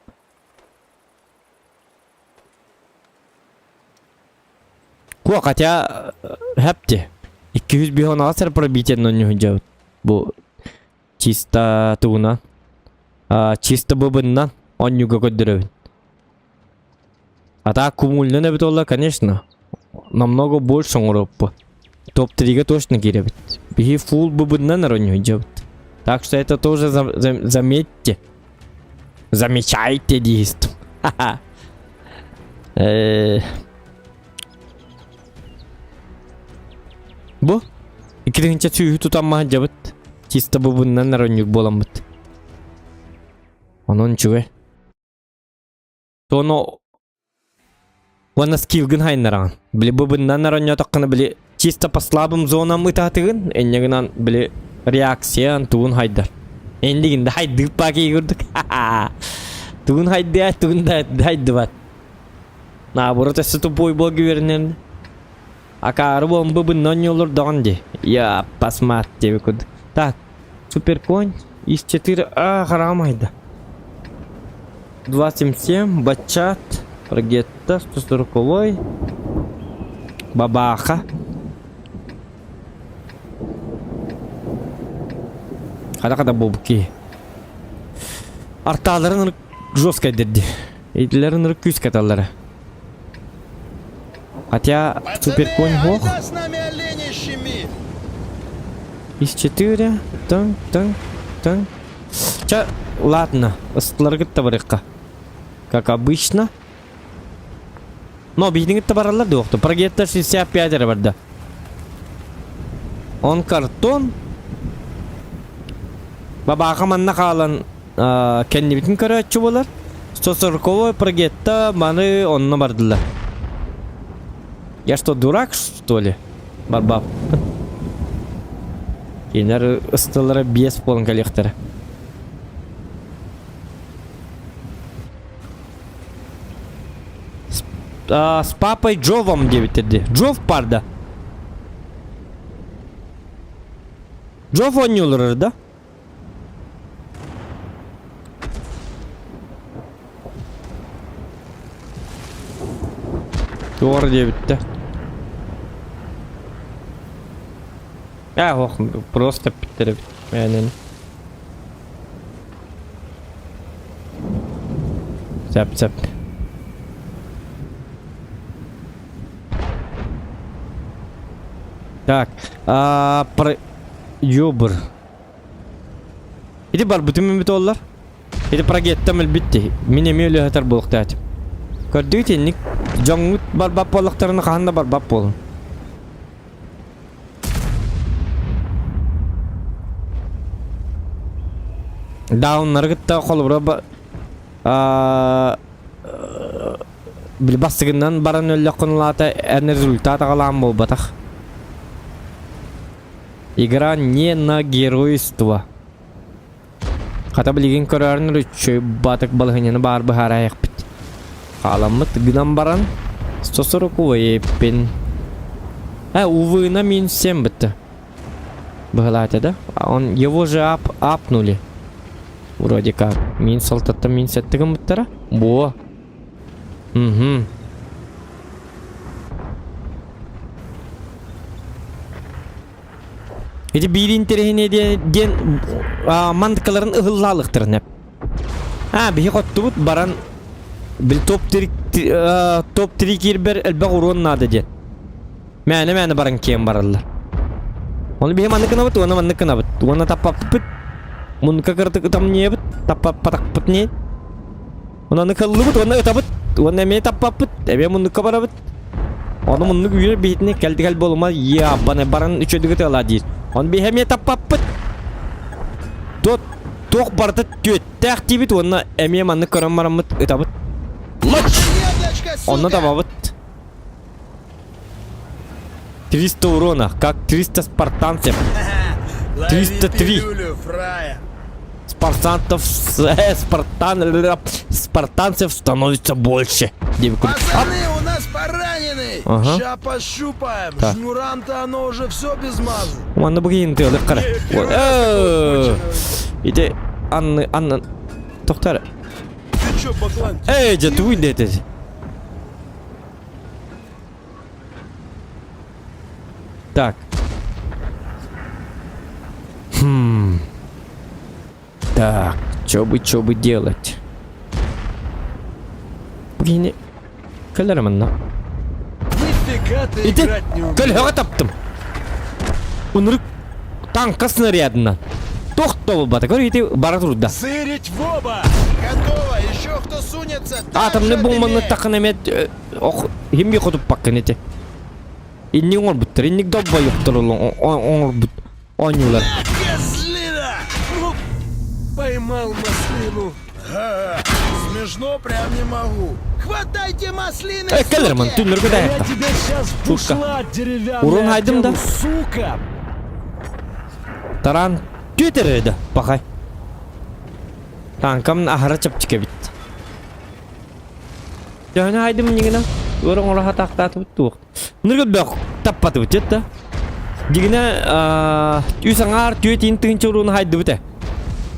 Куа қатя... Хәпте. 200 бихон ағасыр пробитен оны жауд. Бұл... Чисто туна. Чисто бубыннан он юга көддірөбін. А так кумульный небет олла, конечно. Намного больше оңырыппы. Топ-3-ге точно керебит. Бихи фул бубыннан ароню жабыт. Так что это тоже заметьте. Замечайте, действ. Ха-ха. Бу? Икиринче сүйі тутамма жабыт. Чисто бубыннан аронюк боламыт. Онон чугай. Тоно... Вана скилгін хайнаран. Білі бубыннан ароню таққаны білі чисто по слабым зонам ытатығын. Эннегінан білі реакциян туын хайдар. Эндігінде хайдық баки көрдік. Туын хайды, туын хайды бат. Наоборот, эсі тупой бол гүвернерді. Акары болым бубыннан йолыр донди. Я посмат тебе куд. Так, суперконь из 4. Харамайда. 277, бачат, прогетта, 140-й, бабаха. Када бобки. Арталарын жестко дерди. Эдилерин күз каталары. Хотя суперконь хох. С нами оленей щеми. Из 4. Тан. Ча, ладно, ыстларгытта барыкка. Как обычно. Но бидингитте баралар доқты. Прогетта 65 барда. Он картон. Бабаха манна қалан кенни битин көрөтчү болар. 140-й прогетта маны онна бардылар. Я что, дурак, что ли? Барбаб. Кейнер ыстылары бес полын коллектора. С папой Джовом девятеди. Джов парда. Джов он юлыр, да? Doğru diye bitti. Ya просто bitti. Yani. Zap. Так, Ёбр. Иди бар бүтүн металлар. Иди прогеттем элбитти. Мен эме эле хатар болуктат. Көрдүк тенник жоңут бар бап болуктарына канда бар бап болун. Дауннар гытта колбура бил бастыгынан баран өлө кунлата эн результат агалам болбатак. Игра не на геройство. Хата билген көрөрүн үчү батык балыгынын бар бахараяк бит. Аламыт гынан баран 140 пен. Увы, на минус 7 битти. Бахалате, да? Он его же апнули. Вроде как. Минус 6, минус 7 биттара. Бо. Угу. Эти бирин терехине ден мандыкаларын ыгыллалыктырын эп. Бихи коттубут баран бил топ топ 3 кирбер элбе урон нады ден. Мәне баран кем баралар. Оны бихем анны кына бит, оны манны кына бит. Оны таппап бит. Мун какырты там не бит, таппап патак бит не. Оны кыллы бит, оны ыта бит. Оны мен таппап бит. Эбе мунны кабара бит. Оны мунны үйрө битне келди кел болма. Я бана баран үчөдүгө тала дейт. Оны бихем таппап бит. Тот тох барды төттәк дибит, оны эме манны көрөм барам бит, ыта бит. Оны таба бит. 300 урона, как 300 спартанцев. 303. Спартанцев становится больше. Пацаны, у нас поранены. Ага. Ща пощупаем. Так. Шнурам-то оно уже все без мазы. Мана бugün diyorlar kara. İşte anne doktor. Ты чё, баклан? Ece tu dedi. Так. Так, что бы делать? Bugün kalırım anna. Нифига ты İşte играть не умеешь. kalhığa taptım. Onları tanka снарядно. Тоқтол бата, көрейте бара турда. Сырить в оба! Готово! Еще кто сунется? Атомны бомбаны тақын емет, химге қотып баққан ете. Иннің оңыр бұттыр, иннің добба yoқтыр оңыр бұт, оңылар. Козлина! Ну, поймал маслину. Смешно прям не могу. Хватайте маслины, Кәлерман, суки! түнлер көді Я аяқта. тебя сейчас в Пушка. бушлат Урон деревянный айдым да. одену, сука! Таран түйетер еді, бақай. Танкамын ахыра чапчыке бит. Жаны айдым негіне, өрің ұраға тақтаты бұтты оқ. Мұныр көт бәқ таппаты бұт еді. Дегіне, үйсаңар түйетейін түгінші ұруын хайды бұт.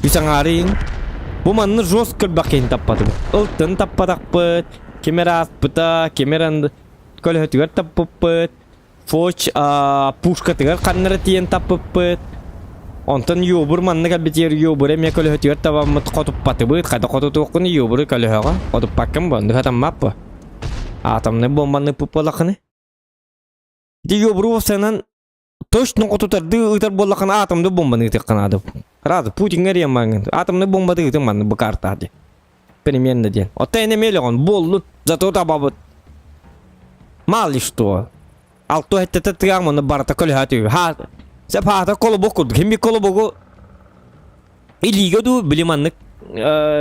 Үйсаңарың. Бұл манны жоз көл бақейін таппаты бұт. Ұлттын таппатақ бұт. Кемера ас бұта, кемеран көлі өтігер таппып бұт. Фоч пушка тігер қаннары тиен таппып бұт. Онтан юбур манны кәлбетер юбур эме көлі өтігер табамыт қотып паты бұт. Қайда қотып тұққыны юбуры көлі өға. Қотып паққым бұнды қатаммап бұ. Атамны бомбаны пұппалақыны. Де юбуру болсанан точно қотытарды ұйтар болақын атамды бомбаны ұйтыққан ады. Разы Путинге ремаңын. Атамны бомбады ұйтың манны бұ картады. Примерно ден. Отта ене мейлі ғын болды. Зато табабыт. Мали что. Алто әттеті тыяң мұны барата көлі әті. Сәп хата колобок күрді. Кембі колобоку илигеду біліманлық.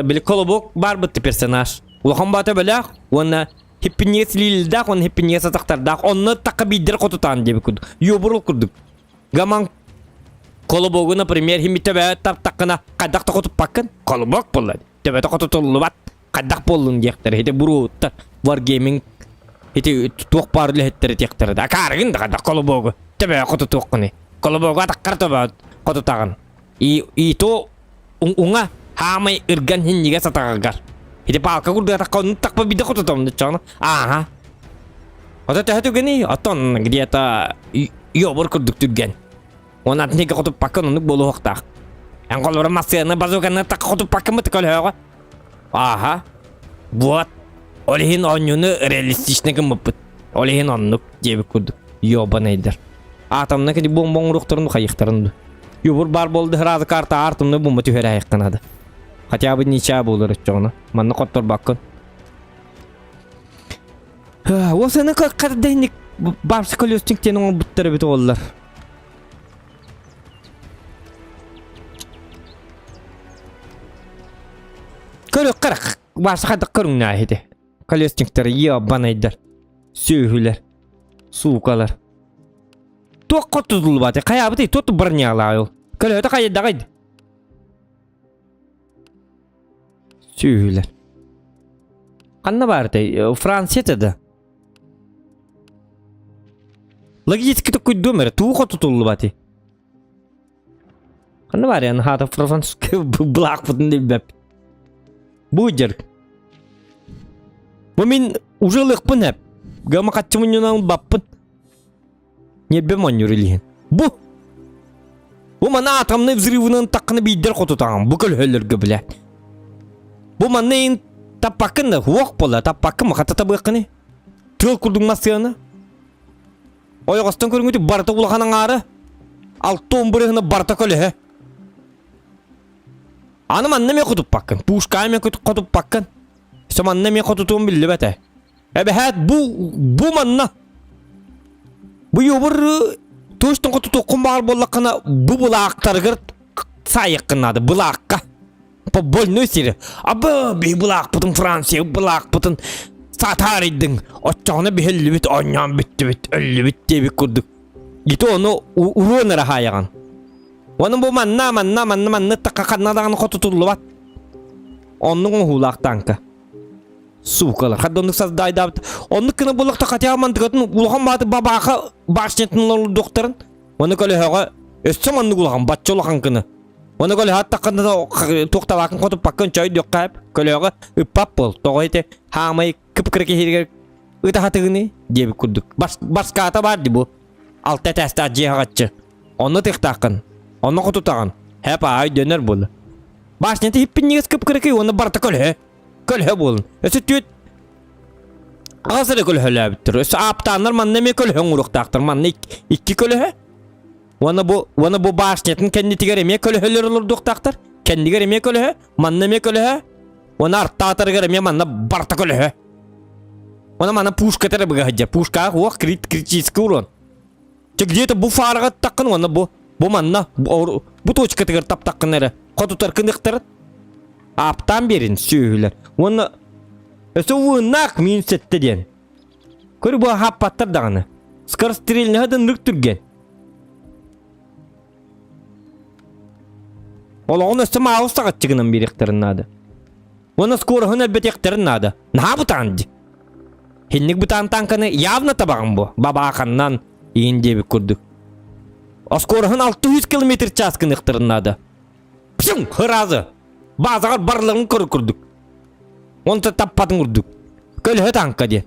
Білі колобок бар бұтты персонаж. Улахан бата біләқ. Оны хиппинес лилдақ, оны хиппинес атақтардақ. Оны тақы биддер қотутан дебі күрді. Йобырыл күрдік. Гаман колобогу, например, химі төбәт тақына қайдақты қотып бақын. Колобок болады. Төбәті қотутылы бат. Қайдақ болын дектері. Хеті бұруытта. Wargaming. Хеті туқ барлы хеттері дектері. Қарығын да қайдақ колобогу. Төбәт қотутуққыны. Колобогу атаққар төбәт қотутағын. Ито уңа хамай ырган хинниге сатағығар. Хеті палка күрді атаққа тақпа биді қотутамды чағына. Аха. Ота тәхету гені, отон где-то йобыр күрдік түгген. Оны атынеге қотып бақын ұнық болу хоқтақ. Ән қолыры масыны базуғаны таққа қотып бақын мұты көлі өға. Аха. Вот. Олихин онюны реалистичнегі мұппыт. Олихин оннық дебі күрдік. Йобан әйдер. Атымны кәді бомбон ұрықтырынды қайықтырынды. Йобыр бар болды разы карта артымны бомба түйері айыққанады. Хотя бы нича болыр өтчоғына. Манны қоттыр бақын. Осыны қадайник барсы колестіңктен оң бұттары біті олар. Көрі қырық барсы қадық көріңні айды. Колестіңктері ебан айдар. Сөйгілер. Суқалар. Тоқ қоттызылы баты. Қая бұты тоты біріне алайыл. Көрі өті қайда қайды. Сөйгілер. Қанна барды? Францияда. Логистика такой домер, тухо тутулы баты. Қанна бар яны хата французский блақ бұтынды бәп. Будер. Бұл мен уже лықпын әп. Гама қатчымын юнан баппын. Не бәм он юрилген. Бұл мана атамны взрывынан таққыны бейдер қотутағын. Бұл көл өліргі біләк. Бұл мана ең Tapakın da huok bola tapakın mı hatata bıkkını. Tıl kurdun masyanı. Oyaqastan körüngütü barta ulağanın ağrı. Altı bırığını barta köle he. Anım anneme kutup bakın. Puşkaya me kutup bakın. Som anneme kututuğum billi bete. Ebe hat bu manna. Bu yobur tuştun kututuğum kumbar bollakına bu bulaqtar gırt sayıqqınadı bulaqqa. Pa bolnu siri. Aba bir bulaq putun Fransiya bulaq putun satar idin. Oçağına bir helli bit onyan bitti bit ölli bit diye bir kurduk. Giti onu uruğuna hayagan. Onun bu manna takakadnadan kotutullu bat. Onun hulaq tanka. Sukalar. Hadda onu saz dayda bit. Onun kına bulaq takatya mantıkatın ulağan batı babaqa başnetin olu doktorun. Onu köle haga össem onu ulağan batçı ulağan kına. Onu köle hatta kına toqta bakın kotup bakın çay dök kayıp. Köle haga üppap bol. Toğayte hamay kıpkırık hirger. Ita hatığını diye bir kurduk. Başka hata vardı bu. Altta testi acıya hagatçı. Onu tıktaqın. Onu kututağın. Hep ay döner bol. Başneti hippin niğiz kıpkırık onu barta köle. Köle bolun. Ösü tüt. Ağzıra köle höle bittir. Ösü aptanlar manneme köle uruqtaqtır. Manne iki köle. Ona bu başnetin kendi tigeremeye köle höler olur duqtaqtır. Kendi geremeye köle. Manneme köle. Ona artta atar geremeye manna barta köle. Ona mana puşka tere bıga hacca. Puşka huwa kritiski urun. Çek diyete bu faraga takkın ona bu manna bu toçka tere tap takkın nere. Kotutar kındıqtır. Aptan berin söylüler. Ona öse vınak min sette diyen. Körü bu happattır dağını. Skar sterilini hadın nüktürgen. Ola onu öse mağuz sakat çıkının bir ekterin adı. Ona skoru elbet ekterin adı. Na bu tanıdı. Hinlik bu tankanı yavna tabağım bu. Babaakandan iyice bir kurduk. O skoru 600 kilometre çaskın ekterin adı. Pşım hırazı. Bazılar barlarını kurduk. Onu da tappadın kurduk. Köle tanka diye.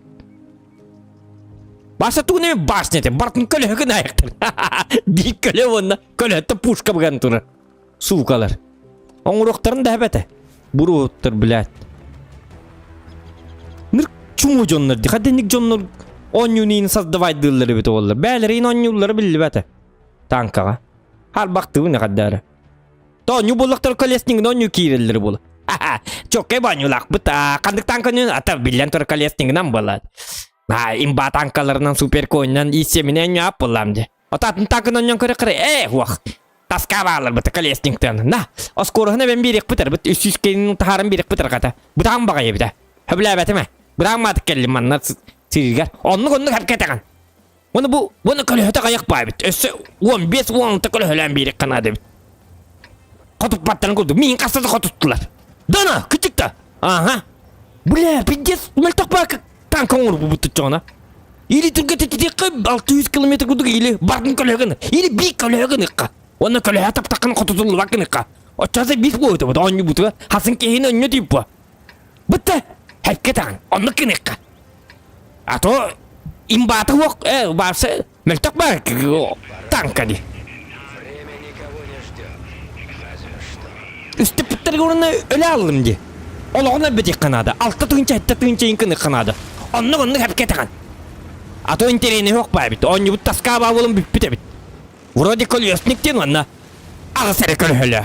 Başta tuğne başnete. Bartın köle hıkına ayaktar. Bir köle onunla. Köle hıtta puşka bıgan turu. Suukalar. Onun ruhtarın da hebete. Bu ruhtar bilet. Nırk çumu jonlar. Dikkadenik jonlar. 10 yuniğini sazdavaydırları bete olurlar. Beylerin 10 yılları billi bete. Tankaga. Hal baktığı ne kadar. Tonyu bulaktar kalesning nonyu kirelleri bulu. Çok banyulak bıta. Kandık tankanın atar bilen tor kalesning'den balat. İmba tankalarından süper koyundan iseminen yapılamdı. O tatın tankının yon kırı huak. Taska bağlar bıta kalesning'den. O skoruhuna ben birek bıtar bıt. Üst yüzkenin taharın birek bıtar kata. Bıtan bakaya bıta. Höble betime. Bırakmadık kellim anlar sirgar. Onluk hep ketekan. Bunu kalehete kayak baybit. Össe 15-16 kalehelen birek kanadı bit. Kotup pattan kurdu. Min kastada kotuttular. Dana küçük de. Aha. Bula piddes meltok bak. Tanka olur bu tutacağına. İli Türkiye'de titik 600 kilometre kurduk ili. Barkın kalehegini. İli bir kalehegini. Ona kalehe tap takın kotutulur bakın. O çazı bir boyutu bu da onyu butu. Hasın kehini onyu deyip bu. Bitti. Hep ketan. Onu kınik. Ato imbatı yok. Varsa meltok bak. Tanka di. Üstü pıttır görünü öyle alırım diye. Olağına böcek kanadı. Altta tığınca inkini kanadı. Onu hep ketekan. Ato intereni yok bay bit. Onu bu taska bağılım bit. Vuradi kolyosnik diyen ona. Ağısarı kölhölü.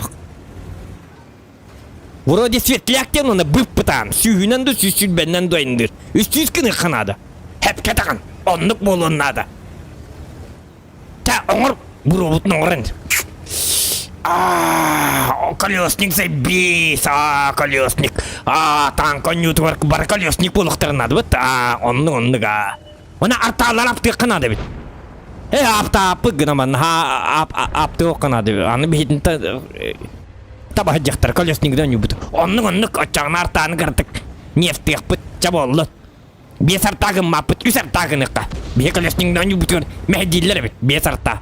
Vuradi svetliyak diyen ona bıp pıtan. Sühünen de süsül benden doyundur. Üstü kını kanadı. Hep ketekan. Onluk bolunun adı. Ta onur. Bu robotun oranı. Колесник забейся, колесник. Танк он ютубер бар колесник булықтырын ады бит. Онныға. Оны арталар аптықын ады бит. Апты гынаман. Апты оқын ады. Аны бейтін таба жақтар колесникден юбыт. Онны очағын артаны кірдік. Нефтек бит жаболы. Бес артағын мапыт, үс артағын иққа. Бе колесникден юбыт. Мәдейлер бит, бес арта.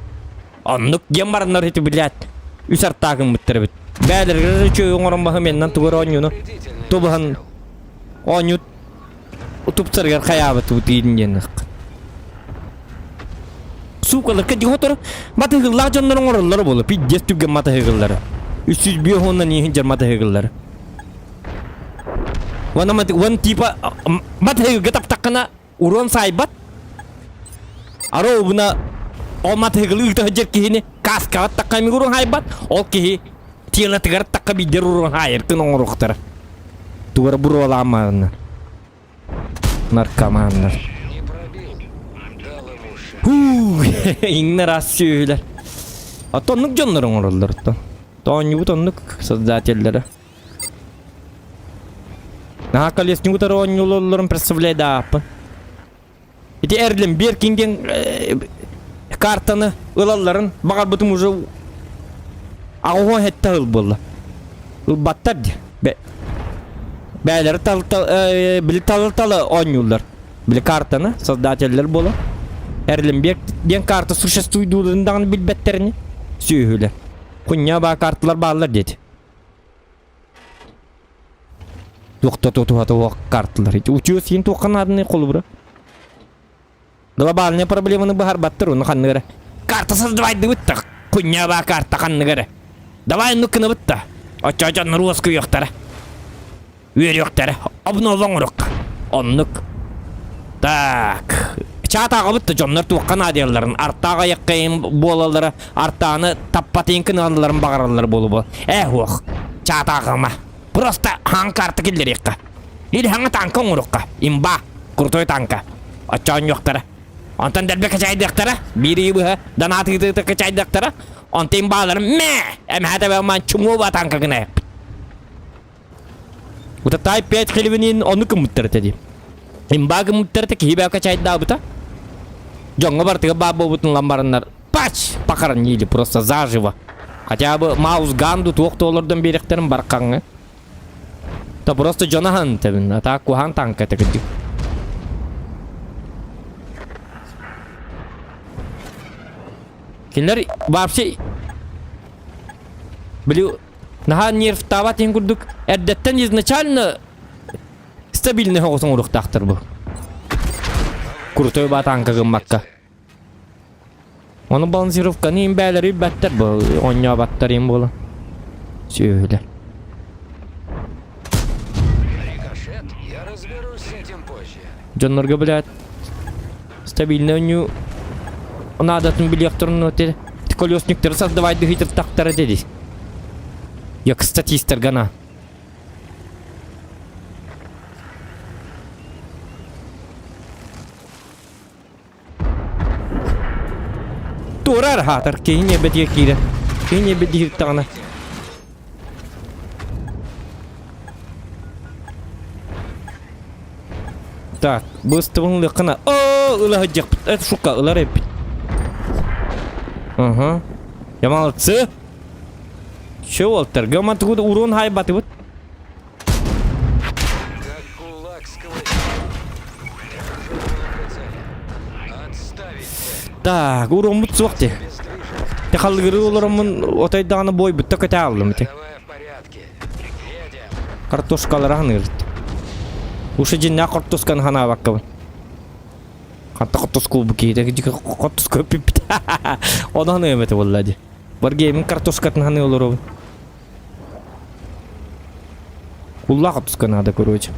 Онны ген барынлар еті білет. Üser takım bitir bit. Beyler çöyün oran bakı menden tuğur onyunu. Tuğban onyu utup sargar kayabet bu tidin yenik. Su kalır ki dihotor matı hıgıllar canların oraları bolu. Bir jestübgen matı hıgılları. 300 bir hondan yiyin cer matı hıgılları. Вон типа матыгы таптакана урон сайбат. Аро буна ол матыгы ыта жер кихини каска такками урон хайбат. Ол кихи тиела тигар такка бидер урон хайр кын оңруктар. Тугар буроламан. Наркомандар. Иңнер асүйілер. Тоннук жонлар оңырылдар. Тоннук тоннук создательдері. На колесник утары оңылыларын представляй дапын. Эти әрлім беркинген картаны ылаларын бағар бұтым уже ағуға хетті ыл болды. Ыл баттар де. Бәлері білі талы оңылдар. Білі картаны создательдер болды. Әрлімбек ден карта существуйдуылындағын білбеттеріне сүйілер. Құння ба карталар бағылар деді. Тоқтатуаты оқ карталар. Учуы сен тоққан адыны қолы бұра. Глобальная проблеманы бағар баттыр, оны қанны ғара. Карта создавайды бұтта. Құння ба карта қанны ғара. Давай нүкіні бұтта. Оча-очанны руасқы өқтары. Өр өқтары. Обнован ұрыққа. Оннық. Так. Чатаға бұтты жонлар туққан адияларын, арттаға яққайын болалары, арттағаны таппатайын кіналыларын бағаралары болу бол. Оқ, чатағыма. Просто хаң карты келдер еққа. Или хаңа танка ұңырыққа. Имба, құртой танка. Очауын yoқтары. Онтан дәрбе качайдықтары, бири бұға, данатығы качайдықтары, онты имбалары мә, әмәді бәумен чүму ба танка гіне. Ұтатай 5 хиливінен оны кім мұттары тәді. Имбағы мұттары тәкі хибәу качайда бұта. Жоңға бартыға бабы бұтын ламбарынлар пач пақарын ели просто заживо. Хотя бы маус ганду тоқты олардан беректерін барқаңы. Та просто жонахан тәбін, ата кухан танка тәкіді. Келер вообще білу наға нерв табат ең күрдік әрдеттен изначально стабильный хоғысын ұрықтақтыр бұл. Крутой ба танка гыммакка. Оны балансировканы ең бәлері бәттер бұл. Оңя баттар ең болы. Сөйлер. Жонларға біләд. Стабильный өңі. Оны адатын білектірін өтеді. Колесниктері создавайды хитр тақтары деді. Як статистер ғана. Турар хатар, кейіне бәдге кейді. Кейіне бәдге тағына. Так, бұстығын лықына. Ооо, ұлағы жақ бұт. Әті шуққа, ұлар әппет. Ямалытсы. Шо олтар, гаманты құды урон хай баты бұт. Так, урон бұт сұқты. Тақалғыры оларымын отайдағаны бой бұтта көте алдым. Картошкалар ағын ғырт. Ушы жинна картошканы хана баққа бұн. Қанта картошку бұл кейді. Картошку өпіп біт. Одан өметі болады. Бар геймін картошкатын ханы олар оғын. Кулла картошканы ада көрөйді.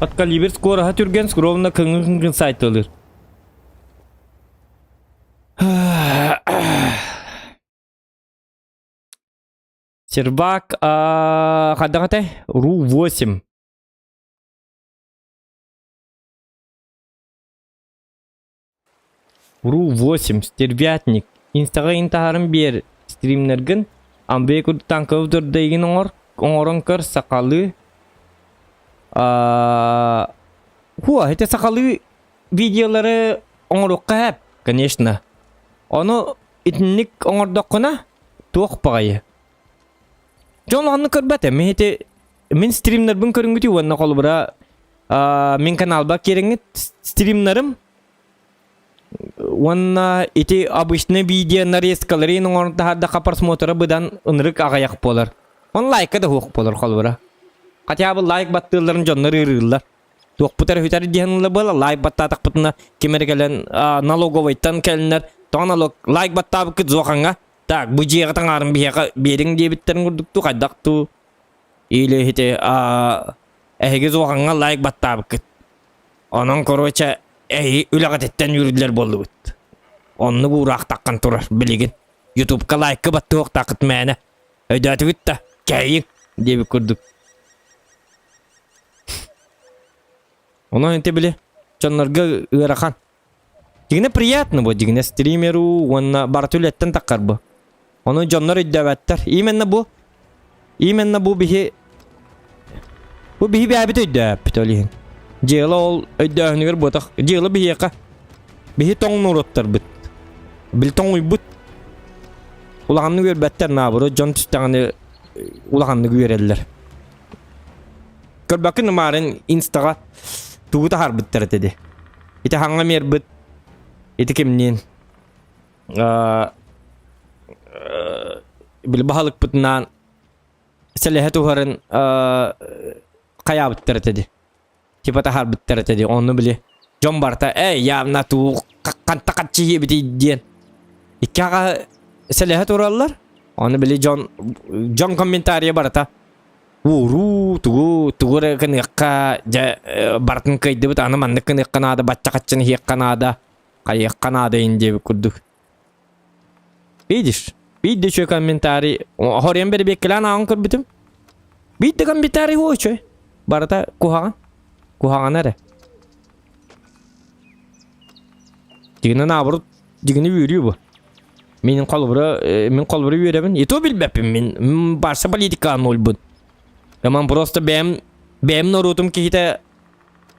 От калибр скоро хатюрген скромно кыңын сайт олыр. Сербак, қадағатай? РУ-8. РУ-8, стервятник. Инстаға интағарын бер стримнерген. Амбей күрді танкы өдірдейген оңырын көр сақалы. Это сақалы видеолары оңырыққа әп, конечно. Оны итінік оңырдаққына тоқ бағайы. Жон оғанны көрбәті. Мен стримнербін көрінгіті өңі қолы бұра. Мен каналба керіңі стримнерім. Онна ити обычны видео нарезкалары оңырдаққа просмотры бұдан ұнырық ағаяқ болар. On like da hoq bolar kolbura. Katya bu like battırların jonları ırırlar. Tuq bu tarafı tarafı diyenler bola like battatak putuna kimere gelen nalogovaytan kelinler. Tonalog like battabı kız zoqanga. Tak bu jiga tangarın biyaqa biyerin diye bitterin kurduk tu qaydak tu. İle hite ehge zoqanga like battabı kız. Onun korveçe ülagat etten yürüdüler boldu bit. Onu burak takkan turar biligin. YouTube'ka like battı hoq takıt mene. Ödəti bit da käyin diye bir kurduk. Ona ente bile çonlarga ırakan. Digine приятно bu digine streameru ona bartuletten takar bu. Onu jonlar ödəvətlər. İmenna bu bihi bir abit ödəp tolihin. Jela ol ödəhnigər botak. Jela bihi yaqa. Bihi tong nurottar bit. Bil tong uybut. Ulağanını görbətlər naburu jon tüstəğini ulağanını görerlər. Körbəkə numarın instaga tuğuta harbittir dedi. İti hanga merbit. İti kimnin. Bil bahalık pıtınan selehet uharın kaya bittir dedi. Tipata harbittir dedi. Onu bile jon barta yavna tuğ kanta katçıya biti diyen. İki ağa selehet urallar. Onu bile jon komentariya barta. Uru tuğu kanıqqa bartın kaydı bit ana mandık kanıqqanada bacca kaçını hiqqanada qayyqqanada indi kurduk. Видишь? Видишь şu komentari. Horyan beri beklan ankur bitim. Bitti komentari hoçoy. Barata kuhagan nere? Digine nabur digine yürüyor bu. Min kolbura yürüyorum. Ito bilbepim min başta politikan olbun. Yaman просто benim norutum ki hite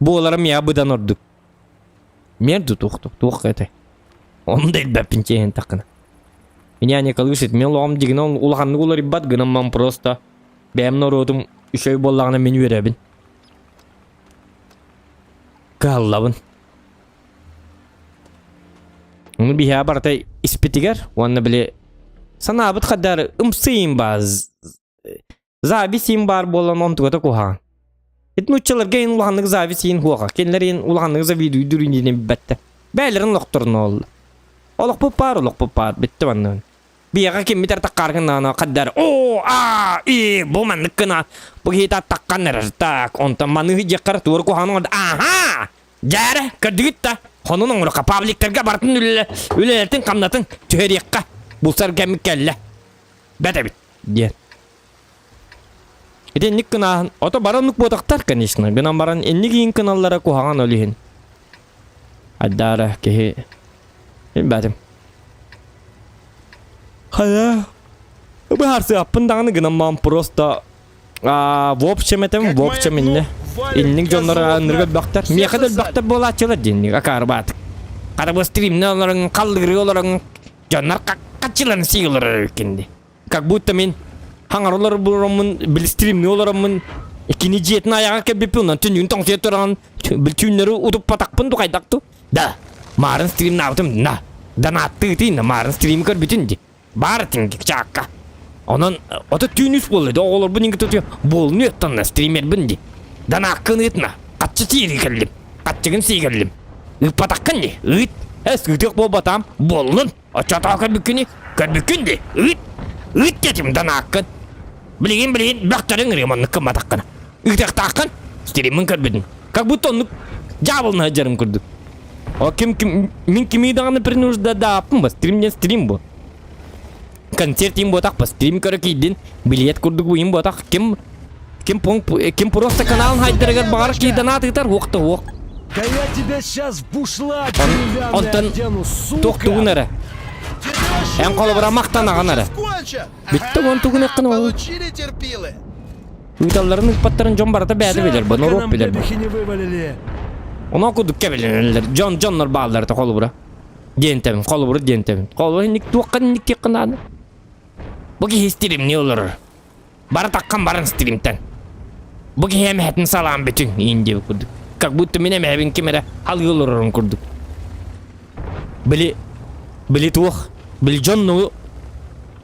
bu olarım ya bıdan orduk. Merdu tuq ete. Onu da ilbepin çeyin takına. Yani kalışıt men loğum digine ulağanlık olar ibbat gınam man просто benim norutum üşöy bollağına men yürübün. Kallabın. Onu bir ya barata ispitiger. Onu bile sana abit kadar ımsıyım baz. Zavisin bar bolan ontuğda kuhan. Etnuçalar gayin ulağanlık zavisin huaqa. Kenlerin ulağanlık zaviduyu düründüğüne bir bette. Beylerin lokturun oldu. Oluk bu par. Bitti bana. Bir yaqa kim biter takkargın ana kadar. Bu manlık kına. Bu hita takkan nerer tak. Ontan manığı jakar tuğur kuhan oldu. Aha! Jare kırdıgit da. Konun onu kapabliklerge bartın üleletin kamnatın. Tüheriyakka. Bu sargemik kelle. Bete bit. Diyen. Edenlik kınahan, oto baranlık botaktar kanişna. Gınan baran enlik yiyin kınallara kuhagan olihin. Addara kehi. Bilbadim. Hala. Bu harsı yapındağını gınan man prosta. Vopçem etem, vopçem inne. Enlik jonlara anırga baktar. Miye kadar baktar bola açılır dinlik akar batık. Kada bu streamne onların kaldırı onların jonlar kaçılan siyular kendi. Kak bu temin. Hangarlar buramın bil stream ne olaramın ikini jetna ayağa kebip ondan tünün tong setoran bil tünleri utup patakpın tu kaydaktu da marın stream nautum na da nattı ti na marın stream kar bitinci baratin çakka onun oto tünüs boldu olur bunun tutuyor bolnu tan streamer bindi da nakkın etna kaççı tiri kellim kaççın sigellim patakkan ni it eskütük bol batam bolun açata kar bükünü kar bükündi it getim da nakkın Bilin baktarın rimanlık kımatakkan. Ütek takkan stream'in karbedin. Kak bu tonluk jabılını hacarım kurduk. O min kimi dağını perinurda da yapın ba stream bu. Konsertim botak ba stream karak idin bilet kurduk bu botak kim просто kanalın haydırıgar bağırık ki danat itar hoqta hoq. Да я тебя сейчас в бушлат деревянный Ondan одену, сука! toqtuğun ara. En kolabora maqtanagan ara. Bitti on tuğun eqqin oğul. Получили терпилы. Uytalların ıkpatların jon barata bädi bilir. Bunu Пока rop нам bilir. бебехи не вывалили. Onu okuduk kebilenler. Jonlar bağlar da kolubura. Dientemin, kolubura dientemin. Kolubura nik tuğakkan nik yakın adı. Bu ki stream ne olur? Bara takkan baran streamten. Bu ki hem hetin salam bütün indi kurduk. Kak bu tümine mehbin kimere hal yolurun kurduk. Bili tuğ. Bili jonnu.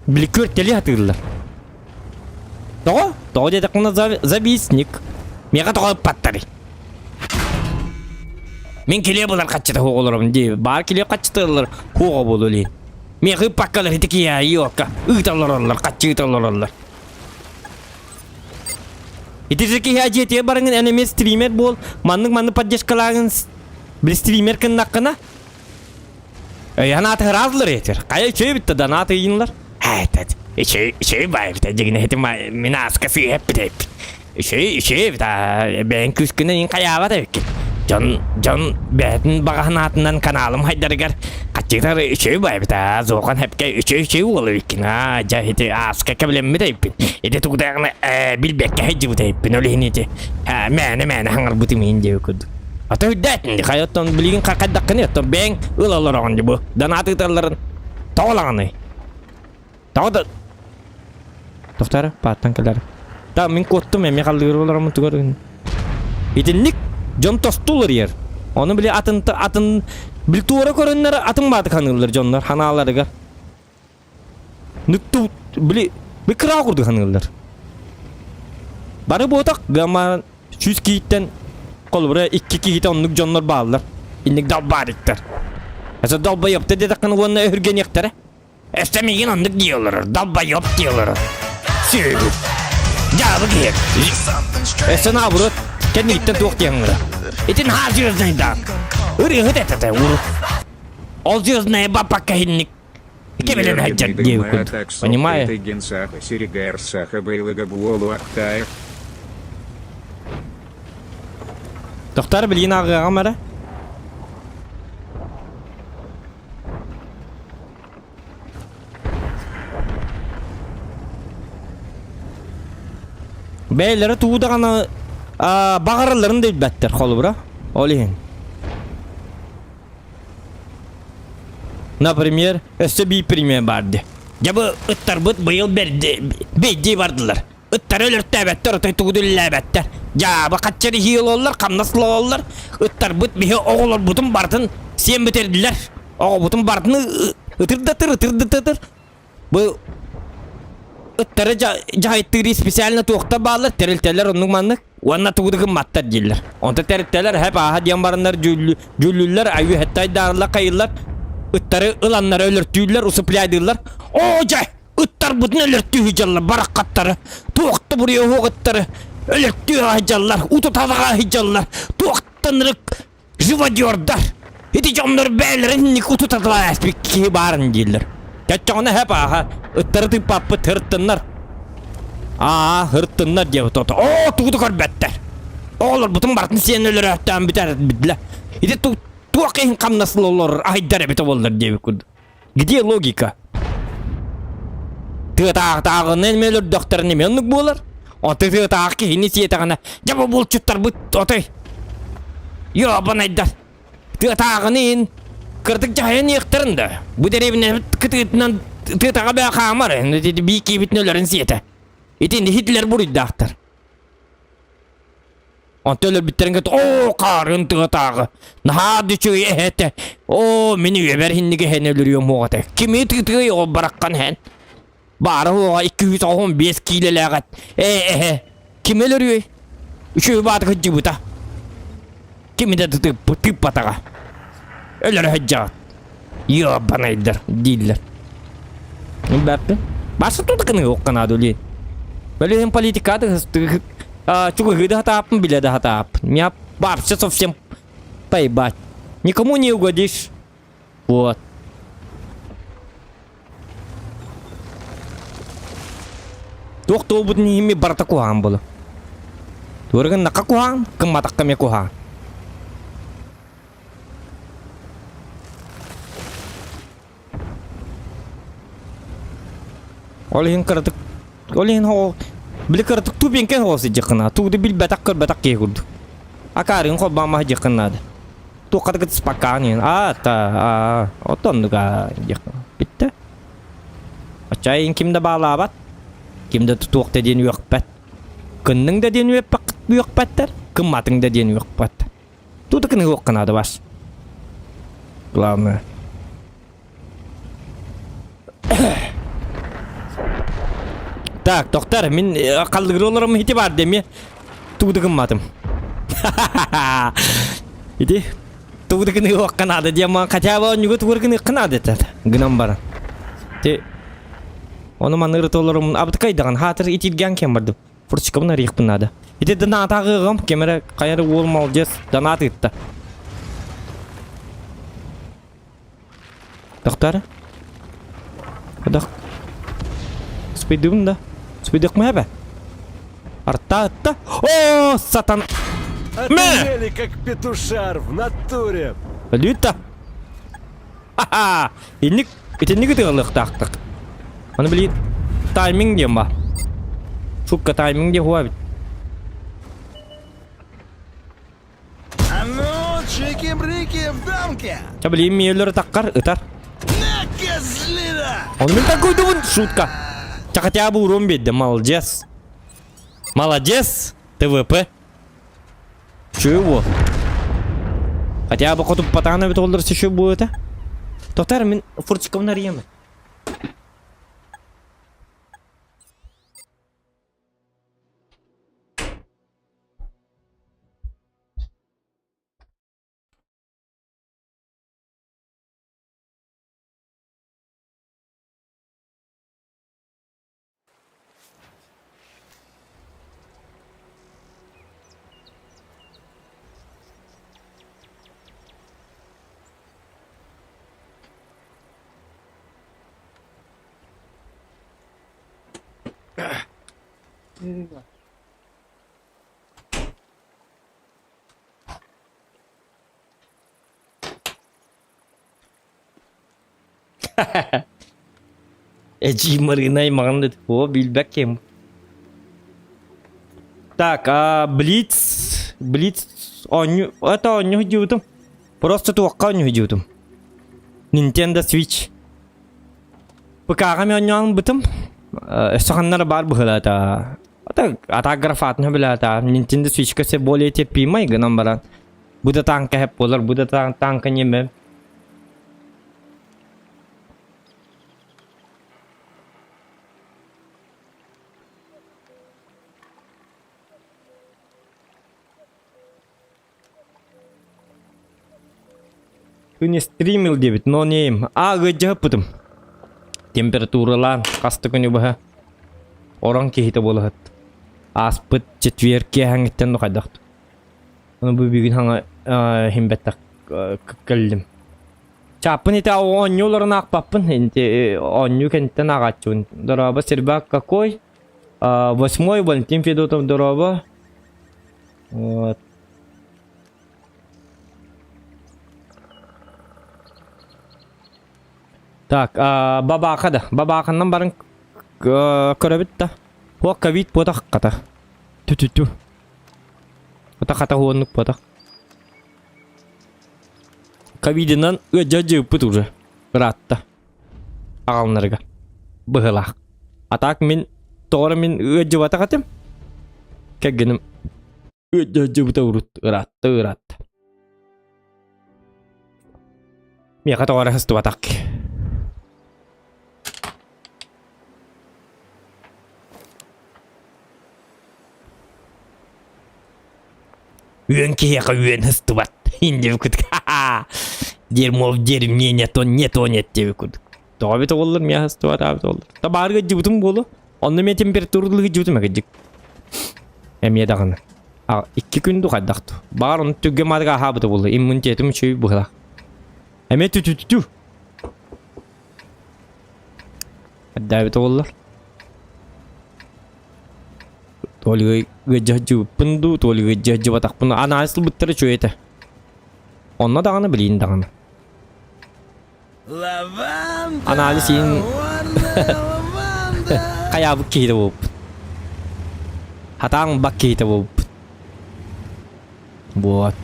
Bili körteli hatırlar. То дедек на зависник. Мега тоғы паттары. Мен келе болар қачыта хоғылырым де. Бар келе қачытылар хоғы болу. Мега паккалар хитеки я йока. Үйталар алар, қачы үйталар алар. Итежеки я жете барыңын әнеме стример бол. Манның поддержкалағын бір стример кіннаққына. Янаты разлар етер. Қайы чөй бітті донаты үйінлар. Айтады. Чөй бай бітті. Жегіне хеті мен асқасы еп бітті. Чөй бітті. Бән күскінен ең қаява да өккен. Жон бәтін бағанатынан каналым хайдарығар. Қачығдар үшөй бай бітті. Зоған әпке үшөй олы өккен. Жа хеті асқа кәбілем бітті өккен. Еде тұғдағына білбәкке хайджы бітті өккен. Өлігін еті. Мәні хаңыр бұтымейін де өкілді. Ата үддәтінді қайоттан білген қақайдаққыны еттен бәң ұлалар оғанды бұл. Донаты ұтарларын тауылағаны. Тауыды. Тоқтары, паттан кәлері. Та мен көттім әме қалдығыр оларымын түгірін. Етінлік жон тостулар ер. Оны біле атын біл туғыра көрінлері атын бады қанылар жонлар, ханаларыға. Нүкті біле қыра құрды қанылар. Бары бұтақ ғама 100 кейттен Kol buraya 2 kişi onluk canlar bağlılar. İndik dal barikler. Esa dalba yaptı dedekini onunla örgen yaktara. Estemeyin onluk diyorlar. Dalba yap diyorlar. Sürü. Cevabı giyip. Esa ne vurur? Kendi gitten tuğuk yanlara. İtin hazırız neydi? Ürü hıdete vurur. Olcuyuz neye bapakka hinnik. Kebelen haccat diye okudum. Понимаю? Ты генсаха, Серегар, Саха, Бейлага, Буолу, Актаев. Doktor bilgin ağıya kamera. Beyleri tuğdağına bağırlarını da better kolu bura. Olihin. Например, öste bir premier vardı. Ya bu ıttar bu yıl beydi vardılar. Ittar ölür tebetler, ötey tuğdüller betler. Ya bu kaçları hiyol olurlar, kamnaslı olurlar. Ittar büt bihi oğullar butun bartın sen bitirdiler. O butun bartını ıtırdatır. Bu ıttarı cahitleri spesialine tuğukta bağlar, terilteler onun manlık. Onunla tuğduğun mattar değiller. Onda terilteler hep aha diyen barınlar cüllüller, ayı hatta dağırlar kayırlar. Ittarı ılanlar ölürtüyorlar, usuplaydılar. Oca! Ittar butun ölürtüyor hicallar, barakatları. Tuğukta buraya hoğutları. Ölürtüyor hicallar, ututadığa hicallar. Tuğuktanırık jıva diyorlar. Hidi canları beylerin ututadığa espik kibarın değiller. Geçeceğine hep aha. Ittarı tıpapı hırttınlar. Hırttınlar diye tutu. Tuğduk elbetler. Oğlum butun bartını sen ölür öhten biter bidler. Hidi tuğakayın kam nasıl olur, ahiddere bite olur diye kurdu. Gidiyor logika. Tığtağın elmelер doktor nemenlik bolar. O tığtağ ki inisiyetağına. Jaba bol çuttar bu otay. Yo bana iddar. Tığtağın in. Kırdık cahayan yıktırında. Bu derevine kıtığıtından tığtağa bir kamar. Bir iki bitnelerin siyete. İtindi Hitler buru iddaktır. Onteler bittirin git. Karın tığtağı. Naha düşüyor ehete. Meni öber hinnige hen ölürüyor muğate. Kimi tığtığı o bırakkan hen. Barı oğa 215 kilo lağat. Kim ölürüyor? Şu batı hıccı buta. Kimi de tıp batağa. Ölür hıcca. Yo bana idir. Değiller. Berpe. Bası tutukunu yok kanadı öyle. Böyle hem politikada hıstı. Çünkü hıdı hata yapın bile de hata yapın. Ya вообще совсем поебать. Никому не угодишь. Вот. Tuh butun himi barata kuhan bolo. Tuwargan nakakuhan, kang matak kami kuhan. Olihin karatık, olihin ho, bili karatık tu binken ho si jakna, tu de bil batak ke kurdu. Akarin ho bama jakna da. Tu karatık spakani, oton duga jakna. Bitti. Açayın kimde bağlabat? Kimde tutuq dediğin yok pat. Kınның dediğin yok patlar. Kımmatın dediğin yok pat. Tutukunu yok kanadı var. Главное. Так, доктор, мен қалдығыроларым хити бар деме. Тудығым матым. Иди. Тудығыны оққанады дема. Хотя бы он тудығыны қынады етеді. Гынан бара. Те. Оны маныры толырым. Абды қайдаған. Хатыр итилген кем барды. Фурчикамын арық бұнады. Ите дана атағығым. Кемері қайыры олмал жес. Дана атықты. Доктор. Одақ. Спайдым да. Спайдық ма әбі? Арта. О, сатан. Отымели, как петушар в натуре. Люта. Ха-ха. Итіннігі тығылық тақтық. Оны білейді. Тайминг дем ба. Шукка тайминг де хуа бит. А ну, чики-брики в дамке! Ча білейім мейлері таққар, ұтар. На, козлина! Оны мен такойды бұн, шутка. Ча хотя бы урон бедді, молодец. Молодец, ТВП. Чего? Хотя бы коту патана бит олдырсы шо будет, а? Тоқтар, мен фурчикамын ариямын. Эджи Маринай мағанды. О, билбәк кем. Так, Блиц. Блиц. Это оню хидиутым. Просто туаққа оню хидиутым. Nintendo Switch. Пыкағам онюан бұтым. Эсоқаннар бар бұғылата. Ата графатны білата. Nintendo Switch көсе более терпимай гынан баран. Бұда танка хеп болар. Бұда танка неме. Күні стримил дебит, но нейм. Гыджы бұтым. Температуралар қасты күні бұға. Оран кейті болығыд. Аспыт четверке хаңыттен нұқайдақты. Оны бұл бүгін хаңа химбеттақ кәлдім. Чапын еті онюларын ақпаппын. Оню кәнттен ағатчуын. Дораба сербак какой? 8-й Валентин Федотов дораба. Вот. Так, бабақада. Бабақаннан барын көрөбітті. Хуа ковид потақ қата. Ту-ту-ту. Потақ қата хуанлық потақ. Ковидінен өджі бұт уже. Бұратты. Ағалынарға. Бұғылақ. Атақ мен, тоғыры мен өджі батақ атым. Кәгінім. Өджі бұта ұрыт. Ұратты. Меқа тоғыры хысты батақ. Үйен кеяқа үйен хысты бат. Инде бүкідік. Дермов дерме нет деп бүкідік. Тоға беті олыр, мен хысты бат абет олыр. Табарғы жүбітім болу. Онны мен температурылығы жүбітім әкеджік. Әме дағыны. 2 күнді қайдақты. Бағар оны түгге мадыға хабыты болу. Иммунитетім үшөй бұғылақ. Әме ту. Әдді олыр. Толығы ғыджы пынду, толығы ғыджы батақ пынду. Анализл бұттыры чөйеті. Онна дағаны білейін дағаны. Анализ ең қаябы кейді болып. Хатаң бақ кейді болып. Вот.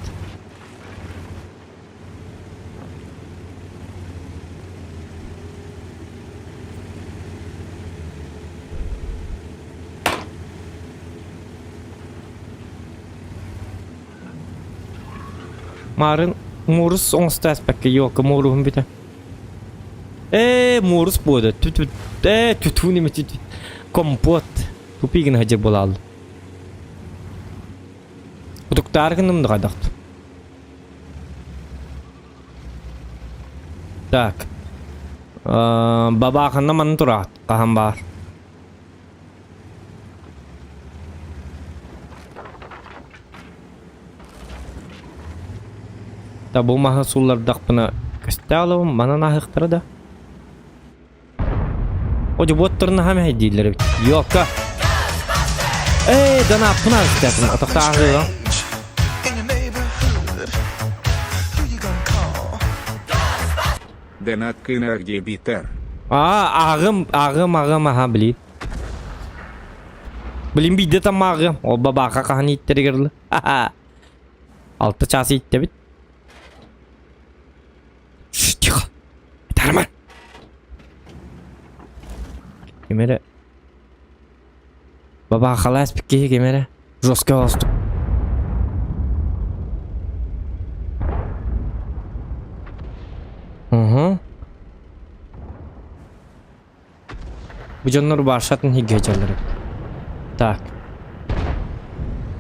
Maren Morus ångest aspekter jag morum bite. Morus både. Tutuni med tut. компот. Тупигин хажыр болалы. Утуктар кынымды кадакты. Так. Бабаханна маны турат. Кахан бар. Та бу махсуллардак бына көстәлем, мана нахыктыры да. Оҗы боттырны һәм һәйдиләр бит. Юкка. Дана пунар китәсен атактагы. In your neighborhood, who you gonna call? Донат кына где битер. Агым аха били. Билим биде там агым. О бабака каханы иттергерле. Алты час итте бит. Тихо. Тарман. Кемере. Баба халас пикке кемере. Жестко бастык. Bu canlar başlatın higgeçerleri. Так.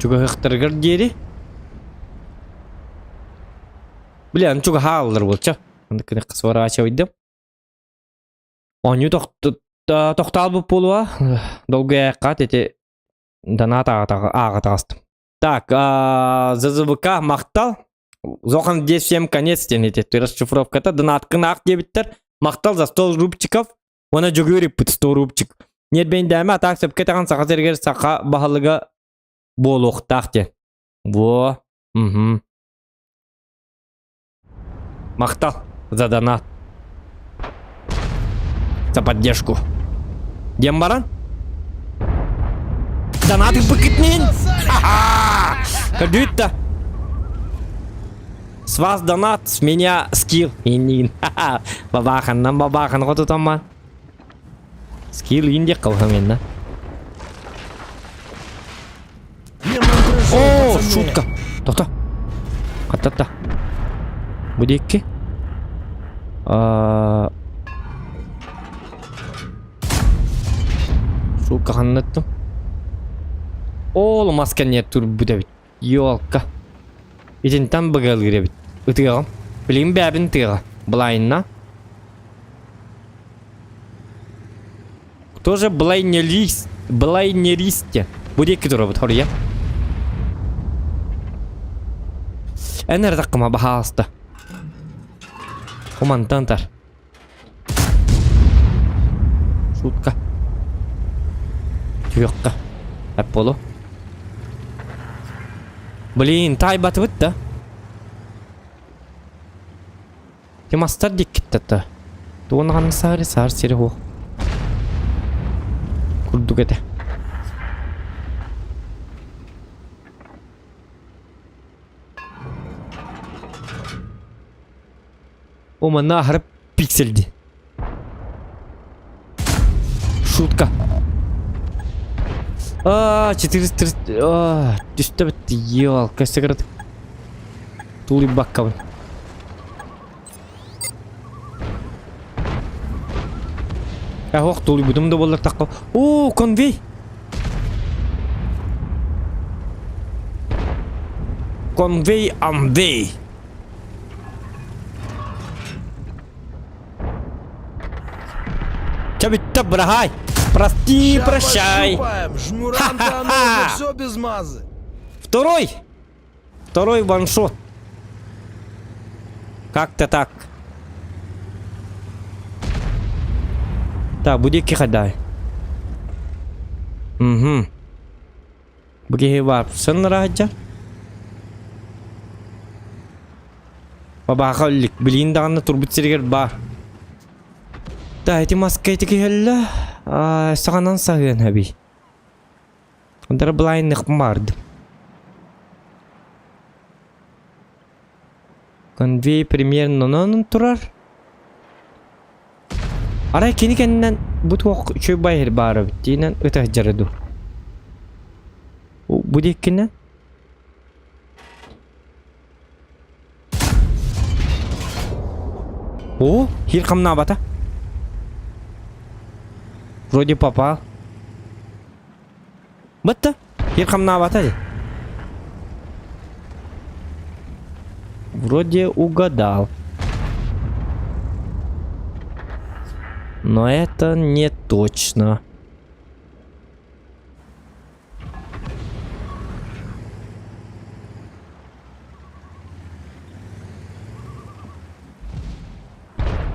Чуга хыктыргыр дери. Билем чуга хааллар болчу. Андыкыны кысвара ачабыдым. Оню токтал bu полуа. Долгая кат эти доната ага тастым. Так, ЗЗВК мактал. Зохан 10 конец тенете. Расшифровката донат кынак дебиттер. Мактал за 100 рубчиков. Ona joguri put 100 rubчик. Нет бен дәме атак сөп кетеген саказергер сака баһалыга болохтак те. Во. Мактал за донат. За поддержку. Дем баран? Донаты быкытнен. Кадытта. С вас донат, с меня скилл. Бабахан, нам бабахан, вот это там. Скилл инде калган мен. О, шутка. Токта. Каттата. Будекки. Шутка ханнаттым. Ол масканне тур будабит. Ёлка. Итин там багал гиребит. Утыгам. Билим бәбин тыга. Блайнна. Тоже блайнеристе. Будет который вот хория. Энер такма бахаста. Командантар. Шутка. Тюрка. Аполло. Блин, тай батвытта. Ты мастер диккетта. Туонған сар серего. Курдук ете. Ома нахрып пиксельди. Шутка. 430. Düştü bitti. Yol. Kaç sekirat. Tuğli bakkavın. Ох, тули будем да болар такка. О, конвей. Конвей амвей. Чабитта брахай. Прости, прощай. Жмуранта, оно уже все без мазы. Второй ваншот. Как-то так. Так, буде кихадай. Бге var. Sen rahatça. Baba kallik. Bilin dağında turbut sirger ba. Da eti maskaydı ki hella. Sağanan sağın abi. Ondara blindlik vardı. Конвей примерно нонун турар. Арай кени кеннен бут вак чөй байыр бары биттинен өтө жарыду. Бу деккенен О, хир камна бата. Вроде попал. Бытты. Ер камна батады. Вроде угадал. Но это не точно.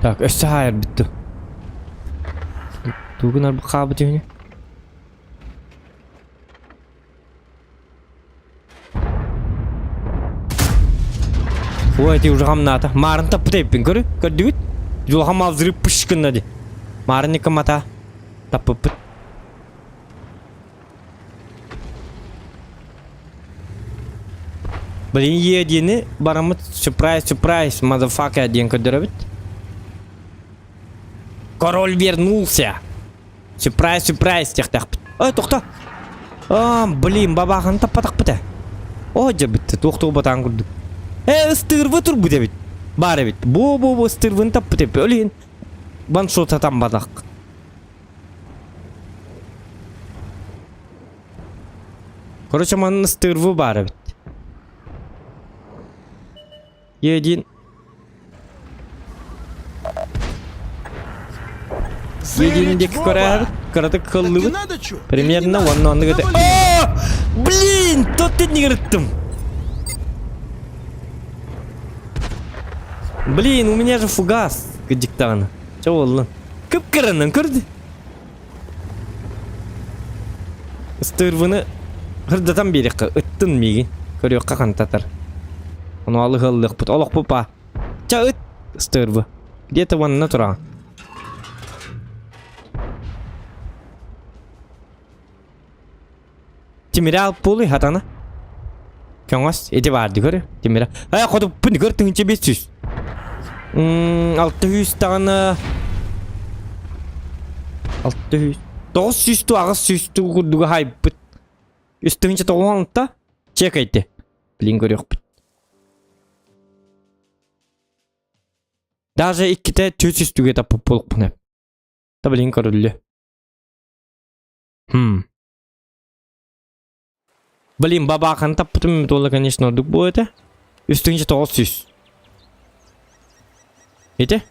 Так, hayır bitti. Тугунар bu kabı diyor. Ой, ты уже хамната. Марын тапты еппен көрі. Көрдігіт? Жол хам авзырып пышкын нади. Марын не камата. Тапы пыт. Блин, едені барамыт сюрприз, motherfucker ден көрдірі бит. Король вернулся. Сюрприз, тех. Ой, тоқта. Блин, бабахан таппатақ біті. Ой, жер бітті, тоқты батан көрдік. Ыстырвы тұр бұде бит. Бары бит. Бу ыстырвын тап біте. Өлейін. Баншот атам бадақ. Короче, манын ыстырвы бары бит. Един. Единіндегі көрі Кыраты кыллы бит. надо чё? Примерно онны көте. Блин, тот ты не рыттым. Блин, у меня же фугас диктана. Чего оллы? Кып-кырынын көрді. Стырвыны хырдатан берекқа ыттын меген. Көріққа қантатар. Оны алы ғыллық бұт. Олық бұпа. Ча ыт стырвы. Где-то ванна тұра. Темірі алып болы хатана. Көңіс, еде барды көрі. Темірі. Қоды бұны көрттің үші 500. 600 tane 600 900 800 kurduga hayıp üstünce toğlanıp çek aydı bilin görüyor даже 2'te 400 tüge tapıp bolup bunu da bilin görüldü Блин, бабахан tapıtım dola конечно orduк bu это üstünce 900 Эти?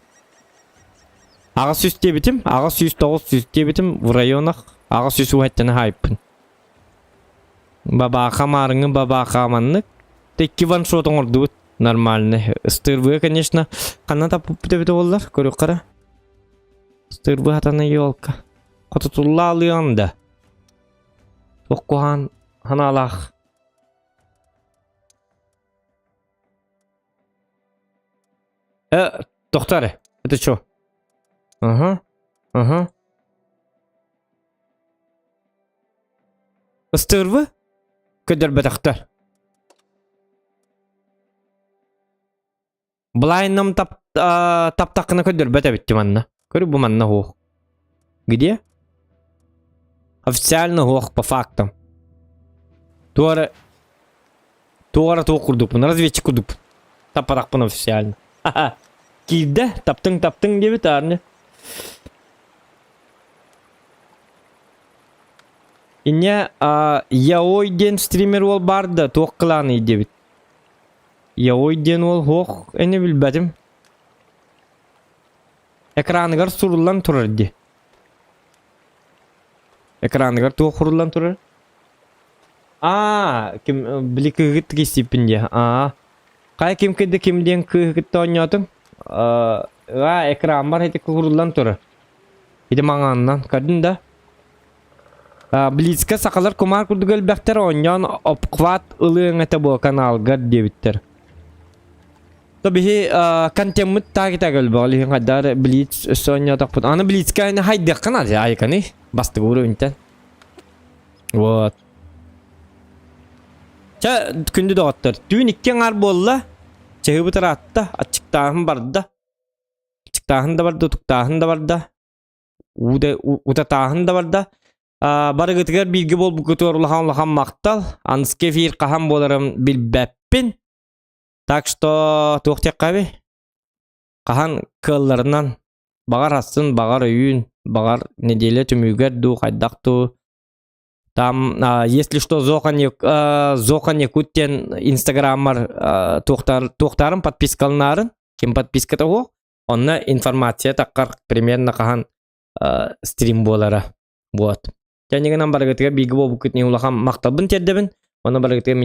Ага сүз дебитим, ага сүз 900 дебитим в районах, ага сүз уэттен хайпын. Баба хамарыңы, баба хаманны, текки ваншотың ордуыт, нормальный. Стырвы, конечно, қана тапып дебиті олар, көрі қара. Стырвы хатаны елка. Қотытулла алыянда. Тоққуған, ханалақ. Доктор, это что? Ага. Стырвы? Көдір бәтіқтар. Блайным таптақына көдір бәті бітті манна. Көрі бұл манна хоқ. Где? Официально хоқ по фактам. Туара құрдық бұн, разведчик құрдық. Таппадақ бұн официально. Ха-ха. Киді, таптың деп етарны. Ине яойден стример ол барды, тоқ қыланы деп. Яойден ол хоқ, әне білбәдім. Экранығар сұрылан тұрар де. Экранығар тоқ құрылан тұрар. Білі күйгіт кестепінде. Қай кем кеді кемден күйгітті ойнатың? Экран бар, эти курулдан туры. Иди маңаннан, көрдің да? Близка сақалар кумар күрдігіл бәқтер ойнан опқват ылың әті бұл каналға дебіттер. Тобихи контемміт тағи-тағыл бағыл ең қадар блиц өсі ойнатақ бұд. Аны блицка әне хайдық қанал же айқаны. Басты көрі өңтен. Вот. Ча күнді доғаттыр. Түйін ikкен ар болла. Чехы бұтыр атта, ачықтағын барды. Ачықтағын да барды, ұтықтағын да барды. Ұтатағын да барды. Бары күтігер білгі бол бұл күті ұрлыған мақтал. Аныске фейір қахан боларым білбәппін. Так что тоқтек қабы. Қахан кылларынан бағар асын, бағар өйін, бағар неделі түмігер ду, қайдақ ду. Там, если что, Зохан Якуттен инстаграммар тухтарым подпискалнарын, кем подписка того, онна информация таккар примерно кахан стрим болара. Вот. Тянегенан баргатыга биги бобу күтне улахам мактабын тердебин, оны баргатыга